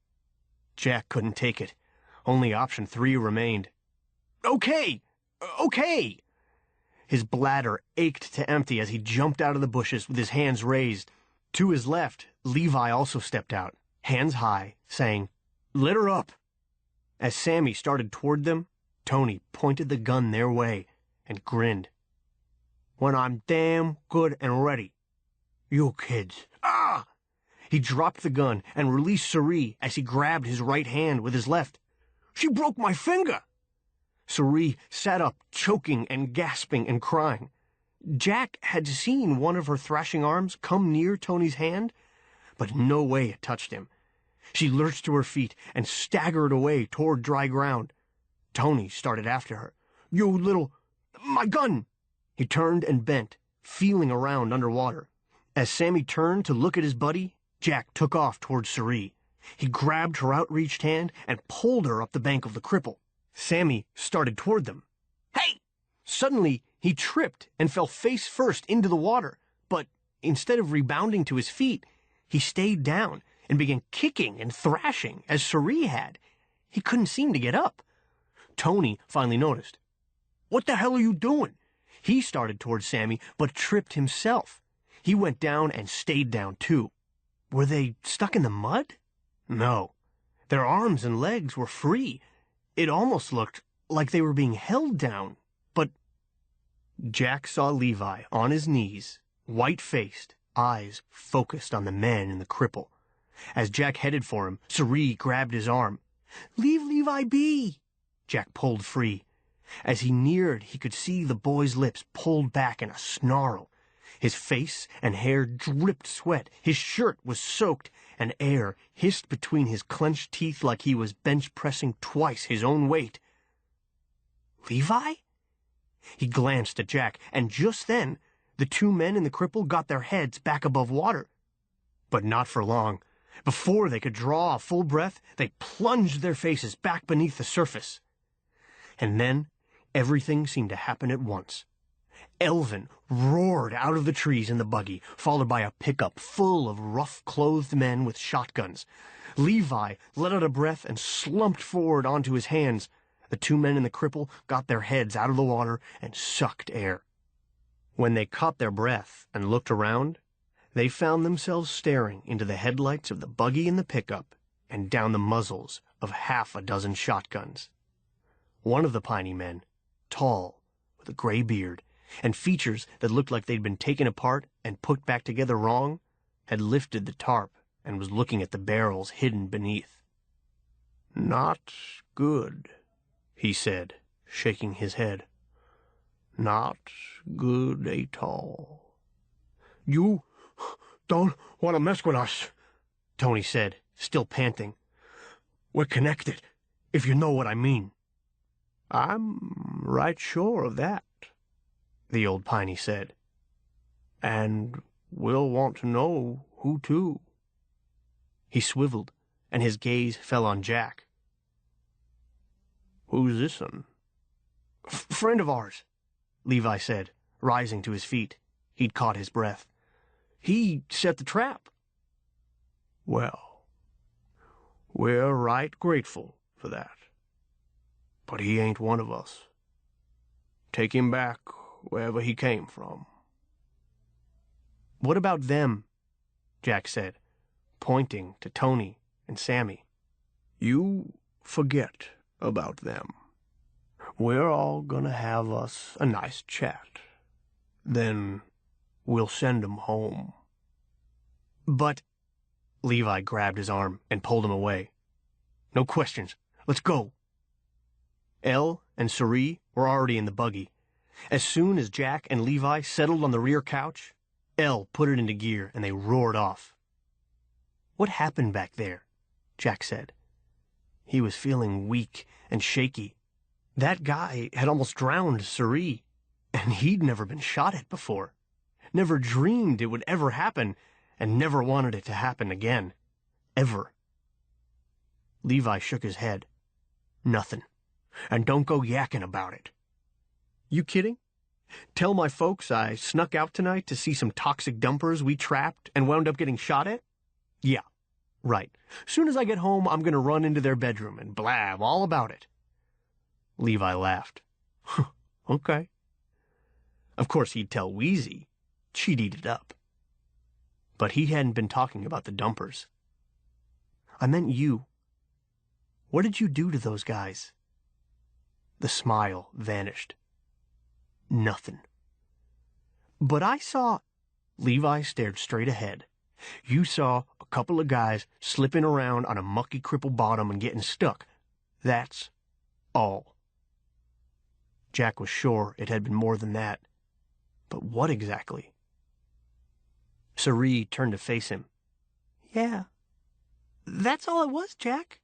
Jack couldn't take it. Only option 3 remained. Okay! His bladder ached to empty as he jumped out of the bushes with his hands raised. To his left, Levi also stepped out, hands high, saying, Let her up. As Sammy started toward them, Tony pointed the gun their way and grinned. When I'm damn good and ready. You kids. Ah! He dropped the gun and released Cerie as he grabbed his right hand with his left. She broke my finger! Cerie sat up, choking and gasping and crying. Jack had seen one of her thrashing arms come near Tony's hand, but no way it touched him. She lurched to her feet and staggered away toward dry ground. Tony started after her. You little... My gun! He turned and bent, feeling around underwater. As Sammy turned to look at his buddy, Jack took off toward Cerie. He grabbed her outreached hand and pulled her up the bank of the cripple. Sammy started toward them. Hey! Suddenly, he tripped and fell face first into the water, but instead of rebounding to his feet, he stayed down and began kicking and thrashing as Cerie had. He couldn't seem to get up. Tony finally noticed. What the hell are you doing? He started toward Sammy, but tripped himself. He went down and stayed down, too. Were they stuck in the mud? No. Their arms and legs were free. It almost looked like they were being held down, but... Jack saw Levi on his knees, white-faced, eyes focused on the man in the cripple. As Jack headed for him, Cerie grabbed his arm. Leave Levi be! Jack pulled free. As he neared, he could see the boy's lips pulled back in a snarl. His face and hair dripped sweat, his shirt was soaked, and air hissed between his clenched teeth like he was bench-pressing twice his own weight. Levi? He glanced at Jack, and just then, the two men in the cripple got their heads back above water. But not for long. Before they could draw a full breath, they plunged their faces back beneath the surface. And then, everything seemed to happen at once. Elvin roared out of the trees in the buggy, followed by a pickup full of rough-clothed men with shotguns. Levi let out a breath and slumped forward onto his hands. The two men in the cripple got their heads out of the water and sucked air. When they caught their breath and looked around, they found themselves staring into the headlights of the buggy and the pickup and down the muzzles of half a dozen shotguns. One of the Piney men, tall, with a gray beard, and features that looked like they'd been taken apart and put back together wrong, had lifted the tarp and was looking at the barrels hidden beneath. "Not good," he said, shaking his head. "Not good at all." "You don't want to mess with us," Tony said, still panting. "We're connected, if you know what I mean." "I'm right sure of that," the old Piney said. "And we'll want to know who to." He swiveled, and his gaze fell on Jack. "Who's this one?" "Friend of ours," Levi said, rising to his feet. He'd caught his breath. "He set the trap." "Well, we're right grateful for that. But he ain't one of us. Take him back wherever he came from." "What about them?" Jack said, pointing to Tony and Sammy. "You forget about them. We're all gonna have us a nice chat. Then we'll send 'em home." "But—" Levi grabbed his arm and pulled him away. "No questions. Let's go." Elle and Cerie were already in the buggy. As soon as Jack and Levi settled on the rear couch, Elle put it into gear and they roared off. "What happened back there?" Jack said. He was feeling weak and shaky. That guy had almost drowned Cerie, and he'd never been shot at before. Never dreamed it would ever happen, and never wanted it to happen again. Ever. Levi shook his head. "Nothing. And don't go yakking about it." "You kidding? Tell my folks I snuck out tonight to see some toxic dumpers we trapped and wound up getting shot at? Yeah, right. Soon as I get home, I'm going to run into their bedroom and blab all about it." Levi laughed. "Okay." Of course he'd tell Wheezy. She'd eat it up. But he hadn't been talking about the dumpers. "I meant you. What did you do to those guys?" The smile vanished. "Nothing. But I saw—" Levi stared straight ahead. "You saw a couple of guys slipping around on a mucky cripple bottom and getting stuck. That's all." Jack was sure it had been more than that. But what exactly? Cerie turned to face him. "Yeah, that's all it was, Jack.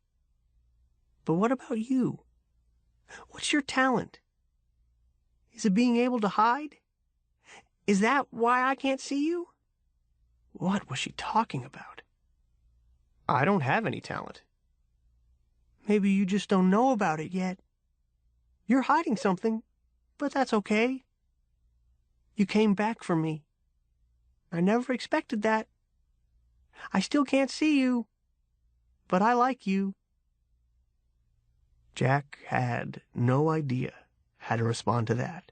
But what about you? What's your talent? Is it being able to hide? Is that why I can't see you?" What was she talking about? "I don't have any talent." "Maybe you just don't know about it yet. You're hiding something, but that's okay. You came back for me. I never expected that. I still can't see you, but I like you." Jack had no idea how to respond to that,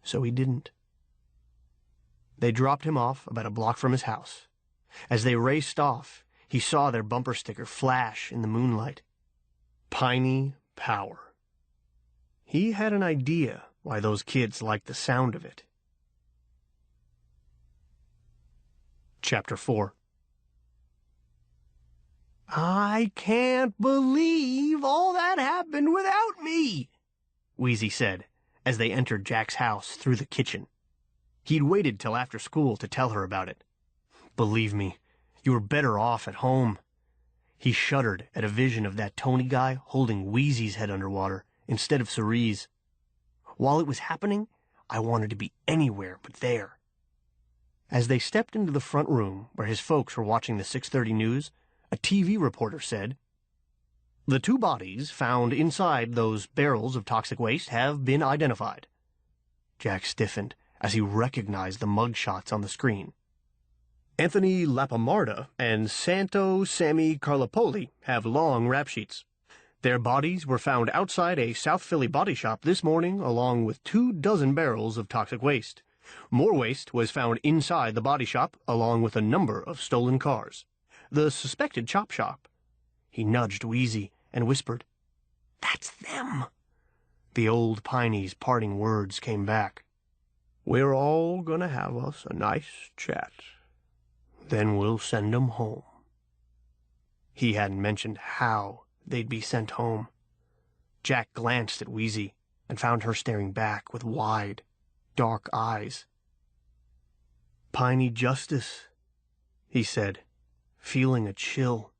so he didn't. They dropped him off about a block from his house. As they raced off, he saw their bumper sticker flash in the moonlight. Piney Power. He had an idea why those kids liked the sound of it. Chapter 4. "I can't believe all that happened without me," Wheezy said, as they entered Jack's house through the kitchen. He'd waited till after school to tell her about it. Believe me, you were better off at home. He shuddered at a vision of that Tony guy holding Wheezy's head underwater instead of Cerise. While it was happening, I wanted to be anywhere but there. As they stepped into the front room where his folks were watching the 6:30 news, a TV reporter said, "The 2 bodies found inside those barrels of toxic waste have been identified." Jack stiffened as he recognized the mugshots on the screen. Anthony Lapamarda and Santo Sammy Carlopoli have long rap sheets. Their bodies were found outside a South Philly body shop this morning along with 24 barrels of toxic waste. More waste was found inside the body shop along with a number of stolen cars. The suspected chop shop. He nudged Wheezy and whispered, "That's them." The old Piney's parting words came back. "We're all gonna have us a nice chat. Then we'll send 'em home." He hadn't mentioned how they'd be sent home. Jack glanced at Wheezy and found her staring back with wide, dark eyes. "Piney justice," he said, feeling a chill.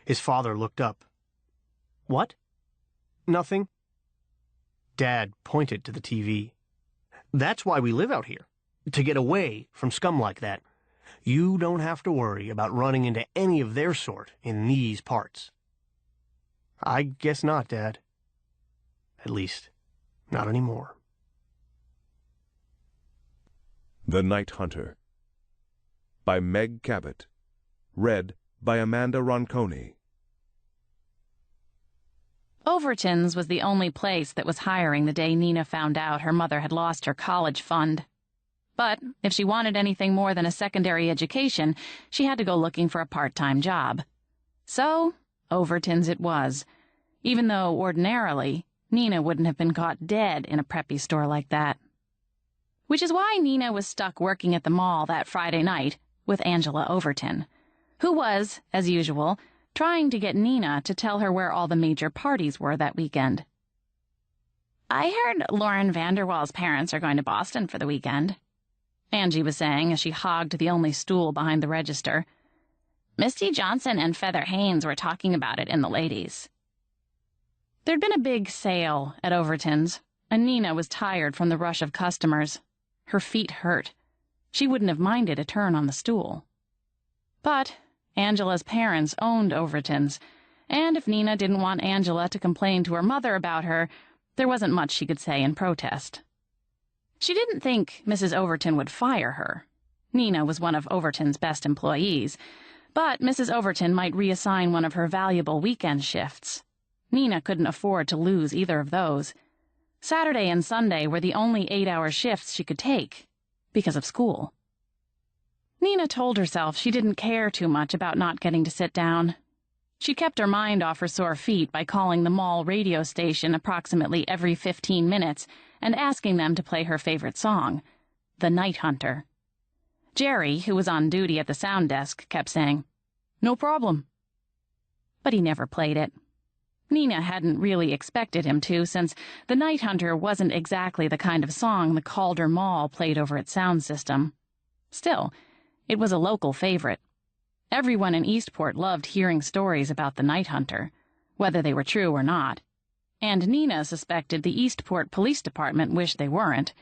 His father looked up. "What?" "Nothing." Dad pointed to the TV. "That's why we live out here, to get away from scum like that. You don't have to worry about running into any of their sort in these parts." "I guess not, Dad. At least, not anymore." The Night Hunter by Meg Cabot. Read by Amanda Ronconi. Overton's was the only place that was hiring the day Nina found out her mother had lost her college fund. But if she wanted anything more than a secondary education, she had to go looking for a part-time job. So, Overton's it was, even though ordinarily Nina wouldn't have been caught dead in a preppy store like that. Which is why Nina was stuck working at the mall that Friday night with Angela Overton, who was, as usual, trying to get Nina to tell her where all the major parties were that weekend. "I heard Lauren Vanderwall's parents are going to Boston for the weekend," Angie was saying as she hogged the only stool behind the register. "Misty Johnson and Feather Haynes were talking about it in the ladies." There'd been a big sale at Overton's, and Nina was tired from the rush of customers. Her feet hurt. She wouldn't have minded a turn on the stool. But Angela's parents owned Overton's, and if Nina didn't want Angela to complain to her mother about her, there wasn't much she could say in protest. She didn't think Mrs. Overton would fire her. Nina was one of Overton's best employees, but Mrs. Overton might reassign one of her valuable weekend shifts. Nina couldn't afford to lose either of those. Saturday and Sunday were the only 8-hour shifts she could take, because of school. Nina told herself she didn't care too much about not getting to sit down. She kept her mind off her sore feet by calling the mall radio station approximately every 15 minutes and asking them to play her favorite song, The Night Hunter. Jerry, who was on duty at the sound desk, kept saying, "No problem." But he never played it. Nina hadn't really expected him to, since The Night Hunter wasn't exactly the kind of song the Calder Mall played over its sound system. Still, it was a local favorite. Everyone in Eastport loved hearing stories about the Night Hunter, whether they were true or not. And Nina suspected the Eastport Police Department wished they weren't.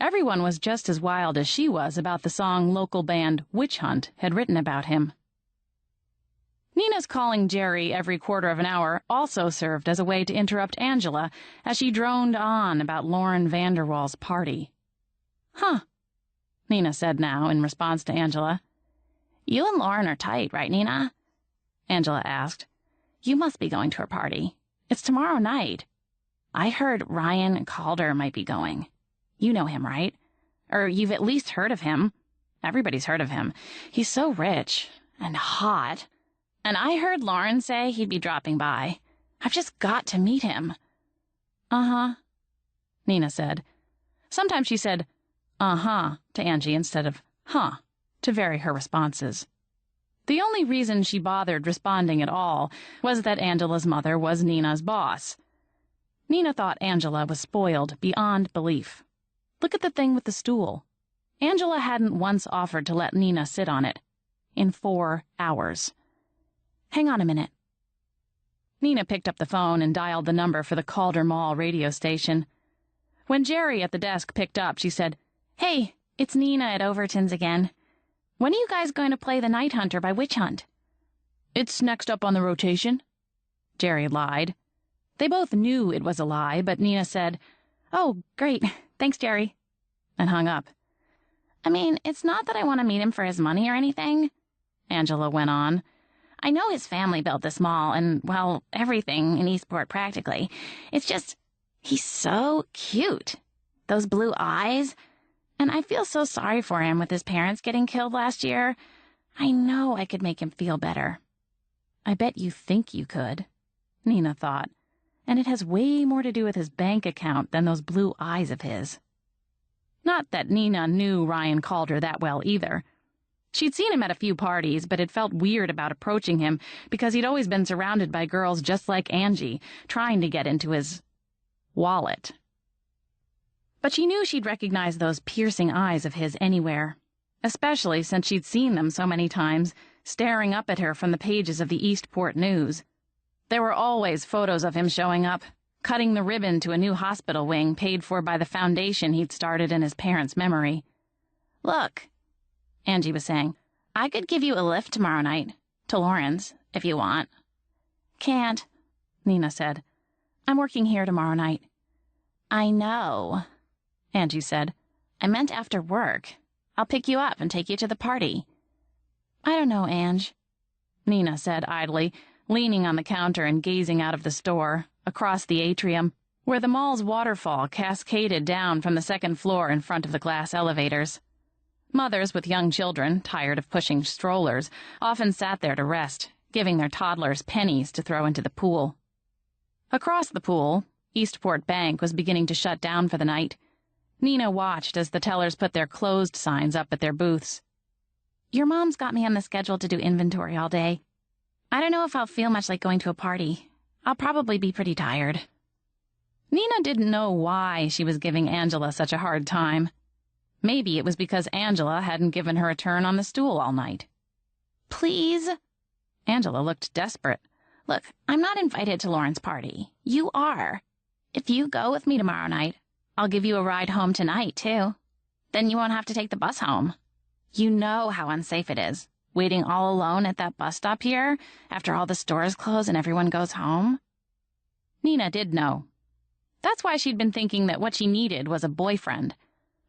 Everyone was just as wild as she was about the song local band Witch Hunt had written about him. Nina's calling Jerry every quarter of an hour also served as a way to interrupt Angela as she droned on about Lauren Vanderwall's party. "Huh," Nina said now in response to Angela. "You and Lauren are tight, right, Nina?" Angela asked. "You must be going to her party. It's tomorrow night. I heard Ryan Calder might be going. You know him, right? Or you've at least heard of him. Everybody's heard of him. He's so rich and hot. And I heard Lauren say he'd be dropping by. I've just got to meet him." "Uh-huh," Nina said. Sometimes she said, "uh-huh," to Angie instead of "huh," to vary her responses. The only reason she bothered responding at all was that Angela's mother was Nina's boss. Nina thought Angela was spoiled beyond belief. Look at the thing with the stool. Angela hadn't once offered to let Nina sit on it. In 4 hours. Hang on a minute. Nina picked up the phone and dialed the number for the Calder Mall radio station. When Jerry at the desk picked up, she said, "Hey, it's Nina at Overton's again. When are you guys going to play The Night Hunter by Witch Hunt?" "It's next up on the rotation." Jerry lied. They both knew it was a lie, but Nina said, "Oh, great. Thanks, Jerry," and hung up. "I mean, it's not that I want to meet him for his money or anything," Angela went on. "I know his family built this mall and, well, everything in Eastport practically. It's just, he's so cute. Those blue eyes. And I feel so sorry for him with his parents getting killed last year. I know I could make him feel better." "I bet you think you could," Nina thought. "And it has way more to do with his bank account than those blue eyes of his." Not that Nina knew Ryan Calder that well either. She'd seen him at a few parties, but had felt weird about approaching him because he'd always been surrounded by girls just like Angie, trying to get into his wallet. But she knew she'd recognize those piercing eyes of his anywhere, especially since she'd seen them so many times, staring up at her from the pages of the Eastport News. There were always photos of him showing up, cutting the ribbon to a new hospital wing paid for by the foundation he'd started in his parents' memory. "Look," Angie was saying, "I could give you a lift tomorrow night, to Lauren's, if you want." "Can't," Nina said. "I'm working here tomorrow night." "I know," Angie said. "I meant after work. I'll pick you up and take you to the party." "I don't know, Ange," Nina said idly, leaning on the counter and gazing out of the store, across the atrium, where the mall's waterfall cascaded down from the second floor in front of the glass elevators. Mothers with young children, tired of pushing strollers, often sat there to rest, giving their toddlers pennies to throw into the pool. Across the pool, Eastport Bank was beginning to shut down for the night. Nina watched as the tellers put their closed signs up at their booths. "Your mom's got me on the schedule to do inventory all day. I don't know if I'll feel much like going to a party. I'll probably be pretty tired." Nina didn't know why she was giving Angela such a hard time. Maybe it was because Angela hadn't given her a turn on the stool all night. "Please?" Angela looked desperate. "Look, I'm not invited to Lauren's party. You are. If you go with me tomorrow night, I'll give you a ride home tonight, too. Then you won't have to take the bus home. You know how unsafe it is, waiting all alone at that bus stop here after all the stores close and everyone goes home." Nina did know. That's why she'd been thinking that what she needed was a boyfriend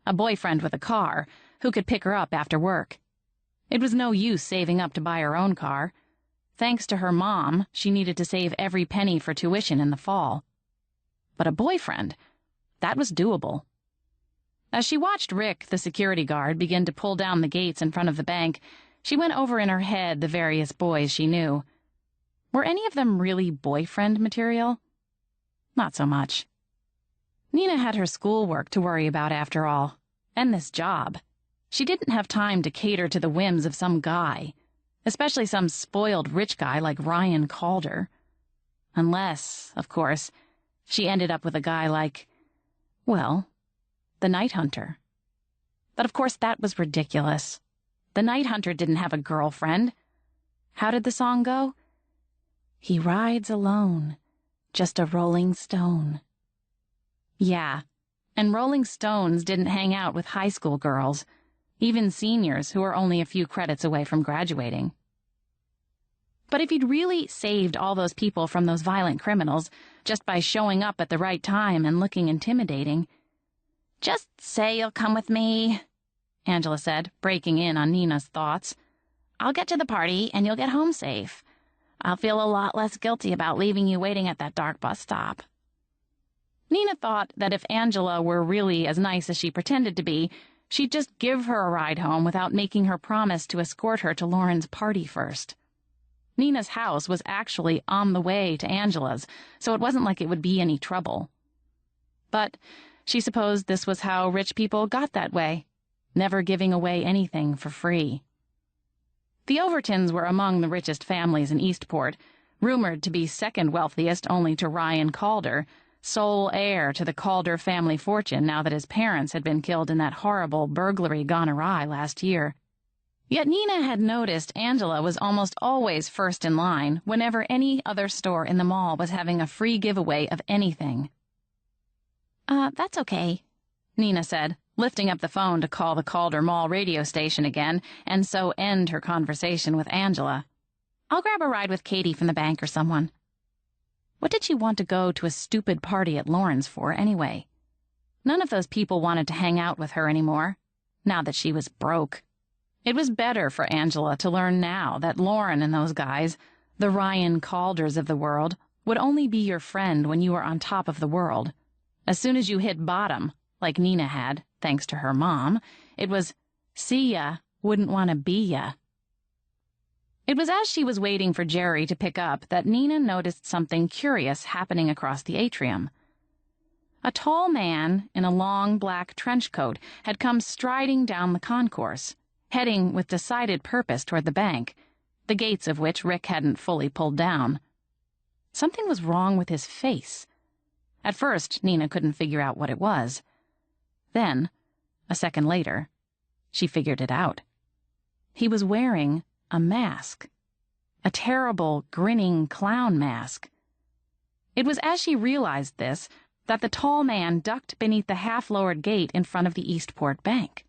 with a car, who could pick her up after work. It was no use saving up to buy her own car. Thanks to her mom, she needed to save every penny for tuition in the fall. But a boyfriend, that was doable. As she watched Rick, the security guard, begin to pull down the gates in front of the bank, she went over in her head the various boys she knew. Were any of them really boyfriend material? Not so much. Nina had her schoolwork to worry about after all, and this job. She didn't have time to cater to the whims of some guy, especially some spoiled rich guy like Ryan Calder. Unless, of course, she ended up with a guy like, well, the Night Hunter. But of course that was ridiculous. The Night Hunter didn't have a girlfriend. How did the song go? "He rides alone, just a rolling stone." Yeah, and Rolling Stones didn't hang out with high school girls, even seniors who were only a few credits away from graduating. But if he'd really saved all those people from those violent criminals just by showing up at the right time and looking intimidating... "Just say you'll come with me," Angela said, breaking in on Nina's thoughts. "I'll get to the party and you'll get home safe. I'll feel a lot less guilty about leaving you waiting at that dark bus stop." Nina thought that if Angela were really as nice as she pretended to be, she'd just give her a ride home without making her promise to escort her to Lauren's party first. Nina's house was actually on the way to Angela's, so it wasn't like it would be any trouble. But she supposed this was how rich people got that way, never giving away anything for free. The Overtons were among the richest families in Eastport, rumored to be second wealthiest only to Ryan Calder, sole heir to the Calder family fortune now that his parents had been killed in that horrible burglary gone awry last year. Yet Nina had noticed Angela was almost always first in line whenever any other store in the mall was having a free giveaway of anything. That's okay," Nina said, lifting up the phone to call the Calder Mall radio station again and so end her conversation with Angela. "I'll grab a ride with Katie from the bank or someone." What did she want to go to a stupid party at Lauren's for, anyway? None of those people wanted to hang out with her anymore, now that she was broke. It was better for Angela to learn now that Lauren and those guys, the Ryan Calders of the world, would only be your friend when you were on top of the world. As soon as you hit bottom, like Nina had, thanks to her mom, it was, see ya, wouldn't want to be ya. It was as she was waiting for Jerry to pick up that Nina noticed something curious happening across the atrium. A tall man in a long black trench coat had come striding down the concourse, heading with decided purpose toward the bank, the gates of which Rick hadn't fully pulled down. Something was wrong with his face. At first, Nina couldn't figure out what it was. Then, a second later, she figured it out. He was wearing a mask. A terrible, grinning clown mask. It was as she realized this that the tall man ducked beneath the half-lowered gate in front of the Eastport Bank.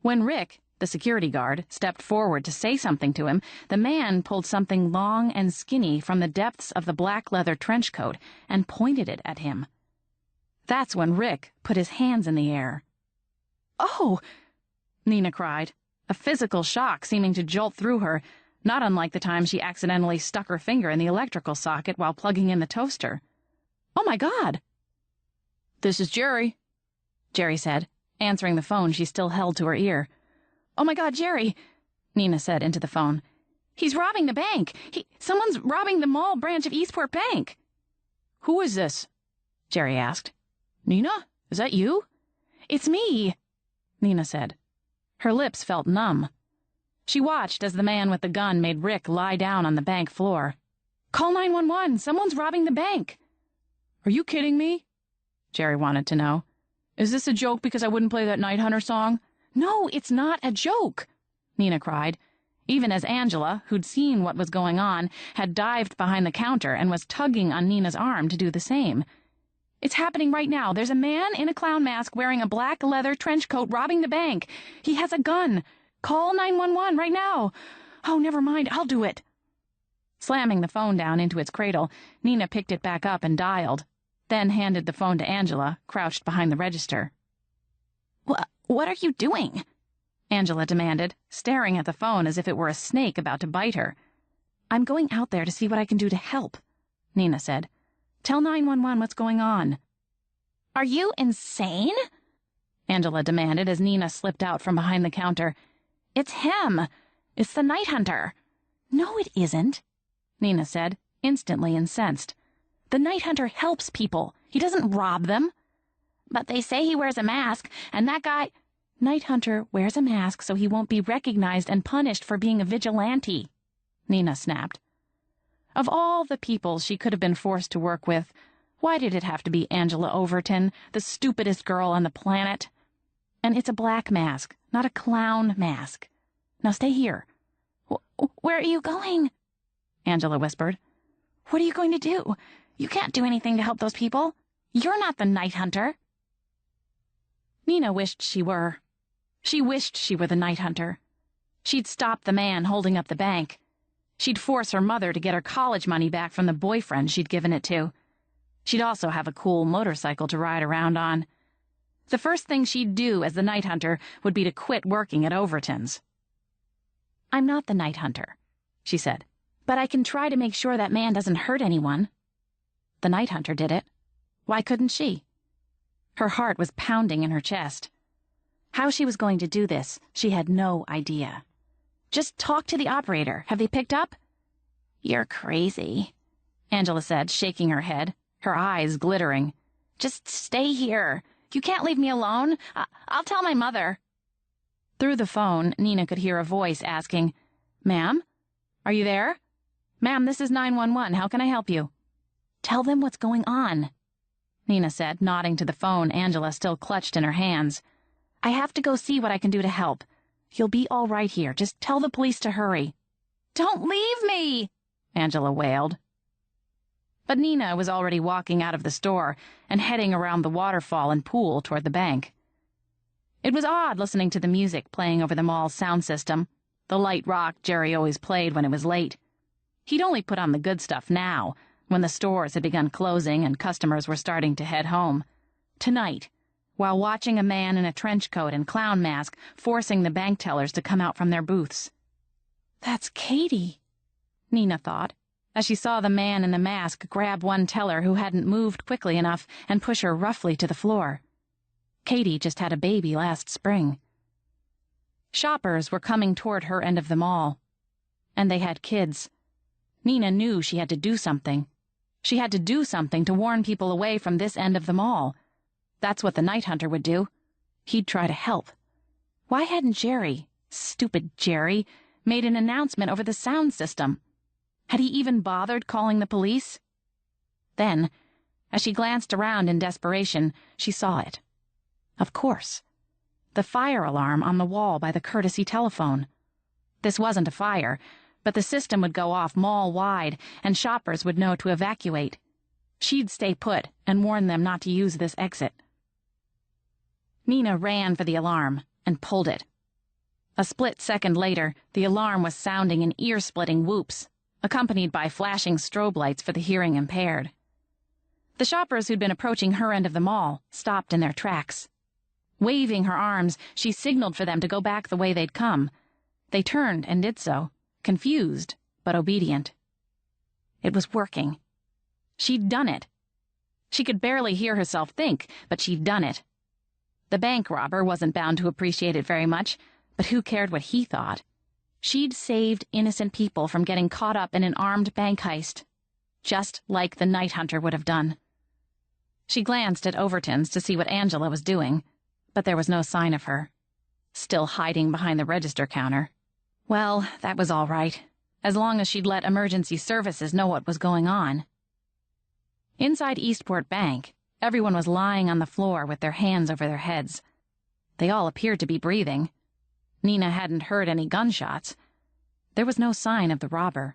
When Rick, the security guard, stepped forward to say something to him, the man pulled something long and skinny from the depths of the black leather trench coat and pointed it at him. That's when Rick put his hands in the air. "Oh!" Nina cried, a physical shock seeming to jolt through her, not unlike the time she accidentally stuck her finger in the electrical socket while plugging in the toaster. "Oh my God!" "This is Jerry," Jerry said, answering the phone she still held to her ear. "Oh my God, Jerry," Nina said into the phone. "He's robbing the bank. Someone's robbing the mall branch of Eastport Bank." "Who is this?" Jerry asked. "Nina? Is that you?" "It's me," Nina said. Her lips felt numb. She watched as the man with the gun made Rick lie down on the bank floor. "Call 911. Someone's robbing the bank." "Are you kidding me?" Jerry wanted to know. "Is this a joke because I wouldn't play that Night Hunter song?" "No, it's not a joke," Nina cried, even as Angela, who'd seen what was going on, had dived behind the counter and was tugging on Nina's arm to do the same. "It's happening right now. There's a man in a clown mask wearing a black leather trench coat robbing the bank. He has a gun. Call 911 right now. Oh, never mind. I'll do it." Slamming the phone down into its cradle, Nina picked it back up and dialed, then handed the phone to Angela, crouched behind the register. What are you doing?" Angela demanded, staring at the phone as if it were a snake about to bite her. "I'm going out there to see what I can do to help," Nina said. "Tell 911 what's going on." "Are you insane?" Angela demanded as Nina slipped out from behind the counter. "It's him. It's the Night Hunter." "No, it isn't," Nina said, instantly incensed. "The Night Hunter helps people. He doesn't rob them." "But they say he wears a mask, and that guy—" "Night Hunter wears a mask so he won't be recognized and punished for being a vigilante," Nina snapped. Of all the people she could have been forced to work with, why did it have to be Angela Overton, the stupidest girl on the planet? And it's a black mask, not a clown mask. Now stay here. "Where are you going?" Angela whispered. "What are you going to do? You can't do anything to help those people. You're not the Night Hunter." Nina wished she were. She wished she were the Night Hunter. She'd stop the man holding up the bank. She'd force her mother to get her college money back from the boyfriend she'd given it to. She'd also have a cool motorcycle to ride around on. The first thing she'd do as the Night Hunter would be to quit working at Overton's. "I'm not the Night Hunter," she said, "but I can try to make sure that man doesn't hurt anyone." The Night Hunter did it. Why couldn't she? Her heart was pounding in her chest. How she was going to do this, she had no idea. "Just talk to the operator. Have they picked up?" "You're crazy," Angela said, shaking her head, her eyes glittering. "Just stay here. You can't leave me alone. I'll tell my mother." Through the phone, Nina could hear a voice asking, "Ma'am? Are you there? Ma'am, this is 911. How can I help you?" "Tell them what's going on," Nina said, nodding to the phone Angela still clutched in her hands. "I have to go see what I can do to help. You'll be all right here. Just tell the police to hurry." "Don't leave me!" Angela wailed. But Nina was already walking out of the store and heading around the waterfall and pool toward the bank. It was odd listening to the music playing over the mall's sound system, the light rock Jerry always played when it was late. He'd only put on the good stuff now, when the stores had begun closing and customers were starting to head home. Tonight, while watching a man in a trench coat and clown mask forcing the bank tellers to come out from their booths. "That's Katie," Nina thought, as she saw the man in the mask grab one teller who hadn't moved quickly enough and push her roughly to the floor. Katie just had a baby last spring. Shoppers were coming toward her end of the mall. And they had kids. Nina knew she had to do something. She had to do something to warn people away from this end of the mall. That's what the night hunter would do. He'd try to help. Why hadn't Jerry, stupid Jerry, made an announcement over the sound system? Had he even bothered calling the police? Then, as she glanced around in desperation, she saw it. Of course. The fire alarm on the wall by the courtesy telephone. This wasn't a fire, but the system would go off mall-wide, and shoppers would know to evacuate. She'd stay put and warn them not to use this exit. Nina ran for the alarm and pulled it. A split second later, the alarm was sounding in ear-splitting whoops, accompanied by flashing strobe lights for the hearing impaired. The shoppers who'd been approaching her end of the mall stopped in their tracks. Waving her arms, she signaled for them to go back the way they'd come. They turned and did so, confused but obedient. It was working. She'd done it. She could barely hear herself think, but she'd done it. The bank robber wasn't bound to appreciate it very much, but who cared what he thought? She'd saved innocent people from getting caught up in an armed bank heist, just like the night hunter would have done. She glanced at Overton's to see what Angela was doing, but there was no sign of her. Still hiding behind the register counter. Well, that was all right, as long as she'd let emergency services know what was going on. Inside Eastport Bank, everyone was lying on the floor with their hands over their heads. They all appeared to be breathing. Nina hadn't heard any gunshots. There was no sign of the robber.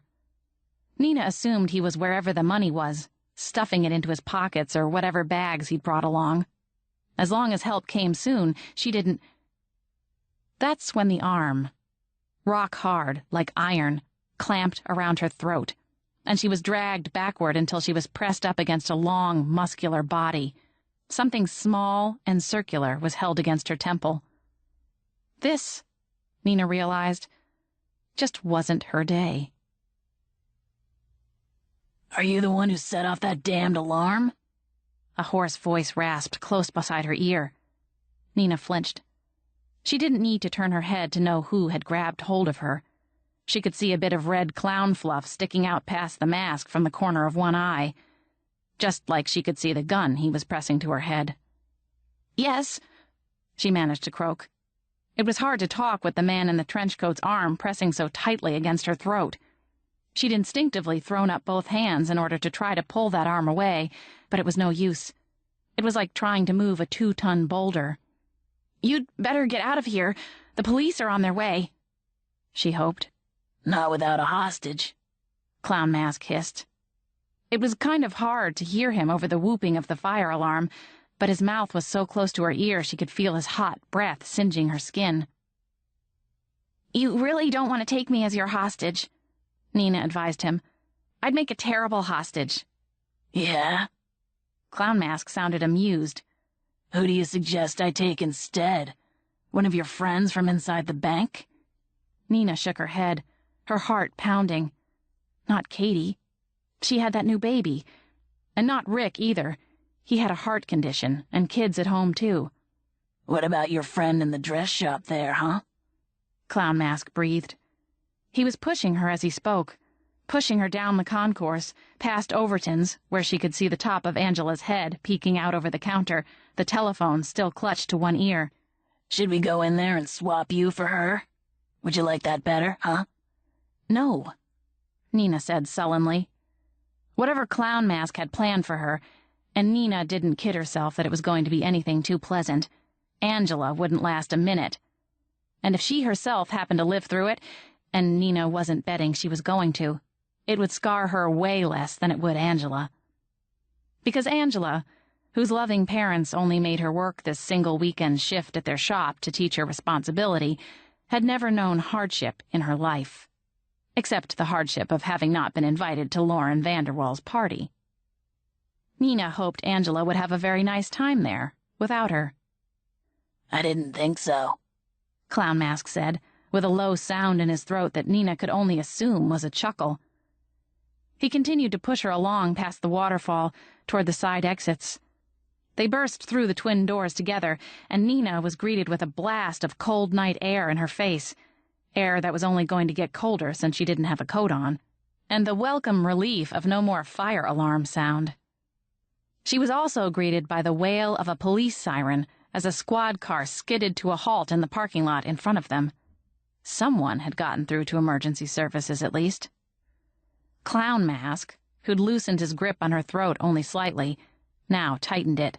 Nina assumed he was wherever the money was, stuffing it into his pockets or whatever bags he'd brought along. As long as help came soon, she didn't... That's when the arm, rock hard, like iron, clamped around her throat, and she was dragged backward until she was pressed up against a long, muscular body. Something small and circular was held against her temple. This, Nina realized, just wasn't her day. "Are you the one who set off that damned alarm?" A hoarse voice rasped close beside her ear. Nina flinched. She didn't need to turn her head to know who had grabbed hold of her. She could see a bit of red clown fluff sticking out past the mask from the corner of one eye, just like she could see the gun he was pressing to her head. "Yes," she managed to croak. It was hard to talk with the man in the trench coat's arm pressing so tightly against her throat. She'd instinctively thrown up both hands in order to try to pull that arm away, but it was no use. It was like trying to move a 2-ton boulder. "You'd better get out of here. The police are on their way," she hoped. "Not without a hostage," Clown Mask hissed. It was kind of hard to hear him over the whooping of the fire alarm, but his mouth was so close to her ear she could feel his hot breath singeing her skin. "You really don't want to take me as your hostage," Nina advised him. "I'd make a terrible hostage." "Yeah?" Clown Mask sounded amused. "Who do you suggest I take instead? One of your friends from inside the bank?" Nina shook her head, her heart pounding. Not Katie. She had that new baby. And not Rick either. He had a heart condition, and kids at home too. "What about your friend in the dress shop there, huh?" Clown Mask breathed. He was pushing her as he spoke, pushing her down the concourse, past Overton's, where she could see the top of Angela's head peeking out over the counter, the telephone still clutched to one ear. "Should we go in there and swap you for her? Would you like that better, huh?" "No," Nina said sullenly. Whatever Clown Mask had planned for her, And Nina didn't kid herself that it was going to be anything too pleasant. Angela wouldn't last a minute. And if she herself happened to live through it, and Nina wasn't betting she was going to, it would scar her way less than it would Angela. Because Angela, whose loving parents only made her work this single weekend shift at their shop to teach her responsibility, had never known hardship in her life. Except the hardship of having not been invited to Lauren Vanderwall's party. Nina hoped Angela would have a very nice time there, without her. I didn't think so, Clown Mask said, with a low sound in his throat that Nina could only assume was a chuckle. He continued to push her along past the waterfall, toward the side exits. They burst through the twin doors together, and Nina was greeted with a blast of cold night air in her face, air that was only going to get colder since she didn't have a coat on, and the welcome relief of no more fire alarm sound. She was also greeted by the wail of a police siren as a squad car skidded to a halt in the parking lot in front of them. Someone had gotten through to emergency services, at least. Clown Mask, who'd loosened his grip on her throat only slightly, now tightened it.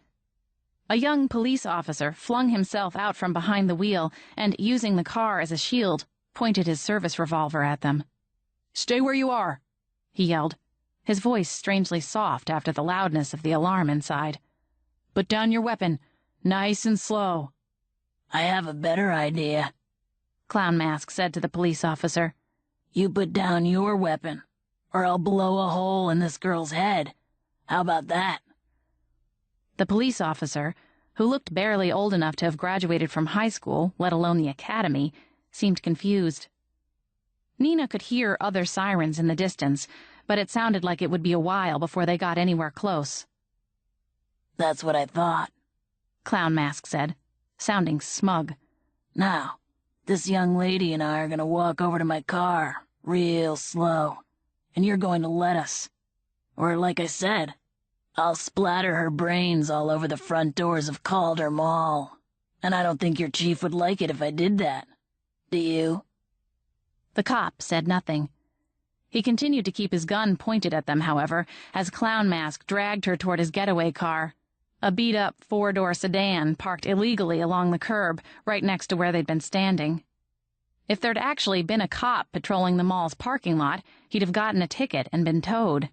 A young police officer flung himself out from behind the wheel and, using the car as a shield, pointed his service revolver at them. "Stay where you are," he yelled, his voice strangely soft after the loudness of the alarm inside. "Put down your weapon, nice and slow." I have a better idea, Clown Mask said to the police officer. You put down your weapon, or I'll blow a hole in this girl's head. How about that? The police officer, who looked barely old enough to have graduated from high school, let alone the academy, seemed confused. Nina could hear other sirens in the distance, but it sounded like it would be a while before they got anywhere close. That's what I thought, Clown Mask said, sounding smug. Now, this young lady and I are going to walk over to my car, real slow, and you're going to let us. Or, like I said, I'll splatter her brains all over the front doors of Calder Mall. And I don't think your chief would like it if I did that. Do you? The cop said nothing. He continued to keep his gun pointed at them, however, as Clown Mask dragged her toward his getaway car, a beat-up four-door sedan parked illegally along the curb right next to where they'd been standing. If there'd actually been a cop patrolling the mall's parking lot, he'd have gotten a ticket and been towed.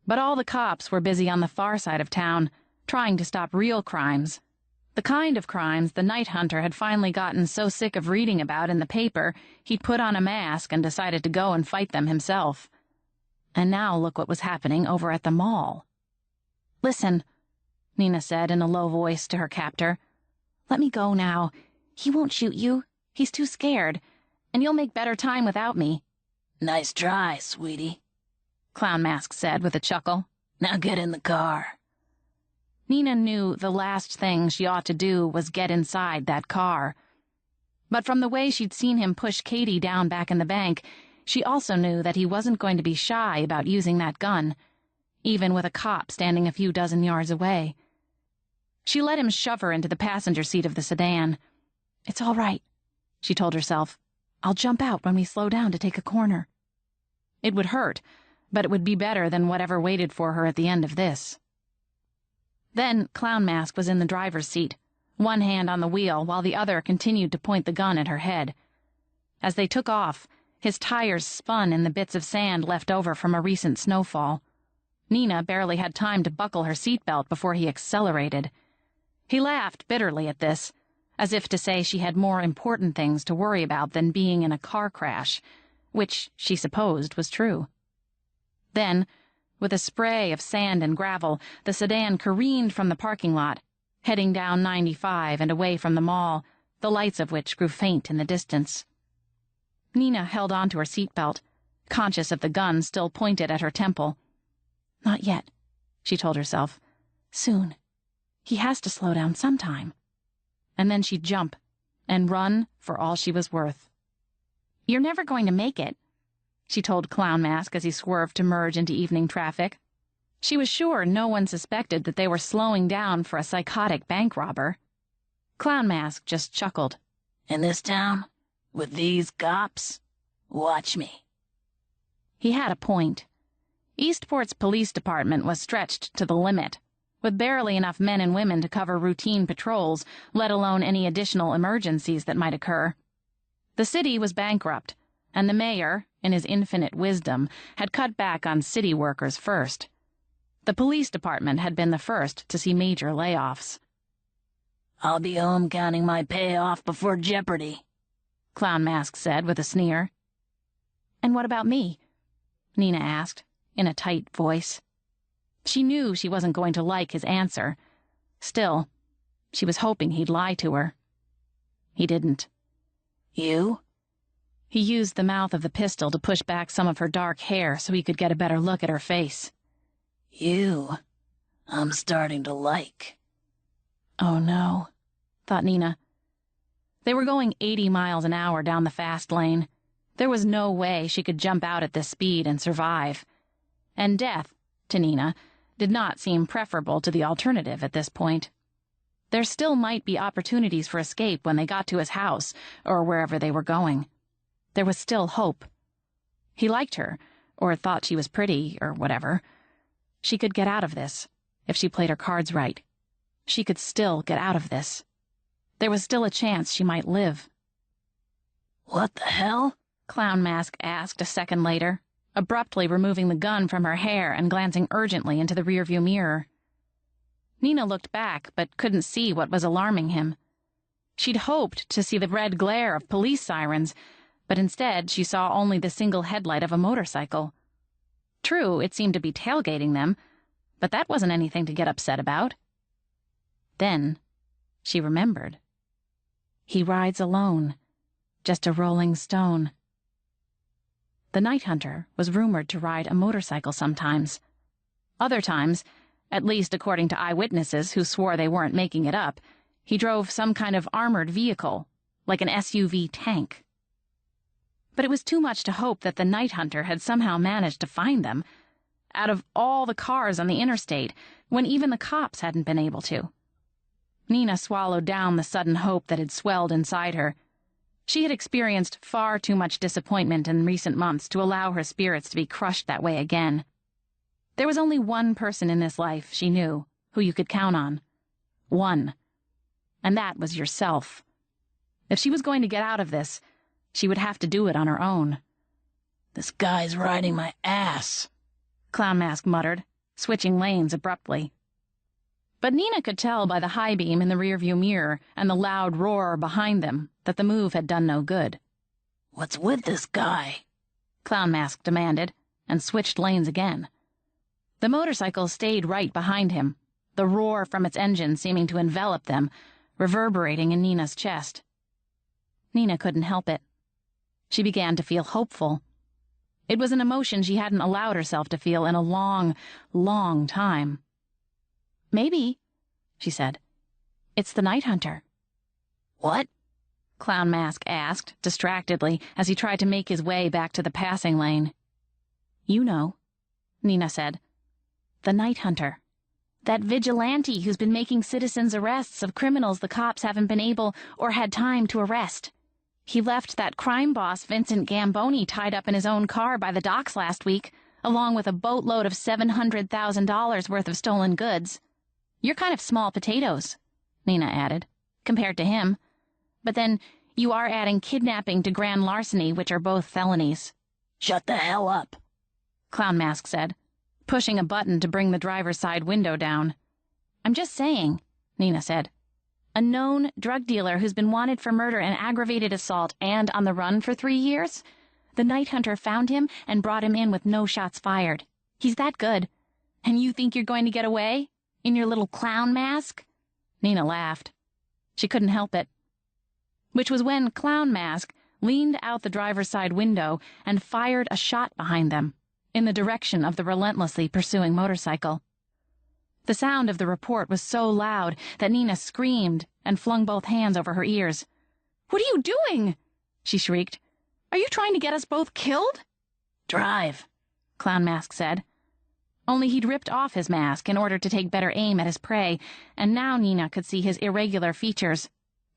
But all the cops were busy on the far side of town, trying to stop real crimes. The kind of crimes the night hunter had finally gotten so sick of reading about in the paper, he'd put on a mask and decided to go and fight them himself. And now look what was happening over at the mall. "Listen," Nina said in a low voice to her captor. "Let me go now. He won't shoot you. He's too scared. And you'll make better time without me." Nice try, sweetie, Clown Mask said with a chuckle. Now get in the car. Nina knew the last thing she ought to do was get inside that car. But from the way she'd seen him push Katie down back in the bank, she also knew that he wasn't going to be shy about using that gun, even with a cop standing a few dozen yards away. She let him shove her into the passenger seat of the sedan. "It's all right," she told herself. "I'll jump out when we slow down to take a corner." It would hurt, but it would be better than whatever waited for her at the end of this. Then Clown Mask was in the driver's seat, one hand on the wheel while the other continued to point the gun at her head. As they took off, his tires spun in the bits of sand left over from a recent snowfall. Nina barely had time to buckle her seatbelt before he accelerated. He laughed bitterly at this, as if to say she had more important things to worry about than being in a car crash, which she supposed was true. Then, with a spray of sand and gravel, the sedan careened from the parking lot, heading down 95 and away from the mall, the lights of which grew faint in the distance. Nina held onto her seatbelt, conscious of the gun still pointed at her temple. "Not yet," she told herself. "Soon. He has to slow down sometime." And then she'd jump and run for all she was worth. "You're never going to make it," she told Clown Mask as he swerved to merge into evening traffic. She was sure no one suspected that they were slowing down for a psychotic bank robber. Clown Mask just chuckled. In this town? With these cops? Watch me. He had a point. Eastport's police department was stretched to the limit. with barely enough men and women to cover routine patrols, let alone any additional emergencies that might occur. The city was bankrupt, and the mayor, in his infinite wisdom, had cut back on city workers first. The police department had been the first to see major layoffs. "I'll be home counting my payoff before Jeopardy!" Clown Mask said with a sneer. "And what about me?" Nina asked, in a tight voice. She knew she wasn't going to like his answer. Still, she was hoping he'd lie to her. He didn't. "You?" He used the mouth of the pistol to push back some of her dark hair so he could get a better look at her face. "You, I'm starting to like." Oh no, thought Nina. They were going 80 miles an hour down the fast lane. There was no way she could jump out at this speed and survive. And death, to Nina, did not seem preferable to the alternative at this point. There still might be opportunities for escape when they got to his house, or wherever they were going. There was still hope. He liked her, or thought she was pretty, or whatever. She could get out of this, if she played her cards right. She could still get out of this. There was still a chance she might live. "What the hell?" Clown Mask asked a second later, abruptly removing the gun from her hair and glancing urgently into the rearview mirror. Nina looked back, but couldn't see what was alarming him. She'd hoped to see the red glare of police sirens, but instead she saw only the single headlight of a motorcycle. True, it seemed to be tailgating them, but that wasn't anything to get upset about. Then she remembered. He rides alone, just a rolling stone. The night hunter was rumored to ride a motorcycle sometimes. Other times, at least according to eyewitnesses who swore they weren't making it up, he drove some kind of armored vehicle, like an SUV tank. But it was too much to hope that the night hunter had somehow managed to find them, out of all the cars on the interstate, when even the cops hadn't been able to. Nina swallowed down the sudden hope that had swelled inside her. She had experienced far too much disappointment in recent months to allow her spirits to be crushed that way again. There was only one person in this life, she knew, who you could count on. One. And that was yourself. If she was going to get out of this, she would have to do it on her own. "This guy's riding my ass," Clown Mask muttered, switching lanes abruptly. But Nina could tell by the high beam in the rearview mirror and the loud roar behind them that the move had done no good. "What's with this guy?" Clown Mask demanded, and switched lanes again. The motorcycle stayed right behind him, the roar from its engine seeming to envelop them, reverberating in Nina's chest. Nina couldn't help it. She began to feel hopeful. It was an emotion she hadn't allowed herself to feel in a long, long time. "Maybe," she said. "It's the night hunter." "What?" Clown Mask asked, distractedly, as he tried to make his way back to the passing lane. "You know," Nina said. "The night hunter. That vigilante who's been making citizens' arrests of criminals the cops haven't been able or had time to arrest. He left that crime boss Vincent Gamboni tied up in his own car by the docks last week, along with a boatload of $700,000 worth of stolen goods. You're kind of small potatoes," Nina added, "compared to him. But then you are adding kidnapping to grand larceny, which are both felonies." "Shut the hell up," Clown Mask said, pushing a button to bring the driver's side window down. "I'm just saying," Nina said. "A known drug dealer who's been wanted for murder and aggravated assault and on the run for 3 years? The night hunter found him and brought him in with no shots fired. He's that good. And you think you're going to get away? In your little clown mask?" Nina laughed. She couldn't help it. Which was when Clown Mask leaned out the driver's side window and fired a shot behind them, in the direction of the relentlessly pursuing motorcycle. The sound of the report was so loud that Nina screamed and flung both hands over her ears. "What are you doing?" she shrieked. "Are you trying to get us both killed?" "Drive," Clown Mask said. Only he'd ripped off his mask in order to take better aim at his prey, and now Nina could see his irregular features,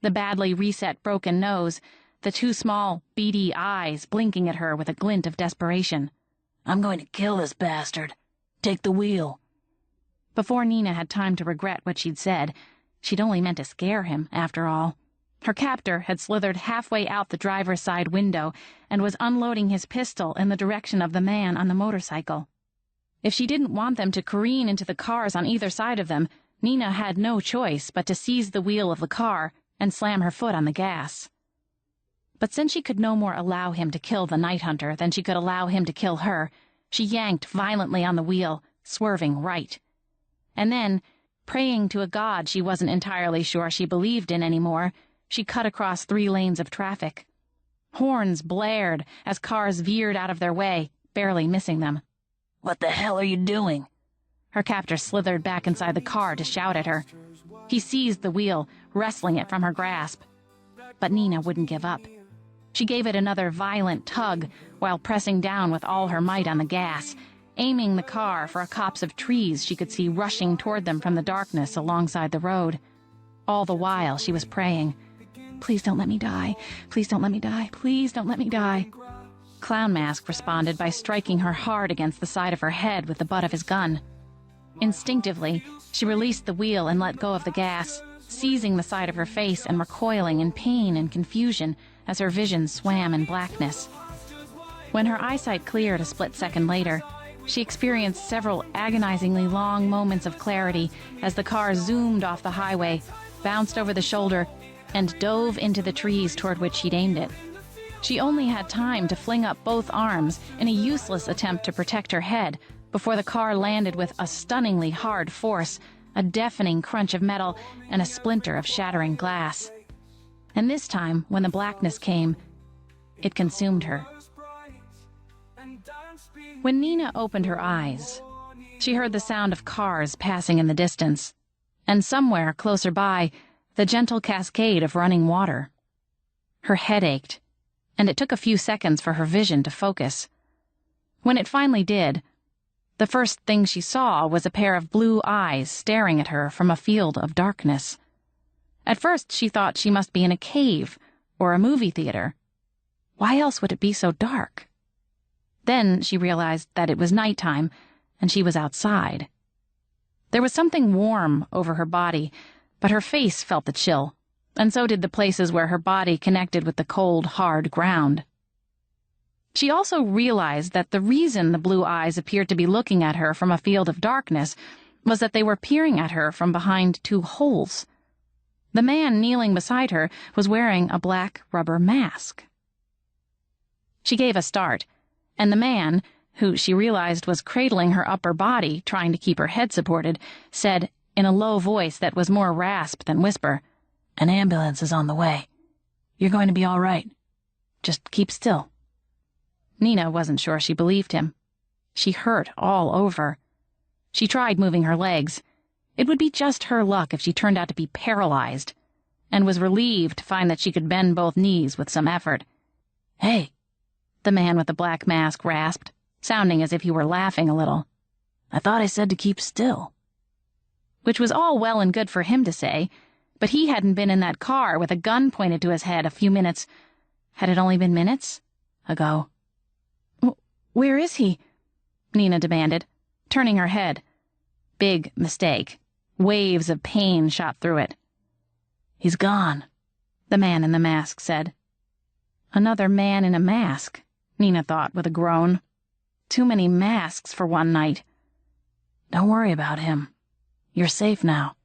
the badly reset broken nose, the 2 small, beady eyes blinking at her with a glint of desperation. "I'm going to kill this bastard. Take the wheel." Before Nina had time to regret what she'd said, she'd only meant to scare him, after all. Her captor had slithered halfway out the driver's side window and was unloading his pistol in the direction of the man on the motorcycle. If she didn't want them to careen into the cars on either side of them, Nina had no choice but to seize the wheel of the car and slam her foot on the gas. But since she could no more allow him to kill the night hunter than she could allow him to kill her, she yanked violently on the wheel, swerving right. And then, praying to a god she wasn't entirely sure she believed in anymore, she cut across 3 lanes of traffic. Horns blared as cars veered out of their way, barely missing them. "What the hell are you doing?" Her captor slithered back inside the car to shout at her. He seized the wheel, wrestling it from her grasp. But Nina wouldn't give up. She gave it another violent tug while pressing down with all her might on the gas, aiming the car for a copse of trees she could see rushing toward them from the darkness alongside the road. All the while she was praying, "Please don't let me die. Please don't let me die. Please don't let me die." Clown Mask responded by striking her hard against the side of her head with the butt of his gun. Instinctively, she released the wheel and let go of the gas, seizing the side of her face and recoiling in pain and confusion as her vision swam in blackness. When her eyesight cleared a split second later, she experienced several agonizingly long moments of clarity as the car zoomed off the highway, bounced over the shoulder, and dove into the trees toward which she'd aimed it. She only had time to fling up both arms in a useless attempt to protect her head before the car landed with a stunningly hard force, a deafening crunch of metal, and a splinter of shattering glass. And this time, when the blackness came, it consumed her. When Nina opened her eyes, she heard the sound of cars passing in the distance, and somewhere closer by, the gentle cascade of running water. Her head ached, and it took a few seconds for her vision to focus. When it finally did, the first thing she saw was a pair of blue eyes staring at her from a field of darkness. At first she thought she must be in a cave or a movie theater. Why else would it be so dark? Then she realized that it was nighttime, and she was outside. There was something warm over her body, but her face felt the chill, and so did the places where her body connected with the cold, hard ground. She also realized that the reason the blue eyes appeared to be looking at her from a field of darkness was that they were peering at her from behind 2 holes. The man kneeling beside her was wearing a black rubber mask. She gave a start, and the man, who she realized was cradling her upper body, trying to keep her head supported, said, in a low voice that was more rasp than whisper, "An ambulance is on the way. You're going to be all right. Just keep still." Nina wasn't sure she believed him. She hurt all over. She tried moving her legs. It would be just her luck if she turned out to be paralyzed, and was relieved to find that she could bend both knees with some effort. "Hey," the man with the black mask rasped, sounding as if he were laughing a little. "I thought I said to keep still." Which was all well and good for him to say, but he hadn't been in that car with a gun pointed to his head a few minutes. Had it only been minutes ago? "Where is he?" Nina demanded, turning her head. Big mistake. Waves of pain shot through it. "He's gone," the man in the mask said. Another man in a mask, Nina thought with a groan. Too many masks for one night. "Don't worry about him. You're safe now."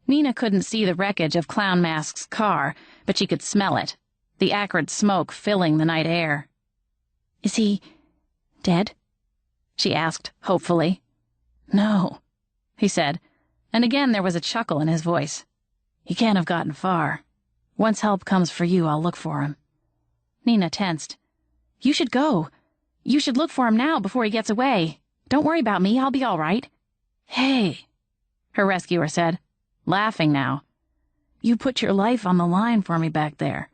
Nina couldn't see the wreckage of Clown Mask's car, but she could smell it, the acrid smoke filling the night air. "Is he dead?" she asked hopefully. "No," he said, and again there was a chuckle in his voice. "He can't have gotten far. Once help comes for you, I'll look for him." Nina tensed. "You should go. You should look for him now before he gets away. Don't worry about me, I'll be all right." "Hey," her rescuer said, laughing now. "You put your life on the line for me back there.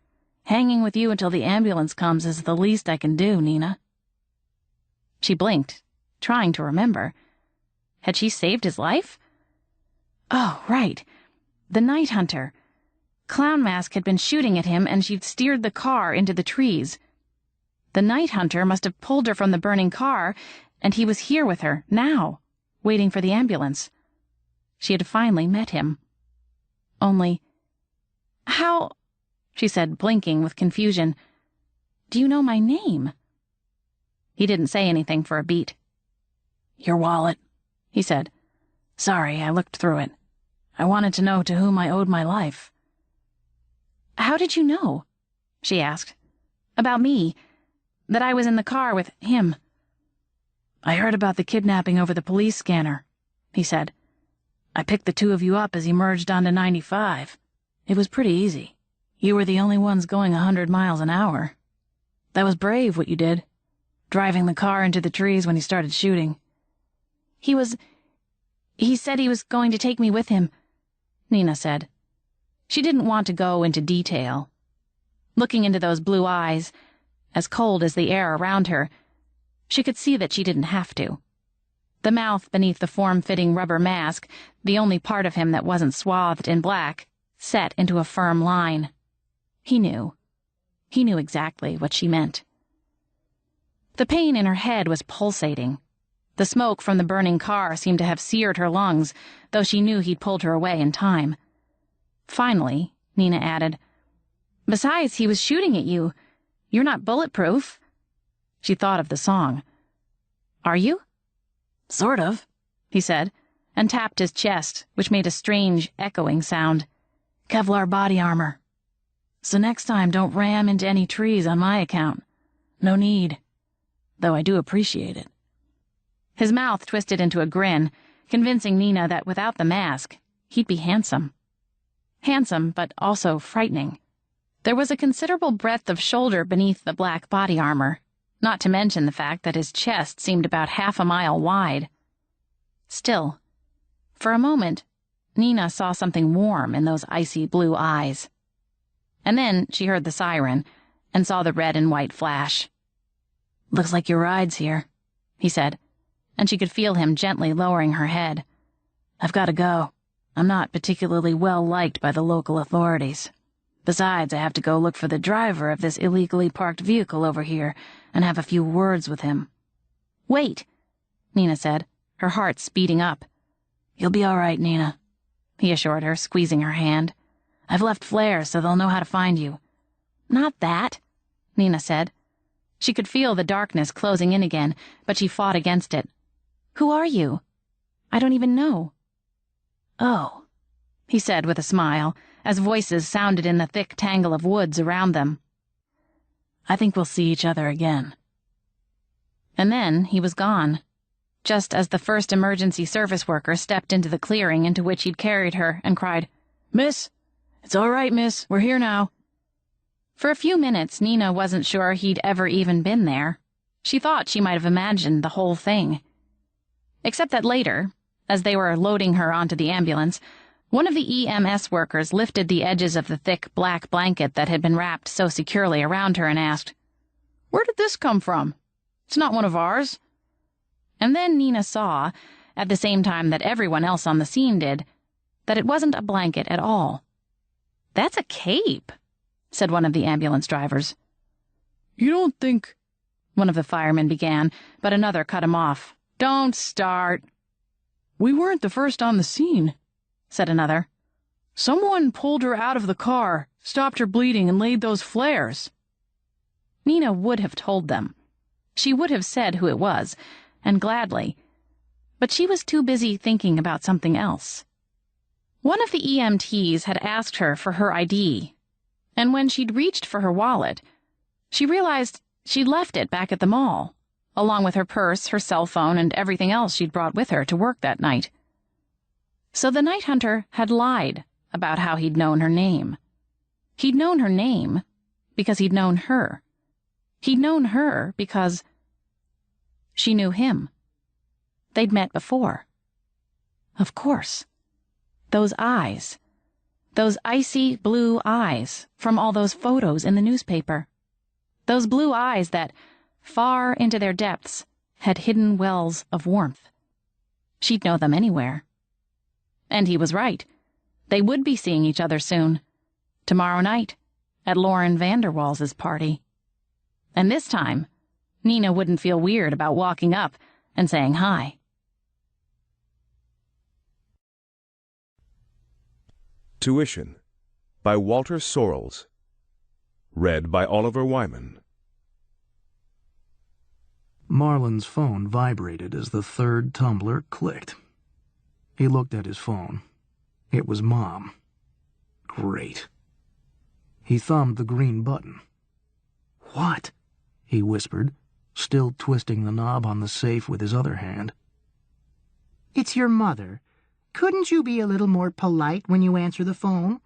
Hanging with you until the ambulance comes is the least I can do, Nina." She blinked, trying to remember. Had she saved his life? Oh, right. The night hunter. Clown Mask had been shooting at him, and she'd steered the car into the trees. The night hunter must have pulled her from the burning car, and he was here with her, now, waiting for the ambulance. She had finally met him. Only, how, she said, blinking with confusion, do you know my name? He didn't say anything for a beat. Your wallet, he said. Sorry, I looked through it. I wanted to know to whom I owed my life. How did you know? She asked. About me. That I was in the car with him. I heard about the kidnapping over the police scanner, he said. I picked the two of you up as you merged onto 95. It was pretty easy. You were the only ones going 100 miles an hour. That was brave what you did, driving the car into the trees when he started shooting. He said he was going to take me with him, Nina said. She didn't want to go into detail. Looking into those blue eyes, as cold as the air around her, she could see that she didn't have to. The mouth beneath the form-fitting rubber mask, the only part of him that wasn't swathed in black, set into a firm line. He knew. He knew exactly what she meant. The pain in her head was pulsating. The smoke from the burning car seemed to have seared her lungs, though she knew he'd pulled her away in time. Finally, Nina added, Besides, he was shooting at you. You're not bulletproof. She thought of the song. Are you? Sort of, he said, and tapped his chest, which made a strange, echoing sound. Kevlar body armor. So next time don't ram into any trees on my account. No need. Though I do appreciate it. His mouth twisted into a grin, convincing Nina that without the mask, he'd be handsome. Handsome, but also frightening. There was a considerable breadth of shoulder beneath the black body armor, not to mention the fact that his chest seemed about half a mile wide. Still, for a moment, Nina saw something warm in those icy blue eyes. And then she heard the siren and saw the red and white flash. Looks like your ride's here, he said, and she could feel him gently lowering her head. I've got to go. I'm not particularly well liked by the local authorities. Besides, I have to go look for the driver of this illegally parked vehicle over here and have a few words with him. Wait, Nina said, her heart speeding up. You'll be all right, Nina, he assured her, squeezing her hand. I've left flares so they'll know how to find you. Not that, Nina said. She could feel the darkness closing in again, but she fought against it. Who are you? I don't even know. Oh, he said with a smile, as voices sounded in the thick tangle of woods around them. I think we'll see each other again. And then he was gone, just as the first emergency service worker stepped into the clearing into which he'd carried her and cried, Miss! It's all right, miss. We're here now. For a few minutes, Nina wasn't sure he'd ever even been there. She thought she might have imagined the whole thing. Except that later, as they were loading her onto the ambulance, one of the EMS workers lifted the edges of the thick black blanket that had been wrapped so securely around her and asked, Where did this come from? It's not one of ours. And then Nina saw, at the same time that everyone else on the scene did, that it wasn't a blanket at all. That's a cape, said one of the ambulance drivers. You don't think... One of the firemen began, but another cut him off. Don't start. We weren't the first on the scene, said another. Someone pulled her out of the car, stopped her bleeding, and laid those flares. Nina would have told them. She would have said who it was, and gladly. But she was too busy thinking about something else. One of the EMTs had asked her for her ID, and when she'd reached for her wallet, she realized she'd left it back at the mall, along with her purse, her cell phone, and everything else she'd brought with her to work that night. So the night hunter had lied about how he'd known her name. He'd known her name because he'd known her. He'd known her because she knew him. They'd met before. Of course. Those eyes. Those icy blue eyes from all those photos in the newspaper. Those blue eyes that, far into their depths, had hidden wells of warmth. She'd know them anywhere. And he was right. They would be seeing each other soon. Tomorrow night, at Lauren Vanderwall's party. And this time, Nina wouldn't feel weird about walking up and saying hi. Tuition by Walter Sorrells. Read by Oliver Wyman. Marlon's phone vibrated as the third tumbler clicked. He looked at his phone. It was Mom. Great. He thumbed the green button. "What?" he whispered, still twisting the knob on the safe with his other hand. "It's your mother. Couldn't you be a little more polite when you answer the phone?"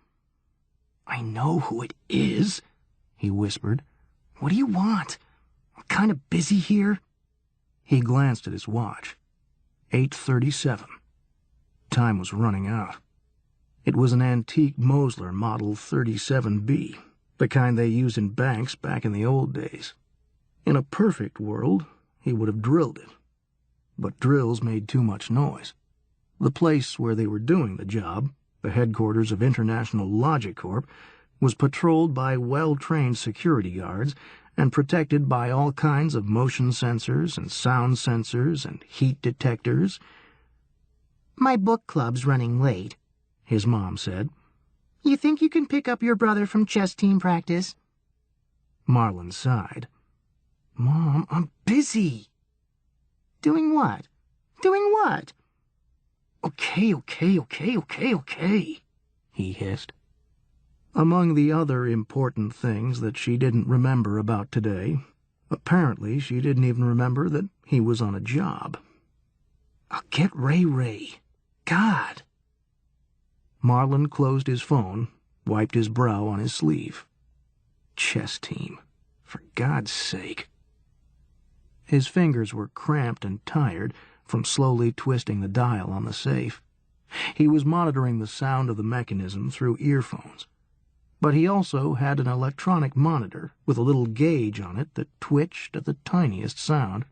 "I know who it is," he whispered. "What do you want? I'm kind of busy here." He glanced at his watch. 8:37. Time was running out. It was an antique Mosler Model 37B, the kind they used in banks back in the old days. In a perfect world, he would have drilled it. But drills made too much noise. The place where they were doing the job, the headquarters of International Logic Corp., was patrolled by well-trained security guards and protected by all kinds of motion sensors and sound sensors and heat detectors. "My book club's running late," his mom said. "You think you can pick up your brother from chess team practice?" Marlon sighed. "Mom, I'm busy." "Doing what? Doing what?" Okay, he hissed. Among the other important things that she didn't remember about today, apparently she didn't even remember that he was on a job. "I'll get Ray. God." Marlon closed his phone, wiped his brow on his sleeve. Chess team. For God's sake. His fingers were cramped and tired from slowly twisting the dial on the safe. He was monitoring the sound of the mechanism through earphones. But he also had an electronic monitor with a little gauge on it that twitched at the tiniest sound.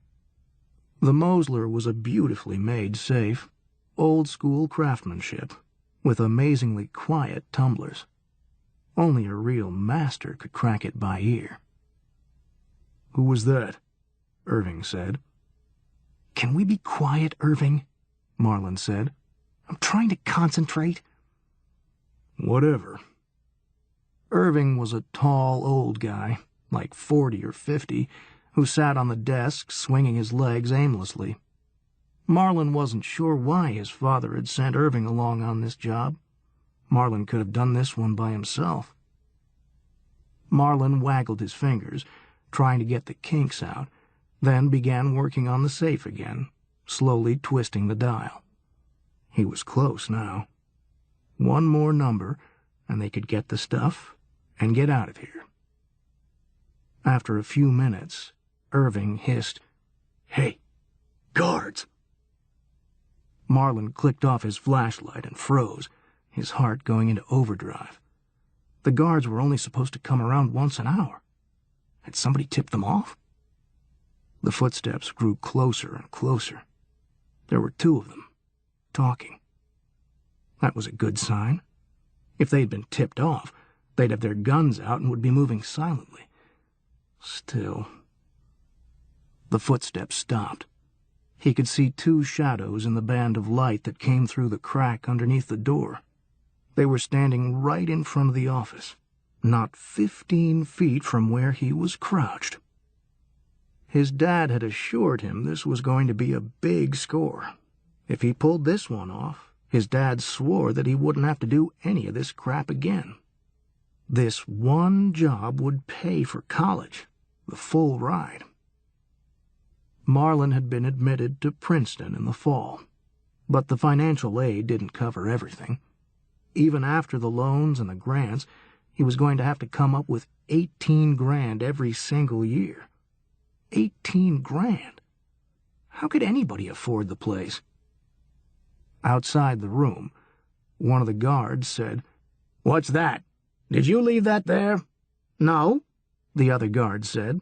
The Mosler was a beautifully made safe, old-school craftsmanship, with amazingly quiet tumblers. Only a real master could crack it by ear. "Who was that?" Irving said. "Can we be quiet, Irving?" Marlon said. "I'm trying to concentrate." "Whatever." Irving was a tall, old guy, like 40 or 50, who sat on the desk swinging his legs aimlessly. Marlon wasn't sure why his father had sent Irving along on this job. Marlon could have done this one by himself. Marlon waggled his fingers, trying to get the kinks out, then began working on the safe again, slowly twisting the dial. He was close now. One more number, and they could get the stuff and get out of here. After a few minutes, Irving hissed, "Hey, guards!" Marlon clicked off his flashlight and froze, his heart going into overdrive. The guards were only supposed to come around once an hour. Had somebody tipped them off? The footsteps grew closer and closer. There were two of them, talking. That was a good sign. If they'd been tipped off, they'd have their guns out and would be moving silently. Still. The footsteps stopped. He could see two shadows in the band of light that came through the crack underneath the door. They were standing right in front of the office, not 15 feet from where he was crouched. His dad had assured him this was going to be a big score. If he pulled this one off, his dad swore that he wouldn't have to do any of this crap again. This one job would pay for college, the full ride. Marlon had been admitted to Princeton in the fall, but the financial aid didn't cover everything. Even after the loans and the grants, he was going to have to come up with $18,000 every single year. 18 grand. How could anybody afford the place? Outside the room, one of the guards said, "What's that? Did you leave that there?" "No," the other guard said.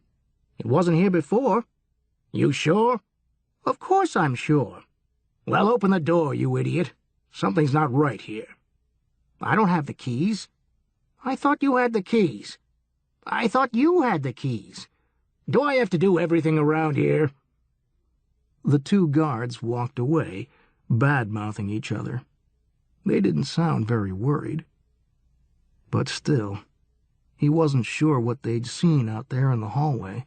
"It wasn't here before." "You sure?" "Of course I'm sure." "Well, open the door, you idiot. Something's not right here." "I don't have the keys." "I thought you had the keys." "I thought you had the keys. Do I have to do everything around here?" The two guards walked away, bad-mouthing each other. They didn't sound very worried. But still, he wasn't sure what they'd seen out there in the hallway.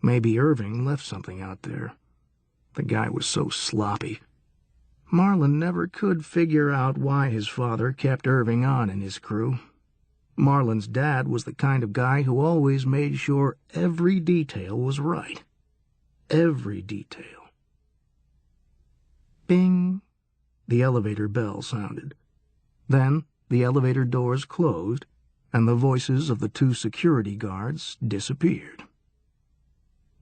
Maybe Irving left something out there. The guy was so sloppy. Marlon never could figure out why his father kept Irving on in his crew. Marlon's dad was the kind of guy who always made sure every detail was right. Every detail. Bing! The elevator bell sounded. Then the elevator doors closed, and the voices of the two security guards disappeared.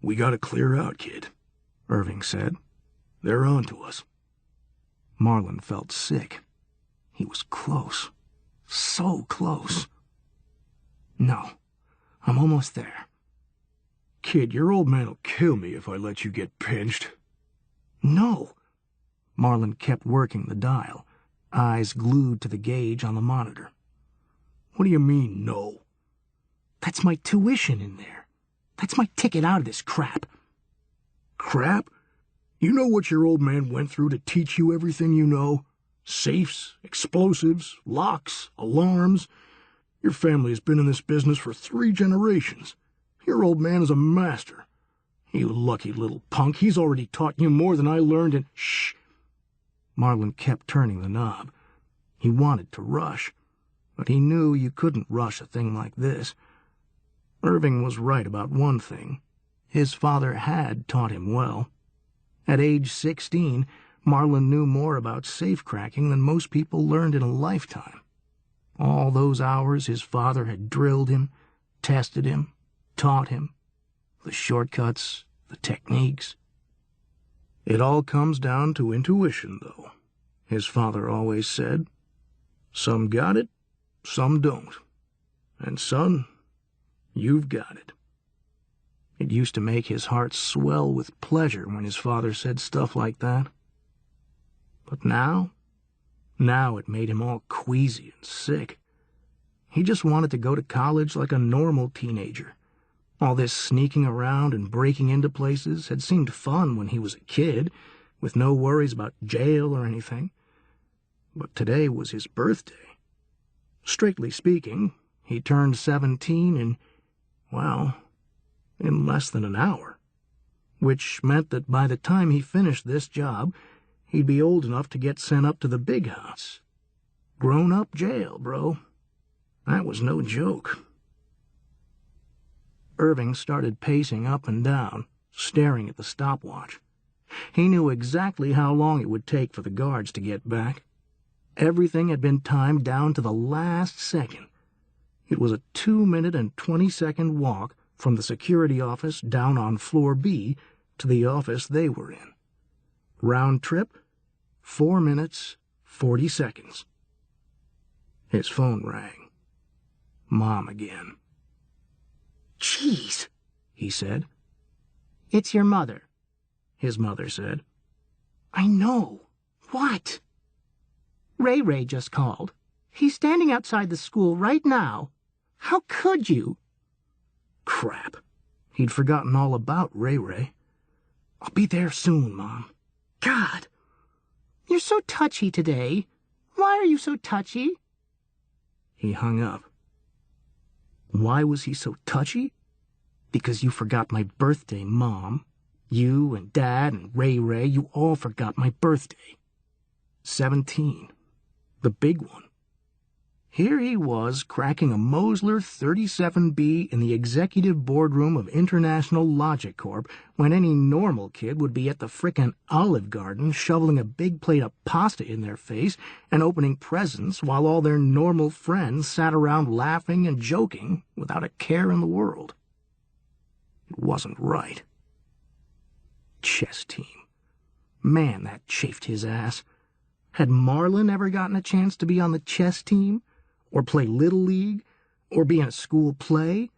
"We gotta clear out, kid," Irving said. "They're on to us." Marlon felt sick. He was close. So close. "No, I'm almost there." "Kid, your old man'll kill me if I let you get pinched." "No." Marlon kept working the dial, eyes glued to the gauge on the monitor. "What do you mean, no?" "That's my tuition in there. That's my ticket out of this crap." "Crap? You know what your old man went through to teach you everything you know? Safes, explosives, locks, alarms. Your family has been in this business for 3 generations. Your old man is a master. You lucky little punk, he's already taught you more than I learned in— Shh! Marlon kept turning the knob. He wanted to rush, but he knew you couldn't rush a thing like this. Irving was right about one thing. His father had taught him well. At age 16, Marlon knew more about safe-cracking than most people learned in a lifetime. All those hours his father had drilled him, tested him, taught him. The shortcuts, the techniques. "It all comes down to intuition, though," his father always said. "Some got it, some don't. And, son, you've got it." It used to make his heart swell with pleasure when his father said stuff like that. But now it made him all queasy and sick. He just wanted to go to college like a normal teenager. All this sneaking around and breaking into places had seemed fun when he was a kid, with no worries about jail or anything. But today was his birthday. Strictly speaking, he turned 17 in less than an hour, which meant that by the time he finished this job, he'd be old enough to get sent up to the big house. Grown-up jail, bro. That was no joke. Irving started pacing up and down, staring at the stopwatch. He knew exactly how long it would take for the guards to get back. Everything had been timed down to the last second. It was a 2-minute and 20-second walk from the security office down on floor B to the office they were in. Round trip, 4 minutes, 40 seconds. His phone rang. Mom again. "Jeez," he said. "It's your mother," his mother said. "I know. What?" "Ray just called. He's standing outside the school right now. How could you?" Crap. He'd forgotten all about Ray. "I'll be there soon, Mom." "God, you're so touchy today. Why are you so touchy?" He hung up. Why was he so touchy? Because you forgot my birthday, Mom. You and Dad and Ray, you all forgot my birthday. 17. The big one. Here he was cracking a Mosler 37B in the executive boardroom of International Logic Corp. when any normal kid would be at the frickin' Olive Garden shoveling a big plate of pasta in their face and opening presents while all their normal friends sat around laughing and joking without a care in the world. It wasn't right. Chess team. Man, that chafed his ass. Had Marlon ever gotten a chance to be on the chess team? Or play Little League? Or be in a school play?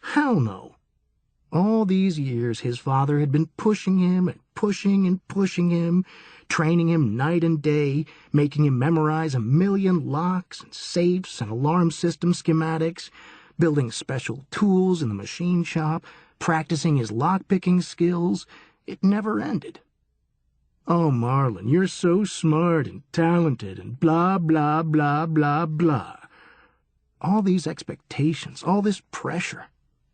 Hell no. All these years his father had been pushing him and pushing and pushing him, training him night and day, making him memorize 1,000,000 locks and safes and alarm system schematics, building special tools in the machine shop, practicing his lock-picking skills. It never ended. "Oh, Marlon, you're so smart and talented and blah, blah, blah, blah, blah." All these expectations, all this pressure.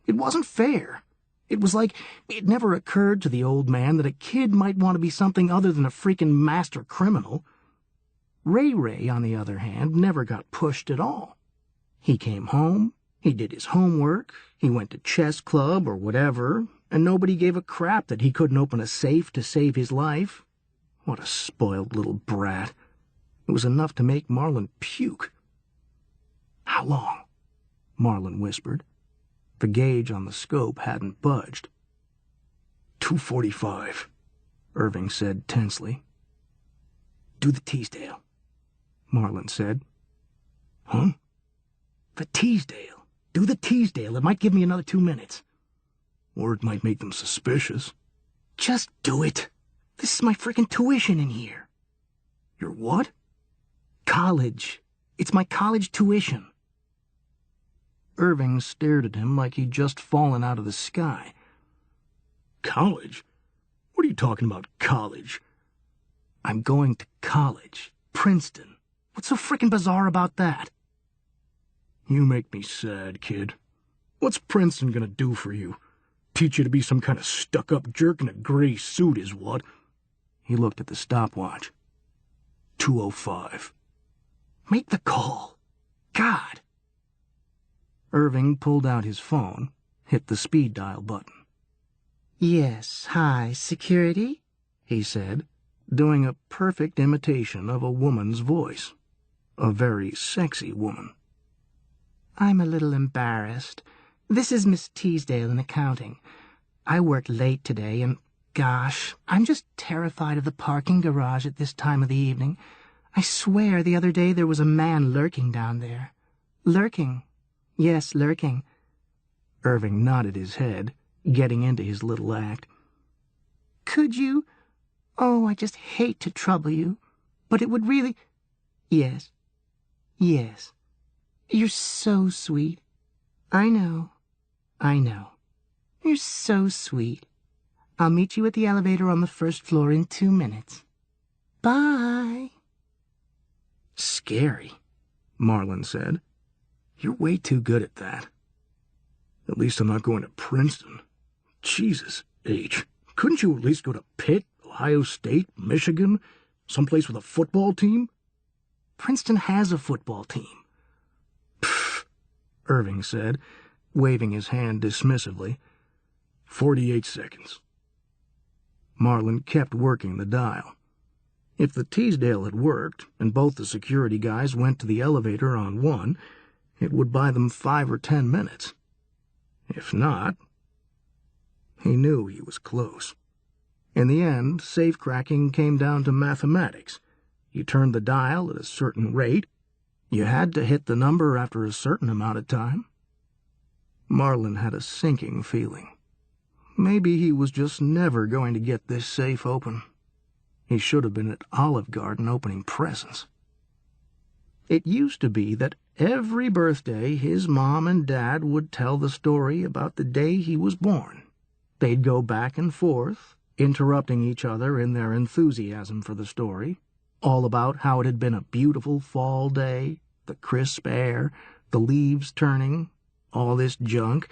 It wasn't fair. It was like it never occurred to the old man that a kid might want to be something other than a freaking master criminal. Ray, on the other hand, never got pushed at all. He came home, he did his homework, he went to chess club or whatever, and nobody gave a crap that he couldn't open a safe to save his life. What a spoiled little brat. It was enough to make Marlin puke. "How long?" Marlin whispered. The gauge on the scope hadn't budged. 2:45, Irving said tensely. "Do the Teasdale," Marlin said. "Huh?" "The Teasdale. Do the Teasdale. It might give me another 2 minutes." "Or it might make them suspicious." "Just do it. This is my frickin' tuition in here." "Your what?" "College. It's my college tuition." Irving stared at him like he'd just fallen out of the sky. "College? What are you talking about, college?" "I'm going to college. Princeton. What's so frickin' bizarre about that?" "You make me sad, kid. What's Princeton gonna do for you? Teach you to be some kind of stuck-up jerk in a gray suit is what?" He looked at the stopwatch. 2:05. "Make the call. God." Irving pulled out his phone, hit the speed dial button. "Yes, hi, security?" he said, doing a perfect imitation of a woman's voice. A very sexy woman. "I'm a little embarrassed. This is Miss Teasdale in accounting. I worked late today, and gosh, I'm just terrified of the parking garage at this time of the evening. I swear the other day there was a man lurking down there. Lurking. Yes, lurking." Irving nodded his head, getting into his little act. "Could you? Oh, I just hate to trouble you, but it would really—" "Yes. Yes. You're so sweet. I know. You're so sweet. I'll meet you at the elevator on the first floor in 2 minutes. Bye." "Scary," Marlin said. "You're way too good at that." "At least I'm not going to Princeton. Jesus, H. Couldn't you at least go to Pitt, Ohio State, Michigan, someplace with a football team?" "Princeton has a football team." "Pfft," Irving said, waving his hand dismissively. 48 seconds. Marlin kept working the dial. If the Teasdale had worked, and both the security guys went to the elevator on one, it would buy them 5 or 10 minutes. If not, he knew he was close. In the end, safe-cracking came down to mathematics. You turned the dial at a certain rate. You had to hit the number after a certain amount of time. Marlin had a sinking feeling. Maybe he was just never going to get this safe open. He should have been at Olive Garden opening presents. It used to be that every birthday his mom and dad would tell the story about the day he was born. They'd go back and forth, interrupting each other in their enthusiasm for the story, all about how it had been a beautiful fall day, the crisp air, the leaves turning, all this junk,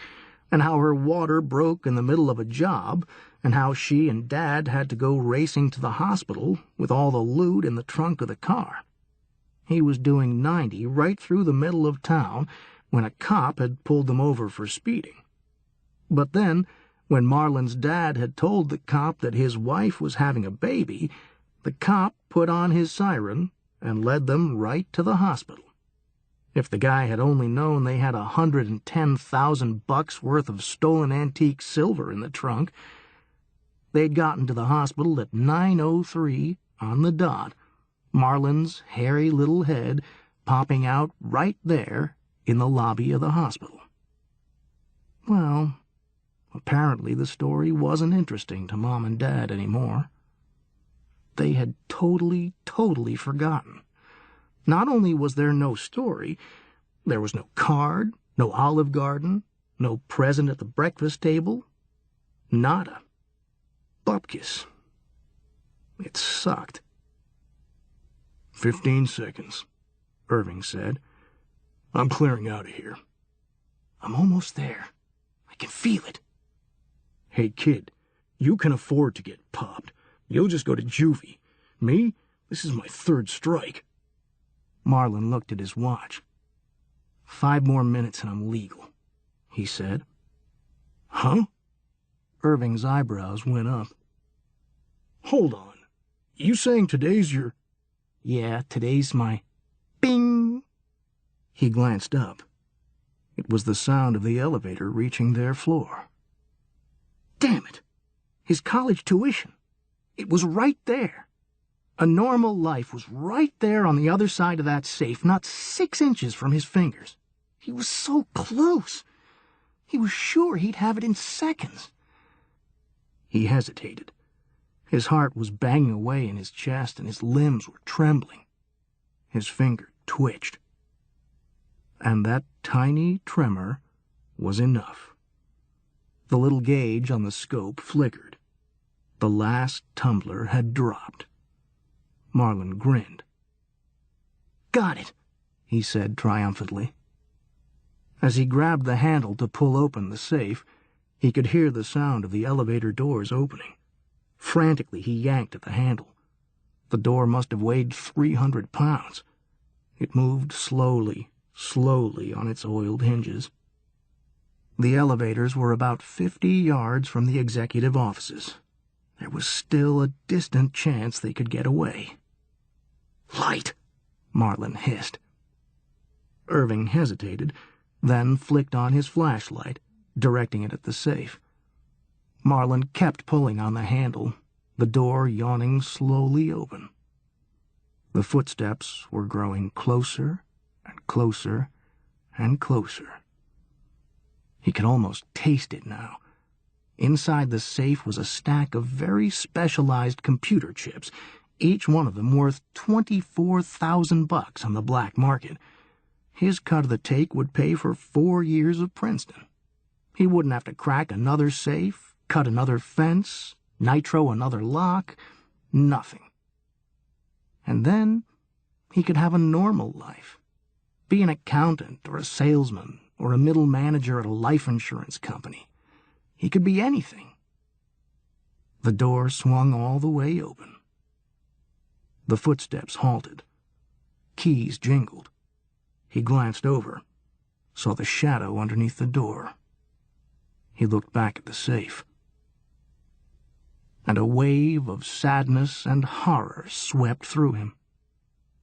and how her water broke in the middle of a job, and how she and Dad had to go racing to the hospital with all the loot in the trunk of the car. He was doing 90 right through the middle of town when a cop had pulled them over for speeding. But then, when Marlin's dad had told the cop that his wife was having a baby, the cop put on his siren and led them right to the hospital. If the guy had only known they had $110,000 worth of stolen antique silver in the trunk, they'd gotten to the hospital at 9:03 on the dot, Marlin's hairy little head popping out right there in the lobby of the hospital. Well, apparently the story wasn't interesting to Mom and Dad anymore. They had totally forgotten. Not only was there no story, there was no card, no Olive Garden, no present at the breakfast table. Nada. Bupkis. It sucked. 15 seconds, Irving said. I'm clearing out of here. I'm almost there. I can feel it. Hey, kid, you can afford to get popped. You'll just go to juvie. Me? This is my 3rd strike. Marlin looked at his watch. 5 more minutes and I'm legal, he said. Huh? Irving's eyebrows went up. Hold on. You saying today's your... Yeah, today's my... Bing! He glanced up. It was the sound of the elevator reaching their floor. Damn it! His college tuition. It was right there. A normal life was right there on the other side of that safe, not 6 inches from his fingers. He was so close. He was sure he'd have it in seconds. He hesitated. His heart was banging away in his chest and his limbs were trembling. His finger twitched. And that tiny tremor was enough. The little gauge on the scope flickered. The last tumbler had dropped. Marlin grinned. Got it, he said triumphantly. As he grabbed the handle to pull open the safe, he could hear the sound of the elevator doors opening. Frantically, he yanked at the handle. The door must have weighed 300 pounds. It moved slowly on its oiled hinges. The elevators were about 50 yards from the executive offices. There was still a distant chance they could get away. Light, Marlin hissed. Irving hesitated, then flicked on his flashlight, directing it at the safe. Marlin kept pulling on the handle, the door yawning slowly open. The footsteps were growing closer and closer and closer. He could almost taste it now. Inside the safe was a stack of very specialized computer chips, each one of them worth $24,000 on the black market. His cut of the take would pay for 4 years of Princeton. He wouldn't have to crack another safe, cut another fence, nitro another lock, nothing. And then he could have a normal life. Be an accountant or a salesman or a middle manager at a life insurance company. He could be anything. The door swung all the way open. The footsteps halted. Keys jingled. He glanced over, saw the shadow underneath the door. He looked back at the safe. And a wave of sadness and horror swept through him.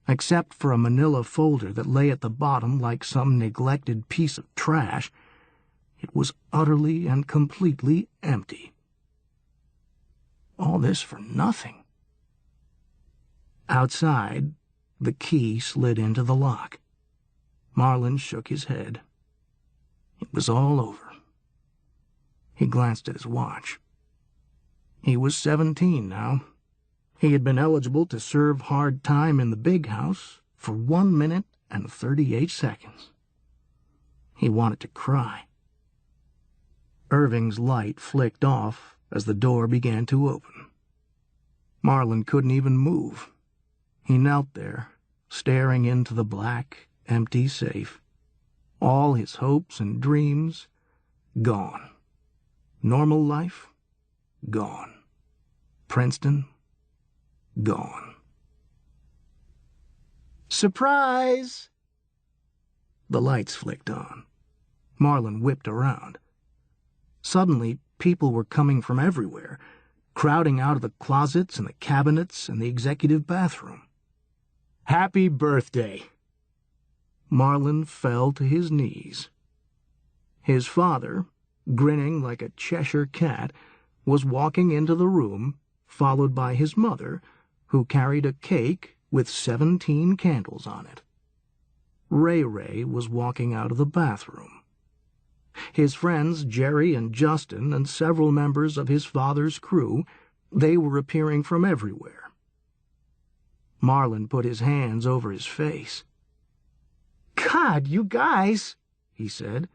Except for a manila folder that lay at the bottom like some neglected piece of trash, it was utterly and completely empty. All this for nothing. Outside, the key slid into the lock. Marlin shook his head. It was all over. He glanced at his watch. He was 17 now. He had been eligible to serve hard time in the big house for 1 minute and 38 seconds. He wanted to cry. Irving's light flicked off as the door began to open. Marlin couldn't even move. He knelt there, staring into the black, empty safe. All his hopes and dreams gone. Normal life gone. Princeton gone. Surprise! The lights flicked on. Marlin whipped around. Suddenly, people were coming from everywhere, crowding out of the closets and the cabinets and the executive bathroom. Happy birthday! Marlin fell to his knees. His father, grinning like a Cheshire cat, was walking into the room, followed by his mother, who carried a cake with 17 candles on it. Ray was walking out of the bathroom. His friends Jerry and Justin and several members of his father's crew, they were appearing from everywhere. Marlin put his hands over his face. God, you guys, he said.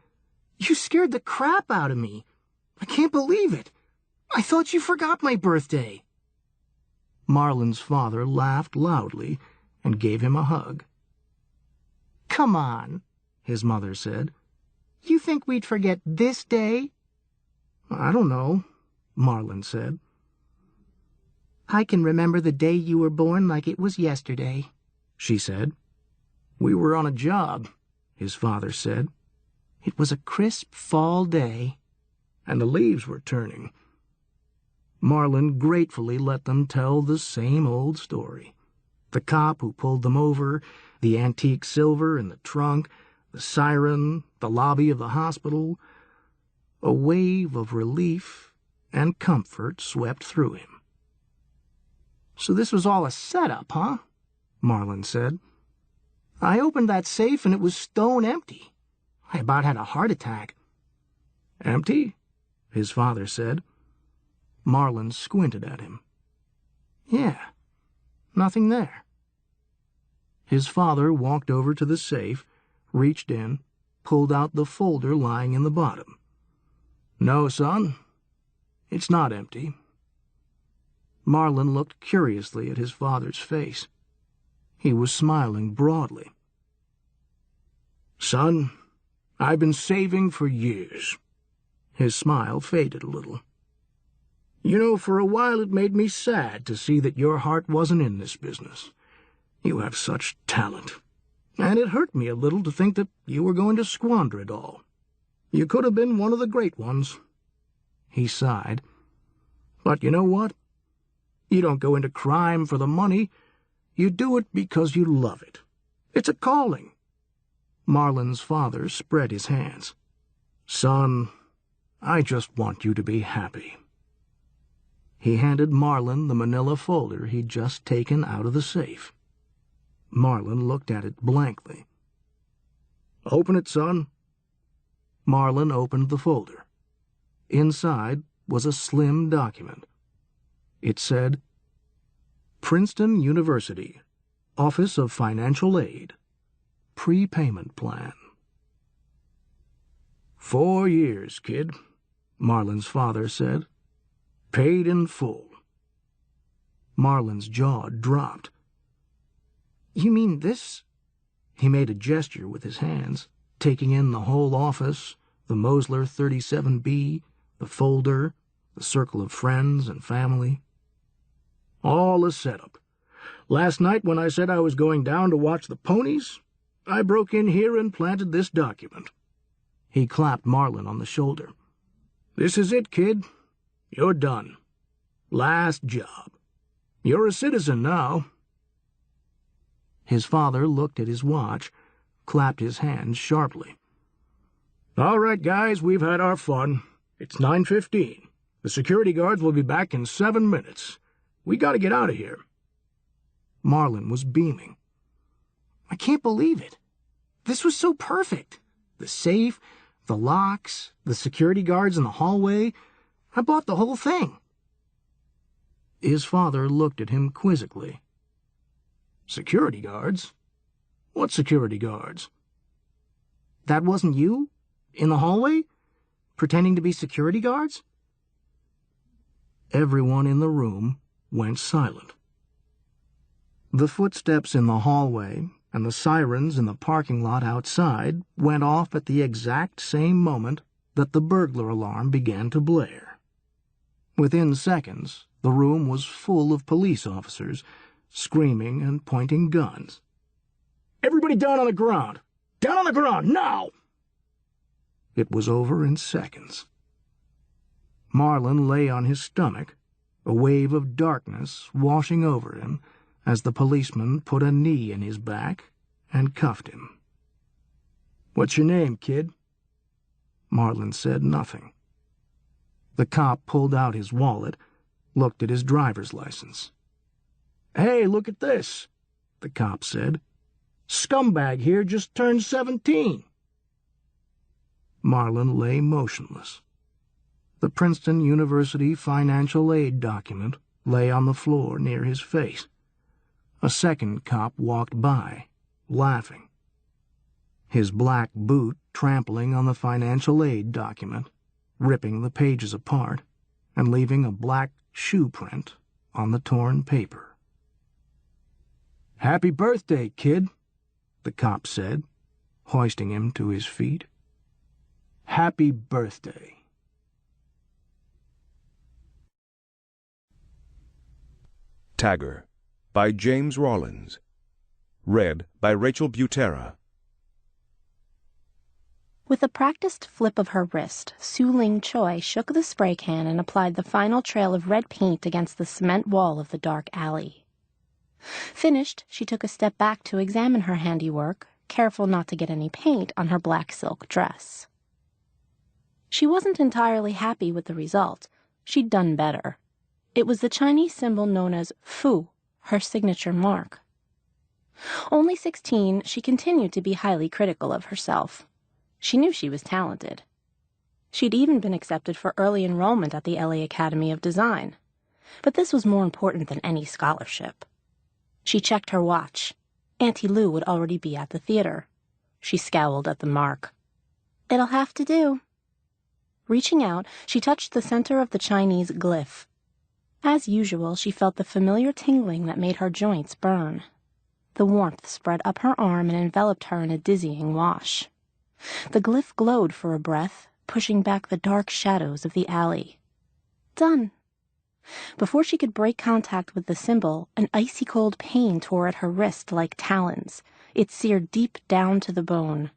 You scared the crap out of me. I can't believe it. I thought you forgot my birthday. Marlin's father laughed loudly and gave him a hug. Come on, his mother said. You think we'd forget this day? I don't know, Marlin said. I can remember the day you were born like it was yesterday, she said. We were on a job, his father said. It was a crisp fall day. And the leaves were turning. Marlin gratefully let them tell the same old story. The cop who pulled them over, the antique silver in the trunk, the siren, the lobby of the hospital. A wave of relief and comfort swept through him. So this was all a setup, huh? Marlin said. I opened that safe and it was stone empty. I about had a heart attack. Empty? His father said. Marlin squinted at him. Yeah, nothing there. His father walked over to the safe, reached in, pulled out the folder lying in the bottom. No, son, it's not empty. Marlin looked curiously at his father's face. He was smiling broadly. Son, I've been saving for years. His smile faded a little. You know, for a while it made me sad to see that your heart wasn't in this business. You have such talent. And it hurt me a little to think that you were going to squander it all. You could have been one of the great ones. He sighed. But you know what? You don't go into crime for the money. You do it because you love it. It's a calling. Marlin's father spread his hands. Son, I just want you to be happy. He handed Marlin the manila folder he'd just taken out of the safe. Marlin looked at it blankly. Open it, son. Marlin opened the folder. Inside was a slim document. It said, Princeton University, Office of Financial Aid, Prepayment Plan. 4 years, kid, Marlin's father said. Paid in full. Marlin's jaw dropped. You mean this? He made a gesture with his hands, taking in the whole office, the Mosler 37B, the folder, the circle of friends and family. All a setup. Last night when I said I was going down to watch the ponies, I broke in here and planted this document. He clapped Marlin on the shoulder. This is it, kid. You're done. Last job. You're a citizen now. His father looked at his watch, clapped his hands sharply. All right, guys, we've had our fun. It's 9:15. The security guards will be back in 7 minutes. We got to get out of here. Marlin was beaming. I can't believe it. This was so perfect. The safe, the locks, the security guards in the hallway. I bought the whole thing. His father looked at him quizzically. Security guards? What security guards? That wasn't you? In the hallway? Pretending to be security guards? Everyone in the room went silent. The footsteps in the hallway and the sirens in the parking lot outside went off at the exact same moment that the burglar alarm began to blare. Within seconds, the room was full of police officers, screaming and pointing guns. Everybody down on the ground! Down on the ground, now! It was over in seconds. Marlin lay on his stomach, a wave of darkness washing over him as the policeman put a knee in his back and cuffed him. What's your name, kid? Marlin said nothing. The cop pulled out his wallet, looked at his driver's license. Hey, look at this, the cop said. Scumbag here just turned 17. Marlin lay motionless. The Princeton University financial aid document lay on the floor near his face. A second cop walked by, laughing. His black boot trampling on the financial aid document, ripping the pages apart, and leaving a black shoe print on the torn paper. Happy birthday, kid, the cop said, hoisting him to his feet. "Happy birthday." Tagger by James Rawlins. Read by Rachel Butera. With a practiced flip of her wrist, Su Ling Choi shook the spray can and applied the final trail of red paint against the cement wall of the dark alley. Finished, she took a step back to examine her handiwork, careful not to get any paint on her black silk dress. She wasn't entirely happy with the result. She'd done better. It was the Chinese symbol known as Fu, her signature mark. Only 16, she continued to be highly critical of herself. She knew she was talented. She'd even been accepted for early enrollment at the LA Academy of Design. But this was more important than any scholarship. She checked her watch. Auntie Lou would already be at the theater. She scowled at the mark. "It'll have to do." Reaching out, she touched the center of the Chinese glyph. As usual, she felt the familiar tingling that made her joints burn. The warmth spread up her arm and enveloped her in a dizzying wash. The glyph glowed for a breath, pushing back the dark shadows of the alley. Done. Before she could break contact with the symbol, an icy cold pain tore at her wrist like talons. It seared deep down to the bone.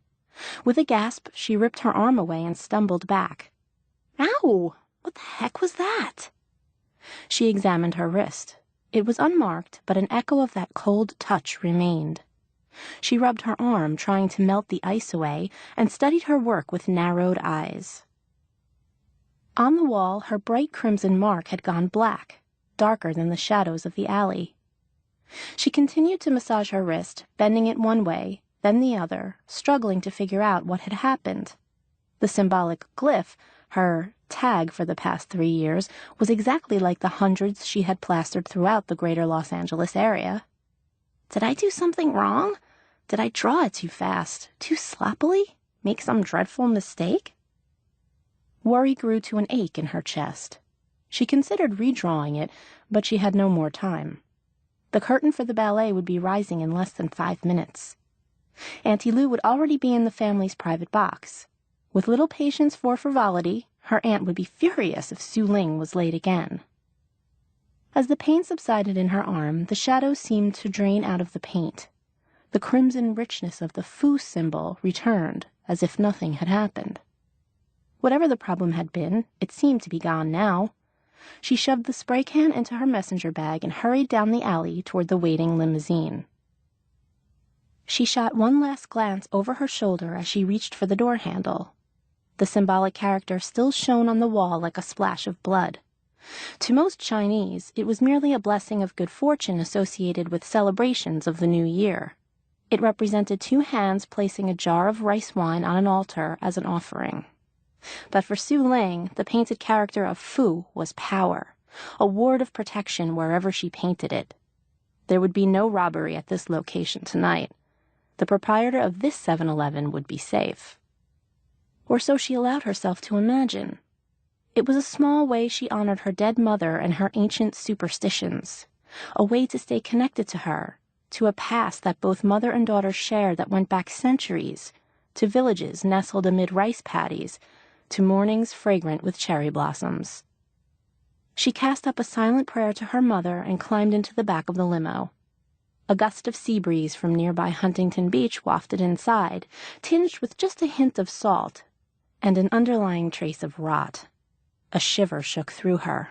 With a gasp, she ripped her arm away and stumbled back. Ow! What the heck was that? She examined her wrist. It was unmarked, but an echo of that cold touch remained. She rubbed her arm, trying to melt the ice away, and studied her work with narrowed eyes. On the wall, her bright crimson mark had gone black, darker than the shadows of the alley. She continued to massage her wrist, bending it one way, then the other, struggling to figure out what had happened. The symbolic glyph, her tag for the past 3 years, was exactly like the hundreds she had plastered throughout the greater Los Angeles area. Did I do something wrong? Did I draw it too fast, too sloppily? Make some dreadful mistake? Worry grew to an ache in her chest. She considered redrawing it, but she had no more time. The curtain for the ballet would be rising in less than 5 minutes. Auntie Lou would already be in the family's private box. With little patience for frivolity, her aunt would be furious if Su Ling was late again. As the pain subsided in her arm, the shadows seemed to drain out of the paint. The crimson richness of the Fu symbol returned, as if nothing had happened. Whatever the problem had been, it seemed to be gone now. She shoved the spray can into her messenger bag and hurried down the alley toward the waiting limousine. She shot one last glance over her shoulder as she reached for the door handle. The symbolic character still shone on the wall like a splash of blood. To most Chinese, it was merely a blessing of good fortune associated with celebrations of the new year. It represented 2 hands placing a jar of rice wine on an altar as an offering. But for Su Ling, the painted character of Fu was power, a ward of protection wherever she painted it. There would be no robbery at this location tonight. The proprietor of this 7-Eleven would be safe. Or so she allowed herself to imagine. It was a small way she honored her dead mother and her ancient superstitions, a way to stay connected to her, to a past that both mother and daughter shared that went back centuries, to villages nestled amid rice paddies, to mornings fragrant with cherry blossoms. She cast up a silent prayer to her mother and climbed into the back of the limo. A gust of sea breeze from nearby Huntington Beach wafted inside, tinged with just a hint of salt, and an underlying trace of rot. A shiver shook through her.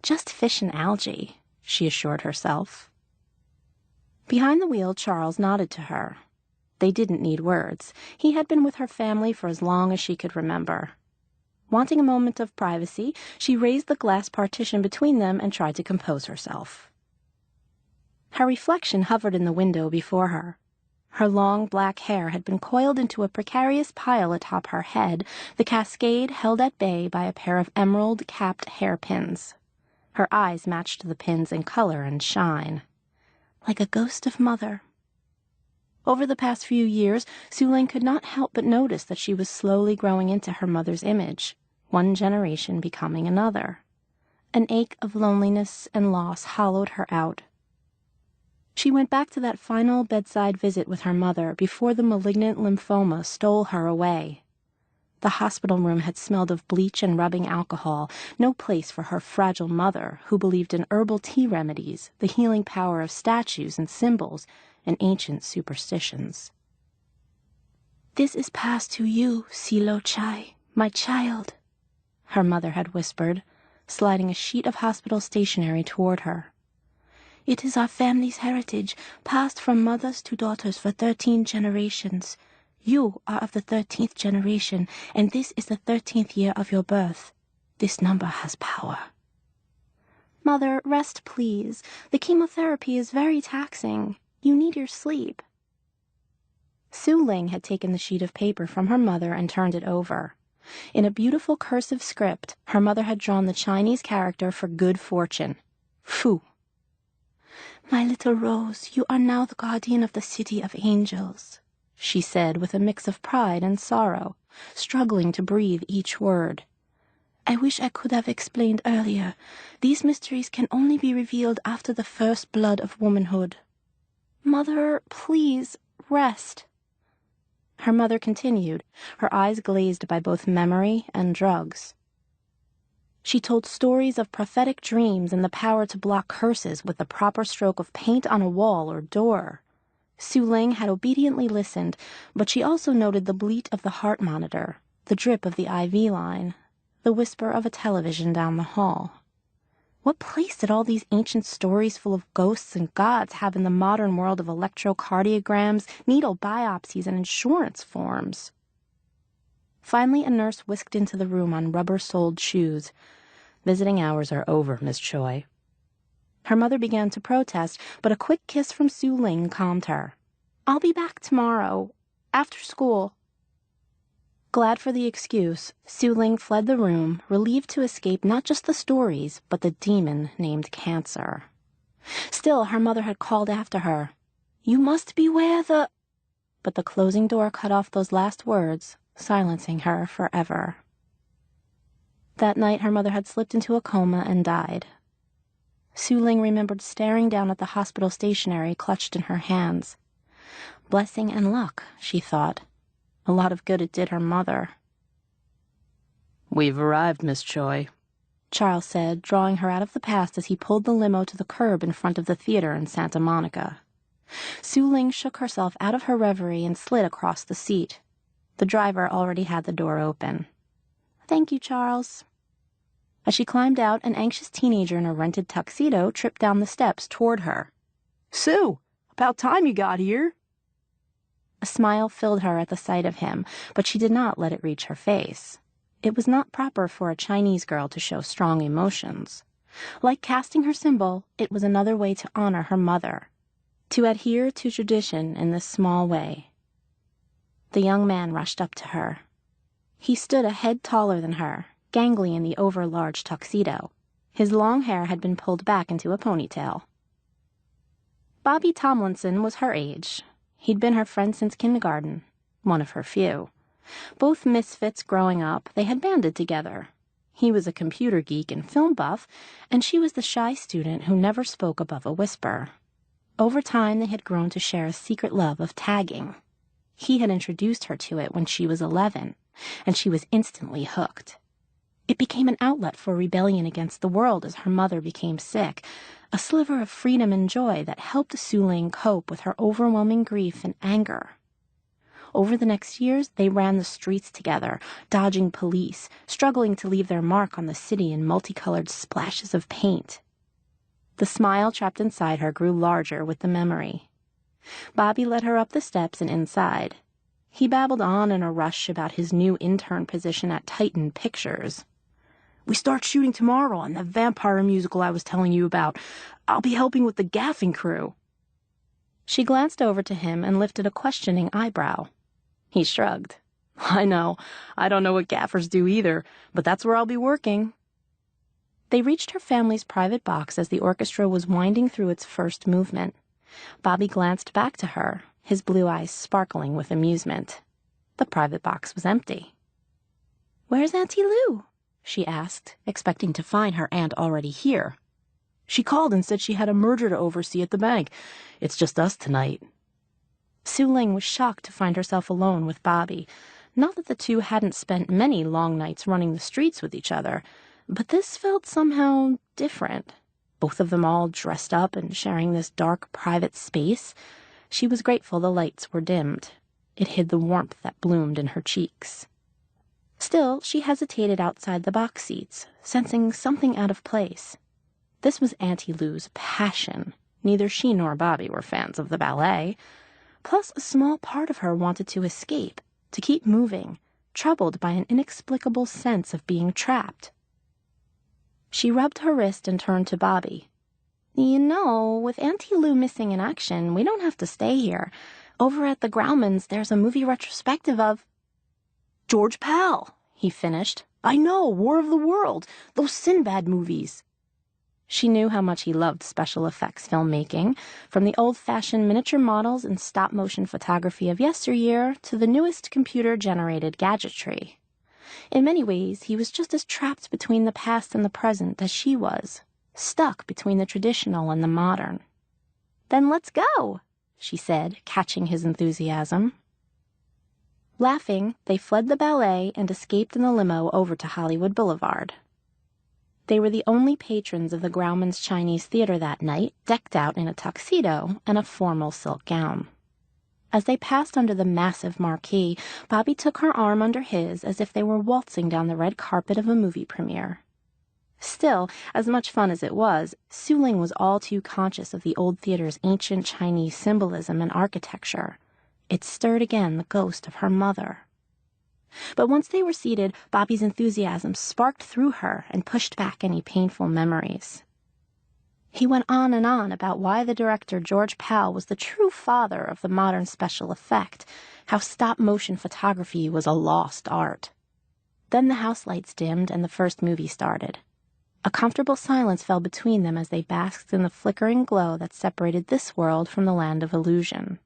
Just fish and algae, she assured herself. Behind the wheel, Charles nodded to her. They didn't need words. He had been with her family for as long as she could remember. Wanting a moment of privacy, she raised the glass partition between them and tried to compose herself. Her reflection hovered in the window before her. Her long black hair had been coiled into a precarious pile atop her head, the cascade held at bay by a pair of emerald-capped hairpins. Her eyes matched the pins in color and shine. Like a ghost of mother. Over the past few years, Su Ling could not help but notice that she was slowly growing into her mother's image, one generation becoming another. An ache of loneliness and loss hollowed her out. She went back to that final bedside visit with her mother before the malignant lymphoma stole her away. The hospital room had smelled of bleach and rubbing alcohol, no place for her fragile mother, who believed in herbal tea remedies, the healing power of statues and symbols, and ancient superstitions. "This is passed to you, Silo Chai, my child," her mother had whispered, sliding a sheet of hospital stationery toward her. "It is our family's heritage, passed from mothers to daughters for 13 generations. You are of the 13th generation, and this is the 13th year of your birth. This number has power." "Mother, rest, please. The chemotherapy is very taxing. You need your sleep." Su Ling had taken the sheet of paper from her mother and turned it over. In a beautiful cursive script, her mother had drawn the Chinese character for good fortune. Fu. "My little Rose, you are now the guardian of the City of Angels," she said with a mix of pride and sorrow, struggling to breathe each word. "I wish I could have explained earlier. These mysteries can only be revealed after the first blood of womanhood." "Mother, please, rest." Her mother continued, her eyes glazed by both memory and drugs. She told stories of prophetic dreams and the power to block curses with the proper stroke of paint on a wall or door. Su Ling had obediently listened, but she also noted the bleat of the heart monitor, the drip of the IV line, the whisper of a television down the hall. What place did all these ancient stories full of ghosts and gods have in the modern world of electrocardiograms, needle biopsies, and insurance forms? Finally, a nurse whisked into the room on rubber-soled shoes. "Visiting hours are over, Miss Choi." Her mother began to protest, but a quick kiss from Su Ling calmed her. "I'll be back tomorrow, after school." Glad for the excuse, Su Ling fled the room, relieved to escape not just the stories, but the demon named Cancer. Still, her mother had called after her. "You must beware the—" But the closing door cut off those last words, silencing her forever. That night, her mother had slipped into a coma and died. Su Ling remembered staring down at the hospital stationery clutched in her hands. Blessing and luck, she thought. A lot of good it did her mother. "We've arrived, Miss Choi," Charles said, drawing her out of the past as he pulled the limo to the curb in front of the theater in Santa Monica. Su Ling shook herself out of her reverie and slid across the seat. The driver already had the door open. "Thank you, Charles." As she climbed out, an anxious teenager in a rented tuxedo tripped down the steps toward her. "Sue, about time you got here." A smile filled her at the sight of him, but she did not let it reach her face. It was not proper for a Chinese girl to show strong emotions. Like casting her symbol, it was another way to honor her mother, to adhere to tradition in this small way. The young man rushed up to her. He stood a head taller than her, gangly in the over-large tuxedo. His long hair had been pulled back into a ponytail. Bobby Tomlinson was her age. He'd been her friend since kindergarten, one of her few. Both misfits growing up, they had banded together. He was a computer geek and film buff, and she was the shy student who never spoke above a whisper. Over time, they had grown to share a secret love of tagging. He had introduced her to it when she was 11, and she was instantly hooked. It became an outlet for rebellion against the world as her mother became sick, a sliver of freedom and joy that helped Su Ling cope with her overwhelming grief and anger. Over the next years, they ran the streets together, dodging police, struggling to leave their mark on the city in multicolored splashes of paint. The smile trapped inside her grew larger with the memory. Bobby led her up the steps and inside. He babbled on in a rush about his new intern position at Titan Pictures. "We start shooting tomorrow on the vampire musical I was telling you about. I'll be helping with the gaffing crew." She glanced over to him and lifted a questioning eyebrow. He shrugged. "I know. I don't know what gaffers do either, but that's where I'll be working." They reached her family's private box as the orchestra was winding through its first movement. Bobby glanced back to her, his blue eyes sparkling with amusement. The private box was empty. "Where's Auntie Lou?" she asked, expecting to find her aunt already here. She called and said she had a merger to oversee at the bank. It's just us tonight. Su Ling was shocked to find herself alone with Bobby. Not that the two hadn't spent many long nights running the streets with each other, but this felt somehow different. Both of them all dressed up and sharing this dark, private space. She was grateful the lights were dimmed. It hid the warmth that bloomed in her cheeks. Still, she hesitated outside the box seats, sensing something out of place. This was Auntie Lou's passion. Neither she nor Bobby were fans of the ballet. Plus, a small part of her wanted to escape, to keep moving, troubled by an inexplicable sense of being trapped. She rubbed her wrist and turned to Bobby. You know, with Auntie Lou missing in action, we don't have to stay here. Over at the Grauman's, there's a movie retrospective of... George Pal, he finished. I know, War of the World, those Sinbad movies. She knew how much he loved special effects filmmaking, from the old-fashioned miniature models and stop-motion photography of yesteryear to the newest computer-generated gadgetry. In many ways, he was just as trapped between the past and the present as she was, stuck between the traditional and the modern. Then let's go, she said, catching his enthusiasm. Laughing, they fled the ballet and escaped in the limo over to Hollywood Boulevard. They were the only patrons of the Grauman's Chinese Theater that night, decked out in a tuxedo and a formal silk gown. As they passed under the massive marquee, Bobby took her arm under his as if they were waltzing down the red carpet of a movie premiere. Still, as much fun as it was, Su Ling was all too conscious of the old theater's ancient Chinese symbolism and architecture. It stirred again the ghost of her mother. But once they were seated, Bobby's enthusiasm sparked through her and pushed back any painful memories. He went on and on about why the director George Pal was the true father of the modern special effect, how stop-motion photography was a lost art. Then the house lights dimmed and the first movie started. A comfortable silence fell between them as they basked in the flickering glow that separated this world from the land of illusion.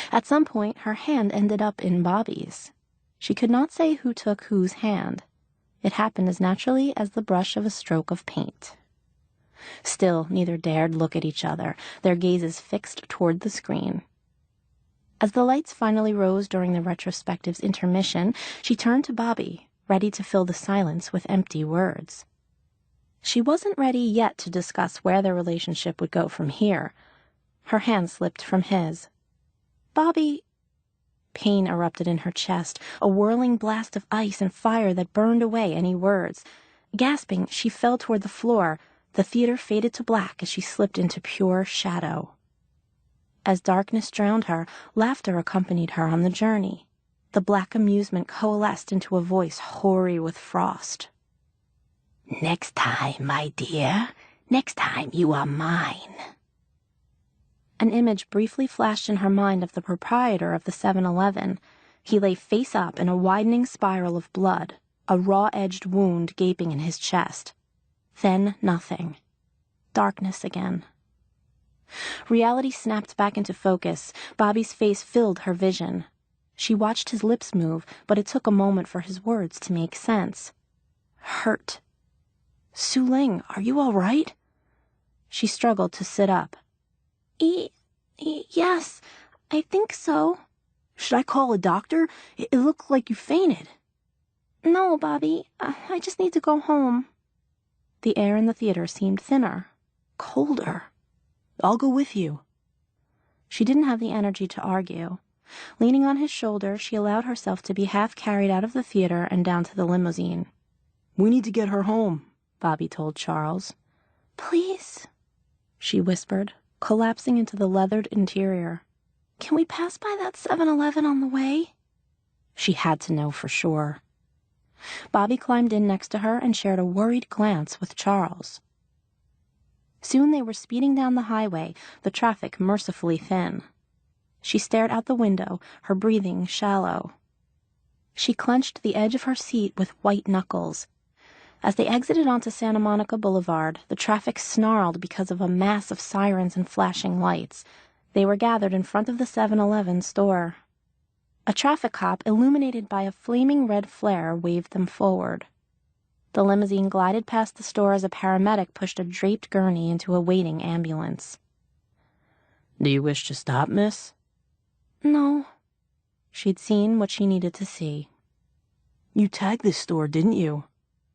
At some point, her hand ended up in Bobby's. She could not say who took whose hand. It happened as naturally as the brush of a stroke of paint. Still, neither dared look at each other, their gazes fixed toward the screen. As the lights finally rose during the retrospective's intermission, she turned to Bobby, ready to fill the silence with empty words. She wasn't ready yet to discuss where their relationship would go from here. Her hand slipped from his. Bobby... Pain erupted in her chest, a whirling blast of ice and fire that burned away any words. Gasping, she fell toward the floor. The theater faded to black as she slipped into pure shadow. As darkness drowned her, laughter accompanied her on the journey. The black amusement coalesced into a voice hoary with frost. Next time, my dear. Next time you are mine. An image briefly flashed in her mind of the proprietor of the 7-Eleven. He lay face up in a widening spiral of blood, a raw-edged wound gaping in his chest. Then nothing. Darkness again. Reality snapped back into focus. Bobby's face filled her vision. She watched his lips move, but it took a moment for his words to make sense. Hurt. Su Ling, are you all right? She struggled to sit up. Yes, I think so. Should I call a doctor? It looked like you fainted. No, Bobby, I just need to go home. The air in the theater seemed thinner, colder. I'll go with you. She didn't have the energy to argue. Leaning on his shoulder, she allowed herself to be half carried out of the theater and down to the limousine. We need to get her home, Bobby told Charles. Please, she whispered, collapsing into the leathered interior. Can we pass by that 7-Eleven on the way? She had to know for sure. Bobby climbed in next to her and shared a worried glance with Charles. Soon they were speeding down the highway, the traffic mercifully thin. She stared out the window, her breathing shallow. She clenched the edge of her seat with white knuckles. As they exited onto Santa Monica Boulevard, the traffic snarled because of a mass of sirens and flashing lights. They were gathered in front of the 7-Eleven store. A traffic cop, illuminated by a flaming red flare, waved them forward. The limousine glided past the store as a paramedic pushed a draped gurney into a waiting ambulance. Do you wish to stop, miss? No. She'd seen what she needed to see. You tagged this store, didn't you?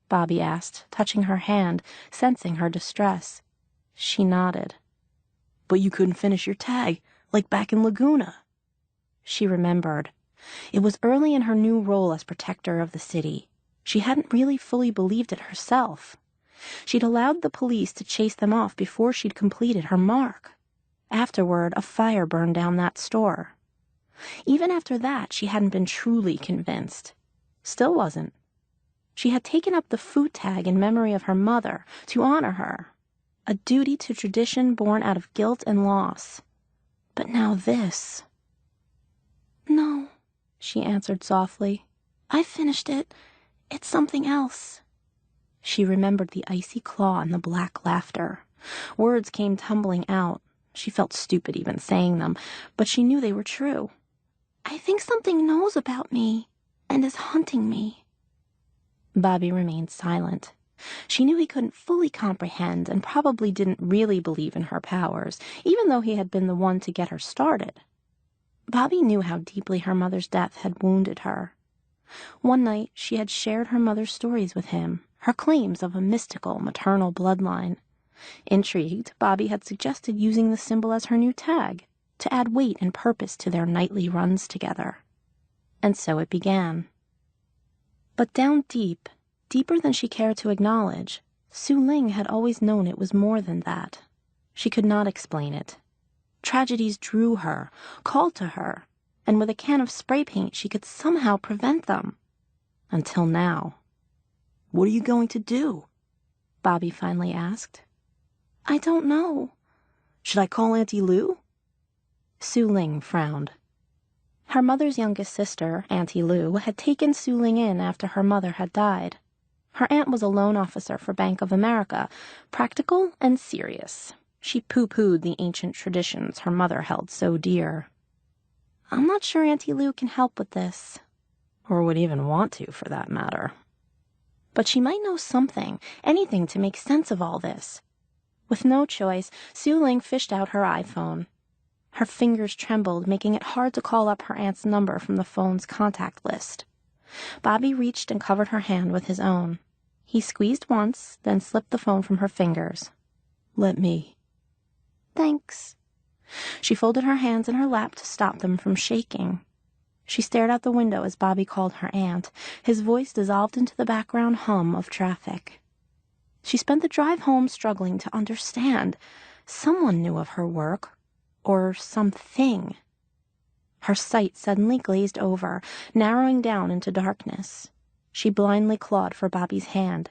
Bobby asked, touching her hand, sensing her distress. She nodded. But you couldn't finish your tag, like back in Laguna. She remembered. It was early in her new role as protector of the city. She hadn't really fully believed it herself. She'd allowed the police to chase them off before she'd completed her mark. Afterward, a fire burned down that store. Even after that, she hadn't been truly convinced. Still wasn't. She had taken up the food tag in memory of her mother, to honor her. A duty to tradition born out of guilt and loss. But now this. No, she answered softly. I finished it. It's something else. She remembered the icy claw and the black laughter. Words came tumbling out. She felt stupid even saying them, but she knew they were true. I think something knows about me and is hunting me. Bobby remained silent. She knew he couldn't fully comprehend and probably didn't really believe in her powers, even though he had been the one to get her started. Bobby knew how deeply her mother's death had wounded her. One night, she had shared her mother's stories with him, her claims of a mystical maternal bloodline. Intrigued, Bobby had suggested using the symbol as her new tag, to add weight and purpose to their nightly runs together. And so it began. But down deep, deeper than she cared to acknowledge, Su Ling had always known it was more than that. She could not explain it. Tragedies drew her, called to her, and with a can of spray paint she could somehow prevent them. Until now. What are you going to do? Bobby finally asked. I don't know. Should I call Auntie Lou? Su Ling frowned. Her mother's youngest sister, Auntie Lou, had taken Su Ling in after her mother had died. Her aunt was a loan officer for Bank of America, practical and serious. She pooh-poohed the ancient traditions her mother held so dear. I'm not sure Auntie Lou can help with this. Or would even want to, for that matter. But she might know something, anything to make sense of all this. With no choice, Su Ling fished out her iPhone. Her fingers trembled, making it hard to call up her aunt's number from the phone's contact list. Bobby reached and covered her hand with his own. He squeezed once, then slipped the phone from her fingers. Let me. Thanks. She folded her hands in her lap to stop them from shaking. She stared out the window as Bobby called her aunt. His voice dissolved into the background hum of traffic. She spent the drive home struggling to understand. Someone knew of her work. Or something. Her sight suddenly glazed over, narrowing down into darkness. She blindly clawed for Bobby's hand.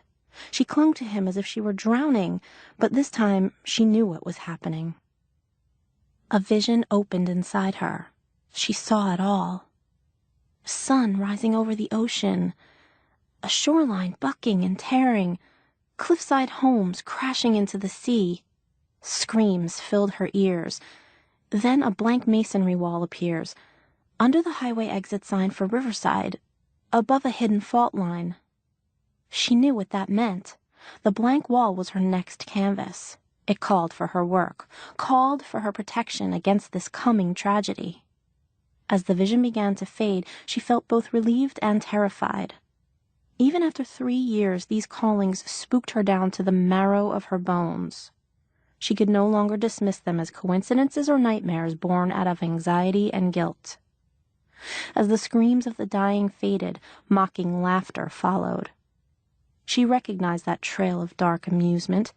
She clung to him as if she were drowning, but this time she knew what was happening. A vision opened inside her. She saw it all. Sun rising over the ocean, a shoreline bucking and tearing, cliffside homes crashing into the sea. Screams filled her ears. Then a blank masonry wall appears, under the highway exit sign for Riverside, above a hidden fault line. She knew what that meant. The blank wall was her next canvas. It called for her work, called for her protection against this coming tragedy. As the vision began to fade, she felt both relieved and terrified. Even after 3 years, these callings spooked her down to the marrow of her bones. She could no longer dismiss them as coincidences or nightmares born out of anxiety and guilt. As the screams of the dying faded, mocking laughter followed. She recognized that trail of dark amusement.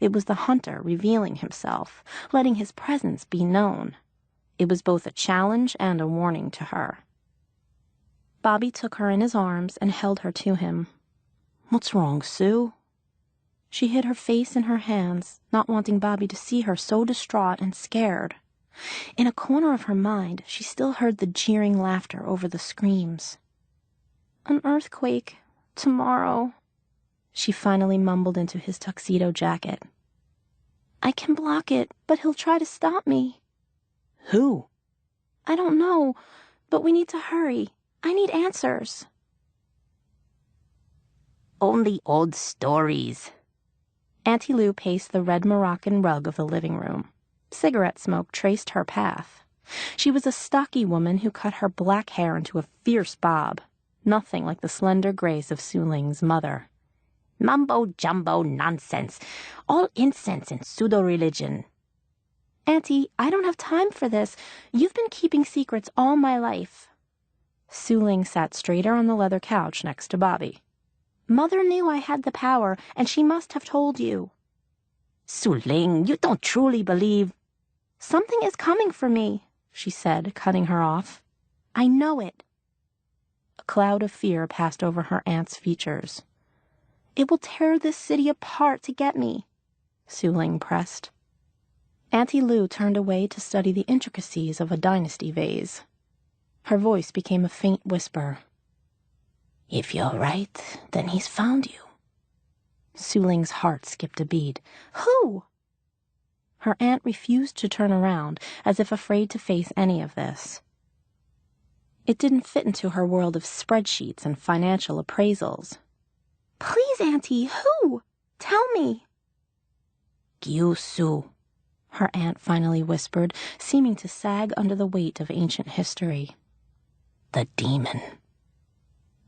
It was the hunter revealing himself, letting his presence be known. It was both a challenge and a warning to her. Bobby took her in his arms and held her to him. What's wrong, Sue? She hid her face in her hands, not wanting Bobby to see her so distraught and scared. In a corner of her mind, she still heard the jeering laughter over the screams. An earthquake, tomorrow, she finally mumbled into his tuxedo jacket. I can block it, but he'll try to stop me. Who? I don't know, but we need to hurry. I need answers. Only old stories. Auntie Lou paced the red Moroccan rug of the living room. Cigarette smoke traced her path. She was a stocky woman who cut her black hair into a fierce bob, nothing like the slender grace of Su Ling's mother. Mumbo-jumbo nonsense. All incense and pseudo-religion. Auntie, I don't have time for this. You've been keeping secrets all my life. Su Ling sat straighter on the leather couch next to Bobby. Mother knew I had the power, and she must have told you. Su Ling, you don't truly believe... Something is coming for me, she said, cutting her off. I know it. A cloud of fear passed over her aunt's features. It will tear this city apart to get me, Su Ling pressed. Auntie Lou turned away to study the intricacies of a dynasty vase. Her voice became a faint whisper. If you're right, then he's found you. Su Ling's heart skipped a beat. Who? Her aunt refused to turn around, as if afraid to face any of this. It didn't fit into her world of spreadsheets and financial appraisals. Please, Auntie, who? Tell me. Gyu-su, her aunt finally whispered, seeming to sag under the weight of ancient history. The demon.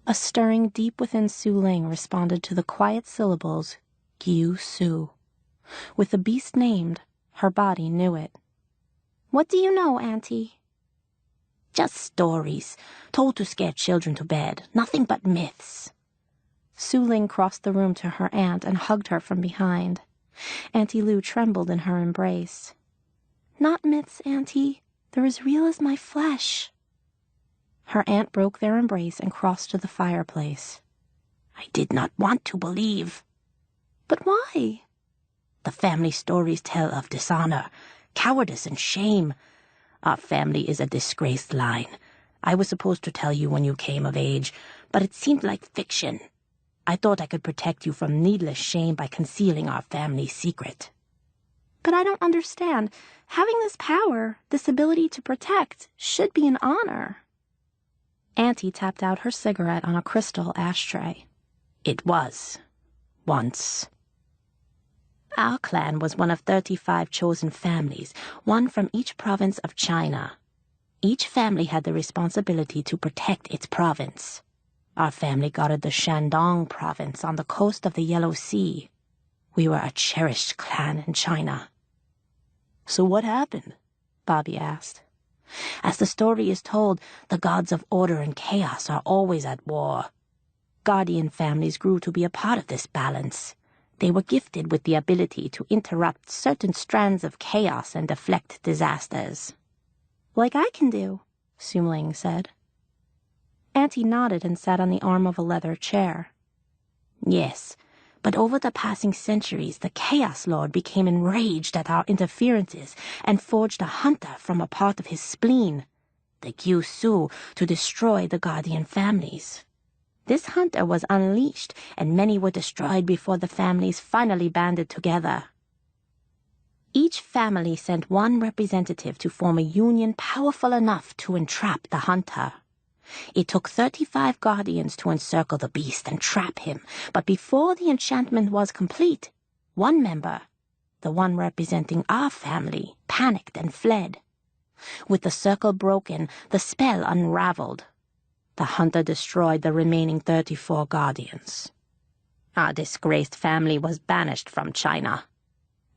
A stirring deep within Su Ling responded to the quiet syllables, Gyu-su. With the beast named, her body knew it. What do you know, Auntie? Just stories, told to scare children to bed, nothing but myths. Su Ling crossed the room to her aunt and hugged her from behind. Auntie Lou trembled in her embrace. Not myths, Auntie. They're as real as my flesh. Her aunt broke their embrace and crossed to the fireplace. I did not want to believe. But why? The family stories tell of dishonor, cowardice, and shame. Our family is a disgraced line. I was supposed to tell you when you came of age, but it seemed like fiction. I thought I could protect you from needless shame by concealing our family secret. But I don't understand. Having this power, this ability to protect, should be an honor. Auntie tapped out her cigarette on a crystal ashtray. It was. Once. Our clan was one of 35 chosen families, one from each province of China. Each family had the responsibility to protect its province. Our family guarded the Shandong province on the coast of the Yellow Sea. We were a cherished clan in China. So what happened? Bobby asked. As the story is told, the gods of order and chaos are always at war. Guardian families grew to be a part of this balance. They were gifted with the ability to interrupt certain strands of chaos and deflect disasters. Like I can do, Su Ling said. Auntie nodded and sat on the arm of a leather chair. Yes, but over the passing centuries, the Chaos Lord became enraged at our interferences and forged a hunter from a part of his spleen, the Gyu-su, to destroy the Guardian families. This hunter was unleashed, and many were destroyed before the families finally banded together. Each family sent one representative to form a union powerful enough to entrap the hunter. It took 35 guardians to encircle the beast and trap him, but before the enchantment was complete, one member, the one representing our family, panicked and fled. With the circle broken, the spell unraveled. The hunter destroyed the remaining 34 guardians. Our disgraced family was banished from China.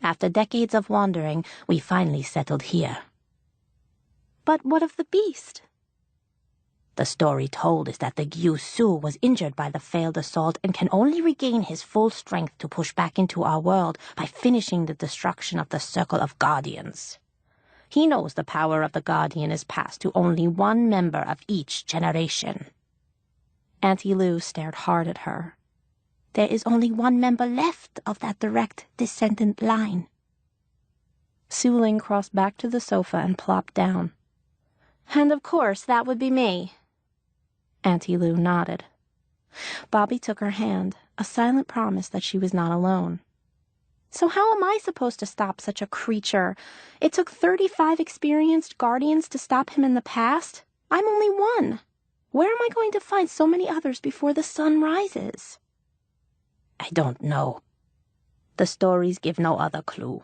After decades of wandering, we finally settled here. But what of the beast? The story told is that the Gyu-su was injured by the failed assault and can only regain his full strength to push back into our world by finishing the destruction of the Circle of Guardians. He knows the power of the Guardian is passed to only one member of each generation. Auntie Lou stared hard at her. There is only one member left of that direct descendant line. Su Ling crossed back to the sofa and plopped down. And of course, that would be me. Auntie Lou nodded. Bobby took her hand, a silent promise that she was not alone. So how am I supposed to stop such a creature? It took 35 experienced guardians to stop him in the past. I'm only one. Where am I going to find so many others before the sun rises? I don't know. The stories give no other clue.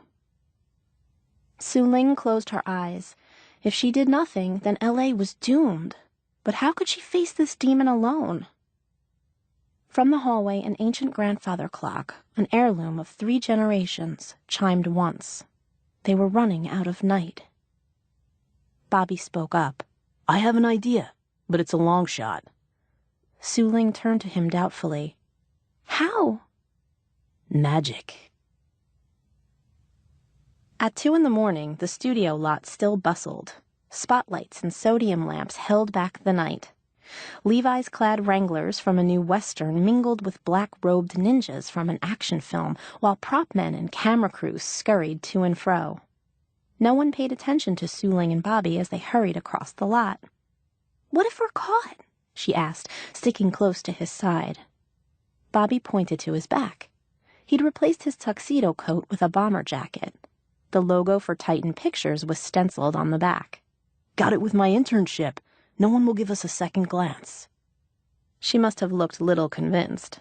Su Ling closed her eyes. If she did nothing, then L.A. was doomed. But how could she face this demon alone? From the hallway, an ancient grandfather clock, an heirloom of 3 generations, chimed once. They were running out of night. Bobby spoke up. I have an idea, but it's a long shot. Su Ling turned to him doubtfully. How? Magic. At 2 a.m, the studio lot still bustled. Spotlights and sodium lamps held back the night. Levi's-clad wranglers from a new Western mingled with black-robed ninjas from an action film, while prop men and camera crews scurried to and fro. No one paid attention to Su Ling and Bobby as they hurried across the lot. "What if we're caught?" she asked, sticking close to his side. Bobby pointed to his back. He'd replaced his tuxedo coat with a bomber jacket. The logo for Titan Pictures was stenciled on the back. Got it with my internship. No one will give us a second glance. She must have looked little convinced.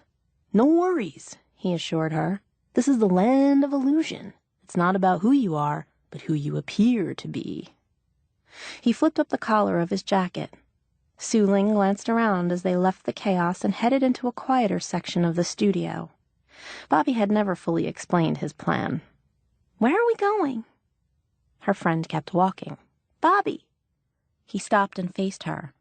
No worries, he assured her. This is the land of illusion. It's not about who you are, but who you appear to be. He flipped up the collar of his jacket. Su Ling glanced around as they left the chaos and headed into a quieter section of the studio. Bobby had never fully explained his plan. "Where are we going?" Her friend kept walking. "Bobby!" He stopped and faced her.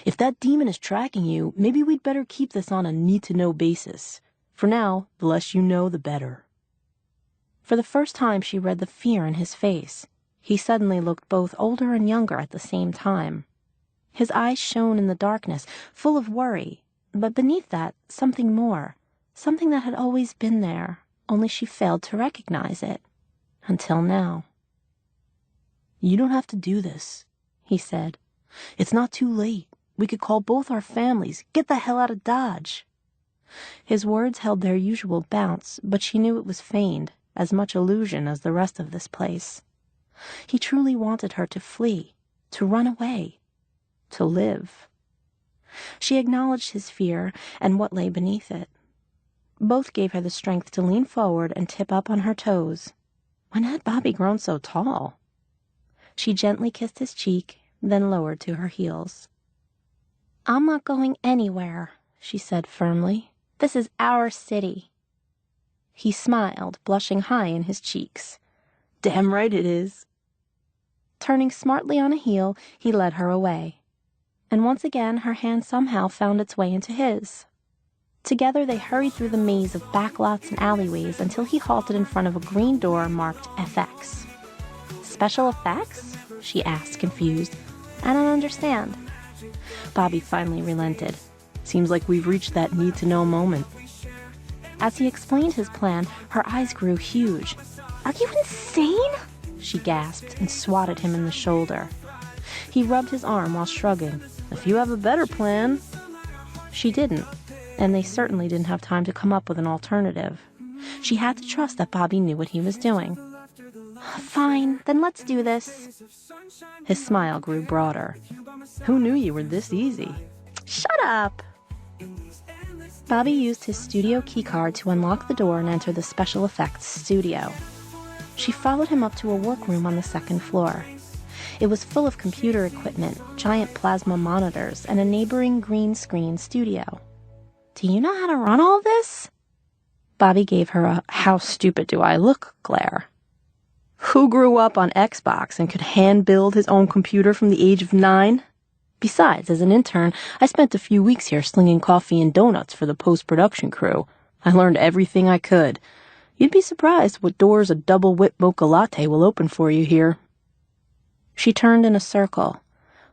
If that demon is tracking you, maybe we'd better keep this on a need-to-know basis. For now, the less you know, the better. For the first time, she read the fear in his face. He suddenly looked both older and younger at the same time. His eyes shone in the darkness, full of worry, but beneath that, something more, something that had always been there, only she failed to recognize it. Until now. You don't have to do this, he said. It's not too late. We could call both our families. Get the hell out of Dodge. His words held their usual bounce, but she knew it was feigned, as much illusion as the rest of this place. He truly wanted her to flee, to run away, to live. She acknowledged his fear and what lay beneath it. Both gave her the strength to lean forward and tip up on her toes. When had Bobby grown so tall? She gently kissed his cheek, then lowered to her heels. "I'm not going anywhere," she said firmly. "This is our city." He smiled, blushing high in his cheeks. "Damn right it is." Turning smartly on a heel, he led her away. And once again her hand somehow found its way into his. Together they hurried through the maze of backlots and alleyways until he halted in front of a green door marked FX. "Special effects?" she asked, confused. "I don't understand." Bobby finally relented. "Seems like we've reached that need-to-know moment." As he explained his plan, her eyes grew huge. "Are you insane?" she gasped and swatted him in the shoulder. He rubbed his arm while shrugging. "If you have a better plan." She didn't, and they certainly didn't have time to come up with an alternative. She had to trust that Bobby knew what he was doing. "Fine, then let's do this." His smile grew broader. "Who knew you were this easy?" "Shut up!" Bobby used his studio keycard to unlock the door and enter the special effects studio. She followed him up to a workroom on the second floor. It was full of computer equipment, giant plasma monitors, and a neighboring green screen studio. "Do you know how to run all this?" Bobby gave her a "how stupid do I look" glare. Who grew up on Xbox and could hand-build his own computer from the age of 9? Besides, as an intern, I spent a few weeks here slinging coffee and donuts for the post-production crew. I learned everything I could. You'd be surprised what doors a double whip mocha latte will open for you here. She turned in a circle.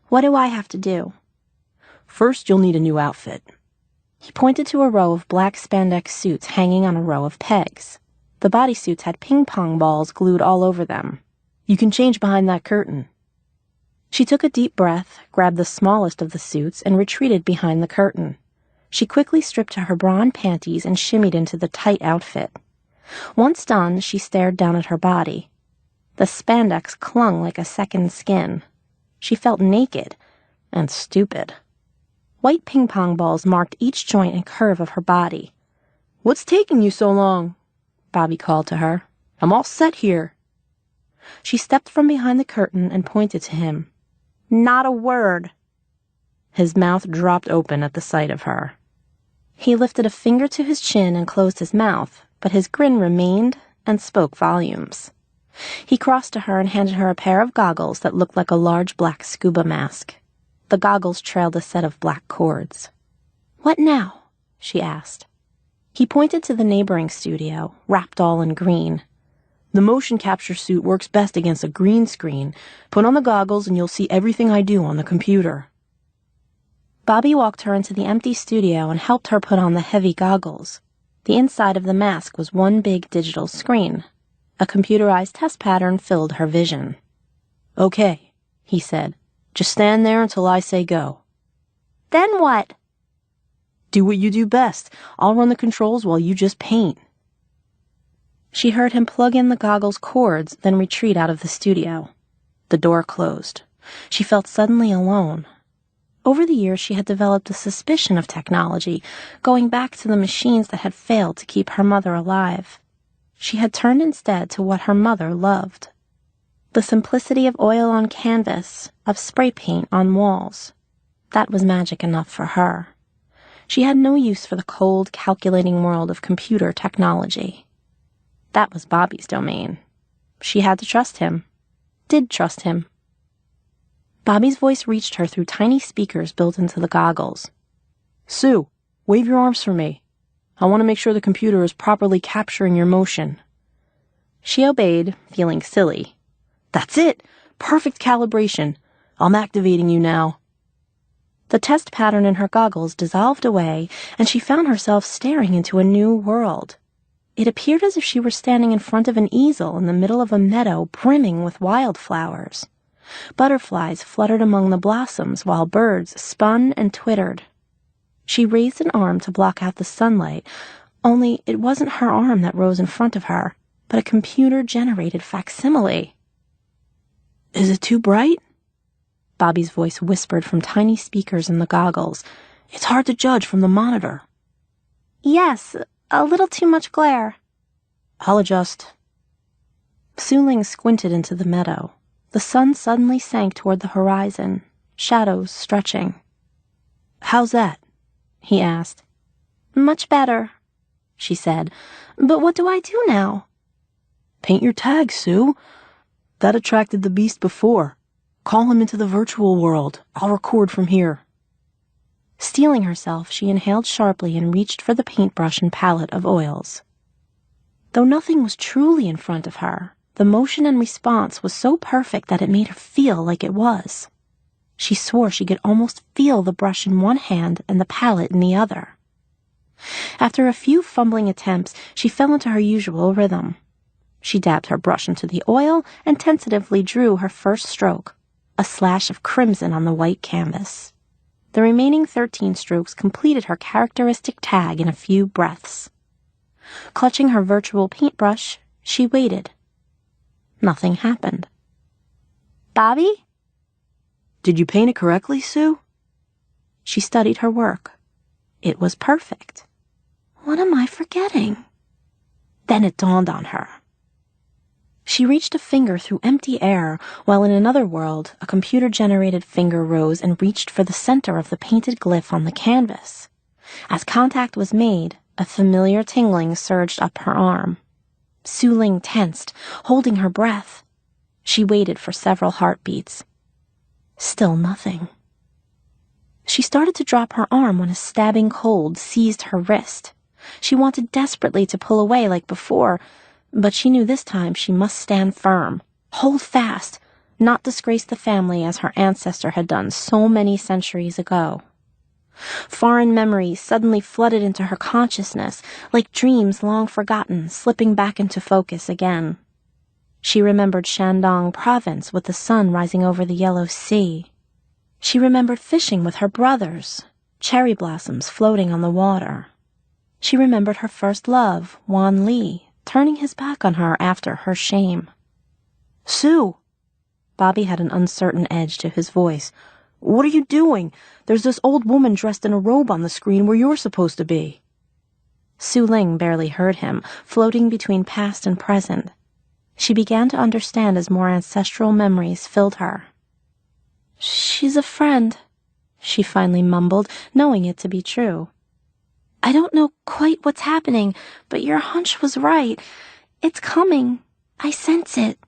"What do I have to do?" "First, you'll need a new outfit." He pointed to a row of black spandex suits hanging on a row of pegs. The bodysuits had ping-pong balls glued all over them. "You can change behind that curtain." She took a deep breath, grabbed the smallest of the suits, and retreated behind the curtain. She quickly stripped to her bra and panties and shimmied into the tight outfit. Once done, she stared down at her body. The spandex clung like a second skin. She felt naked and stupid. White ping-pong balls marked each joint and curve of her body. What's taking you so long? Bobby called to her. I'm all set here. She stepped from behind the curtain and pointed to him. Not a word. His mouth dropped open at the sight of her. He lifted a finger to his chin and closed his mouth, but his grin remained and spoke volumes. He crossed to her and handed her a pair of goggles that looked like a large black scuba mask. The goggles trailed a set of black cords. What now? She asked. He pointed to the neighboring studio, wrapped all in green. The motion capture suit works best against a green screen. Put on the goggles and you'll see everything I do on the computer. Bobby walked her into the empty studio and helped her put on the heavy goggles. The inside of the mask was one big digital screen. A computerized test pattern filled her vision. Okay, he said. Just stand there until I say go. Then what? Do what you do best. I'll run the controls while you just paint. She heard him plug in the goggles' cords, then retreat out of the studio. The door closed. She felt suddenly alone. Over the years, she had developed a suspicion of technology, going back to the machines that had failed to keep her mother alive. She had turned instead to what her mother loved. The simplicity of oil on canvas, of spray paint on walls. That was magic enough for her. She had no use for the cold, calculating world of computer technology. That was Bobby's domain. She had to trust him. Did trust him. Bobby's voice reached her through tiny speakers built into the goggles. Sue, wave your arms for me. I want to make sure the computer is properly capturing your motion. She obeyed, feeling silly. That's it! Perfect calibration. I'm activating you now. The test pattern in her goggles dissolved away, and she found herself staring into a new world. It appeared as if she were standing in front of an easel in the middle of a meadow brimming with wildflowers. Butterflies fluttered among the blossoms while birds spun and twittered. She raised an arm to block out the sunlight, only it wasn't her arm that rose in front of her, but a computer-generated facsimile. Is it too bright? Bobby's voice whispered from tiny speakers in the goggles. It's hard to judge from the monitor. Yes, a little too much glare. I'll adjust. Su Ling squinted into the meadow. The sun suddenly sank toward the horizon, shadows stretching. How's that? He asked. Much better, she said. But what do I do now? Paint your tag, Sue. That attracted the beast before. Call him into the virtual world. I'll record from here. Steeling herself, she inhaled sharply and reached for the paintbrush and palette of oils. Though nothing was truly in front of her, the motion and response was so perfect that it made her feel like it was. She swore she could almost feel the brush in one hand and the palette in the other. After a few fumbling attempts, she fell into her usual rhythm. She dabbed her brush into the oil and tentatively drew her first stroke, a slash of crimson on the white canvas. The remaining 13 strokes completed her characteristic tag in a few breaths. Clutching her virtual paintbrush, she waited. Nothing happened. Bobby? Did you paint it correctly, Sue? She studied her work. It was perfect. What am I forgetting? Then it dawned on her. She reached a finger through empty air, while in another world, a computer-generated finger rose and reached for the center of the painted glyph on the canvas. As contact was made, a familiar tingling surged up her arm. Su Ling tensed, holding her breath. She waited for several heartbeats. Still nothing. She started to drop her arm when a stabbing cold seized her wrist. She wanted desperately to pull away like before, but she knew this time she must stand firm, hold fast, not disgrace the family as her ancestor had done so many centuries ago. Foreign memories suddenly flooded into her consciousness, like dreams long forgotten slipping back into focus again. She remembered Shandong Province with the sun rising over the yellow sea. She remembered fishing with her brothers, cherry blossoms floating on the water. She remembered her first love, Wan Li, turning his back on her after her shame. Sue! Bobby had an uncertain edge to his voice. What are you doing? There's this old woman dressed in a robe on the screen where you're supposed to be. Su Ling barely heard him, floating between past and present. She began to understand as more ancestral memories filled her. "She's a friend," she finally mumbled, knowing it to be true. "I don't know quite what's happening, but your hunch was right. It's coming. I sense it,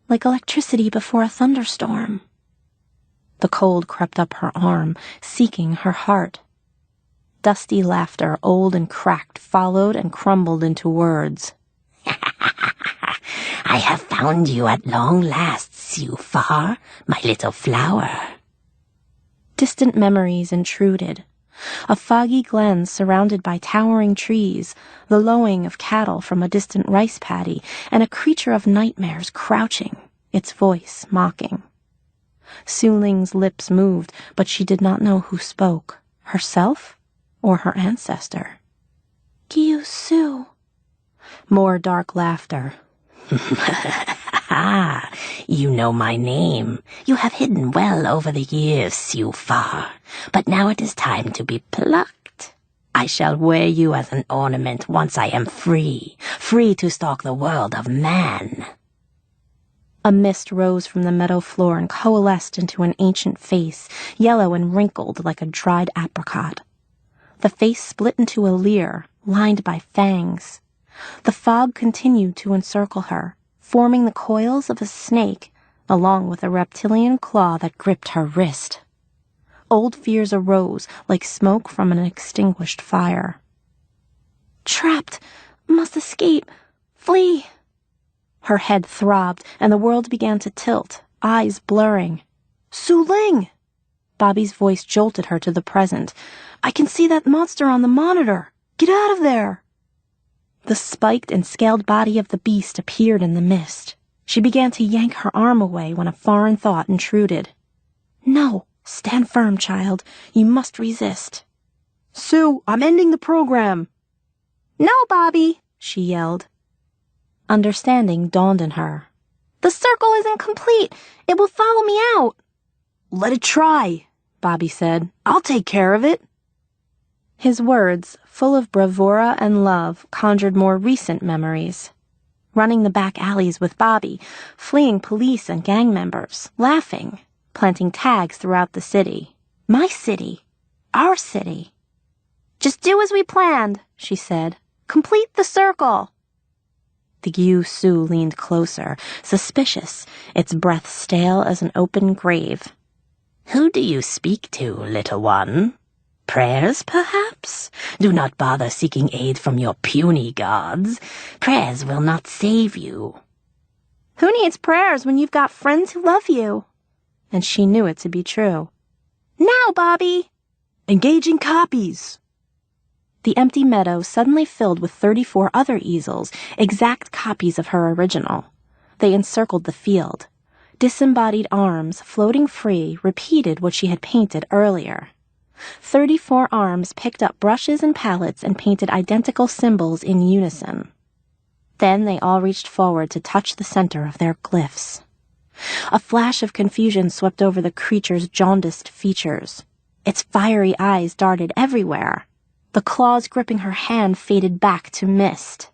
like electricity before a thunderstorm." The cold crept up her arm, seeking her heart. Dusty laughter, old and cracked, followed and crumbled into words. "I have found you at long last, Sioux Far, my little flower." Distant memories intruded. A foggy glen surrounded by towering trees, the lowing of cattle from a distant rice paddy, and a creature of nightmares crouching, its voice mocking. Su Ling's lips moved, but she did not know who spoke, herself or her ancestor. Gyu Su. More dark laughter. "Ah, you know my name. You have hidden well over the years, Sioux Far. But now it is time to be plucked. I shall wear you as an ornament once I am free to stalk the world of man." A mist rose from the meadow floor and coalesced into an ancient face, yellow and wrinkled like a dried apricot. The face split into a leer, lined by fangs. The fog continued to encircle her, forming the coils of a snake, along with a reptilian claw that gripped her wrist. Old fears arose like smoke from an extinguished fire. "Trapped! Must escape! Flee!" Her head throbbed, and the world began to tilt, eyes blurring. "Su Ling!" Bobby's voice jolted her to the present. "I can see that monster on the monitor! Get out of there!" The spiked and scaled body of the beast appeared in the mist. She began to yank her arm away when a foreign thought intruded. "No, stand firm, child. You must resist." "Sue, I'm ending the program." "No, Bobby," she yelled. Understanding dawned in her. "The circle isn't complete. It will follow me out." "Let it try," Bobby said. "I'll take care of it." His words, full of bravura and love, conjured more recent memories. Running the back alleys with Bobby, fleeing police and gang members, laughing, planting tags throughout the city. My city. Our city. "Just do as we planned," she said. "Complete the circle." The Gyu Su leaned closer, suspicious, its breath stale as an open grave. "Who do you speak to, little one? Prayers, perhaps? Do not bother seeking aid from your puny gods. Prayers will not save you." "Who needs prayers when you've got friends who love you?" And she knew it to be true. "Now, Bobby!" "Engaging copies." The empty meadow suddenly filled with 34 other easels, exact copies of her original. They encircled the field. Disembodied arms, floating free, repeated what she had painted earlier. 34 arms picked up brushes and palettes and painted identical symbols in unison. Then they all reached forward to touch the center of their glyphs. A flash of confusion swept over the creature's jaundiced features. Its fiery eyes darted everywhere. The claws gripping her hand faded back to mist.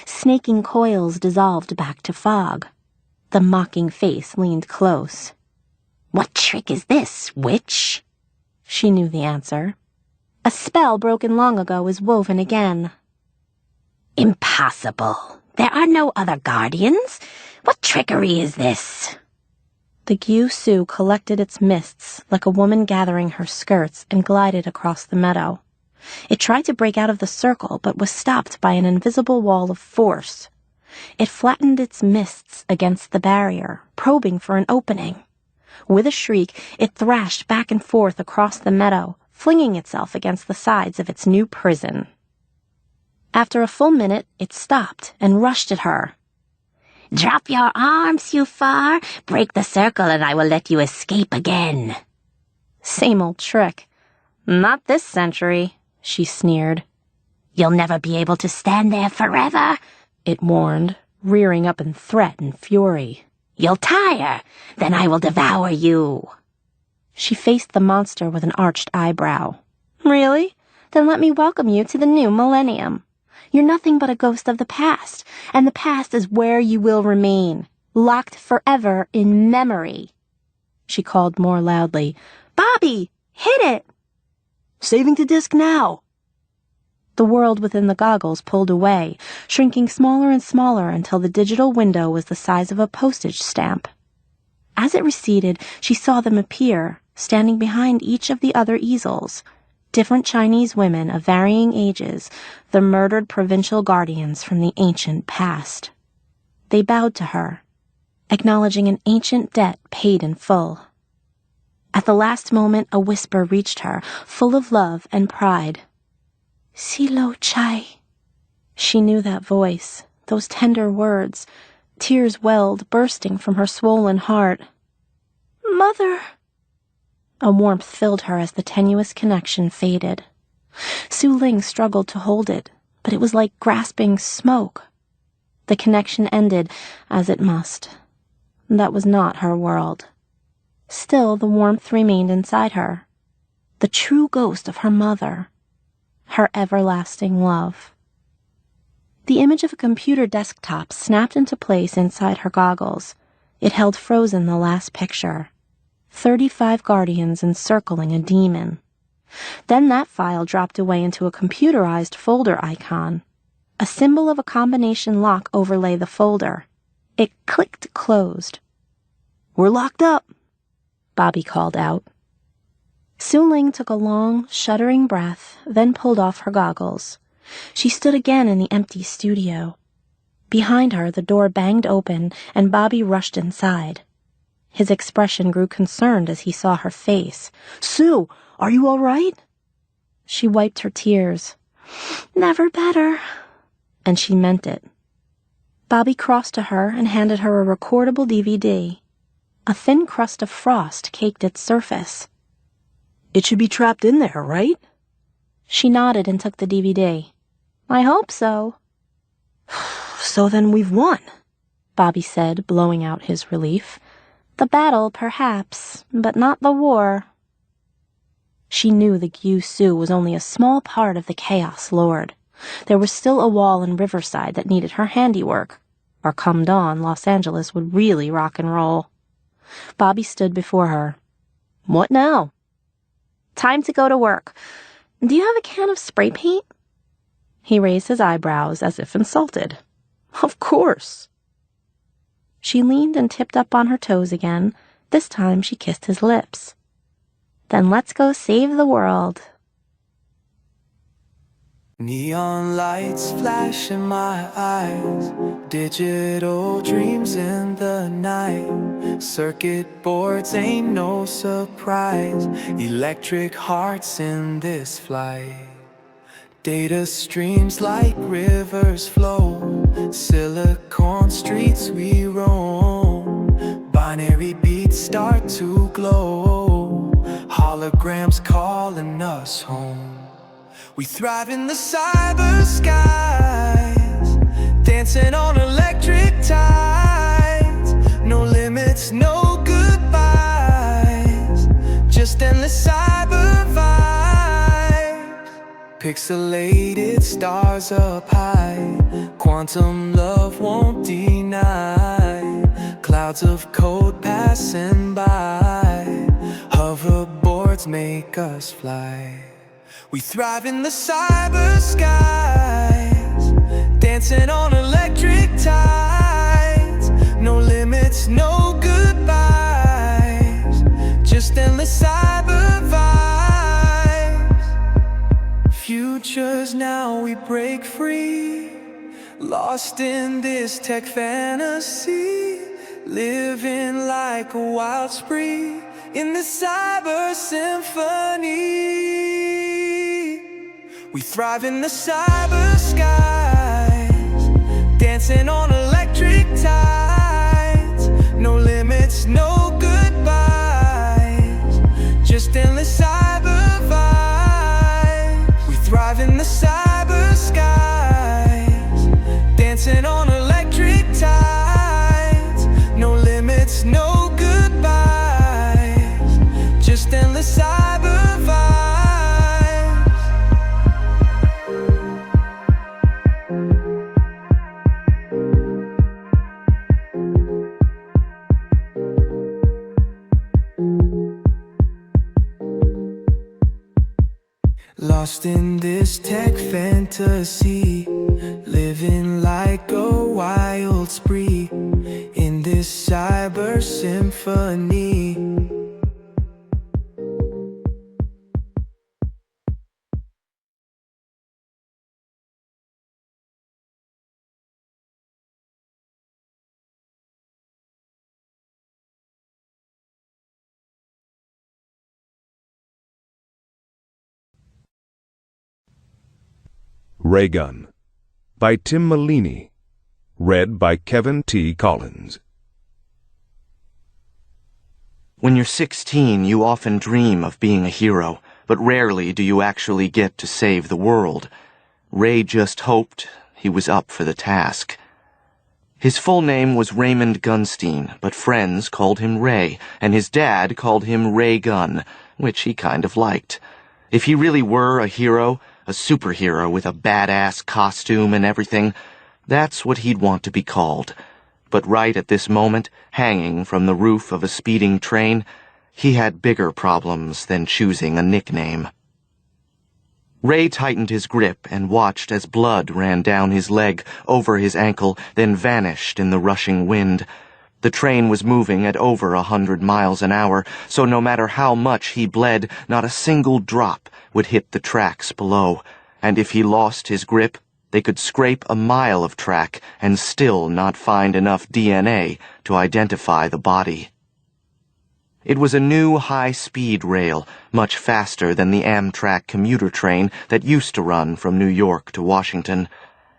Snaking coils dissolved back to fog. The mocking face leaned close. "What trick is this, witch?" She knew the answer. "A spell broken long ago is woven again." "Impossible. There are no other guardians. What trickery is this?" The Gyu Su collected its mists like a woman gathering her skirts and glided across the meadow. It tried to break out of the circle, but was stopped by an invisible wall of force. It flattened its mists against the barrier, probing for an opening. With a shriek, it thrashed back and forth across the meadow, flinging itself against the sides of its new prison. After a full minute, it stopped and rushed at her. "Drop your arms, you far. Break the circle and I will let you escape again." Same old trick. "Not this century," she sneered. "You'll never be able to stand there forever," it warned, rearing up in threat and fury. "You'll tire. Then I will devour you." She faced the monster with an arched eyebrow. "Really? Then let me welcome you to the new millennium. You're nothing but a ghost of the past, and the past is where you will remain, locked forever in memory. She called more loudly, "Bobby, hit it!" "Saving to disk now." The world within the goggles pulled away, shrinking smaller and smaller until the digital window was the size of a postage stamp. As it receded, she saw them appear, standing behind each of the other easels, different Chinese women of varying ages, the murdered provincial guardians from the ancient past. They bowed to her, acknowledging an ancient debt paid in full. At the last moment, a whisper reached her, full of love and pride. "Silo Chai." She knew that voice, those tender words. Tears welled, bursting from her swollen heart. "Mother." A warmth filled her as the tenuous connection faded. Su Ling struggled to hold it, but it was like grasping smoke. The connection ended, as it must. That was not her world. Still, the warmth remained inside her. The true ghost of her mother. Her everlasting love. The image of a computer desktop snapped into place inside her goggles. It held frozen the last picture. 35 guardians encircling a demon. Then that file dropped away into a computerized folder icon. A symbol of a combination lock overlay the folder. It clicked closed. "We're locked up," Bobby called out. Su Ling took a long, shuddering breath, then pulled off her goggles. She stood again in the empty studio. Behind her, the door banged open, and Bobby rushed inside. His expression grew concerned as he saw her face. "Sue, are you all right?" She wiped her tears. "Never better." And she meant it. Bobby crossed to her and handed her a recordable DVD. A thin crust of frost caked its surface. "It should be trapped in there, right?" She nodded and took the DVD. "I hope so." "So then we've won," Bobby said, blowing out his relief. "The battle, perhaps, but not the war." She knew the Gyu Su was only a small part of the Chaos Lord. There was still a wall in Riverside that needed her handiwork, or come dawn, Los Angeles would really rock and roll. Bobby stood before her. "What now?" "Time to go to work. Do you have a can of spray paint?" He raised his eyebrows as if insulted. "Of course." She leaned and tipped up on her toes again. This time she kissed his lips. "Then let's go save the world." Neon lights flash in my eyes, digital dreams in the night. Circuit boards ain't no surprise, electric hearts in this flight. Data streams like rivers flow, silicon streets we roam. Binary beats start to glow, holograms calling us home. We thrive in the cyber skies, dancing on electric tides. No limits, no goodbyes, just endless cyber vibes. Pixelated stars up high, quantum love won't deny. Clouds of code passing by, hoverboards make us fly. We thrive in the cyber skies, dancing on electric tides. No limits, no goodbyes, just endless cyber vibes. Futures now we break free, lost in this tech fantasy. Living like a wild spree in the cyber symphony. We thrive in the cyber skies, dancing on electric tides. No limits, no goodbyes, just endless cyber vibes. We thrive in the cyber skies, dancing on electric tides. No limits, no goodbyes, just endless cyber vibes. lost in this tech fantasy, living like a wild spree in this cyber symphony. Ray Gun by Tim Malini. Read by Kevin T. Collins. When you're 16, you often dream of being a hero, but rarely do you actually get to save the world. Ray just hoped he was up for the task. His full name was Raymond Gunstein, but friends called him Ray, and his dad called him Ray Gun, which he kind of liked. If he really were a hero, a superhero with a badass costume and everything, that's what he'd want to be called. But right at this moment, hanging from the roof of a speeding train, he had bigger problems than choosing a nickname. Ray tightened his grip and watched as blood ran down his leg, over his ankle, then vanished in the rushing wind. The train was moving at over 100 miles an hour, so no matter how much he bled, not a single drop would hit the tracks below. And if he lost his grip, they could scrape a mile of track and still not find enough DNA to identify the body. It was a new high-speed rail, much faster than the Amtrak commuter train that used to run from New York to Washington.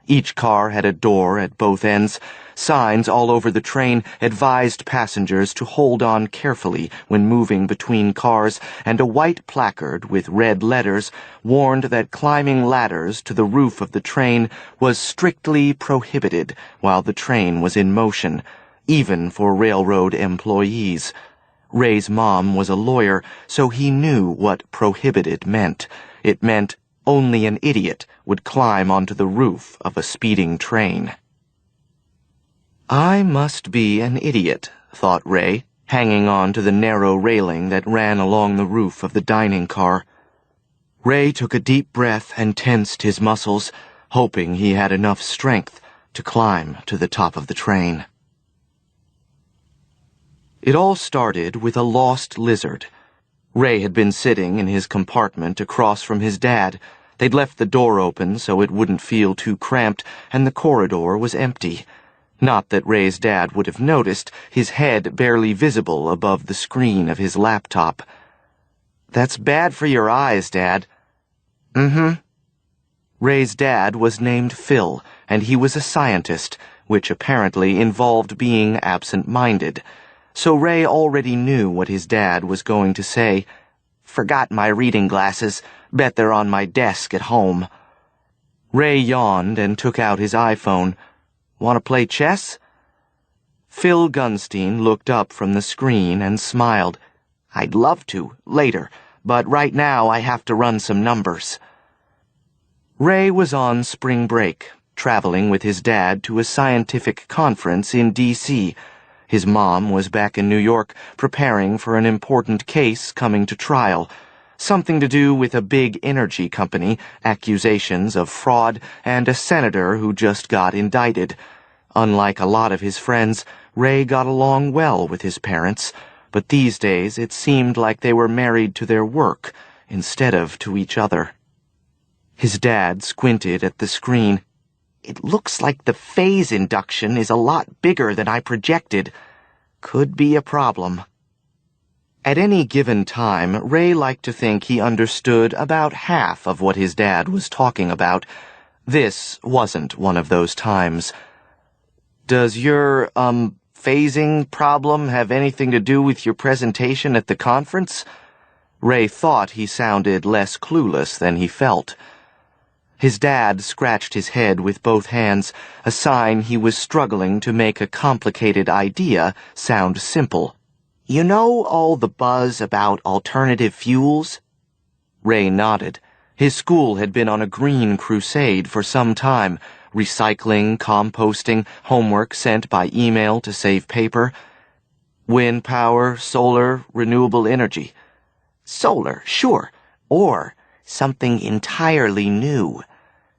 Each car had a door at both ends. Signs all over the train advised passengers to hold on carefully when moving between cars, and a white placard with red letters warned that climbing ladders to the roof of the train was strictly prohibited while the train was in motion, even for railroad employees. Ray's mom was a lawyer, so he knew what prohibited meant. It meant only an idiot would climb onto the roof of a speeding train. I must be an idiot, thought Ray, hanging on to the narrow railing that ran along the roof of the dining car. Ray took a deep breath and tensed his muscles, hoping he had enough strength to climb to the top of the train. It all started with a lost lizard. Ray had been sitting in his compartment across from his dad. They'd left the door open so it wouldn't feel too cramped, and the corridor was empty. Not that Ray's dad would have noticed, his head barely visible above the screen of his laptop. "That's bad for your eyes, Dad." "Mm-hmm." Ray's dad was named Phil, and he was a scientist, which apparently involved being absent-minded. So Ray already knew what his dad was going to say. "Forgot my reading glasses. Bet they're on my desk at home." Ray yawned and took out his iPhone. "Want to play chess?" Phil Gunstein looked up from the screen and smiled. "I'd love to, later, but right now I have to run some numbers." Ray was on spring break, traveling with his dad to a scientific conference in D.C., His mom was back in New York preparing for an important case coming to trial, something to do with a big energy company, accusations of fraud, and a senator who just got indicted. Unlike a lot of his friends, Ray got along well with his parents, but these days it seemed like they were married to their work instead of to each other. His dad squinted at the screen. "It looks like the phase induction is a lot bigger than I projected. Could be a problem." At any given time, Ray liked to think he understood about half of what his dad was talking about. This wasn't one of those times. "Does your, phasing problem have anything to do with your presentation at the conference?" Ray thought he sounded less clueless than he felt. His dad scratched his head with both hands, a sign he was struggling to make a complicated idea sound simple. "You know all the buzz about alternative fuels?" Ray nodded. His school had been on a green crusade for some time, recycling, composting, homework sent by email to save paper. Wind power, solar, renewable energy. "Solar, sure. Or something entirely new.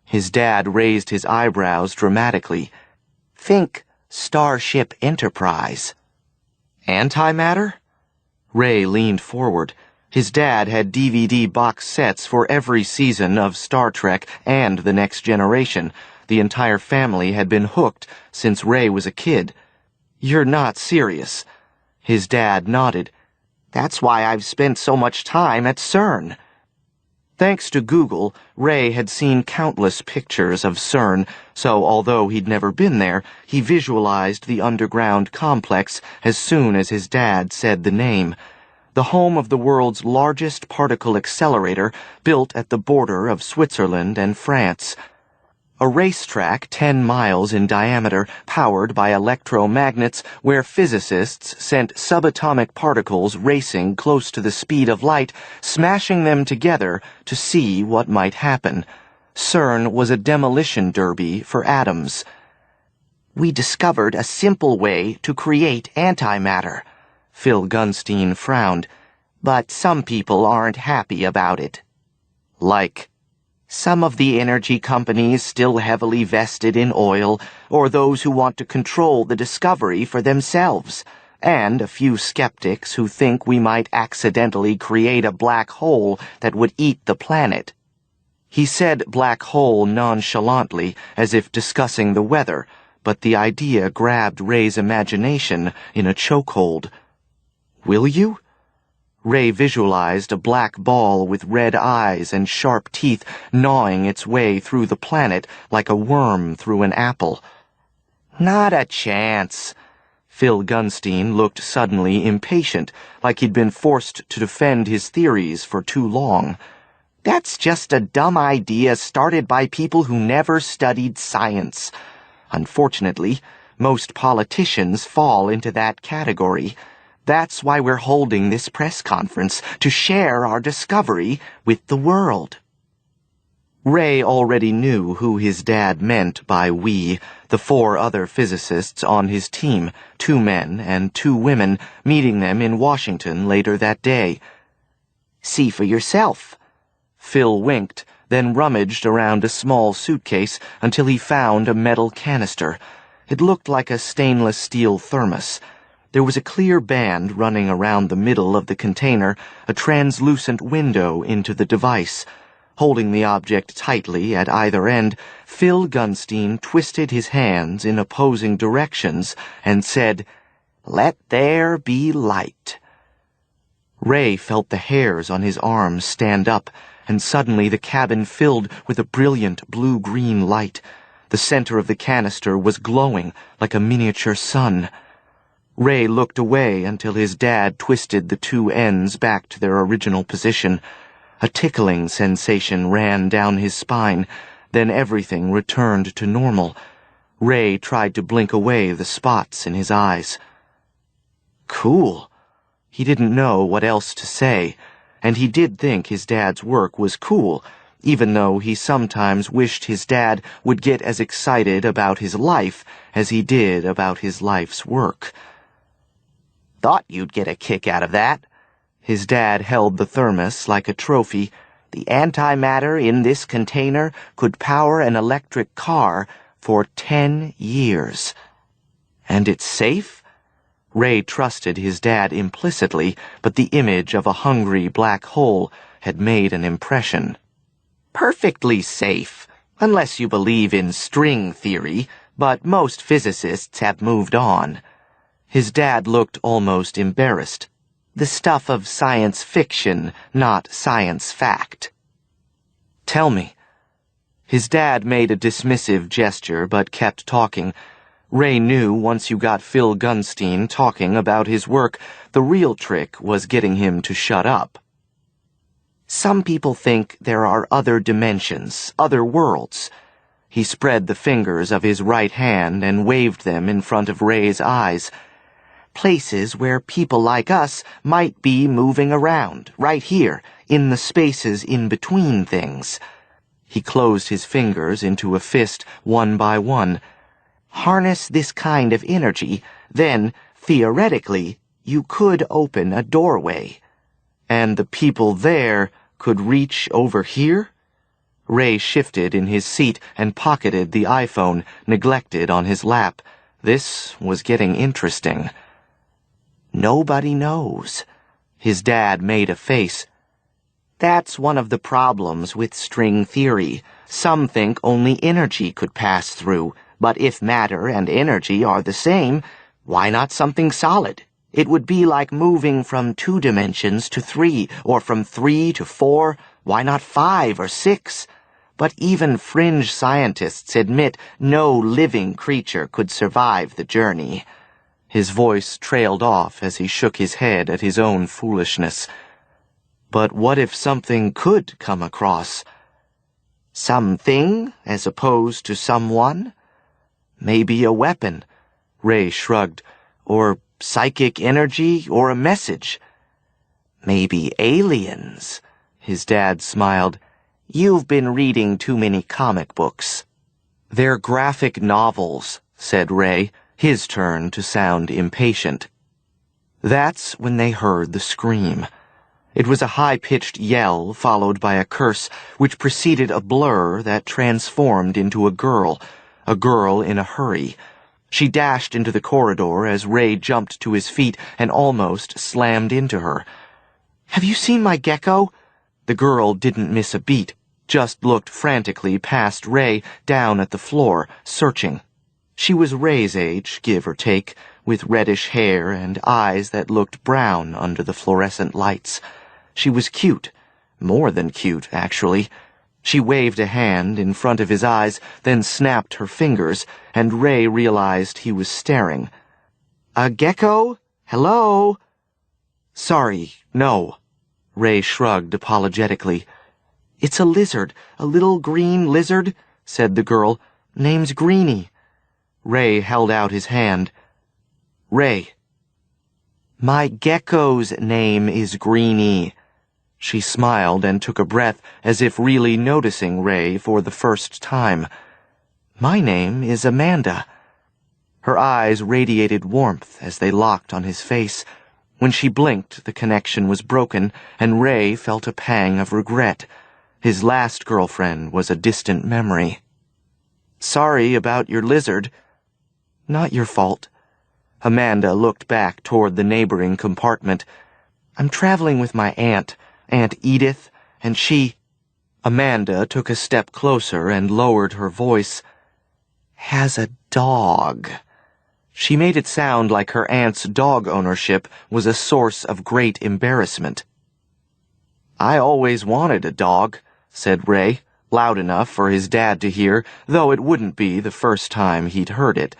His dad raised his eyebrows dramatically. Think Starship Enterprise. Antimatter? Ray leaned forward. His dad had DVD box sets for every season of Star Trek and The Next Generation. The entire family had been hooked since Ray was a kid. You're not serious. His dad nodded. That's why I've spent so much time at CERN. Thanks to Google, Ray had seen countless pictures of CERN, so although he'd never been there, he visualized the underground complex as soon as his dad said the name. The home of the world's largest particle accelerator, built at the border of Switzerland and France. A racetrack 10 miles in diameter, powered by electromagnets, where physicists sent subatomic particles racing close to the speed of light, smashing them together to see what might happen. CERN was a demolition derby for atoms. We discovered a simple way to create antimatter. Phil Gunstein frowned. But some people aren't happy about it. Like, some of the energy companies still heavily vested in oil, or those who want to control the discovery for themselves, and a few skeptics who think we might accidentally create a black hole that would eat the planet. He said black hole nonchalantly, as if discussing the weather, but the idea grabbed Ray's imagination in a chokehold. Will you? Ray visualized a black ball with red eyes and sharp teeth gnawing its way through the planet like a worm through an apple. Not a chance. Phil Gunstein looked suddenly impatient, like he'd been forced to defend his theories for too long. That's just a dumb idea started by people who never studied science. Unfortunately, most politicians fall into that category. That's why we're holding this press conference, to share our discovery with the world. Ray already knew who his dad meant by we, the 4 other physicists on his team, 2 men and 2 women, meeting them in Washington later that day. See for yourself. Phil winked, then rummaged around a small suitcase until he found a metal canister. It looked like a stainless steel thermos. There was a clear band running around the middle of the container, a translucent window into the device. Holding the object tightly at either end, Phil Gunstein twisted his hands in opposing directions and said, "Let there be light." Ray felt the hairs on his arms stand up, and suddenly the cabin filled with a brilliant blue-green light. The center of the canister was glowing like a miniature sun. Ray looked away until his dad twisted the 2 ends back to their original position. A tickling sensation ran down his spine, then everything returned to normal. Ray tried to blink away the spots in his eyes. Cool. He didn't know what else to say, and he did think his dad's work was cool, even though he sometimes wished his dad would get as excited about his life as he did about his life's work. Thought you'd get a kick out of that. His dad held the thermos like a trophy. The antimatter in this container could power an electric car for 10 years. And it's safe? Ray trusted his dad implicitly, but the image of a hungry black hole had made an impression. Perfectly safe, unless you believe in string theory, but most physicists have moved on. His dad looked almost embarrassed. The stuff of science fiction, not science fact. Tell me. His dad made a dismissive gesture, but kept talking. Ray knew once you got Phil Gunstein talking about his work, the real trick was getting him to shut up. Some people think there are other dimensions, other worlds. He spread the fingers of his right hand and waved them in front of Ray's eyes. Places where people like us might be moving around, right here, in the spaces in between things. He closed his fingers into a fist one by one. Harness this kind of energy, then, theoretically, you could open a doorway. And the people there could reach over here? Ray shifted in his seat and pocketed the iPhone, neglected on his lap. This was getting interesting. Nobody knows. His dad made a face. That's one of the problems with string theory. Some think only energy could pass through, but if matter and energy are the same, why not something solid? It would be like moving from 2 dimensions to 3, or from 3 to 4, why not 5 or 6? But even fringe scientists admit no living creature could survive the journey. His voice trailed off as he shook his head at his own foolishness. But what if something could come across? Something as opposed to someone? Maybe a weapon, Ray shrugged, or psychic energy, or a message. Maybe aliens, his dad smiled. You've been reading too many comic books. They're graphic novels, said Ray, his turn to sound impatient. That's when they heard the scream. It was a high-pitched yell followed by a curse, which preceded a blur that transformed into a girl in a hurry. She dashed into the corridor as Ray jumped to his feet and almost slammed into her. Have you seen my gecko? The girl didn't miss a beat, just looked frantically past Ray down at the floor, searching. She was Ray's age, give or take, with reddish hair and eyes that looked brown under the fluorescent lights. She was cute. More than cute, actually. She waved a hand in front of his eyes, then snapped her fingers, and Ray realized he was staring. A gecko? Hello? Sorry, no. Ray shrugged apologetically. It's a lizard, a little green lizard, said the girl. Name's Greenie. Ray held out his hand. Ray. My gecko's name is Greenie. She smiled and took a breath as if really noticing Ray for the first time. My name is Amanda. Her eyes radiated warmth as they locked on his face. When she blinked, the connection was broken, and Ray felt a pang of regret. His last girlfriend was a distant memory. Sorry about your lizard. Not your fault. Amanda looked back toward the neighboring compartment. I'm traveling with my Aunt Edith, and she... Amanda took a step closer and lowered her voice. Has a dog. She made it sound like her aunt's dog ownership was a source of great embarrassment. I always wanted a dog, said Ray, loud enough for his dad to hear, though it wouldn't be the first time he'd heard it.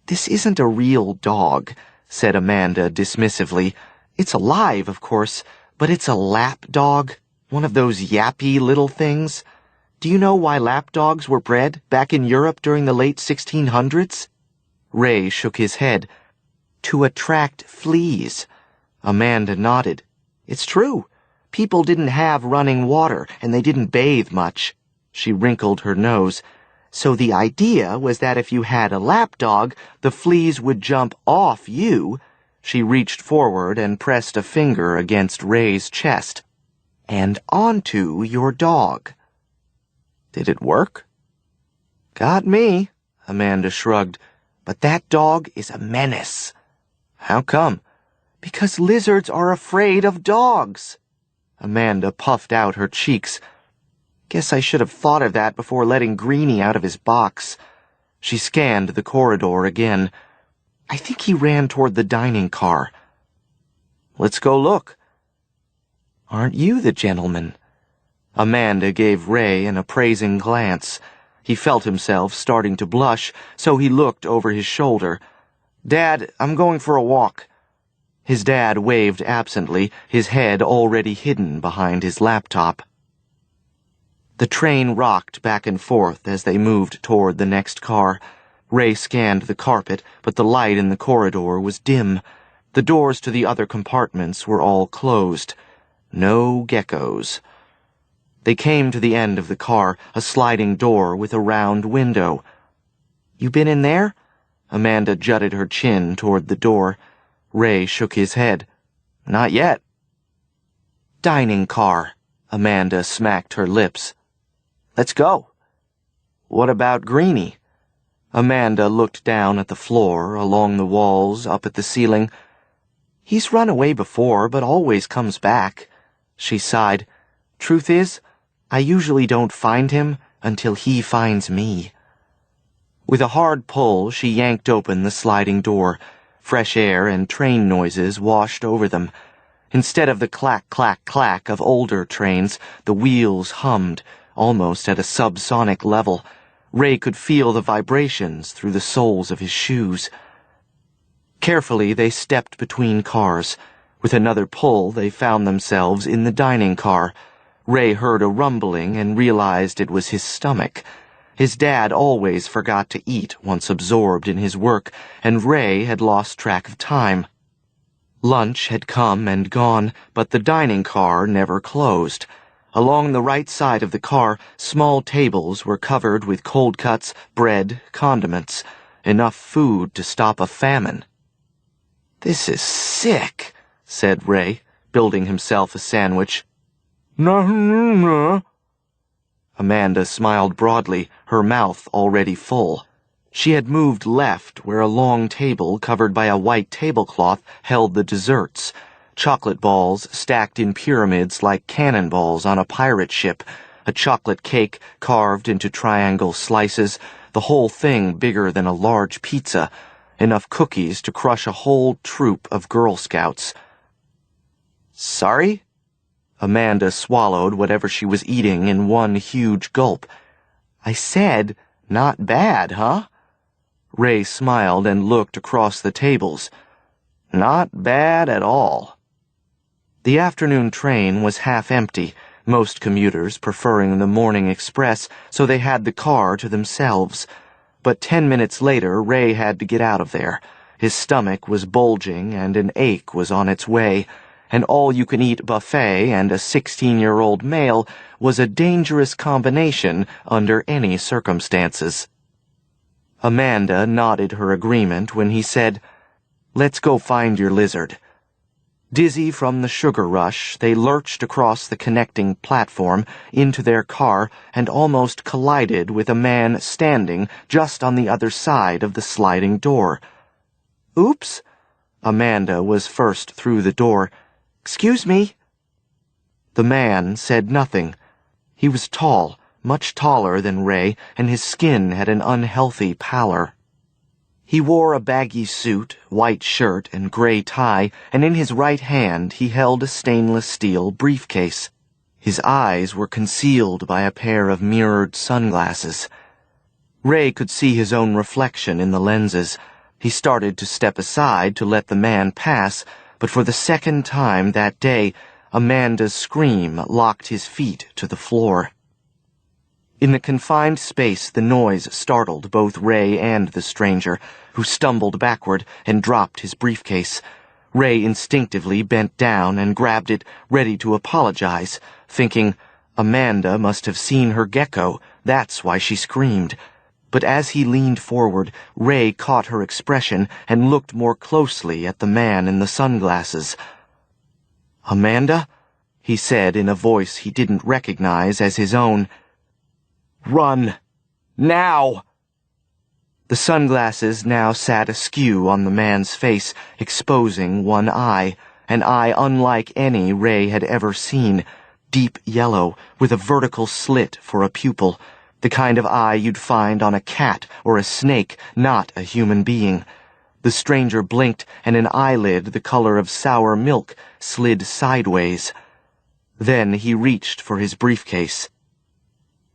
This isn't a real dog, said Amanda dismissively. It's alive, of course, but it's a lap dog, one of those yappy little things. Do you know why lap dogs were bred back in Europe during the late 1600s? Ray shook his head. To attract fleas. Amanda nodded. It's true. People didn't have running water, and they didn't bathe much. She wrinkled her nose. So the idea was that if you had a lapdog, the fleas would jump off you. She reached forward and pressed a finger against Ray's chest. And onto your dog. Did it work? Got me, Amanda shrugged. But that dog is a menace. How come? Because lizards are afraid of dogs. Amanda puffed out her cheeks. Guess I should have thought of that before letting Greenie out of his box. She scanned the corridor again. I think he ran toward the dining car. Let's go look. Aren't you the gentleman? Amanda gave Ray an appraising glance. He felt himself starting to blush, so he looked over his shoulder. Dad, I'm going for a walk. His dad waved absently, his head already hidden behind his laptop. The train rocked back and forth as they moved toward the next car. Ray scanned the carpet, but the light in the corridor was dim. The doors to the other compartments were all closed. No geckos. They came to the end of the car, a sliding door with a round window. You been in there? Amanda jutted her chin toward the door. Ray shook his head. Not yet. Dining car, Amanda smacked her lips. Let's go. What about Greenie? Amanda looked down at the floor, along the walls, up at the ceiling. He's run away before, but always comes back. She sighed. Truth is, I usually don't find him until he finds me. With a hard pull, she yanked open the sliding door. Fresh air and train noises washed over them. Instead of the clack, clack, clack of older trains, the wheels hummed, almost at a subsonic level. Ray could feel the vibrations through the soles of his shoes. Carefully, they stepped between cars. With another pull, they found themselves in the dining car. Ray heard a rumbling and realized it was his stomach. His dad always forgot to eat once absorbed in his work, and Ray had lost track of time. Lunch had come and gone, but the dining car never closed. Along the right side of the car, small tables were covered with cold cuts, bread, condiments, enough food to stop a famine. This is sick, said Ray, building himself a sandwich. Amanda smiled broadly, her mouth already full. She had moved left, where a long table covered by a white tablecloth held the desserts. Chocolate balls stacked in pyramids like cannonballs on a pirate ship, a chocolate cake carved into triangle slices, the whole thing bigger than a large pizza, enough cookies to crush a whole troop of Girl Scouts. Sorry? Amanda swallowed whatever she was eating in one huge gulp. I said, not bad, huh? Ray smiled and looked across the tables. Not bad at all. The afternoon train was half empty, most commuters preferring the morning express, so they had the car to themselves. But 10 minutes later, Ray had to get out of there. His stomach was bulging and an ache was on its way. An all-you-can-eat buffet and a 16-year-old male was a dangerous combination under any circumstances. Amanda nodded her agreement when he said, Let's go find your lizard. Dizzy from the sugar rush, they lurched across the connecting platform into their car and almost collided with a man standing just on the other side of the sliding door. Oops! Amanda was first through the door. Excuse me. The man said nothing. He was tall, much taller than Ray, and his skin had an unhealthy pallor. He wore a baggy suit, white shirt, and gray tie, and in his right hand he held a stainless steel briefcase. His eyes were concealed by a pair of mirrored sunglasses. Ray could see his own reflection in the lenses. He started to step aside to let the man pass, but for the second time that day, Amanda's scream locked his feet to the floor. In the confined space, the noise startled both Ray and the stranger, who stumbled backward and dropped his briefcase. Ray instinctively bent down and grabbed it, ready to apologize, thinking, Amanda must have seen her gecko, that's why she screamed. But as he leaned forward, Ray caught her expression and looked more closely at the man in the sunglasses. Amanda? He said in a voice he didn't recognize as his own. Run! Now! The sunglasses now sat askew on the man's face, exposing one eye, an eye unlike any Ray had ever seen, deep yellow, with a vertical slit for a pupil, the kind of eye you'd find on a cat or a snake, not a human being. The stranger blinked, and an eyelid the color of sour milk slid sideways. Then he reached for his briefcase.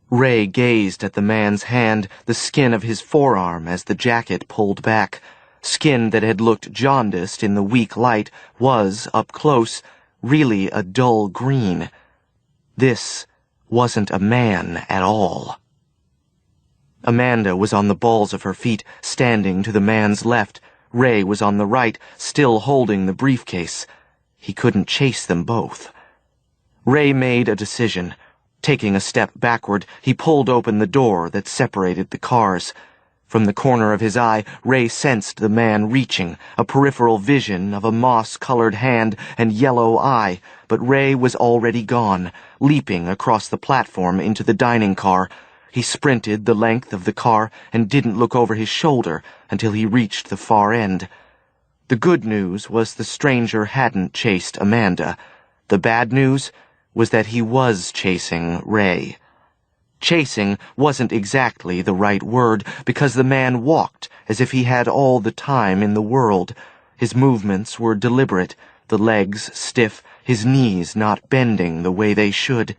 Ray gazed at the man's hand, the skin of his forearm as the jacket pulled back. Skin that had looked jaundiced in the weak light was, up close, really a dull green. This wasn't a man at all. Amanda was on the balls of her feet, standing to the man's left. Ray was on the right, still holding the briefcase. He couldn't chase them both. Ray made a decision. Taking a step backward, he pulled open the door that separated the cars. From the corner of his eye, Ray sensed the man reaching, a peripheral vision of a moss-colored hand and yellow eye, but Ray was already gone, leaping across the platform into the dining car. He sprinted the length of the car and didn't look over his shoulder until he reached the far end. The good news was the stranger hadn't chased Amanda. The bad news was that he was chasing Ray. Chasing wasn't exactly the right word, because the man walked as if he had all the time in the world. His movements were deliberate, the legs stiff, his knees not bending the way they should.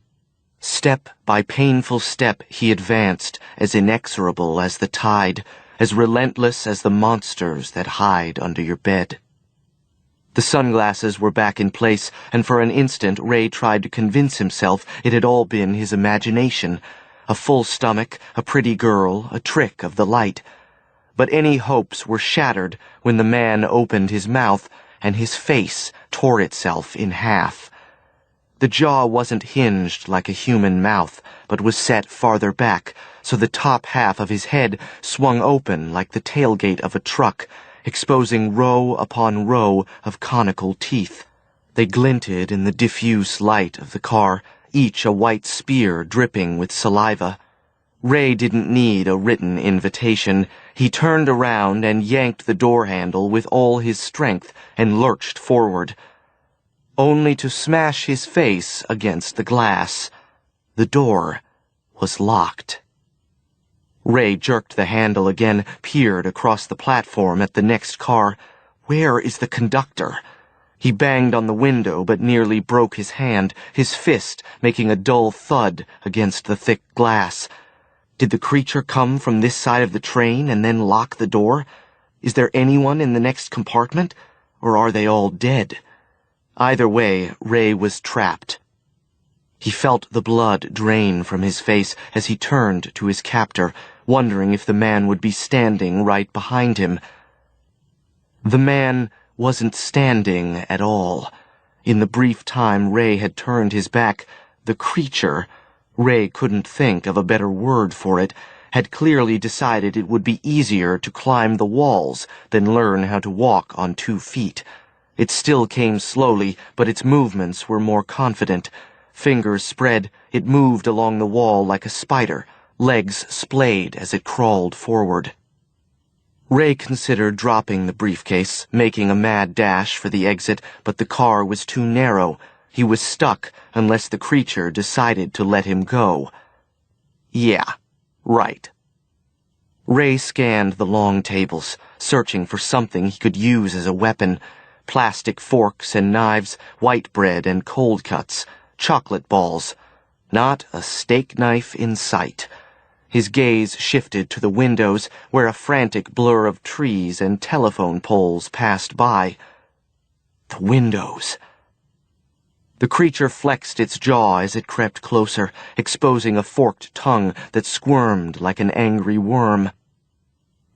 Step by painful step he advanced, as inexorable as the tide, as relentless as the monsters that hide under your bed. The sunglasses were back in place, and for an instant Ray tried to convince himself it had all been his imagination. A full stomach, a pretty girl, a trick of the light. But any hopes were shattered when the man opened his mouth and his face tore itself in half. The jaw wasn't hinged like a human mouth, but was set farther back, so the top half of his head swung open like the tailgate of a truck, exposing row upon row of conical teeth. They glinted in the diffuse light of the car, each a white spear dripping with saliva. Ray didn't need a written invitation. He turned around and yanked the door handle with all his strength and lurched forward, only to smash his face against the glass. The door was locked. Ray jerked the handle again, peered across the platform at the next car. Where is the conductor? He banged on the window but nearly broke his hand, his fist making a dull thud against the thick glass. Did the creature come from this side of the train and then lock the door? Is there anyone in the next compartment? Or are they all dead? Either way, Ray was trapped. He felt the blood drain from his face as he turned to his captor, wondering if the man would be standing right behind him. The man wasn't standing at all. In the brief time Ray had turned his back, the creature, Ray couldn't think of a better word for it, had clearly decided it would be easier to climb the walls than learn how to walk on 2 feet. It still came slowly, but its movements were more confident. Fingers spread, it moved along the wall like a spider, legs splayed as it crawled forward. Ray considered dropping the briefcase, making a mad dash for the exit, but the car was too narrow. He was stuck unless the creature decided to let him go. Yeah, right. Ray scanned the long tables, searching for something he could use as a weapon. Plastic forks and knives, white bread and cold cuts, chocolate balls. Not a steak knife in sight. His gaze shifted to the windows, where a frantic blur of trees and telephone poles passed by. The windows. The creature flexed its jaw as it crept closer, exposing a forked tongue that squirmed like an angry worm.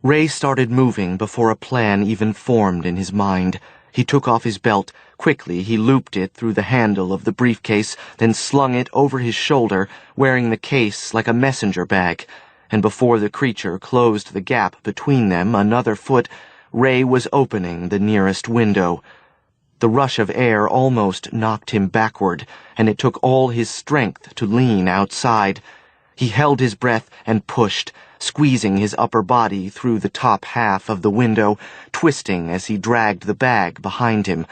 Ray started moving before a plan even formed in his mind. He took off his belt. Quickly, he looped it through the handle of the briefcase, then slung it over his shoulder, wearing the case like a messenger bag. And before the creature closed the gap between them another foot, Ray was opening the nearest window. The rush of air almost knocked him backward, and it took all his strength to lean outside. He held his breath and pushed, squeezing his upper body through the top half of the window, twisting as he dragged the bag behind him.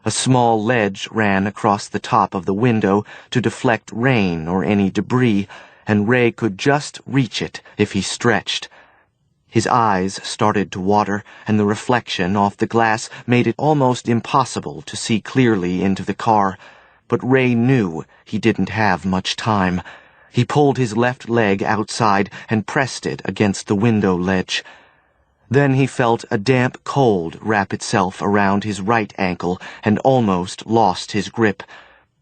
A small ledge ran across the top of the window to deflect rain or any debris, and Ray could just reach it if he stretched. His eyes started to water, and the reflection off the glass made it almost impossible to see clearly into the car. But Ray knew he didn't have much time. He pulled his left leg outside and pressed it against the window ledge. Then he felt a damp cold wrap itself around his right ankle and almost lost his grip.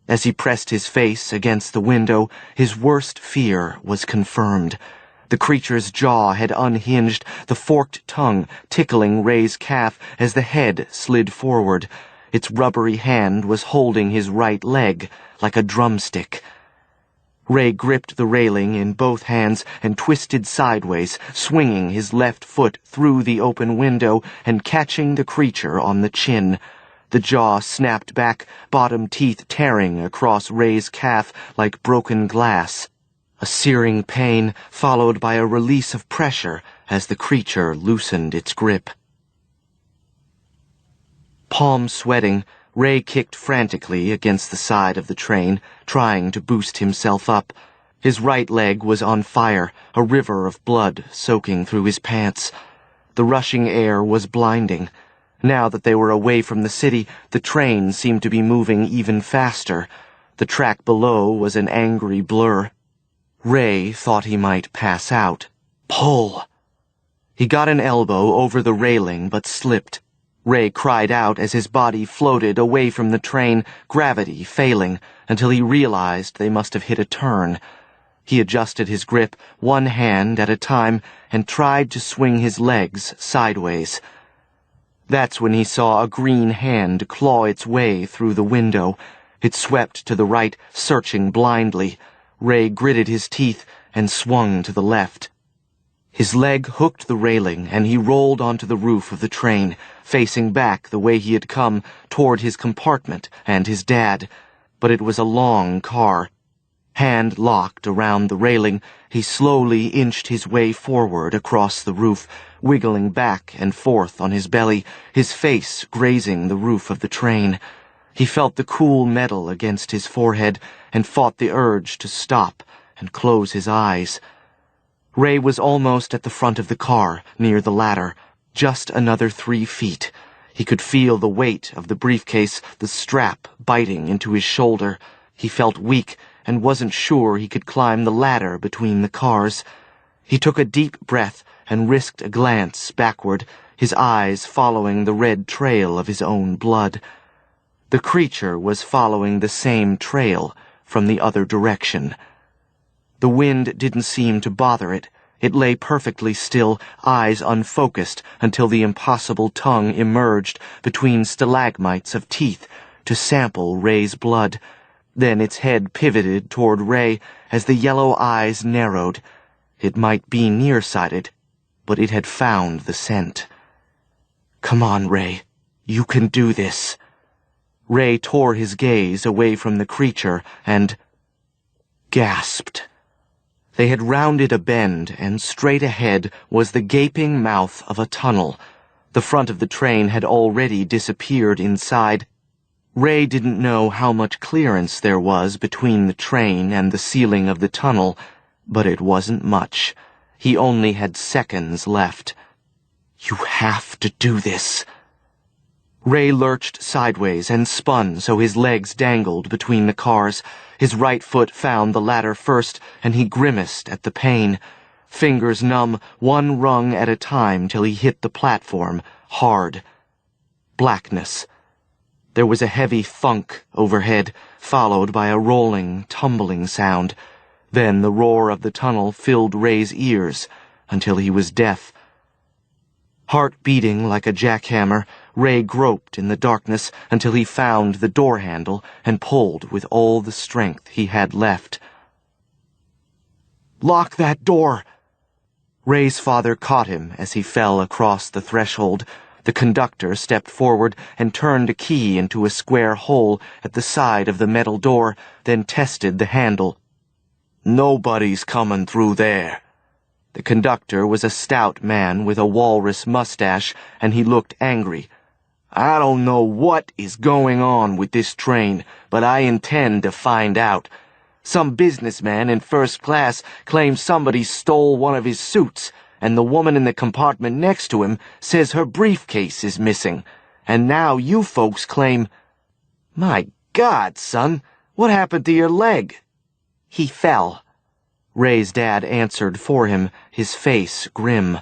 As he pressed his face against the window, his worst fear was confirmed. The creature's jaw had unhinged, the forked tongue tickling Ray's calf as the head slid forward. Its rubbery hand was holding his right leg like a drumstick. Ray gripped the railing in both hands and twisted sideways, swinging his left foot through the open window and catching the creature on the chin. The jaw snapped back, bottom teeth tearing across Ray's calf like broken glass. A searing pain followed by a release of pressure as the creature loosened its grip. Palms sweating, Ray kicked frantically against the side of the train, trying to boost himself up. His right leg was on fire, a river of blood soaking through his pants. The rushing air was blinding. Now that they were away from the city, the train seemed to be moving even faster. The track below was an angry blur. Ray thought he might pass out. Pull! He got an elbow over the railing but slipped. Ray cried out as his body floated away from the train, gravity failing, until he realized they must have hit a turn. He adjusted his grip, one hand at a time, and tried to swing his legs sideways. That's when he saw a green hand claw its way through the window. It swept to the right, searching blindly. Ray gritted his teeth and swung to the left. His leg hooked the railing, and he rolled onto the roof of the train, facing back the way he had come, toward his compartment and his dad. But it was a long car. Hand locked around the railing, he slowly inched his way forward across the roof, wiggling back and forth on his belly, his face grazing the roof of the train. He felt the cool metal against his forehead and fought the urge to stop and close his eyes. Ray was almost at the front of the car, near the ladder. Just another 3 feet. He could feel the weight of the briefcase, the strap biting into his shoulder. He felt weak and wasn't sure he could climb the ladder between the cars. He took a deep breath and risked a glance backward, his eyes following the red trail of his own blood. The creature was following the same trail from the other direction. The wind didn't seem to bother it. It lay perfectly still, eyes unfocused, until the impossible tongue emerged between stalagmites of teeth to sample Ray's blood. Then its head pivoted toward Ray as the yellow eyes narrowed. It might be nearsighted, but it had found the scent. Come on, Ray. You can do this. Ray tore his gaze away from the creature and gasped. They had rounded a bend, and straight ahead was the gaping mouth of a tunnel. The front of the train had already disappeared inside. Ray didn't know how much clearance there was between the train and the ceiling of the tunnel, but it wasn't much. He only had seconds left. You have to do this. Ray lurched sideways and spun so his legs dangled between the cars. His right foot found the ladder first, and he grimaced at the pain. Fingers numb, one rung at a time till he hit the platform, hard. Blackness. There was a heavy thunk overhead, followed by a rolling, tumbling sound. Then the roar of the tunnel filled Ray's ears until he was deaf. Heart beating like a jackhammer, Ray groped in the darkness until he found the door handle and pulled with all the strength he had left. Lock that door! Ray's father caught him as he fell across the threshold. The conductor stepped forward and turned a key into a square hole at the side of the metal door, then tested the handle. Nobody's coming through there. The conductor was a stout man with a walrus mustache, and he looked angry. I don't know what is going on with this train, but I intend to find out. Some businessman in first class claims somebody stole one of his suits, and the woman in the compartment next to him says her briefcase is missing. And now you folks claim... My God, son, what happened to your leg? He fell. Ray's dad answered for him, his face grim.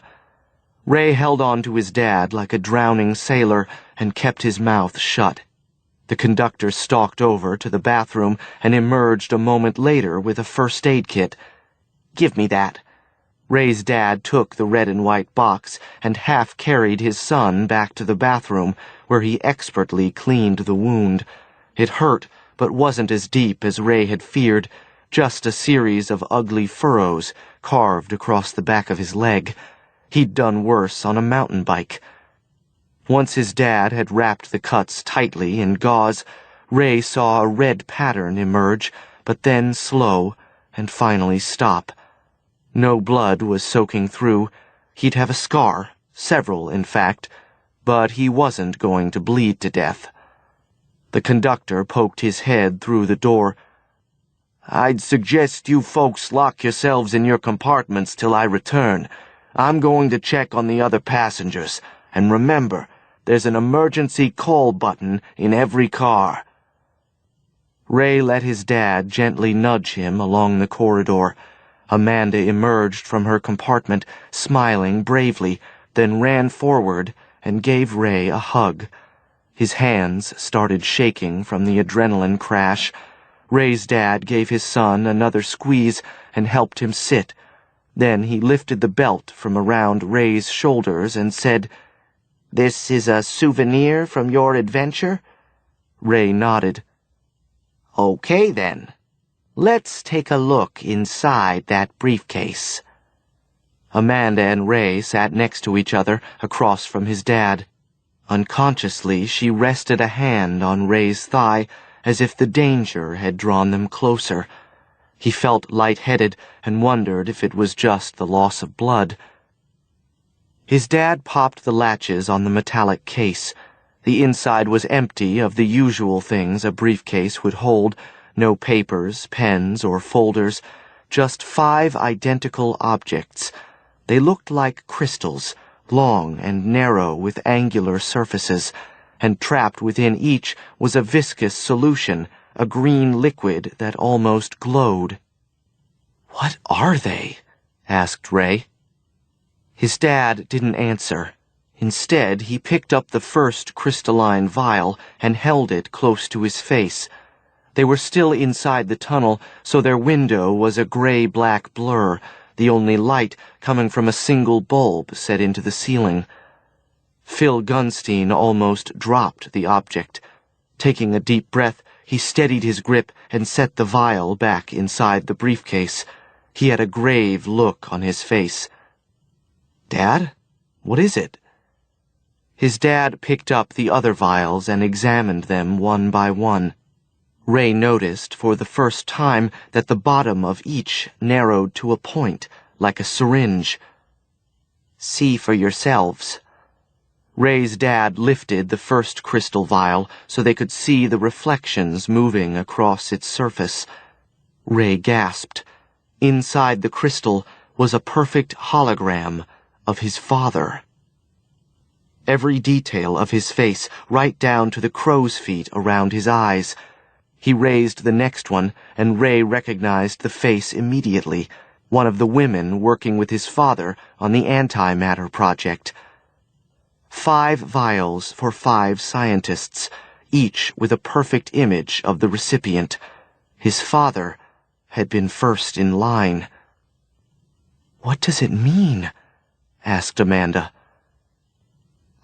Ray held on to his dad like a drowning sailor and kept his mouth shut. The conductor stalked over to the bathroom and emerged a moment later with a first aid kit. Give me that. Ray's dad took the red and white box and half carried his son back to the bathroom, where he expertly cleaned the wound. It hurt, but wasn't as deep as Ray had feared, just a series of ugly furrows carved across the back of his leg. He'd done worse on a mountain bike. Once his dad had wrapped the cuts tightly in gauze, Ray saw a red pattern emerge, but then slow, and finally stop. No blood was soaking through. He'd have a scar, several in fact, but he wasn't going to bleed to death. The conductor poked his head through the door. "I'd suggest you folks lock yourselves in your compartments till I return. I'm going to check on the other passengers, and remember, there's an emergency call button in every car." Ray let his dad gently nudge him along the corridor. Amanda emerged from her compartment, smiling bravely, then ran forward and gave Ray a hug. His hands started shaking from the adrenaline crash. Ray's dad gave his son another squeeze and helped him sit. Then he lifted the belt from around Ray's shoulders and said, "This is a souvenir from your adventure?" Ray nodded. "Okay, then. Let's take a look inside that briefcase." Amanda and Ray sat next to each other across from his dad. Unconsciously, she rested a hand on Ray's thigh as if the danger had drawn them closer. He felt lightheaded and wondered if it was just the loss of blood. His dad popped the latches on the metallic case. The inside was empty of the usual things a briefcase would hold, no papers, pens, or folders, just 5 identical objects. They looked like crystals, long and narrow with angular surfaces, and trapped within each was a viscous solution, a green liquid that almost glowed. "What are they?" asked Ray. His dad didn't answer. Instead, he picked up the first crystalline vial and held it close to his face. They were still inside the tunnel, so their window was a gray-black blur, the only light coming from a single bulb set into the ceiling. Phil Gunstein almost dropped the object. Taking a deep breath, he steadied his grip and set the vial back inside the briefcase. He had a grave look on his face. "Dad? What is it?" His dad picked up the other vials and examined them one by one. Ray noticed for the first time that the bottom of each narrowed to a point, like a syringe. "See for yourselves." Ray's dad lifted the first crystal vial so they could see the reflections moving across its surface. Ray gasped. Inside the crystal was a perfect hologram of his father. Every detail of his face, right down to the crow's feet around his eyes. He raised the next one, and Ray recognized the face immediately, one of the women working with his father on the antimatter project. 5 vials for 5 scientists, each with a perfect image of the recipient. His father had been first in line. "What does it mean?" asked Amanda.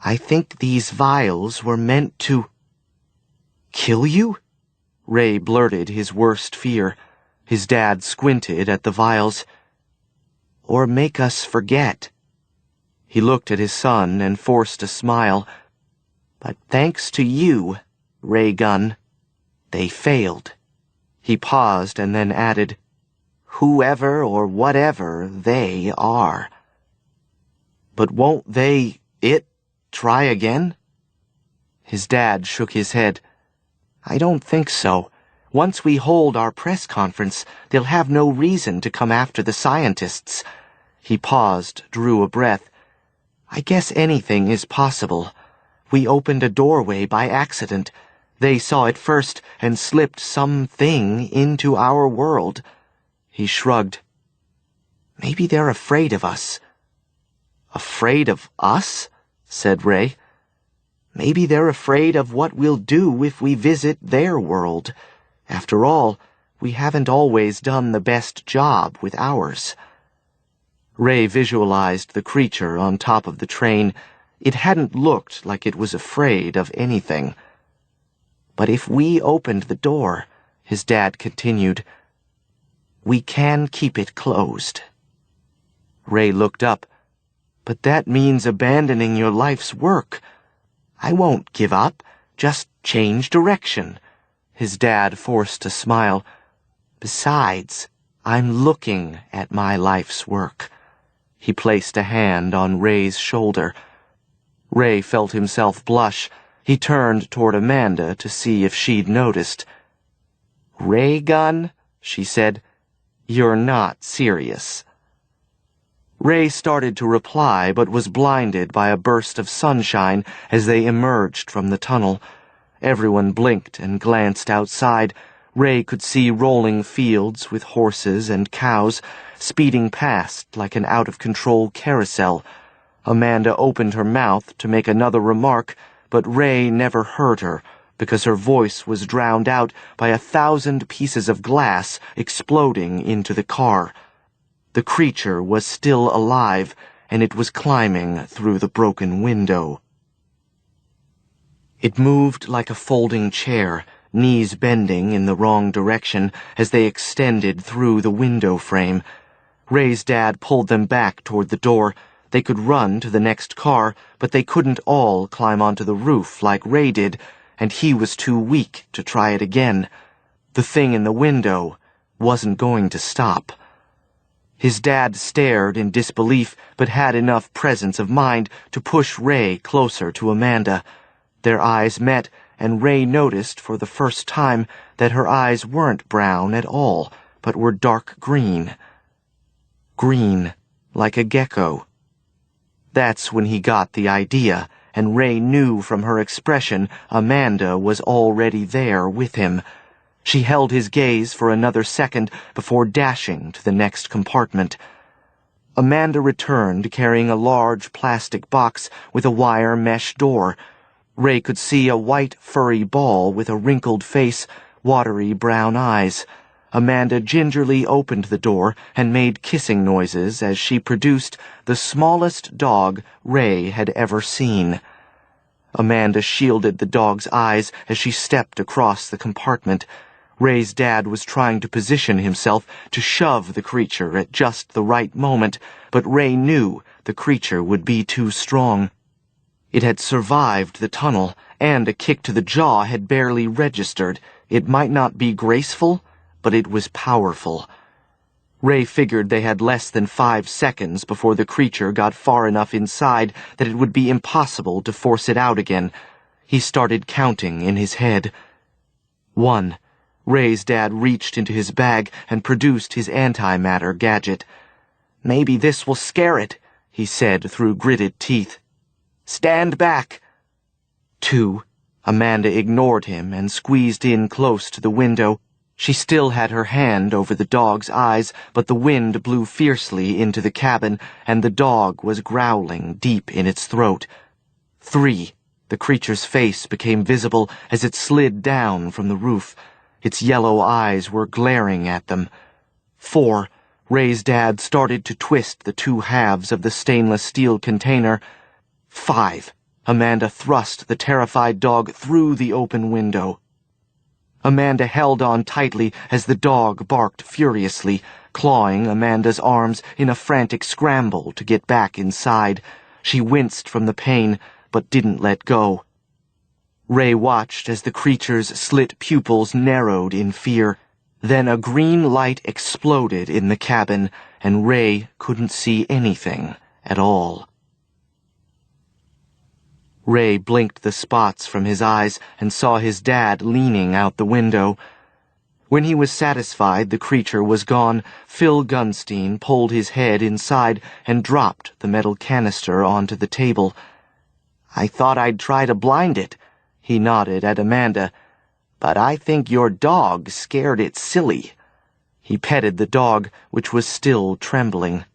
"I think these vials were meant to kill you?" Ray blurted his worst fear. His dad squinted at the vials. "Or make us forget." He looked at his son and forced a smile. "But thanks to you, Ray Gunn, they failed." He paused and then added, "Whoever or whatever they are." "But won't it try again?" His dad shook his head. "I don't think so. Once we hold our press conference, they'll have no reason to come after the scientists." He paused, drew a breath. "I guess anything is possible. We opened a doorway by accident. They saw it first and slipped something into our world." He shrugged. "Maybe they're afraid of us." "Afraid of us?" said Ray. "Maybe they're afraid of what we'll do if we visit their world. After all, we haven't always done the best job with ours." Ray visualized the creature on top of the train. It hadn't looked like it was afraid of anything. "But if we opened the door," his dad continued, "we can keep it closed." Ray looked up. "But that means abandoning your life's work." I won't give up, just change direction. His dad forced a smile. Besides, I'm looking at my life's work. He placed a hand on Ray's shoulder. Ray felt himself blush. He turned toward Amanda to see if she'd noticed. Ray gun? She said. You're not serious. Ray started to reply, but was blinded by a burst of sunshine as they emerged from the tunnel. Everyone blinked and glanced outside. Ray could see rolling fields with horses and cows speeding past like an out-of-control carousel. Amanda opened her mouth to make another remark, but Ray never heard her because her voice was drowned out by 1,000 pieces of glass exploding into the car. The creature was still alive, and it was climbing through the broken window. It moved like a folding chair, knees bending in the wrong direction as they extended through the window frame. Ray's dad pulled them back toward the door. They could run to the next car, but they couldn't all climb onto the roof like Ray did, and he was too weak to try it again. The thing in the window wasn't going to stop. His dad stared in disbelief, but had enough presence of mind to push Ray closer to Amanda. Their eyes met, and Ray noticed for the first time that her eyes weren't brown at all, but were dark green. Green, like a gecko. That's when he got the idea, and Ray knew from her expression Amanda was already there with him. She held his gaze for another second before dashing to the next compartment. Amanda returned carrying a large plastic box with a wire mesh door. Ray could see a white furry ball with a wrinkled face, watery brown eyes. Amanda gingerly opened the door and made kissing noises as she produced the smallest dog Ray had ever seen. Amanda shielded the dog's eyes as she stepped across the compartment. Ray's dad was trying to position himself to shove the creature at just the right moment, but Ray knew the creature would be too strong. It had survived the tunnel, and a kick to the jaw had barely registered. It might not be graceful, but it was powerful. Ray figured they had less than 5 seconds before the creature got far enough inside that it would be impossible to force it out again. He started counting in his head. 1. Ray's dad reached into his bag and produced his antimatter gadget. Maybe this will scare it, he said through gritted teeth. Stand back. 2. Amanda ignored him and squeezed in close to the window. She still had her hand over the dog's eyes, but the wind blew fiercely into the cabin, and the dog was growling deep in its throat. 3. The creature's face became visible as it slid down from the roof. Its yellow eyes were glaring at them. 4. Ray's dad started to twist the 2 halves of the stainless steel container. 5. Amanda thrust the terrified dog through the open window. Amanda held on tightly as the dog barked furiously, clawing Amanda's arms in a frantic scramble to get back inside. She winced from the pain, but didn't let go. Ray watched as the creature's slit pupils narrowed in fear. Then a green light exploded in the cabin, and Ray couldn't see anything at all. Ray blinked the spots from his eyes and saw his dad leaning out the window. When he was satisfied the creature was gone, Phil Gunstein pulled his head inside and dropped the metal canister onto the table. I thought I'd try to blind it, he nodded at Amanda, but I think your dog scared it silly. He petted the dog, which was still trembling.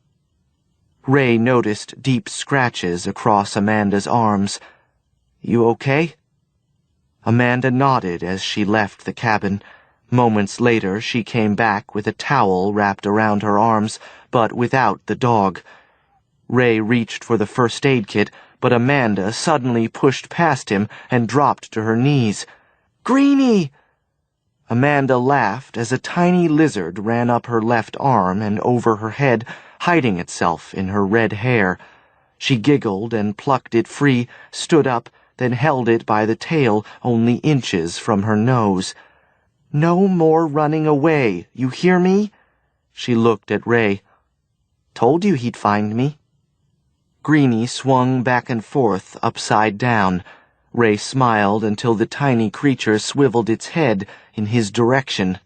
Ray noticed deep scratches across Amanda's arms. You okay? Amanda nodded as she left the cabin. Moments later, she came back with a towel wrapped around her arms, but without the dog. Ray reached for the first aid kit, but Amanda suddenly pushed past him and dropped to her knees. Greenie! Amanda laughed as a tiny lizard ran up her left arm and over her head, hiding itself in her red hair. She giggled and plucked it free, stood up, then held it by the tail only inches from her nose. "No more running away, you hear me?" She looked at Ray. "Told you he'd find me." Greenie swung back and forth, upside down. Ray smiled until the tiny creature swiveled its head in his direction.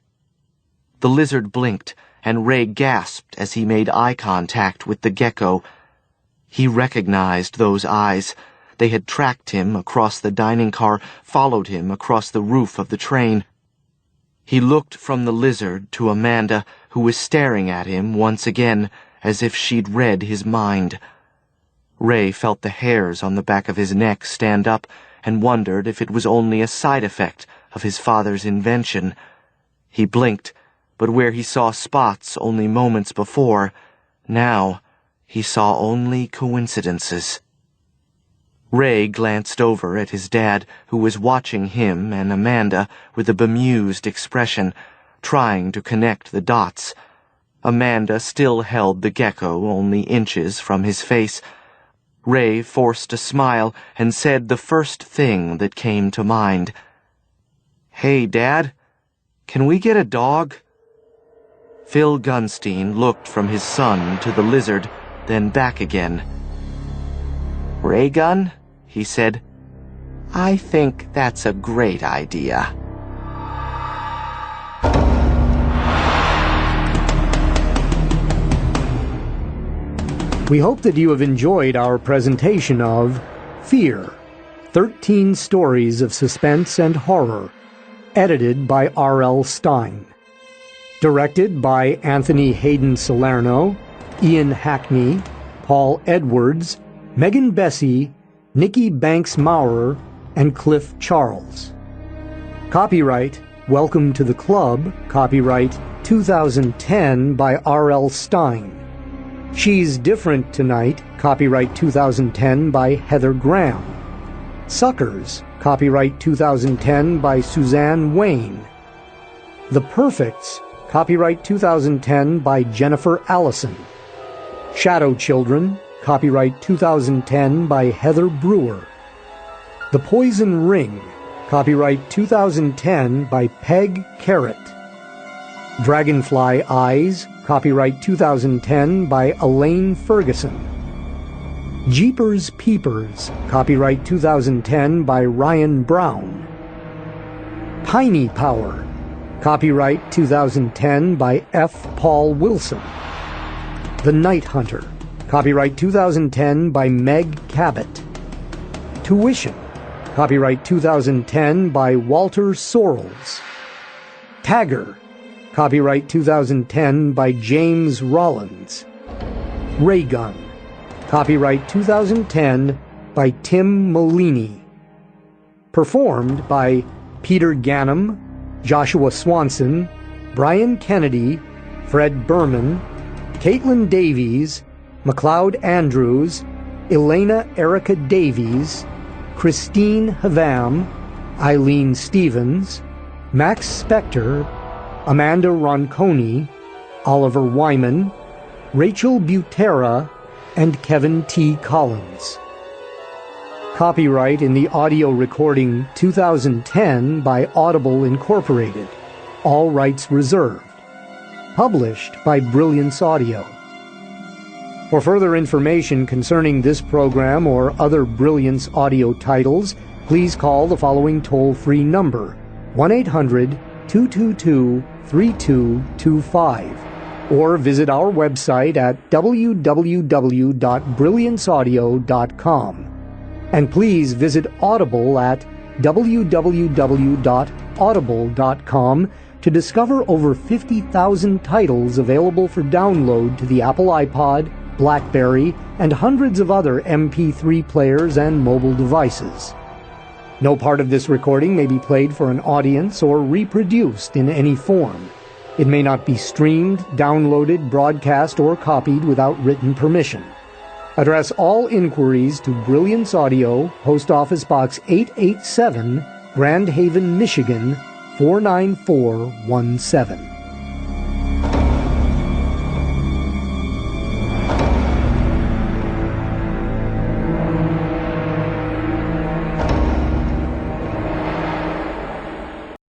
The lizard blinked, and Ray gasped as he made eye contact with the gecko. He recognized those eyes. They had tracked him across the dining car, followed him across the roof of the train. He looked from the lizard to Amanda, who was staring at him once again, as if she'd read his mind. Ray felt the hairs on the back of his neck stand up and wondered if it was only a side effect of his father's invention. He blinked, but where he saw spots only moments before, now he saw only coincidences. Ray glanced over at his dad, who was watching him and Amanda with a bemused expression, trying to connect the dots. Amanda still held the gecko only inches from his face. Ray forced a smile and said the first thing that came to mind. "Hey, Dad, can we get a dog?" Phil Gunstein looked from his son to the lizard, then back again. "Ray Gun," he said, "I think that's a great idea." We hope that you have enjoyed our presentation of Fear, 13 Stories of Suspense and Horror, edited by R.L. Stine. Directed by Anthony Hayden Salerno, Ian Hackney, Paul Edwards, Megan Bessie, Nikki Banks Maurer, and Cliff Charles. Copyright Welcome to the Club, copyright 2010 by R.L. Stine. She's Different Tonight, copyright 2010 by Heather Graham. Suckers, copyright 2010 by Suzanne Wayne. The Perfects, copyright 2010 by Jennifer Allison. Shadow Children, copyright 2010 by Heather Brewer. The Poison Ring, copyright 2010 by Peg Carrot. Dragonfly Eyes, copyright 2010 by Elaine Ferguson. Jeepers Peepers, copyright 2010 by Ryan Brown. Tiny Power, copyright 2010 by F. Paul Wilson. The Night Hunter, copyright 2010 by Meg Cabot. Tuition, copyright 2010 by Walter Sorrells. Tagger, copyright 2010 by James Rollins. Raygun, copyright 2010 by Tim Molini. Performed by Peter Ganem, Joshua Swanson, Brian Kennedy, Fred Berman, Caitlin Davies, McLeod Andrews, Elena Erica Davies, Christine Havam, Eileen Stevens, Max Spector, Amanda Ronconi, Oliver Wyman, Rachel Butera, and Kevin T. Collins. Copyright in the audio recording 2010 by Audible Incorporated. All rights reserved. Published by Brilliance Audio. For further information concerning this program or other Brilliance Audio titles, please call the following toll-free number, 1-800-222-3225, or visit our website at www.brillianceaudio.com. And please visit Audible at www.audible.com to discover over 50,000 titles available for download to the Apple iPod, BlackBerry, and hundreds of other MP3 players and mobile devices. No part of this recording may be played for an audience or reproduced in any form. It may not be streamed, downloaded, broadcast, or copied without written permission. Address all inquiries to Brilliance Audio, Post Office Box 887, Grand Haven, Michigan, 49417.